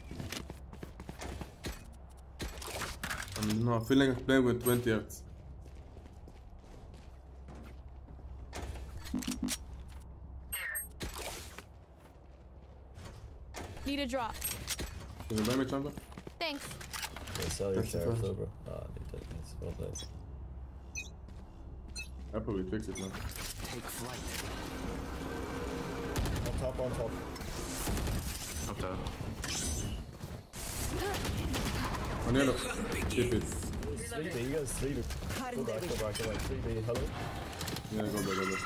I feel like I'm playing with 20 Hz. Need a drop. Can you buy me chamber? Thanks. Yeah, sell your sheriff, bro. Ah, ניתן, it's well played. I'll probably fix it now. take flight. On top, on top. Up top. On yellow. Keep it. 3B, you guys 3B. Go back, go back, go back. 3B, hello. Yeah, go back, go back.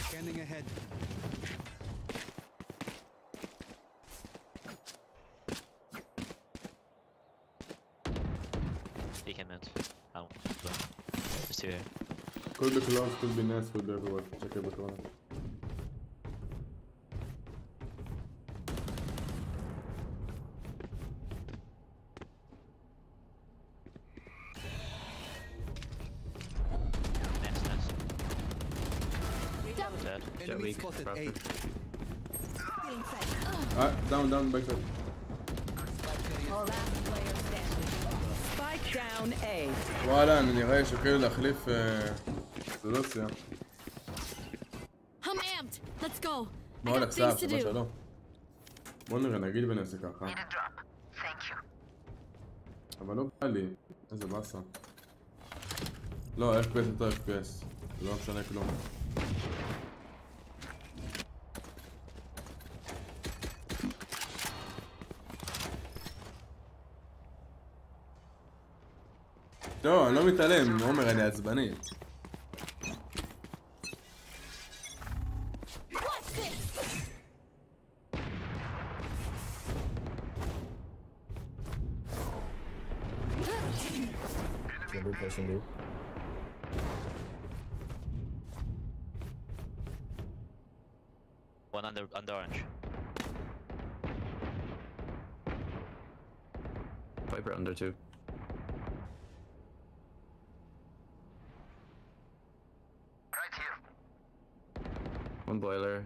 Scanning ahead. He came in. Oh, there's two here. Could be close, could be nice, could be everywhere. Check every corner. Enemy spotted A. Down, backside. Last player standing. Spike down A. וואלה, אני נראה שוקל להחליף סולוציה. I'm amped. Let's go. מה הולך סאב? שמה שלום. בוא נראה, נגיד ונעשה ככה. אבל לא בא לי. איזה באסה. לא, FPS יותר FPS. זה לא משנה כלום. לא, אני לא מתעלם, עומר, אני עצבני. One under orange. Viper under 2. One boiler.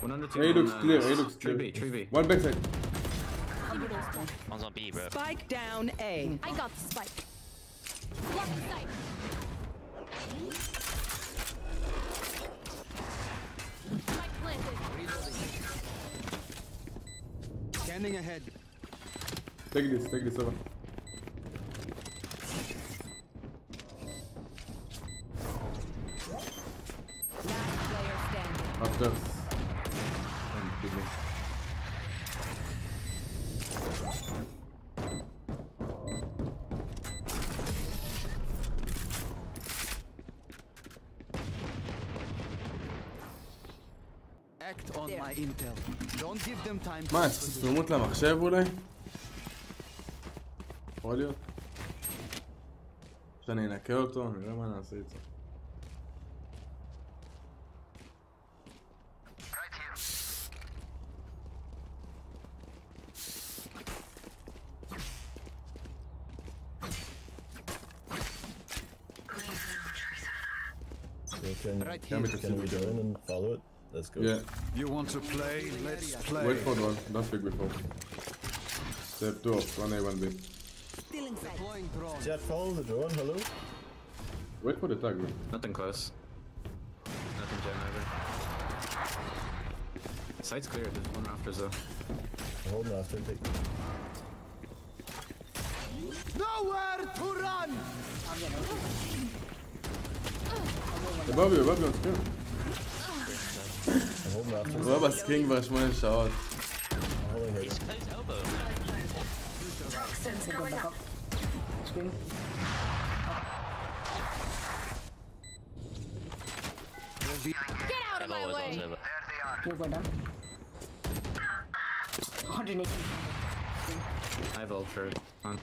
One under 2. A looks clear, A looks clear. 3B. One backside. One's on B, bro. Spike down A. I got the spike. Left side. Spike planted. Scanning ahead. Take this over. Last player standing. After. Act on my intel. Don't give them time to... מה, תרומות למחשב אולי? יכול להיות? שאני אנקה אותו, נראה מה נעשה איתו. Can we go in and follow it? Let's go. Yeah. You want to play? Let's play. Wait for one, don't pick before. Step 2 off, 1A, 1B. Deploying drone. Jet, follow the drone, hello? Wait for the tag, bro. Nothing close. Nothing gen either. Site's clear, there's one rafters though. I'm holding after, take. Nowhere to run! above you, on screen. I'm holding after. הוא היה בסקרין כבר 8 שעות. I'm holding her. Get out of my way. You're going down. 180. I have ult for on.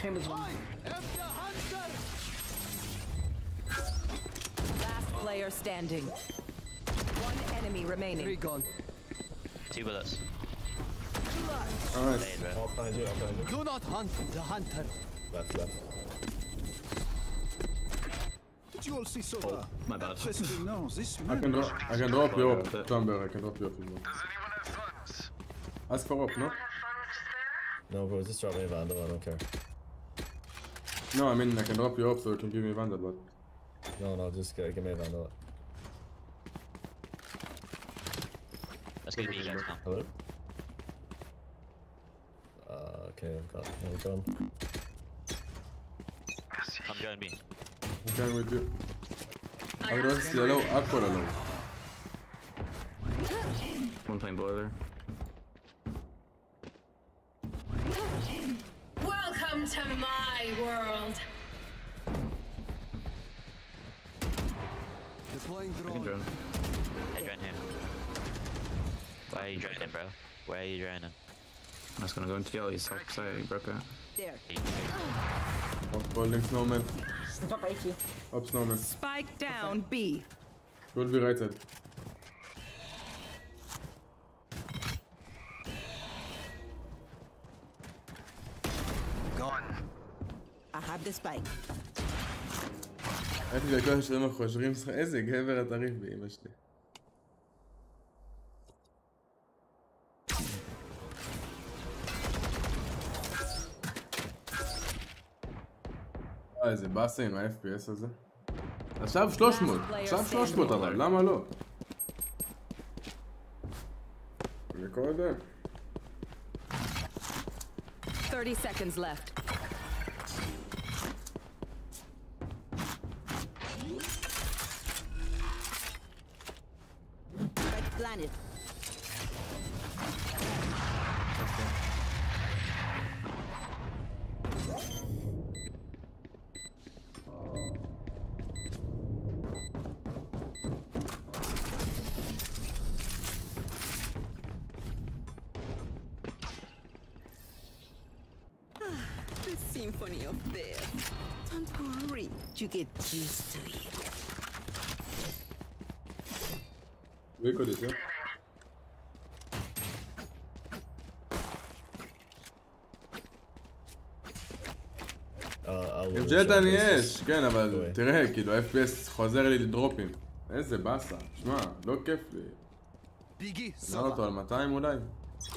Chambers one. Last player standing. One enemy remaining. 3 gone. 2 bullets. Alright. I'll find you. Do not hunt the hunter. Left. Did you all see Soda? Oh, my bad. No, this I can drop you up, Chamber, I can drop you up. Does anyone have funds? Ask for up, no? No, bro, just drop me a Vandal, I don't care. No, I mean I can drop you up so you can give me Vandal, but... No, just give me a Vandal. good if you guys come. Hello? Okay, I've got no gun. Come join me. I'm going with you. I'm going to see hello, aqua hello. One playing boiler. Welcome to my world. Deploying I can drone. I join him. Why are you joining, bro? Where are you joining? I was gonna go into yellow, he's sorry, he broke out. There. Holding snowman. Stop 80. Up snowman. Spike down B. Will be right side. Gone. I have the spike. הייתי לכל השרים החושרים, איזה גבר הטריף באמא שלי. איזה באסה עם ה-FPS הזה. עכשיו 300, עכשיו 300 אבל, למה לא? וקודם. 30 seconds left. Planet. The symphony of death. Don't worry, you get used to it. ויקו דיסה. עם ג'ט אני יש, כן, אבל תראה, כאילו ה-FPS חוזר לי לדרופים. איזה באסה, שמע, לא כיף לי. נראה אותו על 200 אולי.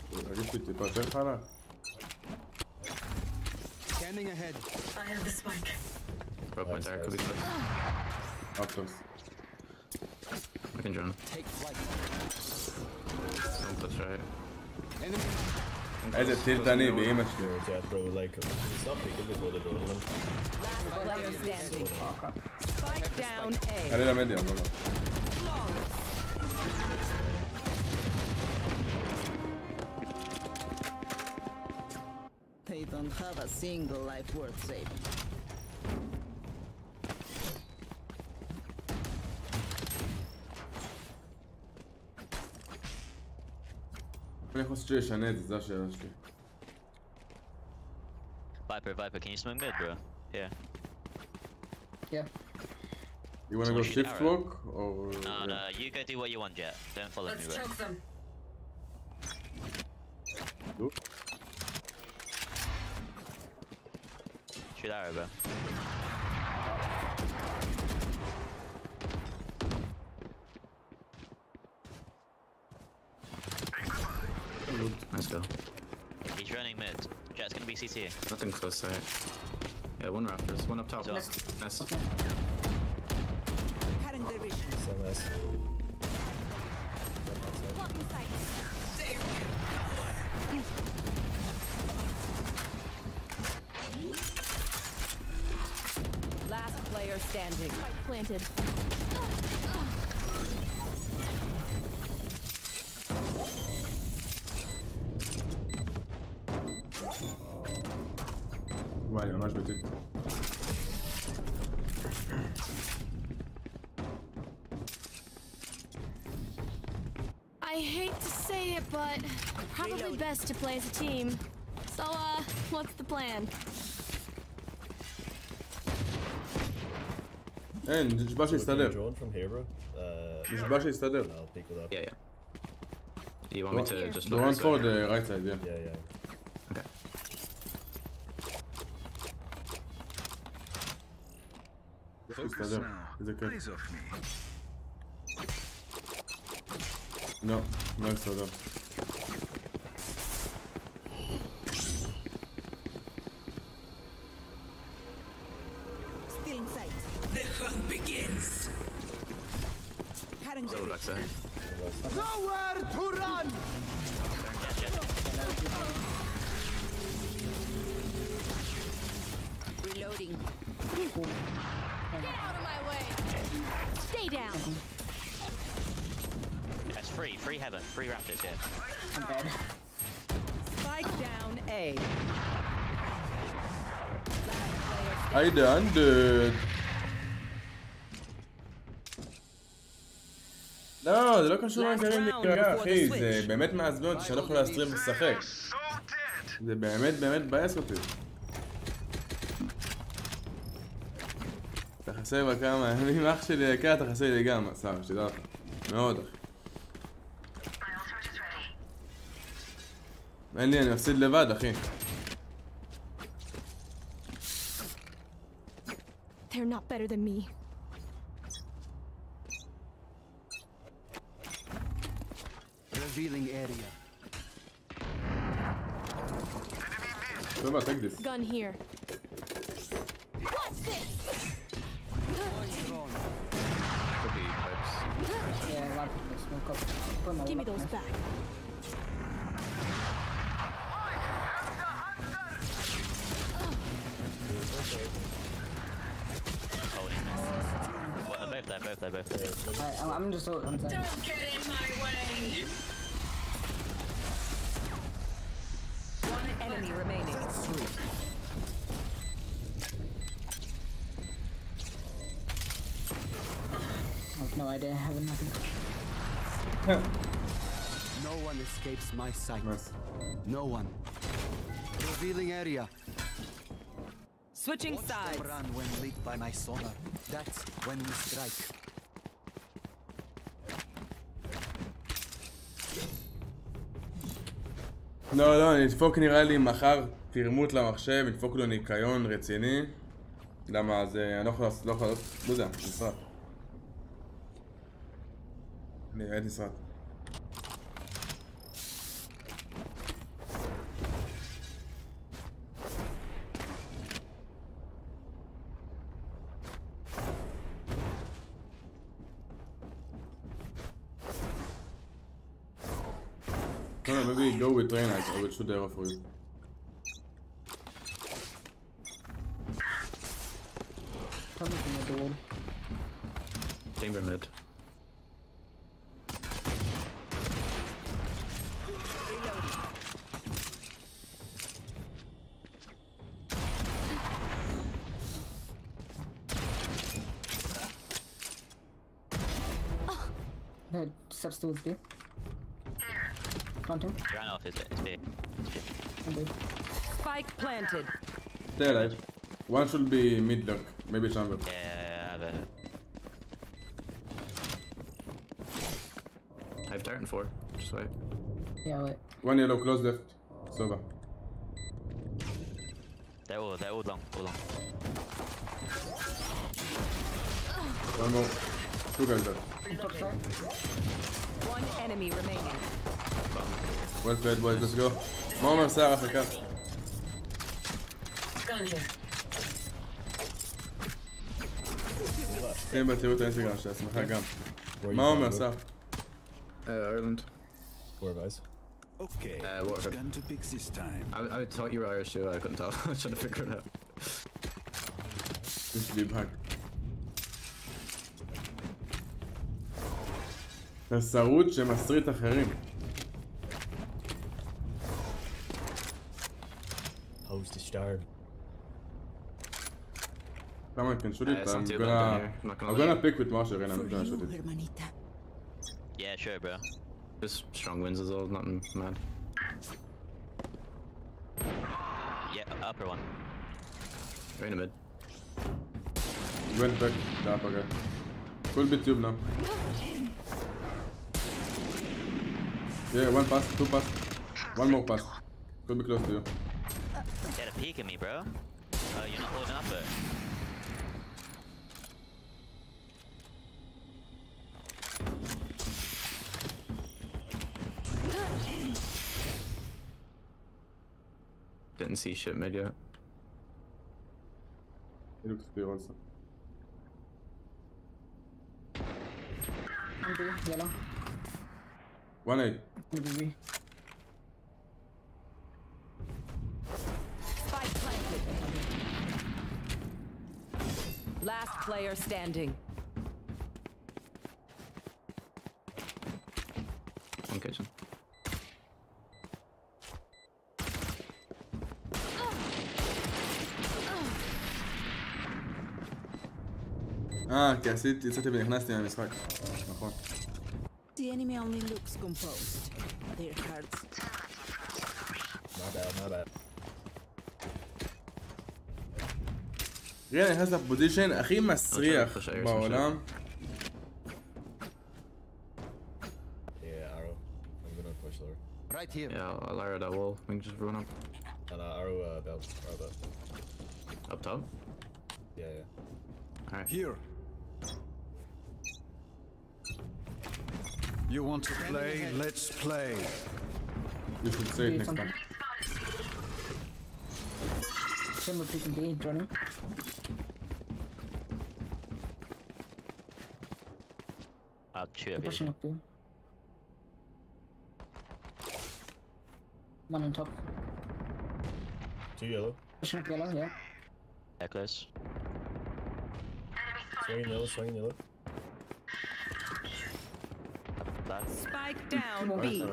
תרגיש לי טיפה יותר חלק. Scanning ahead. I have the spike. Broke my tire, could be close. Up close. I can drone. Take flight. Don't push right. איזה טיל תני באמא שלי. Player standing. Spike down A. עלי למדיה, אבל לא. They don't have a single life worth saving. אני חושב שישנה את זה, זו השאלה שלי. Viper, can you swing mid, bro? Here. Yeah. You wanna go shift block or... No, you go do what you want, Jet. Don't follow me, bro. Choke them. Oop. Shoot arrow, bro. Let's go. He's running mid. Jet's gonna be CT. Nothing close side. Yeah, one rafters, one up top. Nice. Cutting the vision. So nice. Blocking sight. Last player standing. Planted. וואי, ממש בטיק. I hate to say it, but probably best to play as a team. So, what's the plan? אין, נשבע שיסתדר. נשבע שיסתדר. Yeah, yeah. Do you want me to just The look one this for way? the right side, yeah. Okay. שיסתדר. איזה כיף. לא, לא יסתדר. Still in sight. The hunt begins. Cutting the So vision. backside. Nowhere to run! Reloading. Get out of my way! Stay down! That's free heaven, free raptors here. I'm dead. Spike down A. היידה, אנדד. לא, זה לא קשור לאנגרים להירגע, אחי. זה באמת מעצבן אותי שאני לא יכול להסטרים לשחק. זה באמת מבאס אותי. אתה חסר לי בכמה ימים, אח שלי יקר, אתה חסר לי גם, סבא, שתדע לך. מאוד, אחי. אין לי, אני מפסיד לבד, אחי. They're not better than me. Revealing area. Take this. Gun here. What's this? Yeah, smoke up. Give me those back. Both there. I'm just so. I'm sorry. Don't get in my way. One enemy remaining. I have no idea. I have nothing. No one escapes my sight. No one. Revealing area. Switching sides. Run when lit by my sonar. That's when we strike. לא, נדפוק נראה לי מחר תרמות למחשב, נדפוק לו ניקיון רציני. למה זה, אני לא יכול לעשות, לא יודע, נשרט. אני ראיתי נשרט. No, maybe go with train eyes, I will shoot the arrow for you. Chamber mid. That substitute there. Him. Ran off, is it? It's big. Spike planted. Stay alive. One should be mid lock, maybe chamber. Yeah, I have dart and 4. Just wait. Yeah, wait. One yellow close left. Soba. They're all long, One more. Two guys there. One enemy remaining. Well played, boys, let's go. מה אומר סער אחר כך? שים בתראו את האינסטגרם שלה, שמחה גם. מה אומר סער? Ireland. Where guys? Okay. Waterford. Gun to pick this time. I thought you were Irish too, I couldn't tell. I was trying to figure it out. This should be back. תסרות שמסריט אחרים. Host to start. Come on, can shoot it. I'm gonna pick with Marshall and I'm gonna shoot it. Yeah, sure, bro. Just strong wins is all, nothing mad. Yeah, upper one. Right in the mid. Went back, the upper guy. Could be tube now. Yeah, one pass, two pass. One more pass. Could be close to you. Get a peek at me, bro. Oh, you're not holding up it. Didn't see shit mid yet. He looks clear also. 1-8. Spike planted. Last player standing. One kitchen. כי יצאתי ונכנסתי מהמשחק. נכון. The enemy only looks composed. Their hearts. My bad. ריאל נכנס לפוזישן הכי מסריח בעולם. Right here. Yeah, I'll arrow that wall. We can just run up. And arrow belt. Up top? Yeah. Alright. Here. You want to play? Let's play. You should say it next time. Someone freaking B, Johnny. I'll cheer you. Pushing up B. One on top. 2 yellow. Pushing up yellow, yeah. Necklace. Swinging yellow. Spike down B.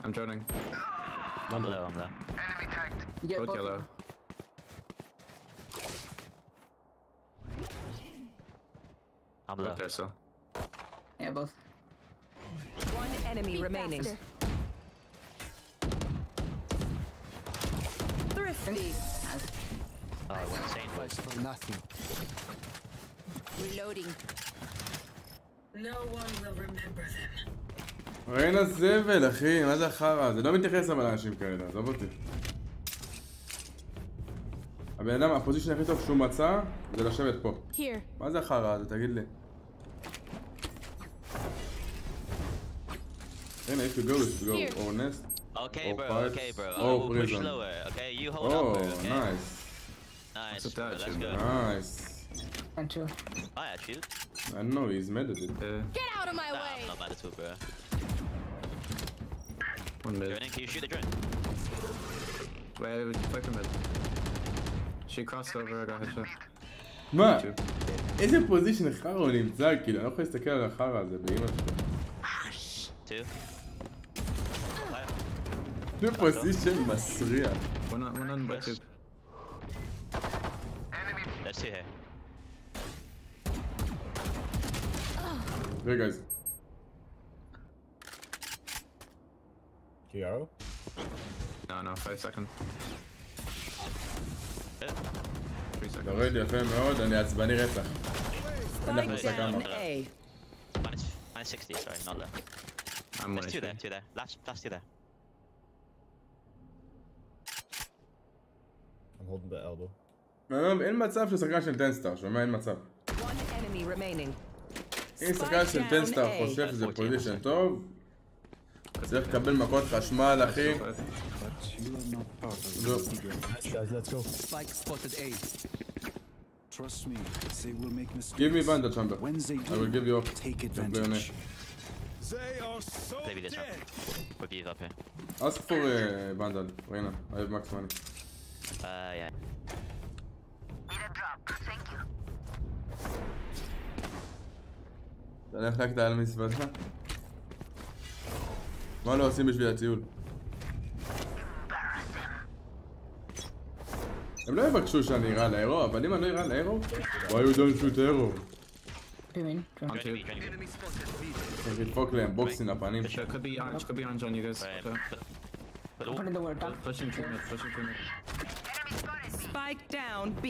I'm droning. I'm low. Both yellow. I'm low. There, so. Yeah, both. One enemy remaining. Thrifty. Oh, insane boys. For nothing. Reloading. No one will remember them. ראינה זבל אחי, מה זה החרא? זה לא מתייחס אבל לאנשים כאלה, עזוב אותי. הבן אדם, הפוזישן הכי טוב שהוא מצא זה לשבת פה. מה זה החרא הזה? תגיד לי. הנה, if you go, or nest. Okay, bro. Oh, We'll push lower. Okay, you hold up. Okay. Nice. Nice. Bro, let's go. Nice. I shoot. I know he's mad at it. Get out of my way. I'm not mad at all, bro. One mid. Droning, can you shoot the drone? Wait, fight for mid. She crossed over, I got headshot. מה? איזה פוזישן חרא הוא נמצא? כאילו, אני לא יכול להסתכל על החרא הזה באמא שלו. 2. זה פוזישן מסריח. One on by tube. Let's see here. Hey guys. Arrow? No, 5 seconds. 3 seconds. יורד יפה מאוד, אני עצבני רצח. אין לך מושג כמה. Minus 60, sorry, not low. I'm There's 2 there. Last 2 there. I'm holding the elbow. אין מצב שהוא שחקן של 10 סטאר, שומע? אין מצב. One enemy remaining. אם שחקן של 10 סטאר חושב שזה פוזישן טוב, צריך לקבל מכות חשמל, אחי. Let's go. Spike spotted A. Trust me, they will make mistakes. Give me bandage, Chamber. When they do, I will give you up. take advantage. They are so Maybe this one. We'll give up here. Ask for bandage, Reina. I have max money. Yeah. אתה הולך להקטע על מסיבת? מה לא עושים בשביל הטיול? הם לא יבקשו שאני אירה לאירו, אבל אם אני לא אירה לאירו, why you don't shoot arrow? צריך לדפוק להם בוקסים לפנים. Could be orange on you guys. Pushing through mid. Spike down B.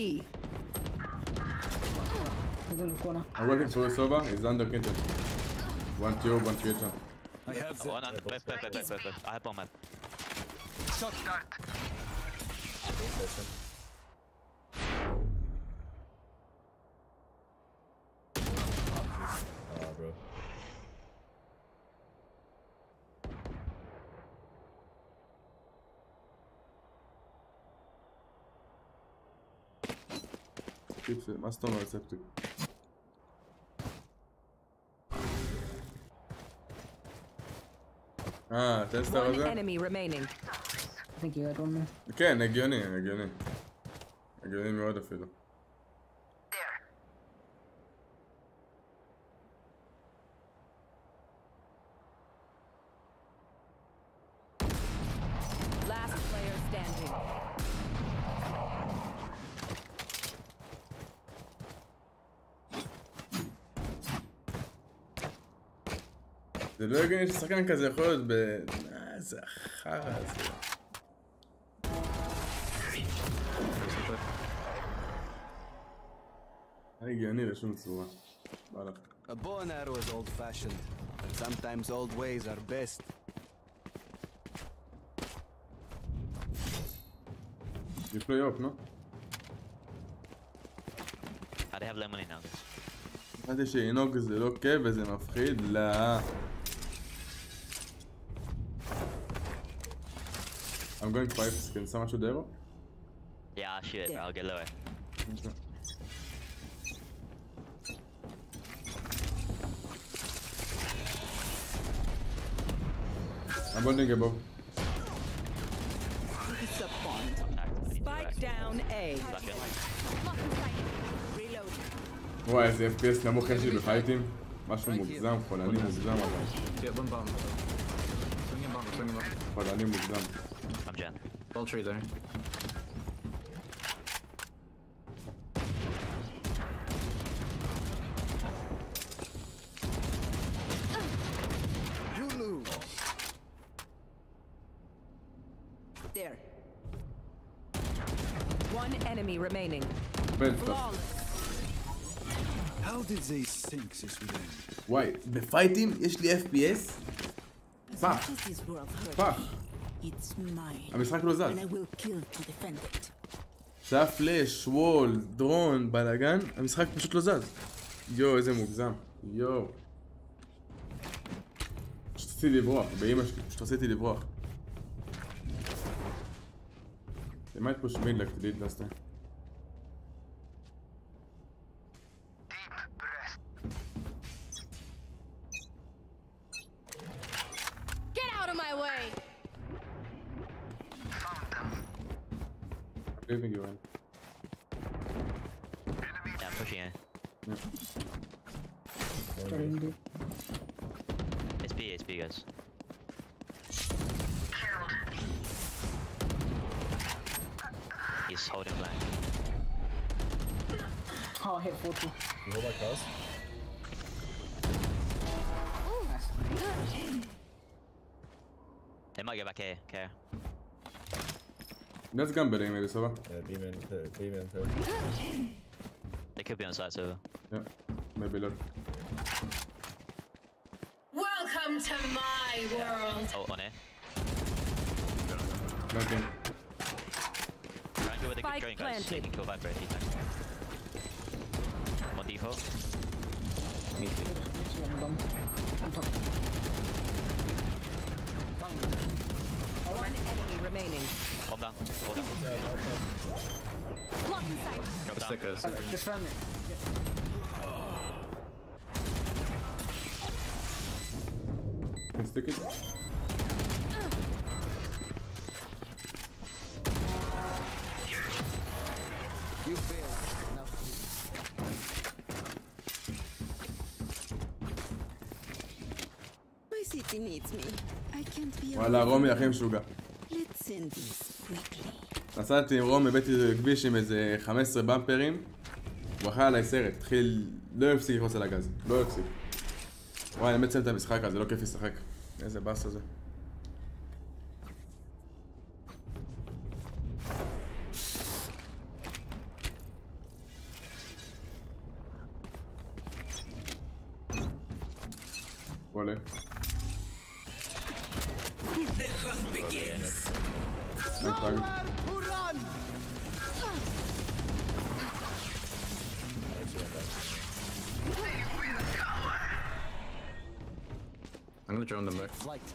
I'm working for Soba, he's under kitchen. One tube, one kitchen. I have the One on left. I have bomb man. Shot start. bro. מה זאת אומרת ספטיק? טסטר הזה? כן, הגיוני. הגיוני מאוד אפילו. זה לא הגיוני ששחקן כזה יכול להיות איזה חרא הזה. הגיוני לשום צורה. A bow and arrow is old-fashioned, and sometimes old ways are best. יש לו יופ, נו? How they have lemon now? חשבתי שאינוג זה לא כיף וזה מפחיד, לא. I'm going pipes, can someone shoot the arrow? Yeah, I'll shoot it, I'll get lower. Okay. I'm holding above. Spike down A. וואי, איזה FPS נמוך יש לי בפייטים. משהו מוגזם, חולני מוגזם אבל. חולני מוגזם. I'm Jen. Ball tree there. You lose. There. One enemy remaining. How did they think this would end? וואי, בפייטים יש לי FPS? פח. פח. המשחק לא זז. שהיה פלאש, וול, דרון, בלאגן, המשחק פשוט לא זז. יו, איזה מוגזם. יו. פשוט רציתי לברוח, באמא שלי, פשוט רציתי לברוח. They might push mid like they did last time. Get out of my way! I'm leaving you in. Yeah, I'm pushing in. It's B, guys. He's holding flank. Oh, I hit 40. You hold that cross? They might get back here, care. Let's gamble maybe, Sova. Yeah, beam in third. They could be on site, so. Yeah, maybe look. Welcome to my world! Oh, on it. Nothing. Try and go with the good train, guys. They can kill Viper if you can. On default. Me too. One enemy remaining. Bomb down. Hold down. Drop down. Stickers. Just run it. Can stick it. You failed. My city needs me. I can't be וואלה, רומי הכי משוגע. Let's send this quickly. נסעתי עם רומי, הבאתי כביש עם איזה 15 במפרים. הוא אכל עליי סרט, התחיל... לא הפסיק לחוץ על הגז. לא הפסיק. וואי, אני מצלם את המשחק הזה, לא כיף לשחק. איזה באס הזה. וואלה. I'm gonna drone them back. Flight.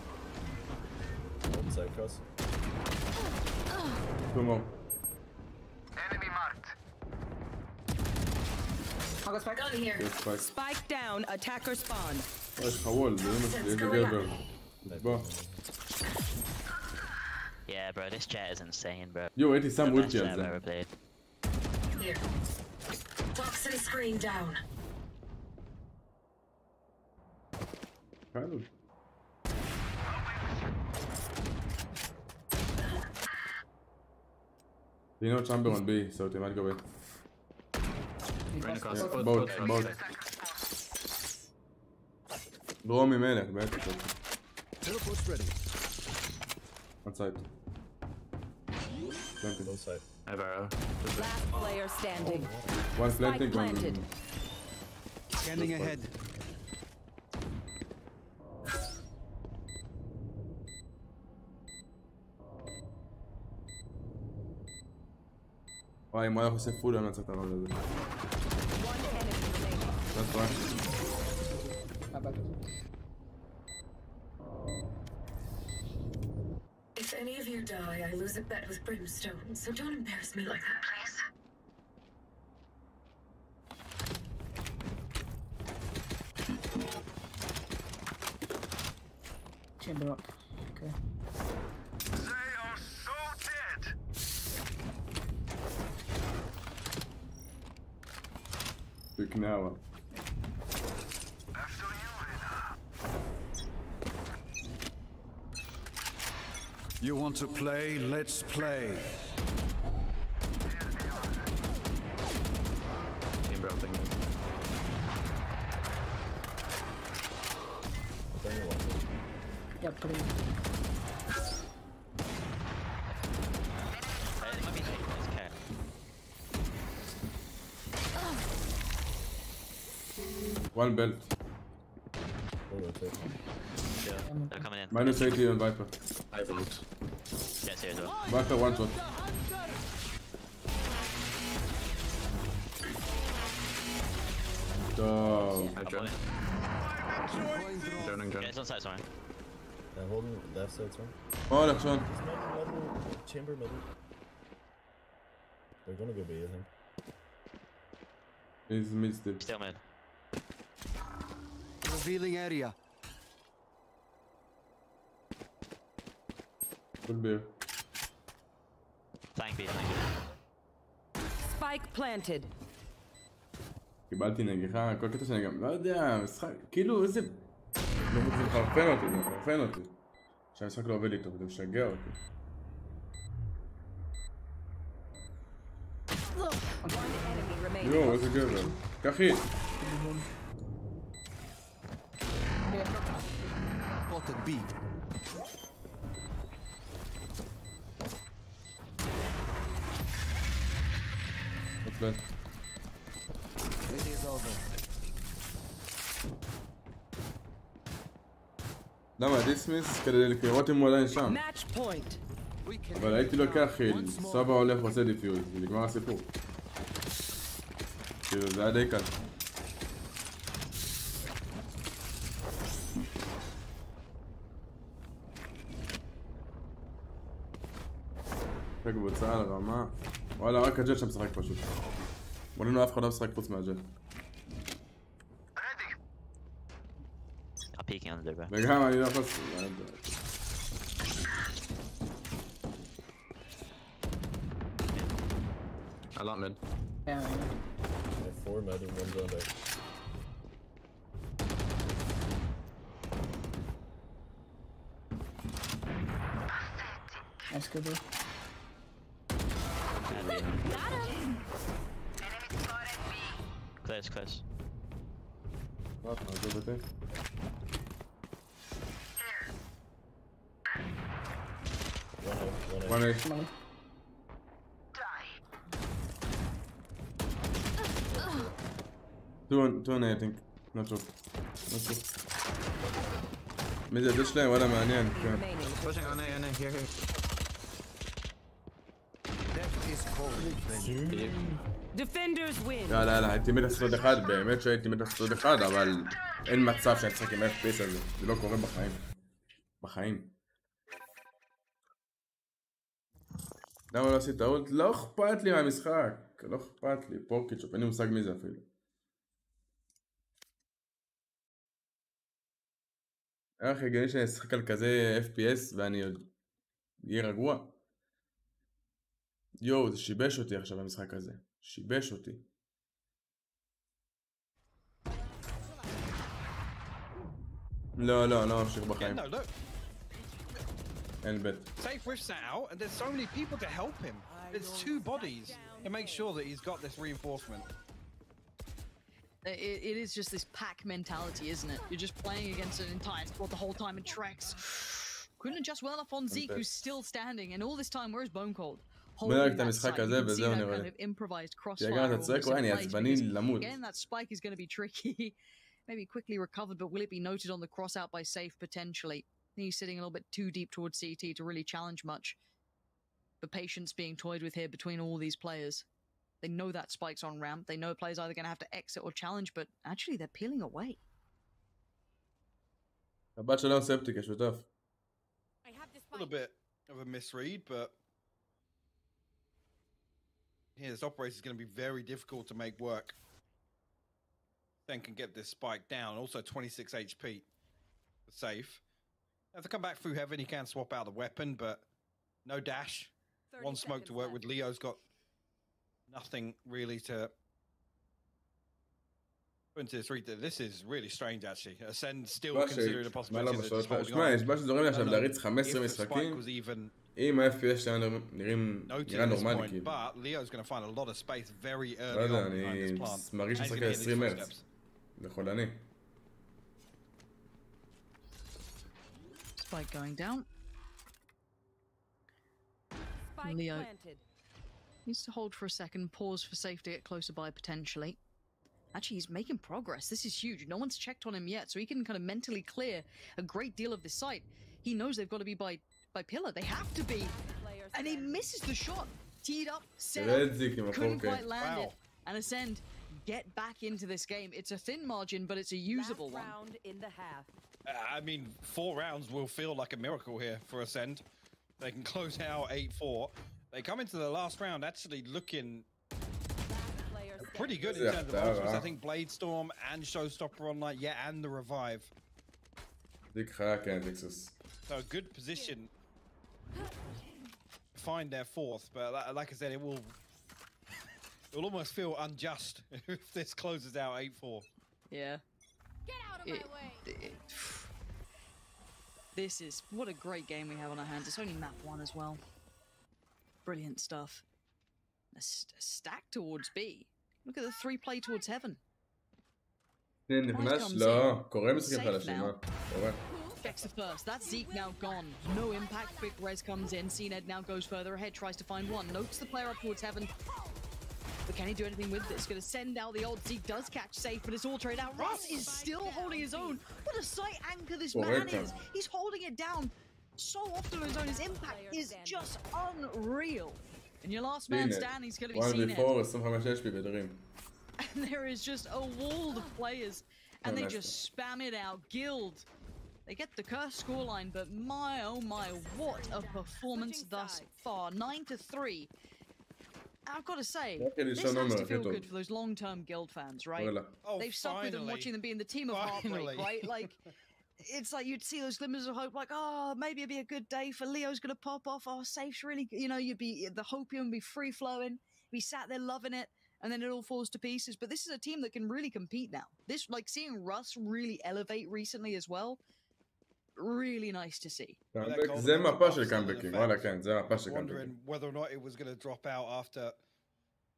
Hold side cross. Two more. Enemy marked. I'll go spike. Here. Yes, spike. Spike down, attacker spawn. יש לך וול, זה אמא שלי, איזה גבר. בוא. Yeah, bro, this chat is insane, bro. יו, הייתי שם אולטי על זה. Here. Toxin screen down. קלו. You know chamber on B, so they might go in. Both. דרומי מלך, בטח. One side. Planting. Both side. I have arrow. Last player standing. One planting, one planted. Scanning ahead. וואי, מוערך עושה פול, אני לא צריך את הרעב הזה. That's right. If any of you die, I lose a bet with brimstone, so don't embarrass me like that, please. Chamber up. Okay. They are so dead. Big now. You want to play? Let's play. Chamber out thing. Yeah, pretty. One belt. Yeah, they're coming in. Minus 80 on Viper. I have ult. Yes, here as well. Viper one shot. Oh. I drone. Droning. Yeah, it's on side somewhere. I'm holding left side, sorry. Oh, that's one. Chamber middle. They're gonna go B, I think. He's mid step. Still mid. Revealing area. Good beer. Thank you. Spike planted. קיבלתי נגיחה, כל קטע שאני גם לא יודע, משחק, כאילו איזה... זה מחרפן אותי. שהמשחק לא עובד איתו, זה משגע אותי. יואו, איזה גבר. קחי. Spotted B. What's It is over. למה דיסמיס? כדי לראות אם הוא עדיין שם. אבל הייתי לוקח חיל, סבא הולך ועושה דיפיוז, ונגמר הסיפור. כאילו זה היה די קל. קבוצה על הרמה. וואלה, רק הג'ט שם משחק פשוט. מולינו אף אחד לא משחק חוץ מהג'ט. וגם אני לא יכול... I lot mid. Yeah. I have 4 mid and 1 zone out. That's good, bro. Close. What? I'll go with it. One A. Two on A, I think. Not sure. מי זה? זה שלהם? וואלה מעניין. Pushing on A, here. Defenders win. יאללה, הייתי מת לעשות אחד, באמת שהייתי מת לעשות אחד, אבל אין מצב שאני אצחק עם FPS הזה, זה לא קורה בחיים. למה לא עשית אולט? לא אכפת לי מהמשחק, לא אכפת לי, פורקיצ'ופ, אין לי מושג מי זה אפילו. היה הכי הגיוני שאני אשחק על כזה FPS ואני עוד אהיה רגוע. יואו, זה שיבש אותי עכשיו המשחק הזה. שיבש אותי. לא, לא, לא ממשיך בחיים. אין בית. Safe whiffs that out, and there's so many people to help him. There's 2 bodies to make sure that he's got this reinforcement. It is just this pack mentality, isn't it? You're just playing against an entire squad the whole time, and Trex couldn't adjust well enough on Zeke, who's still standing, and all this time, where's Bone Cold? Holding that site. You can see that kind of improvised crossfire. Again, that spike is going to be tricky. Maybe quickly recovered, but will it be noted on the cross out by Safe potentially? He's sitting a little bit too deep towards CT to really challenge much. The patience being toyed with here between all these players. They know that spike's on ramp. They know a player's either going to have to exit or challenge, but actually they're peeling away. הבת שלנו ספטיק, השותף. A little bit of a misread, but here this operator is going to be very difficult to make work. Then can get this spike down. Also 26 HP. Safe. If they come back through heaven, he can swap out the weapon, but no dash. 1 smoke to work with. Leo's got nothing really to put into this read. This is really strange, actually. Ascend still considering the possibility that it's holding on. יש משהו שזורם לי עכשיו להריץ 15 משחקים. אם ה-FPS שלנו נראה נורמלי כאילו. But Leo's going to find a lot of space very לא early יודע, on behind אני this plant. מרגיש לשחק על 20 מרץ. לחולני. Spike going down. Leo needs to hold for a second, pause for Safe to get closer by potentially. Actually, he's making progress. This is huge. No one's checked on him yet, so he can kind of mentally clear a great deal of this site. He knows they've got to be by pillar. They have to be. And he misses the shot. Teed up, set up, couldn't quite land it. And Ascend get back into this game. It's a thin margin, but it's a usable one. I mean, 4 rounds will feel like a miracle here for Ascend. They can close out 8-4. They come into the last round actually looking pretty good in terms of offense. I think Blade Storm and Showstopper online, yeah, and the Revive. So a good position to find their 4th, but like I said, it will almost feel unjust if this closes out 8-4. Yeah. Get out of my way. This is what a great game we have on our hands. It's only map 1 as well. Brilliant stuff. A stack towards B. Look at the 3 play towards heaven. נכנס? לא, קורה משחקים חלשים, קורה. Gets the first. That's Zeke now gone. No impact. Quick res comes in. CNED now goes further ahead, tries to find one. Notes the player up towards heaven. But can he do anything with this? Going to send out the old Zeke, does catch Safe, but it's all trade out. Russ is still holding his own. What a sight anchor this man is. He's holding it down so often on his own. His impact is just unreal. And your last man standing is going to be CNED. And there is just a wall of players. And they just spam it out. Guild. They get the cursed scoreline, but my oh my, what a performance thus far. 9-3. I've got to say, this has to feel good for those long-term Guild fans, right? Oh, they've stuck with them, watching them be in the team of heartbreak, right? Like, it's like you'd see those glimmers of hope, like, oh, maybe it'd be a good day for Leo's going to pop off. Oh, Safe's really, you know, you'd be, the hopium would be free-flowing. Be sat there loving it, and then it all falls to pieces. But this is a team that can really compete now. This, like, seeing Russ really elevate recently as well, really nice to see. זה מפה של קאמבקים, וואלה כן, זה מפה של קאמבקים. Wondering whether or not it was going to drop out after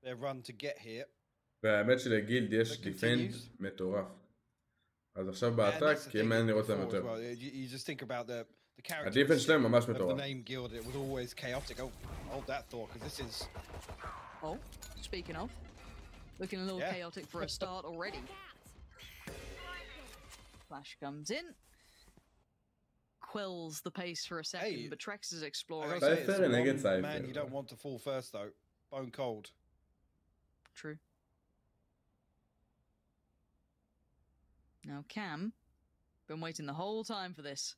their run to get here. והאמת שלגילד יש דיפנד מטורף. אז עכשיו באטאק, כי הם אין לראות להם יותר. You just think about the character. הדיפנד שלהם ממש מטורף. The name Guild, it was always chaotic. Oh, hold that thought, because this is... Oh, speaking of, looking a little chaotic for a start already. Flash comes in. Quells the pace for a second, but Trex is exploring. Man, you don't want to fall first though. Bone cold. True. Now Cam, been waiting the whole time for this.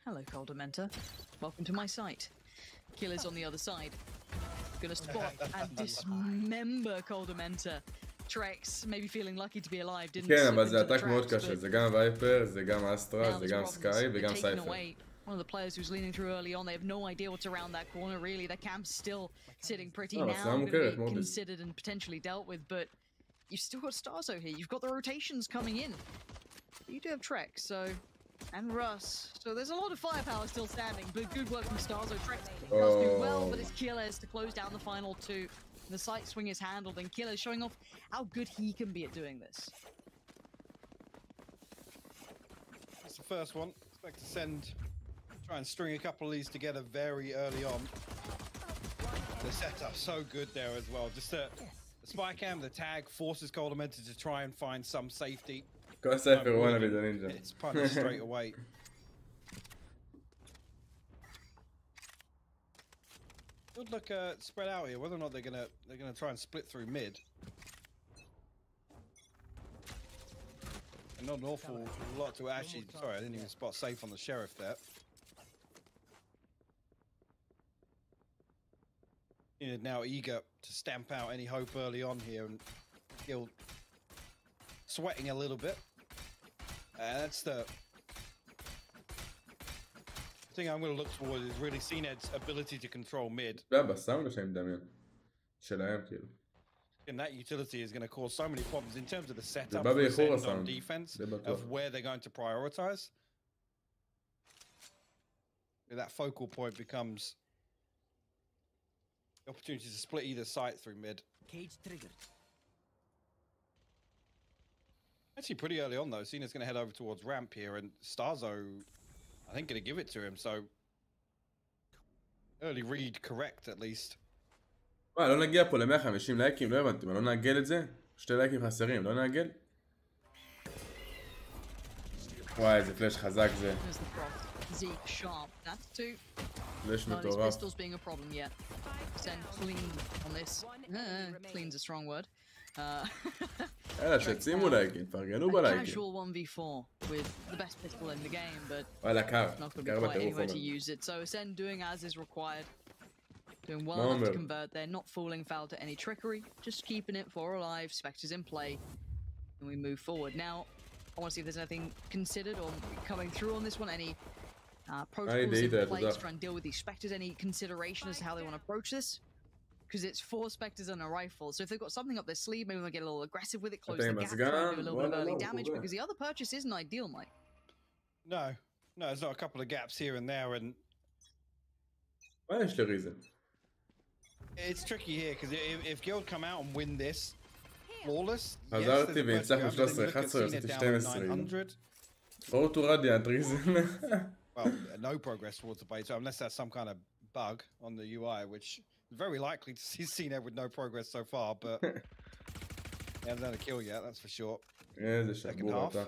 Hello, Coldamenta. Welcome to my site. Killer's on the other side. Gonna spot and dismember Coldamenta. Trex, maybe feeling lucky to be alive, didn't כן, slip אבל זה into the עתק מאוד traps, קשה, but זה גם וייפר, זה גם אסטרה, now זה there's גם problems. סקאי וגם They're taken סייפר. away. One of the players who's leaning through early on, they have no idea what's around that corner really. Their camp's still sitting pretty now, going to be considered and potentially dealt with, but you've still got Starzo here. You've got the rotations coming in. You do have Trex, so... and Russ. So there's a lot of firepower still standing, but good work from Starzo. Trex does do well, but it's Killers to close down the final two. The sight swing is handled, and Killers showing off how good he can be at doing this. That's the first one. Expect to try and string a couple of these together very early on. The setup so good there as well. Just the spy cam, the tag forces Colemented to try and find some safety. כל סייפר הוא wanna be the ninja. It's punished straight away. Good look spread out here. Whether or not they're gonna try and split through mid. And not an awful lot to actually. Sorry, I didn't even spot safe on the sheriff there. Enid now eager to stamp out any hope early on here, and Guild sweating a little bit. That's the thing I'm going to look forward is really Cned's ability to control mid. בסאונד שאני מדמיין. שלהם כאילו. And that utility is going to cause so many problems in terms of the setup on defense of where they're going to prioritize. That focal point becomes the opportunity to split either side through mid. Cage triggered. Actually, pretty early on though, Cena's going to head over towards ramp here, and Starzo, I think, going to give it to him. So early read correct at least. מה, לא נגיע פה ל-150 לייקים? לא הבנתי, מה, לא נעגל את זה? 2 לייקים חסרים, לא נעגל? וואי, איזה פלאש חזק זה. פלאש מטורף. יאללה, שצימו לייקים, פרגנו בלייקים. וואלה, קר בטירוף אבל. Doing well enough to convert there, not falling foul to any trickery, just keeping it for alive, Spectres in play, and we move forward. Now, I want to see if there's anything considered or coming through on this one, any protocols in place to try and deal with these Spectres, any consideration as to how they want to approach this? Because it's 4 Spectres and a rifle, so if they've got something up their sleeve, maybe they'll get a little aggressive with it, close the gap, try and do a little bit of early damage, because the other purchase isn't ideal, Mike. No, there's not a couple of gaps here and there, and... Well, there's the reason. It's tricky here because if Guild come out and win this flawless, חזרתי והצלחנו 13-11 עשיתי 12. פורטו רדיאנט ריזן. Well, no progress towards the base, unless that's some kind of bug on the UI, which is very likely to see Cena with no progress so far, but he hasn't had a kill yet, that's for sure. איזה שבור אתה.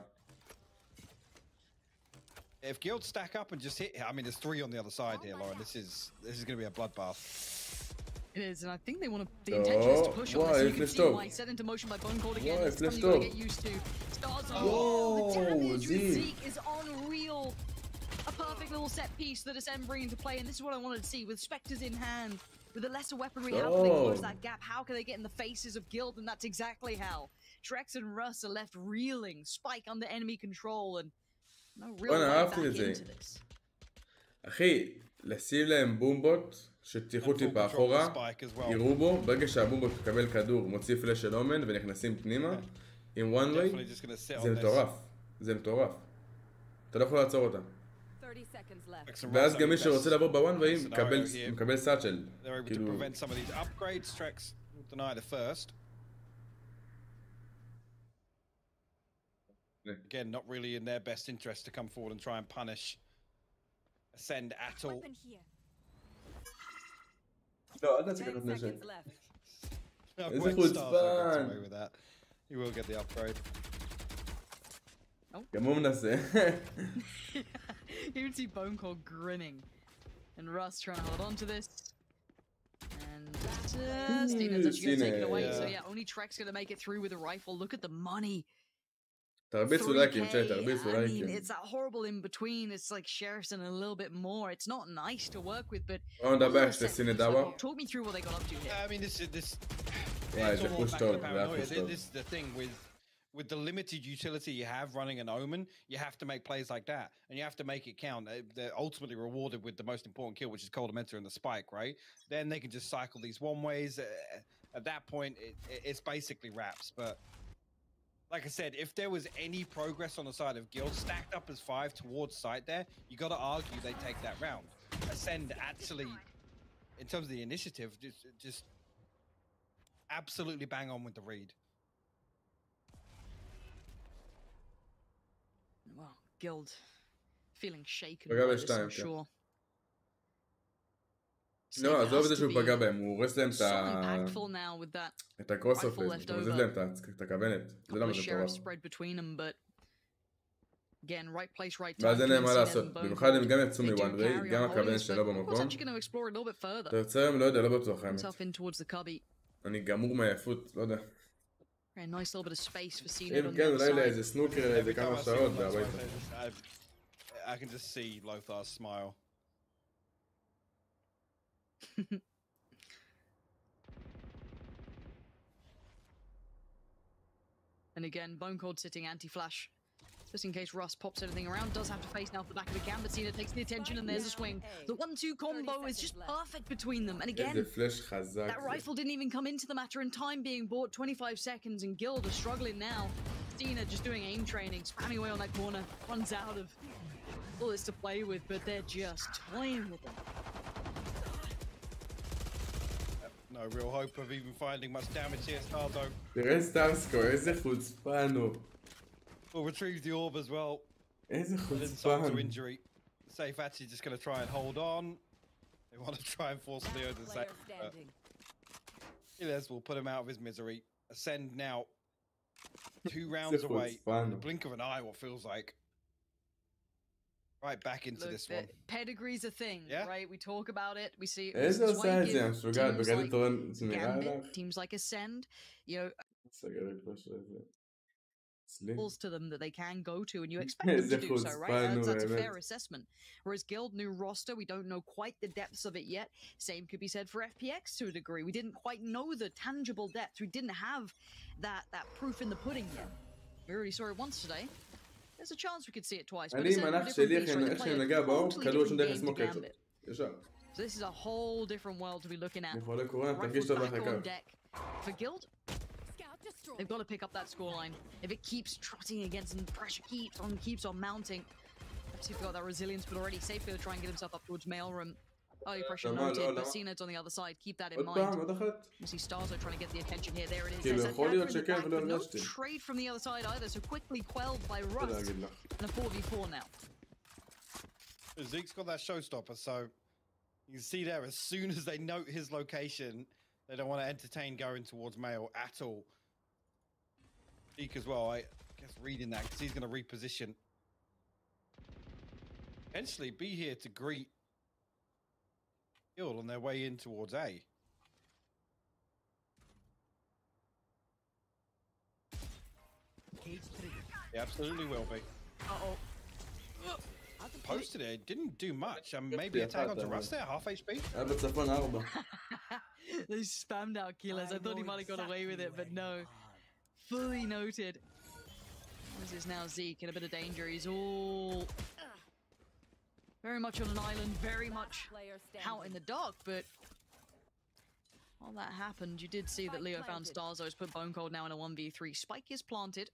If Guild stack up and just hit, I mean, there's 3 on the other side here, Lauren. This is going to be a bloodbath. It is, and I think they want to. The intention is to push on this. You can see why set into motion by Bone Cold again. It's something you gotta get used to. Stars on the damage with Zeke is unreal. A perfect little set piece that Acend bring into play, and this is what I wanted to see with Spectres in hand, with the lesser weaponry. How can they close that gap? How can they get in the faces of Guild? And that's exactly how. Trex and Russ are left reeling. Spike under enemy control, and no real way back into this. אחי, לשים להם בומבוט שתיחו טיפה אחורה, יראו בו, ברגע שהבומבוט מקבל כדור, מוציא פלאש של אומן ונכנסים פנימה עם one way, זה מטורף, זה מטורף. אתה לא יכול לעצור אותם. ואז גם מי שרוצה לעבור ב-one way מקבל סאצ'ל. Again, not really in their best interest to come forward and try and punish Acend at all. No, that's a good mission. It's fun. You will get the upgrade. Oh. Come on, that's it. You can see Bone Cold grinning, and Russ trying to hold on to this. And Steven's actually going to take it away. So yeah, only Trek's going to make it through with a rifle. Look at the money. 3K. I mean, it's that horrible in between. It's like Sheriff's and a little bit more. It's not nice to work with, but talk me through what they got up to here. I mean, this וואי, זה פוש טוב, זה היה paranoia. פוש טוב. This is the thing with the limited utility you have running an Omen, you have to make plays like that, and you have to make it count. They're ultimately rewarded with the most important kill, which is Coldamenta and the spike, right? Then they can just cycle these one ways. At that point, it's basically wraps. But like I said, if there was any progress on the side of Guild stacked up as 5 towards site there, you got to argue they take that round. Acend actually, in terms of the initiative, just absolutely bang on with the read. Well, Guild feeling shaken פגע by this, בשתיים, I'm sure. לא, עזוב את זה שהוא פגע בהם, הוא הורס להם So impactful now with that את הקרוס rifle אופייס, left הוא מזיז over. להם את הכוונת, זה למה The זה sheriff מטורף. spread between them, but again, right place, right time. ואז אין להם מה couldn't see לעשות, them both. במיוחד הם גם יצאו They do מוואן ריי, carry גם on הכוון holding, שלו but What's במקום. actually going to explore it a little bit further. תרצרם, לא יודע, לא בטוח האמת. Himself in towards the cubby. אני גמור מעייפות, לא יודע. A nice little bit of space for Cena אם on the כן, other אולי side. לאיזה סנוקר לאיזה כמה שעות, והביתה. I can just see Lothar's smile. And again, Bone Cold sitting anti-flash. Just in case Russ pops anything around, does have to face now for the back of the cam, but Cena takes the attention and there's a swing. The 1-2 combo is just perfect between them. And again, that rifle didn't even come into the matter in time being bought. 25 seconds and Guild are struggling now. Cena just doing aim training, spamming away on that corner, runs out of all this to play with, but they're just toying with them. No real hope of even finding much damage here, Stardo. תראה סטארסקו, איזה חוצפן הוא. Will retrieve the orb as well. איזה To חוצפן. injury. Safe actually just going to try and hold on. They want to try and force Leo to save. Iles will put him out of his misery. Acend now 2 rounds away. In the blink of an eye, what feels like. Right back into this one. Pedigree's a thing, right? We talk about it. We see איזה עושה את זה? המשוגעת, בגלל תורן צמירה עליו. Teams like Acend, you know, balls to them that they can go to, and you expect them to do so, right? That's a fair assessment. Whereas Guild, new roster, we don't know quite the depths of it yet. Same could be said for FPX to a degree. We didn't quite know the tangible depth. We didn't have that proof in the pudding yet. We already saw it once today. There's a chance we could see it twice. But אני עם הנח שלי, איך שאני נגע באור, כדור שם דרך לסמוק קצת. ישר. So this is a whole different world to be looking at. יכול לקורן, תרגיש טוב לחקר. For Guild, they've got to pick up that scoreline. If it keeps trotting against them, pressure keeps on mounting. Obviously, they've got that resilience, but already safely to try and get himself up towards mailroom. Early pressure noted, but Cened's on the other side. Keep that in mind. You see Starzo trying to get the attention here. There it is. There's a back, but no trade from the other side either, so quickly quelled by Rust. And a 4v4 now. Zeke's got that showstopper, so you can see there, as soon as they note his location, they don't want to entertain going towards mail at all. Zeke as well, I guess reading that, because he's going to reposition. Potentially be here to greet Guild on their way in towards A. He absolutely will be. Uh-oh. Posted it, didn't do much. Maybe a tag onto Rust there, half HP. They spammed out killers. I thought he might have got away with it, but no. Fully noted. This is now Zeke in a bit of danger. He's all very much on an island, very much out in the dark, but while that happened, you did see that Leo found Starzo. Has put Bone Cold now in a 1v3. Spike is planted.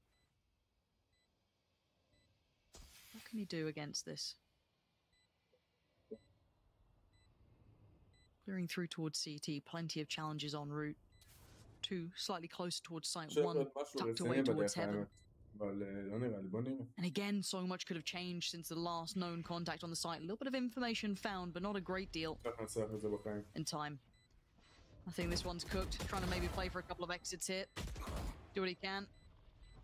What can he do against this? Clearing through towards CT, plenty of challenges en route. 2 slightly closer towards site, 1 tucked away towards heaven. And again, so much could have changed since the last known contact on the site. A little bit of information found, but not a great deal in time. I think this one's cooked. Trying to maybe play for a couple of exits here. Do what he can.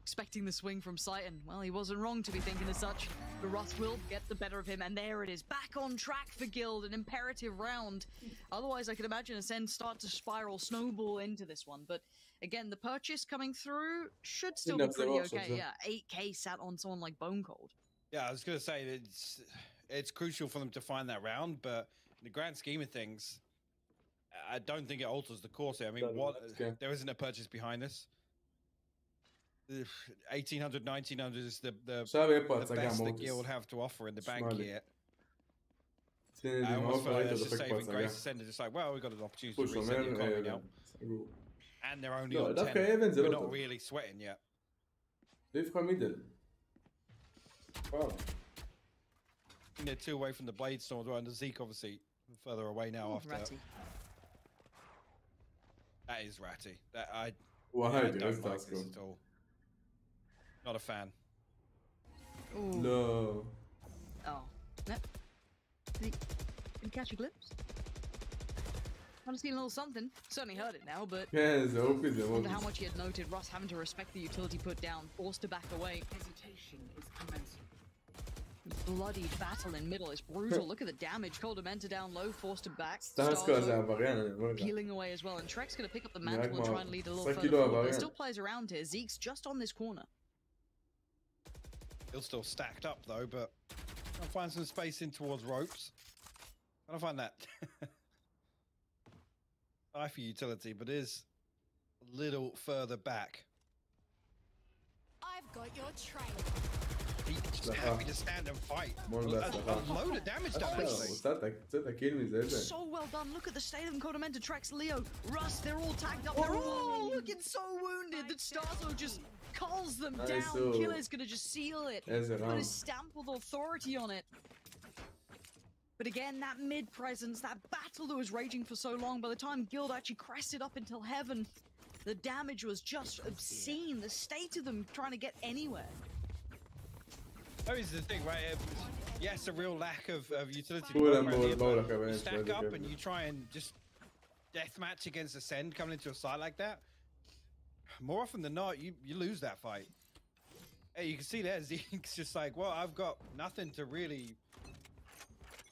Expecting the swing from Sighton. Well, he wasn't wrong to be thinking as such. The Rust will get the better of him, and there it is. Back on track for Guild, an imperative round. Otherwise, I could imagine Acend start to spiral, snowball into this one. But again, the purchase coming through should still be pretty okay. Yeah, 8k sat on someone like Bone Cold. Yeah, I was going to say it's crucial for them to find that round, but in the grand scheme of things, I don't think it alters the course here. I mean, there isn't a purchase behind this. 1800, 1900 is the best the Guild have to offer in the bank here. I almost feel like that's just saving grace. Ascend just like, well, we've got an opportunity to reset the economy now. And they're only on 10. We're not really sweating yet. Leave from middle. Wow. They're 2 away from the Blade Storm as well, and the Zeke obviously further away now after. Ratty. That is ratty. That I don't like this at all. Not a fan. Ooh. No. Oh. No. Did you catch a glimpse? I've seen a little something. Certainly heard it now, but I wonder how much he had noted Russ having to respect the utility put down, forced to back away. Hesitation is commencing. Bloody battle in middle is brutal. Look at the damage. Coldamenta down low, forced to back. Peeling away as well, and Trek's going to pick up the mantle and try and lead a little further forward. There's still players around here. Zeke's just on this corner. He'll still stacked up though, but I'll find some space in towards ropes. I don't find that high for utility, but is a little further back. I've got your trail. He's just happy to stand and fight. A load of damage done actually. So well done. Look at the state of them. Coldamenta, Trex, Leo, Russ, they're all tagged up. They're all looking so wounded that Starzo just culls them down. Killer's gonna just seal it. Put his stamp of authority on it. But again, that mid-presence, that battle that was raging for so long, by the time Guild actually crested up until heaven, the damage was just obscene. The state of them trying to get anywhere. That is the thing, right? Yes, a real lack of utility. You stack up and you try and just deathmatch against Ascend coming into a site like that. More often than not, you lose that fight. Hey, you can see there, Zeke's just like, well, I've got nothing to really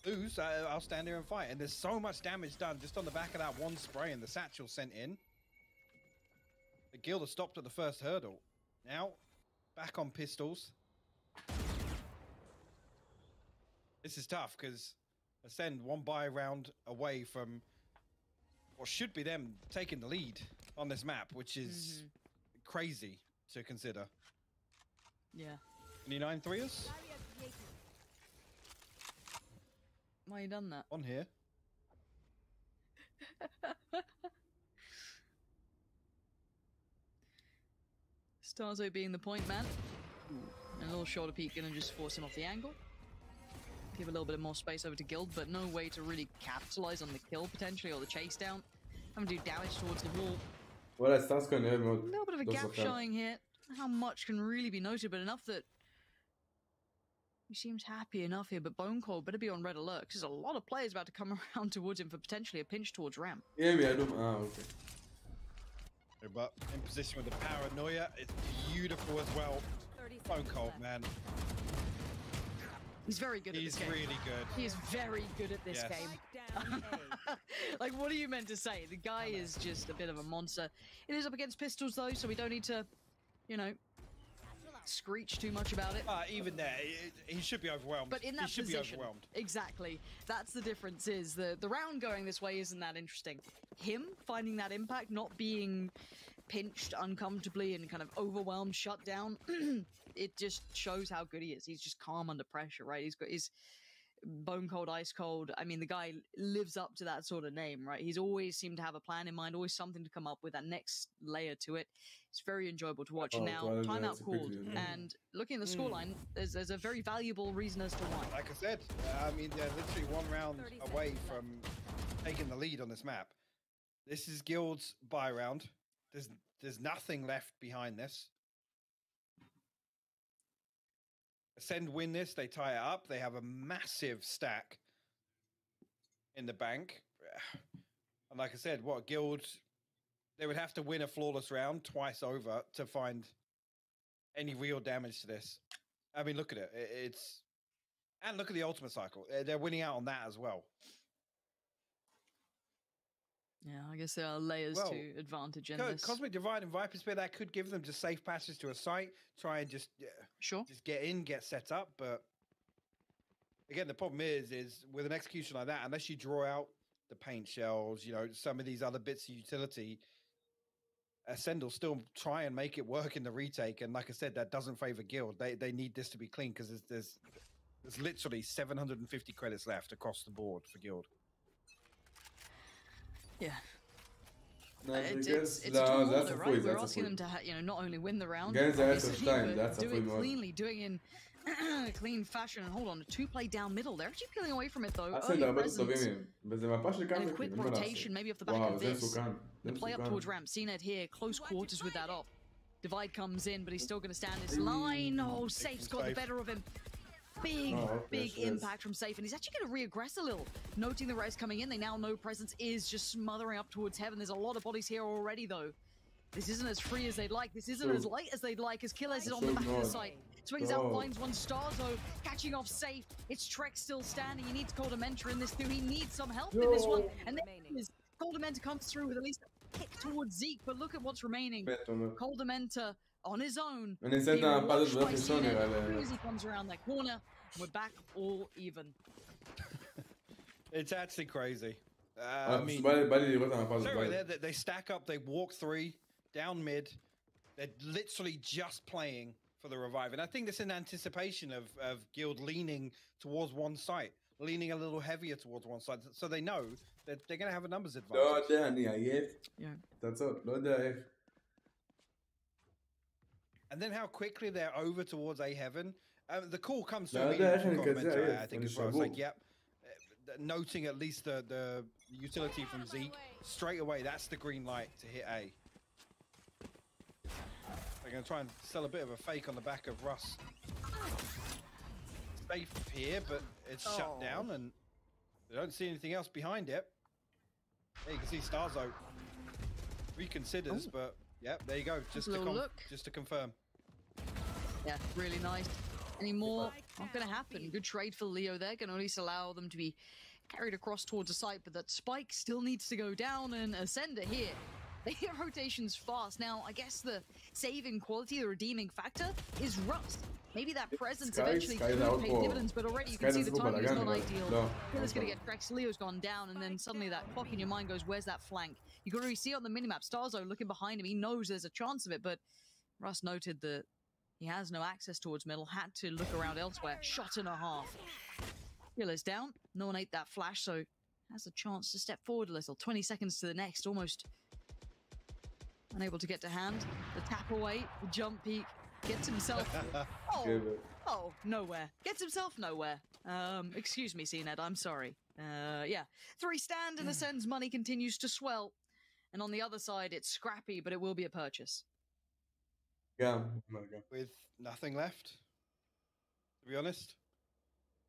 lose. I'll stand here and fight. And there's so much damage done just on the back of that one spray and the satchel sent in. The Guild has stopped at the first hurdle. Now, back on pistols. This is tough because Ascend 1 buy round away from what should be them taking the lead on this map, which is crazy to consider. Yeah. Any 9-3ers? Why you done that? On here. Starzo being the point man. And a little shoulder peek gonna just force him off the angle. Give a little bit more space over to Guild, but no way to really capitalize on the kill potentially or the chase down. Having to do damage towards the wall. Well, it starts going a little bit of a gap showing here. How much can really be noted, but enough that he seems happy enough here. But Bone Cold better be on red alert because there's a lot of players about to come around towards him for potentially a pinch towards ramp. Yeah, I don't. Okay. But in position with the paranoia, it's beautiful as well. Bone Cold, man. He's very good at this game. He's really good. He is very good at this game. Like, what are you meant to say? The guy is just a bit of a monster. It is up against pistols, though, so we don't need to, you know, screech too much about it. Even there, he should be overwhelmed. But in that position, be overwhelmed. Exactly. That's the difference is the round going this way isn't that interesting. Him finding that impact, not being pinched uncomfortably and kind of overwhelmed, shut down, it just shows how good he is. He's just calm under pressure, right? He's got his bone cold, ice cold. I mean, the guy lives up to that sort of name, right? He's always seemed to have a plan in mind, always something to come up with, that next layer to it. It's very enjoyable to watch. Now, timeout called, and looking at the scoreline, there's a very valuable reason as to why. Like I said, I mean, they're literally 1 round away from taking the lead on this map. This is Guild's buy round. There's nothing left behind this. Ascend win this, they tie it up. They have a massive stack in the bank. And like I said, what Guild, they would have to win a flawless round twice over to find any real damage to this. I mean, look at it. And look at the ultimate cycle. They're winning out on that as well. Yeah, I guess there are layers to advantage in this. Cosmic Divide and Viper Spear, that could give them just safe passage to a site, try and just just get in, get set up. But again, the problem is with an execution like that, unless you draw out the paint shells, you know, some of these other bits of utility, Acend will still try and make it work in the retake. And like I said, that doesn't favor Guild. They need this to be clean because there's literally 750 credits left across the board for Guild. Yeah. It's a tall order, right? We're asking them to, you know, not only win the round, obviously, but do it cleanly, doing in a clean fashion. And hold on, a 2-play down middle. They're actually peeling away from it though. Early presence and a quick rotation, maybe off the back of this. The play up towards ramp. CNED here, close quarters with that op. Divide comes in, but he's still going to stand his line. Oh, Safe's got the better of him. Big impact from Safe, and he's actually going to re-aggress a little. Noting the res coming in, they now know presence is just smothering up towards heaven. There's a lot of bodies here already, though. This isn't as free as they'd like. This isn't as light as they'd like, as Killers is on the back of the site. Swings out, finds one Starzo, catching off Safe. It's Trek still standing. He needs Coldamenta in this too. He needs some help in this one. And then Coldamenta comes through with at least a kick towards Zeke, but look at what's remaining. Coldamenta on his own. He comes around that corner. We're back all even. It's actually crazy. I mean, they stack up, they walk 3 down mid. They're literally just playing for the revive. And I think that's in anticipation of Guild leaning towards one site, leaning a little heavier towards one side. So they know that they're going to have a numbers advantage. That's all. And then how quickly they're over towards A Heaven. The call comes through I think as well. It's like, yep. Noting at least the utility from Zeke. Straight away, that's the green light to hit A. They're going to try and sell a bit of a fake on the back of Russ. Safe here, but it's shut down, and they don't see anything else behind it. There you can see Starzo reconsiders, but yep, there you go. Just to confirm. Yeah, really nice. Any more? Not going to happen. Good trade for Leo there. Can at least allow them to be carried across towards the site, but that spike still needs to go down, and Ascender here. They hit rotations fast. Now, I guess the saving quality, the redeeming factor, is Rust. Maybe that presence eventually could pay dividends, but already you can see the timing is not ideal. Killer's going to get Trex, Leo's gone down, and then suddenly that clock in your mind goes, where's that flank? You can already see on the minimap, Starzo looking behind him. He knows there's a chance of it, but Rust noted that he has no access towards middle, had to look around elsewhere. Shot and a half. Killer's down. No one ate that flash, so has a chance to step forward a little. 20 seconds to the next, almost unable to get to hand. The tap away, the jump peek, gets himself... nowhere. Gets himself nowhere. Excuse me, CNED, I'm sorry. Yeah. 3 stand, and Ascend's money continues to swell. And on the other side, it's scrappy, but it will be a purchase. Yeah. With nothing left, to be honest.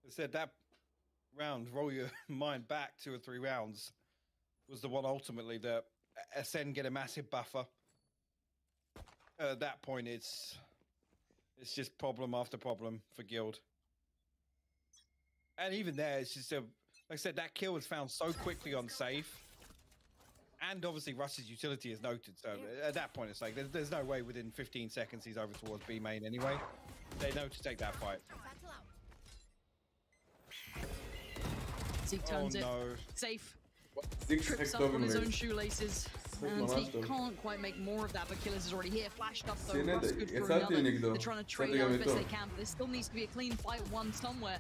I said that round, roll your mind back 2 or 3 rounds, was the one ultimately that Ascend get a massive buffer. At that point, it's just problem after problem for Guild. And even there, it's just like I said, that kill was found so quickly on safe. And obviously Russ's utility is noted, so at that point it's like there's no way within 15 seconds he's over towards B main anyway. They know to take that fight. Zeke turns it. Safe. Trips up on his own shoelaces. And he can't quite make more of that, but Killers is already here. Flashed up though. Russ good for another. They're trying to trade out as best they can, but there still needs to be a clean fight won somewhere.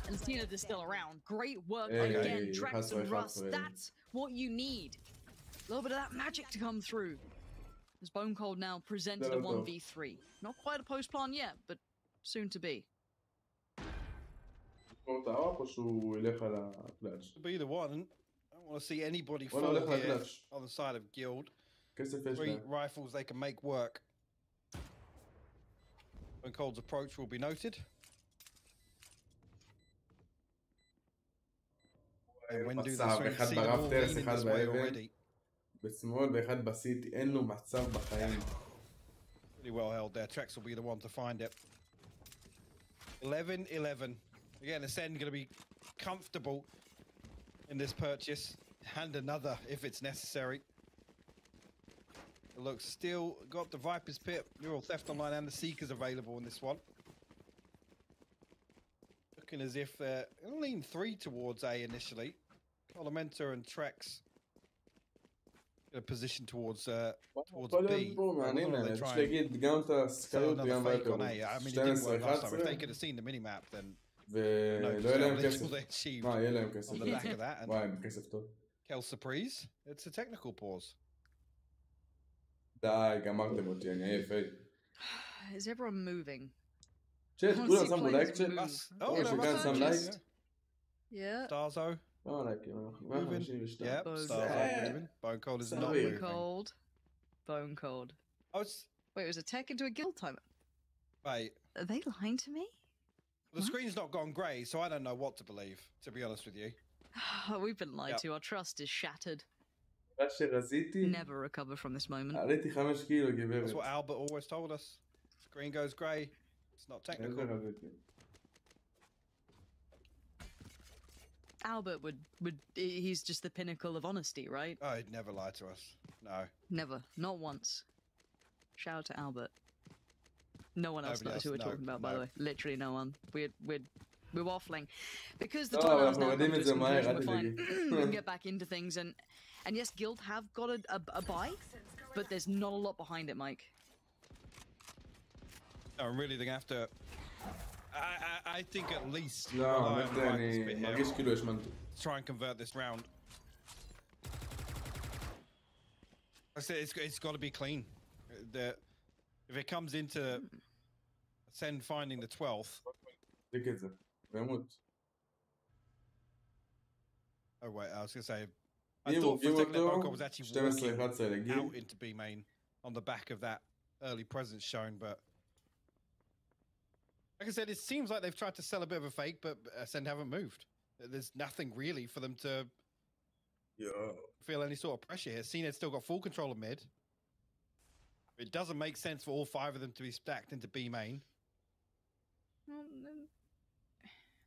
And Tina is still around. Great work again. Trax and Russ. That's what you need. A little bit of that magic to come through. As Bone Cold now presented a 1v3. Not quite a post plan yet, but soon to be. To be the one. I don't want to see anybody fall here on the side of Guild. 3 rifles they can make work. Bone Cold's approach will be noted. When do the see all leaning this way already. בשמאל ואחד בסיטי, אין לו מצב בחיים. Pretty well held there. Trex will be the one to find it. 11-11. Again, Ascend going to be comfortable in this purchase. And another if it's necessary. Look, still got the Viper's Pit, Neural Theft Online, and the Seekers available in this one. Looking as if they'll lean 3 towards A initially. Elementa and Trex in a position towards כל B. פה מעניין, אני חושב להגיד גם את הסקריות וגם באלטור. 12-11 If they could have seen the minimap, then ולא יהיה להם כסף. מה, יהיה להם כסף. on the back of that. וואי, הם כסף טוב. Kel surprise. It's a technical pause. די, גמרתם אותי, אני עייף, היי. Is everyone moving? צ'אט, כולם שמו לייק צ'אט? Oh, שכאן שם לייק? Yeah. Starzo. לא לייקים, אנחנו Moving. 152. Yep, Starzo moving. Bone Cold is not Bone moving. cold. Bone cold. Oh, it's... Wait, it was a tech into a guild timer. Wait. Are they lying to me? The screen's not gone grey, so I don't know what to believe, to be honest with you. We've been lied to. Our trust is shattered. מה שרזיתי, Never recover from this moment. עליתי 5 קילו, גברת. That's what Albert always told us. Screen goes grey. It's not technical. איזה רזיתי. Albert he's just the pinnacle of honesty, right? Oh, he'd never lie to us. No. Never. Not once. Shout out to Albert. No one else Nobody knows who we're else, no, talking about, by no. the way. Literally no one. We're waffling. Because the Oh, time has well, now come to its Vladimir conclusion, we're Zemair, fine. We can get back into things, and yes, Guild have got a buy, but there's not a lot behind it, Mike. No, really, they're gonna have to. I think at least. לא, האמת אני מרגיש כאילו השמנתי. Try and convert this round. I said it's got to be clean. If it comes into Acend finding the 12th. תיק את זה, וימות. Oh wait, I was gonna say. I thought for a second that Boko was actually walking out into B main on the back of that early presence shown, but like I said, it seems like they've tried to sell a bit of a fake, but Acend haven't moved. There's nothing really for them to feel any sort of pressure here. Acend's still got full control of mid. It doesn't make sense for all 5 of them to be stacked into B main.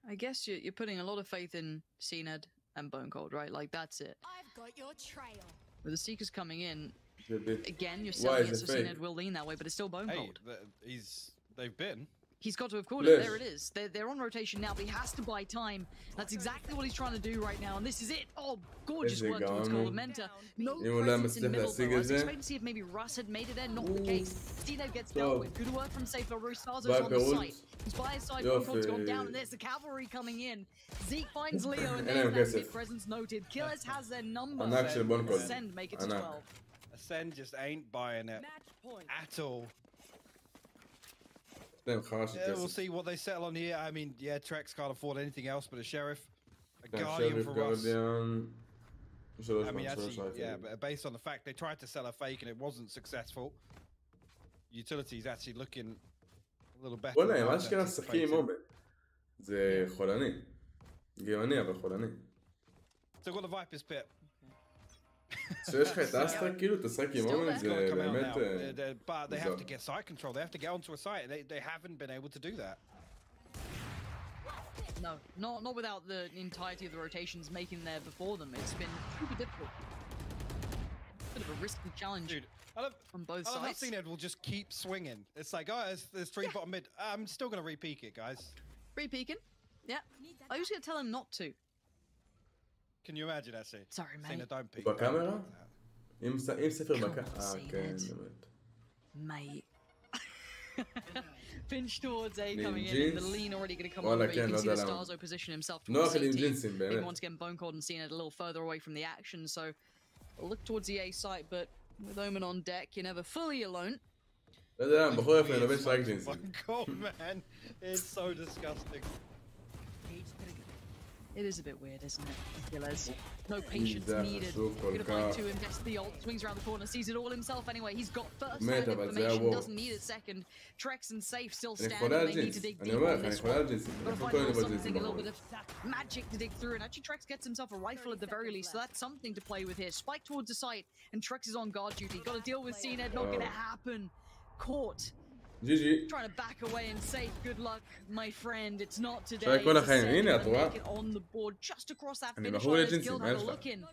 I guess you're putting a lot of faith in Acend and Bone Cold, right? Like, that's it. I've got your trail. With the Seekers coming in, again, you're selling it, so Acend will lean that way, but it's still Bone Cold. They've been. He's got to have called it. There it is. They're on rotation now, but he has to buy time. That's exactly what he's trying to do right now, and this is it. Oh, gorgeous work towards Elementa. No presence in the middle, though. I was expecting to see if maybe Russ had made it there. Not the case. Steve gets dealt with. Good work from Safe. Rostazo's on the site. He's by his side. Boncold's gone down, and there's the cavalry coming in. Zeke finds Leo, and there's that mid presence noted. Killers has their number. Acend make it to 12. Acend just ain't buying it at all. Yeah, we'll see what they settle on here. I mean, yeah, Trex can't afford anything else but a Sheriff. A Guardian for Russ. I mean, actually, yeah, but based on the fact they tried to sell a fake and it wasn't successful, Utility's actually looking a little better. וואלה, מה שקרה שחקים עם עומד. זה חולני. גרמני, אבל חולני. So got the Viper's Pit. שיש לך את אסטרה, כאילו, תשחק עם עומד, זה באמת... But they have to get site control. They have to get onto a site. They haven't been able to do that. No, not without the entirety of the rotations making there before them. It's been super difficult. Bit of a risky challenge on both sides. I love Acend will just keep swinging. It's like, oh, there's 3 bottom mid. I'm still going to re-peek it, guys. Re-peeking? Yeah. I was going to tell him not to. Can you imagine, actually? Sorry, mate. Don't peek. בקאמרה? עם ספר בקאמרה. כן, באמת. Mate. Pinch towards A coming in, and the lean already going to come on, but you can see the Starzo position himself towards CT. Maybe once again, Bone Cold and Acend a little further away from the action, so we'll look towards the A site, but with Omen on deck, you're never fully alone. לא יודע, בחור יפה, נלבש רק ג'ינסים. Oh man, it's so disgusting. It is a bit weird, isn't it? Killers. No patience needed. Gonna find 2, invest the ult, swings around the corner, sees it all himself anyway. He's got first hand information, doesn't need a second. Trex and Safe still standing, they need to dig deep on this one. Gotta find something, a little bit of magic to dig through, and actually Trex gets himself a rifle at the very least, so that's something to play with here. Spike towards the site, and Trex is on guard duty. Gotta deal with Acend, not gonna happen. Caught. GG. Trying to back away and say good luck, my friend. It's not today. שי כל החיים, הנה את רואה? On the board just across that אני finish בחור line. לג'ינסים, Guild מה had יש a לך? look in.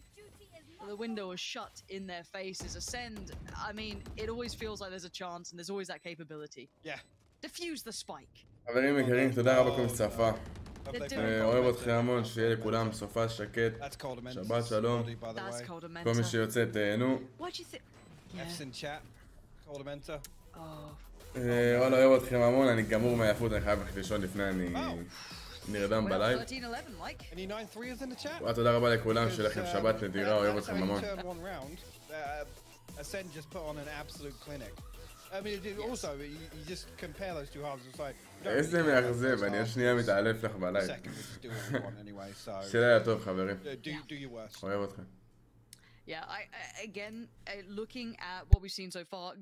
The window was shut in their faces. Acend, I mean, it always feels like there's a chance and there's always that capability. Yeah. Diffuse the spike. חברים יקרים, תודה רבה כל מצטרפה. אוהב אתכם המון, שיהיה לכולם סופה שקט, שבת שלום, כל מי שיוצא תהנו. וואלה, אוהב אתכם המון, אני גמור מהיפות, אני חייב ללכת לישון לפני אני נרדם בלייב. תודה רבה לכולם, שיהיה לכם שבת נדירה, אוהב אתכם המון. Acend just put on an absolute clinic. I mean, also, you just compare those two halves. It's like איזה מאכזב, אני עוד שנייה מתעלף לך בלייב. שיהיה טוב, חברים. אוהב אתכם. Yeah, again, looking at what we've seen so far,